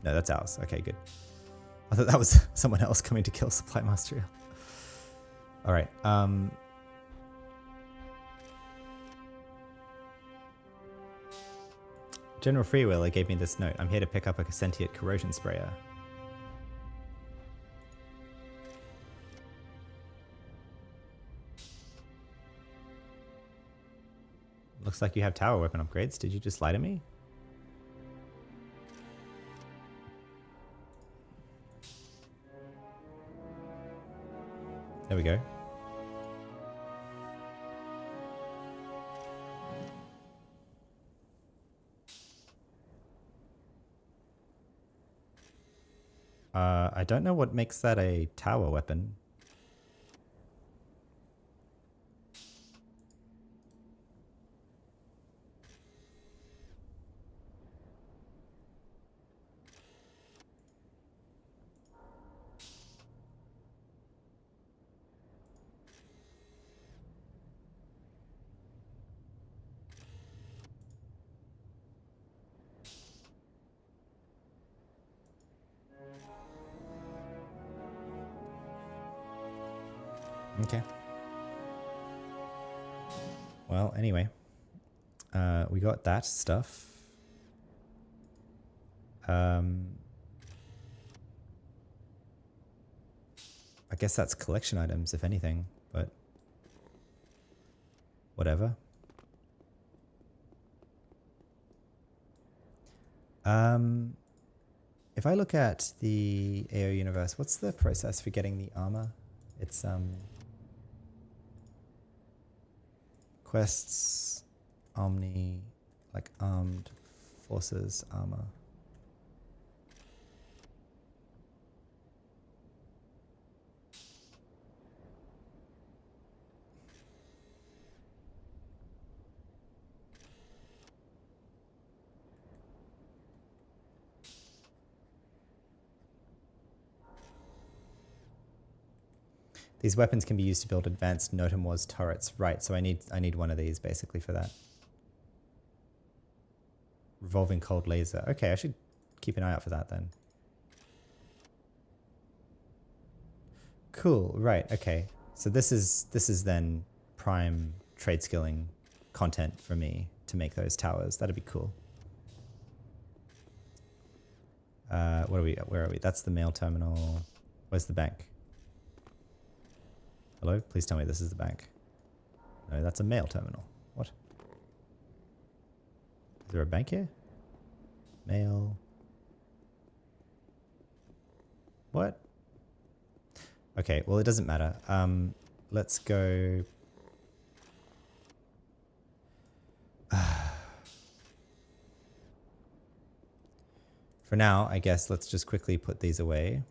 Speaker 1: No, that's ours. Okay, good. I thought that was someone else coming to kill Supply Master Eel. Alright, General Freewheeler gave me this note. I'm here to pick up a sentient corrosion sprayer. Looks like you have tower weapon upgrades. Did you just lie to me? There we go. I don't know what makes that a tower weapon. Okay. Well, anyway. We got that stuff. I guess that's collection items, if anything, but whatever. If I look at the AO universe, what's the process for getting the armor? It's quests, Omni, like armed forces armor. These weapons can be used to build advanced Notamor's turrets. Right, so I need one of these basically for that. Revolving cold laser. Okay, I should keep an eye out for that then. Cool, right, okay. So this is then prime trade skilling content for me to make those towers. That'd be cool. What are we? Where are we? That's the mail terminal. Where's the bank? Hello? Please tell me this is the bank. No, that's a mail terminal. What? Is there a bank here? Mail. What? Okay, well it doesn't matter. Let's go... For now, I guess let's just quickly put these away.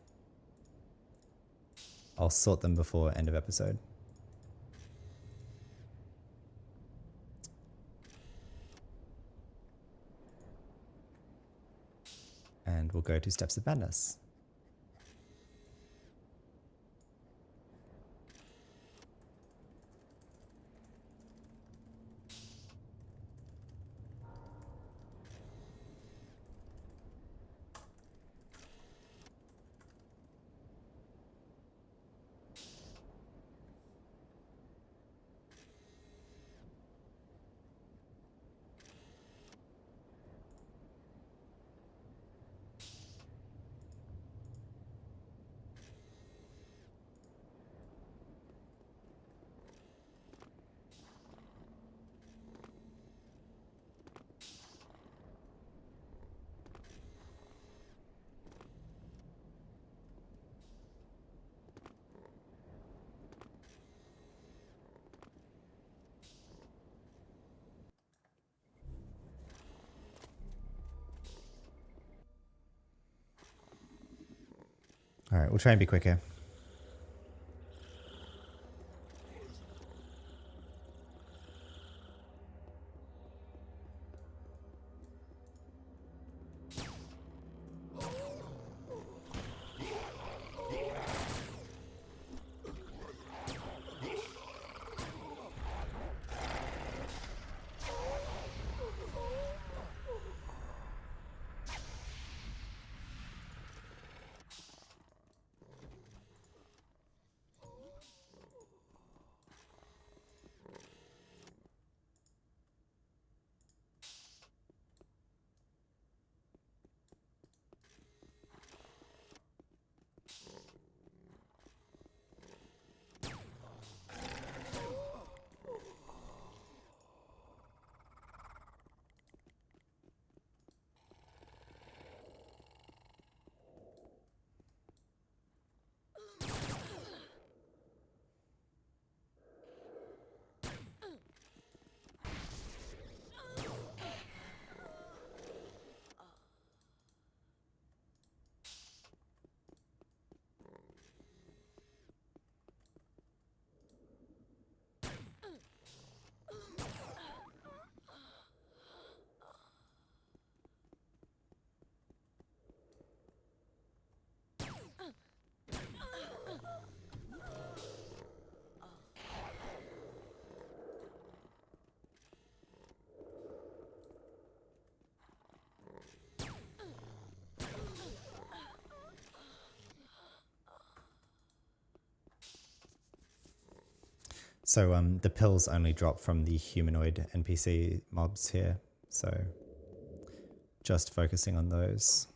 Speaker 1: I'll sort them before end of episode. And we'll go to Steps of Madness. Alright, we'll try and be quicker. So the pills only drop from the humanoid NPC mobs here, so just focusing on those.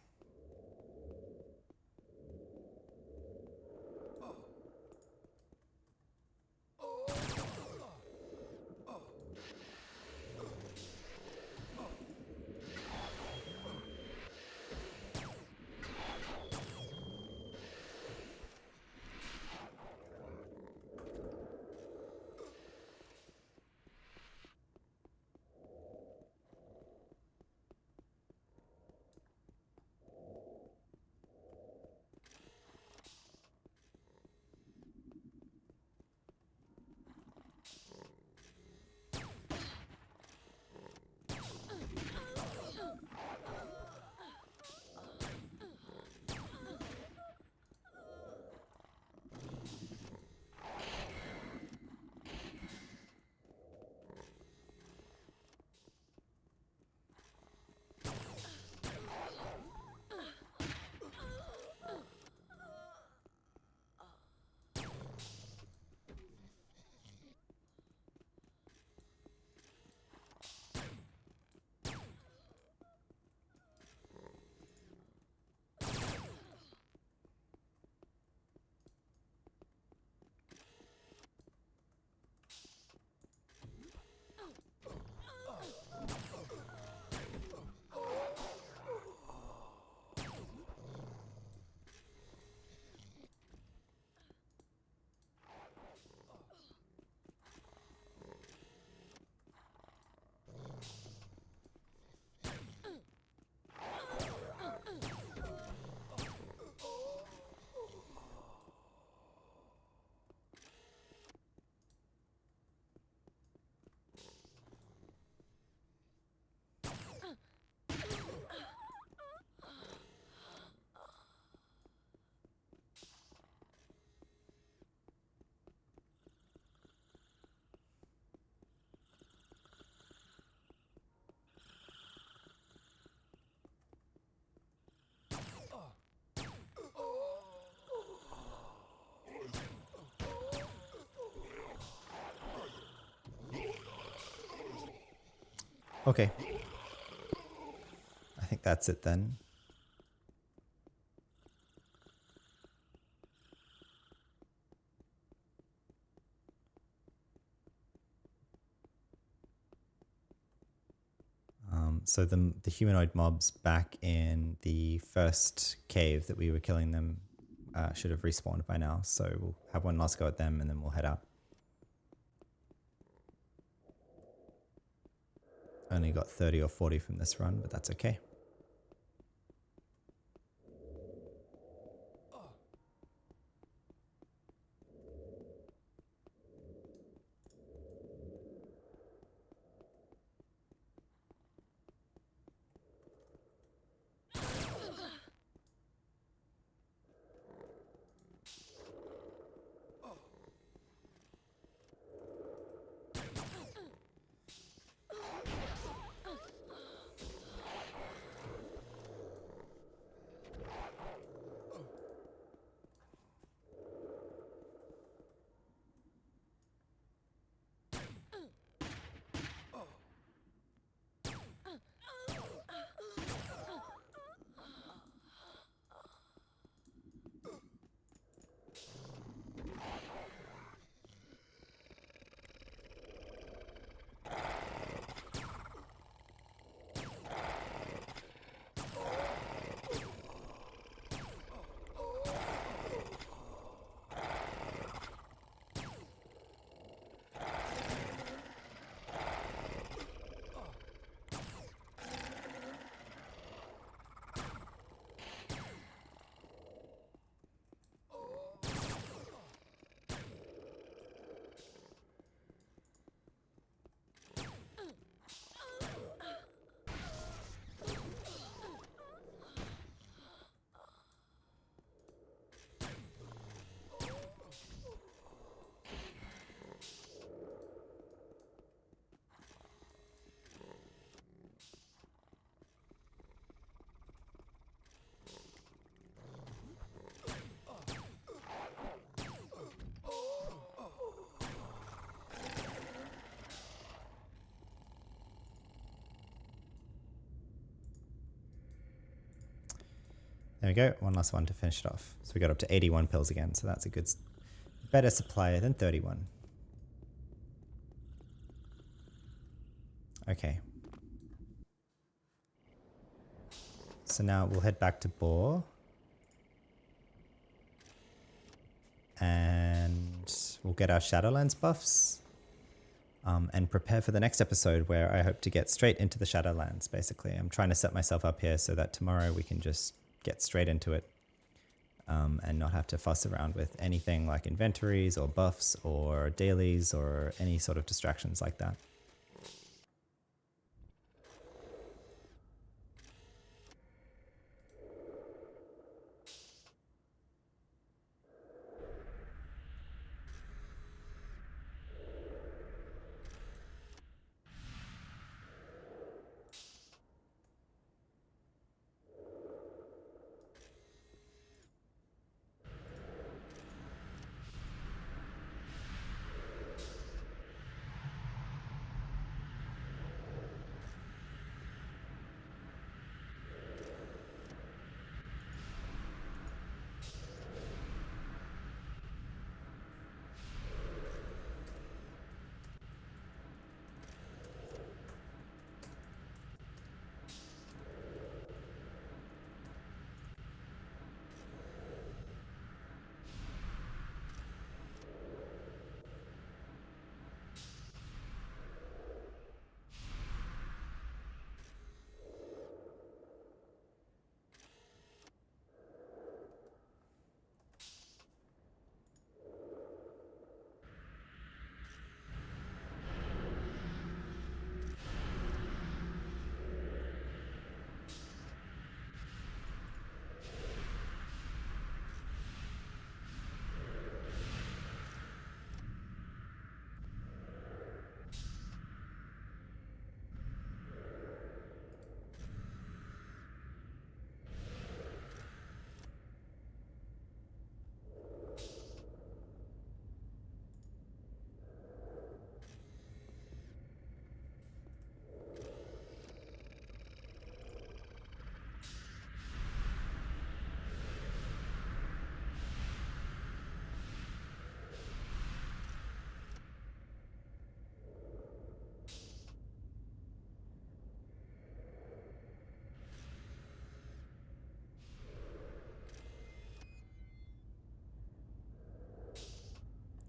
Speaker 1: Okay. I think that's it then. So the humanoid mobs back in the first cave that we were killing them should have respawned by now. So we'll have one last go at them and then we'll head out. Only got 30 or 40 from this run, but that's okay. There we go. One last one to finish it off. So we got up to 81 pills again. So that's a good, better supply than 31. Okay. So now we'll head back to Boar. And we'll get our Shadowlands buffs. And prepare for the next episode where I hope to get straight into the Shadowlands, basically. I'm trying to set myself up here so that tomorrow we can just get straight into it. And not have to fuss around with anything like inventories or buffs or dailies or any sort of distractions like that.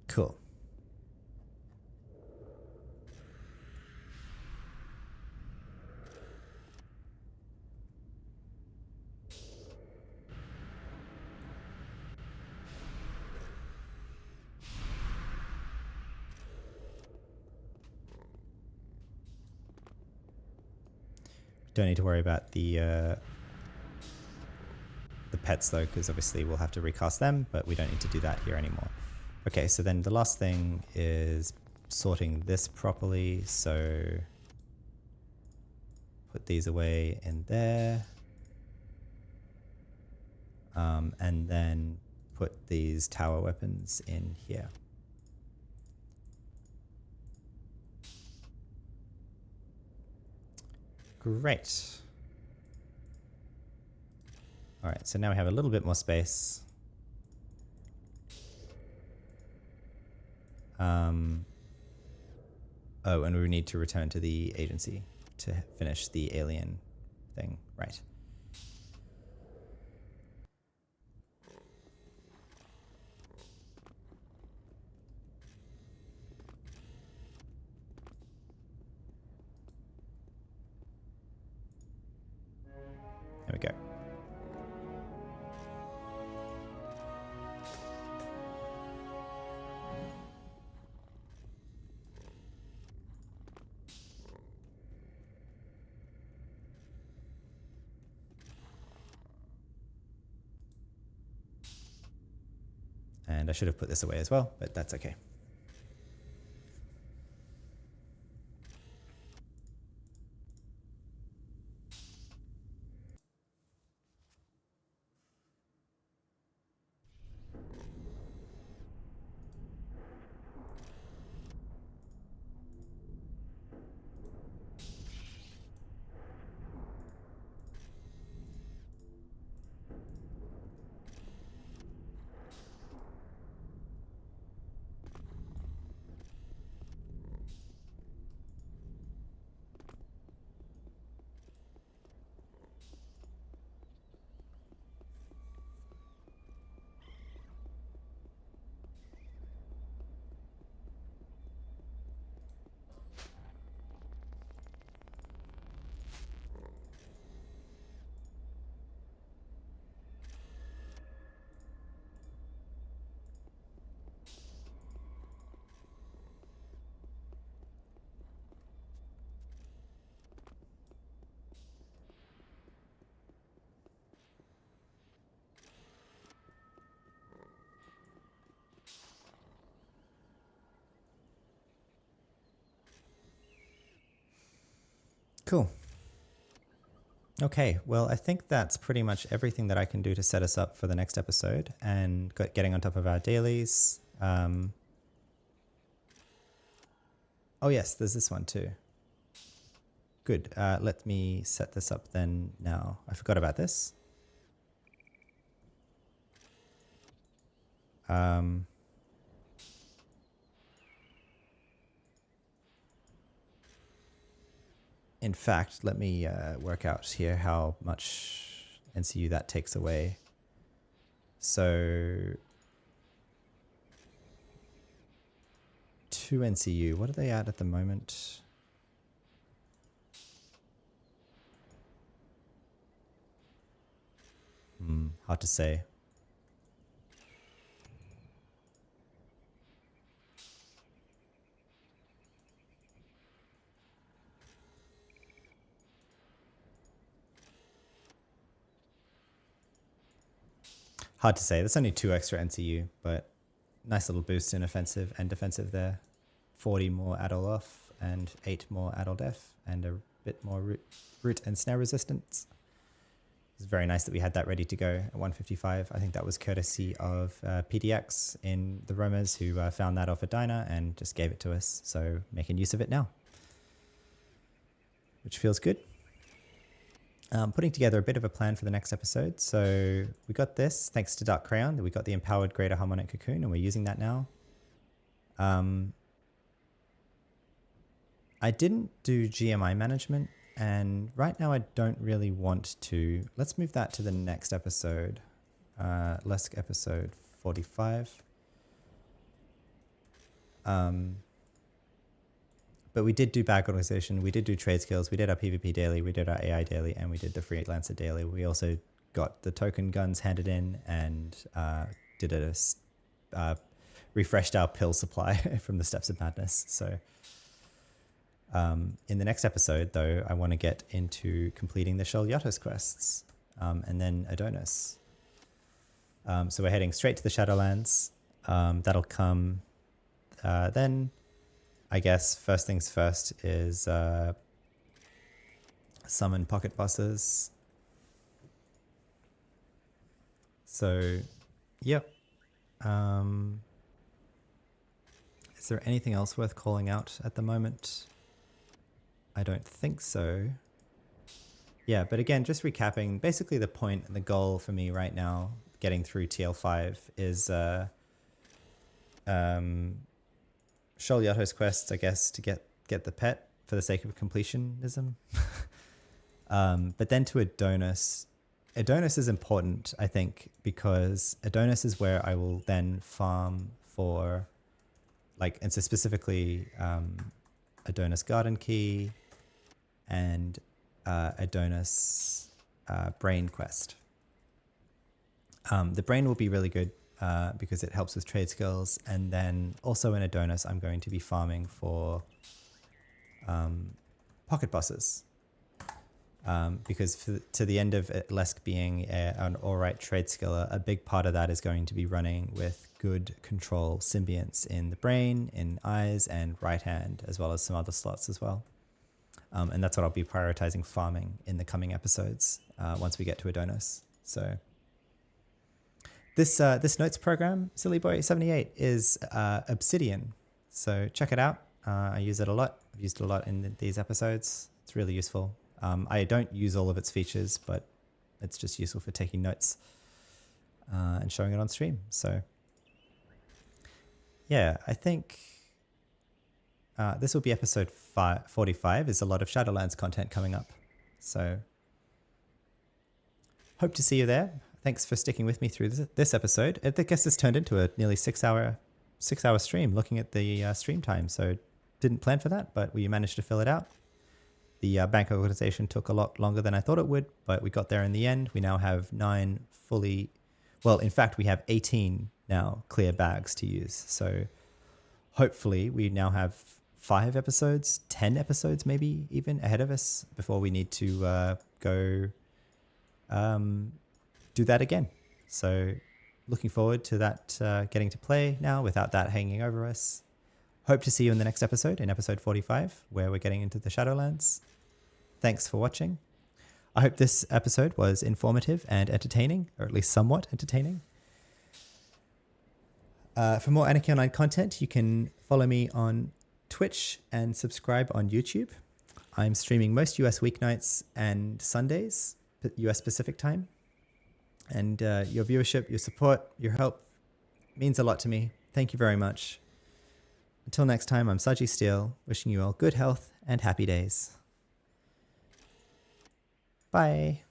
Speaker 1: Cool. Don't need to worry about the pets though, because obviously we'll have to recast them, but we don't need to do that here anymore. Okay, so then the last thing is sorting this properly. So put these away in there. And then put these tower weapons in here. Great. All right, so now we have a little bit more space. Oh, and we need to return to the agency to finish the alien thing. Right. There we go. And I should have put this away as well, but that's okay. Cool. Okay, well, I think that's pretty much everything that I can do to set us up for the next episode and getting on top of our dailies. Oh yes, there's this one too. Good. Let me set this up then now. I forgot about this. In fact, let me work out here how much NCU that takes away. So 2 NCU. What are they at the moment? Hard to say. Hard to say. That's only 2 extra NCU, but nice little boost in offensive and defensive there. 40 more ADOL off and 8 more ADOL def and a bit more root and snare resistance. It's very nice that we had that ready to go at 155. I think that was courtesy of PDX in the Romas who found that off a diner and just gave it to us. So making use of it now, which feels good. Putting together a bit of a plan for the next episode. So we got this thanks to Dark Crayon. We got the empowered greater harmonic cocoon and we're using that now. I didn't do GMI management and right now I don't really want to. Let's move that to the next episode. Lesk episode 45. But we did do bag organization, we did do trade skills, we did our PvP daily, we did our AI daily, and we did the freelancer daily. We also got the token guns handed in and did refreshed our pill supply from the Steps of Madness. So in the next episode, though, I want to get into completing the Sholyatos quests and then Adonis. So we're heading straight to the Shadowlands. That'll come then. I guess first things first is summon pocket bosses. So, yep. Is there anything else worth calling out at the moment? I don't think so. Yeah, but again, just recapping, basically the point and the goal for me right now, getting through TL5 is Sholyatos quests, I guess, to get the pet for the sake of completionism. But then to Adonis. Adonis is important, I think, because Adonis is where I will then farm for, like, and so specifically Adonis Garden Key and Adonis Brain Quest. The Brain will be really good. Because it helps with trade skills, and then also in Adonis I'm going to be farming for pocket bosses because to the end of Lesk being an alright trade skiller, a big part of that is going to be running with good control symbionts in the brain, in eyes and right hand, as well as some other slots as well, and that's what I'll be prioritizing farming in the coming episodes once we get to Adonis. So This notes program, Silly Boy 78, is Obsidian. So check it out. I use it a lot. I've used it a lot in these episodes. It's really useful. I don't use all of its features, but it's just useful for taking notes and showing it on stream. So yeah, I think this will be episode 45. There's a lot of Shadowlands content coming up. So hope to see you there. Thanks for sticking with me through this episode. I guess this turned into a nearly 6 hour stream looking at the stream time. So didn't plan for that, but we managed to fill it out. The bank organization took a lot longer than I thought it would, but we got there in the end. We now have 9 fully, well, in fact, we have 18 now clear bags to use. So hopefully we now have 5 episodes, 10 episodes maybe even ahead of us before we need to go do that again. So looking forward to that getting to play now without that hanging over us. Hope to see you in the next episode, in episode 45, where we're getting into the Shadowlands. Thanks for watching. I hope this episode was informative and entertaining, or at least somewhat entertaining. For more Anarchy Online content, you can follow me on Twitch and subscribe on YouTube. I'm streaming most US weeknights and Sundays, US Pacific time. And your viewership, your support, your help means a lot to me. Thank you very much. Until next time, I'm Saji Steele, wishing you all good health and happy days. Bye.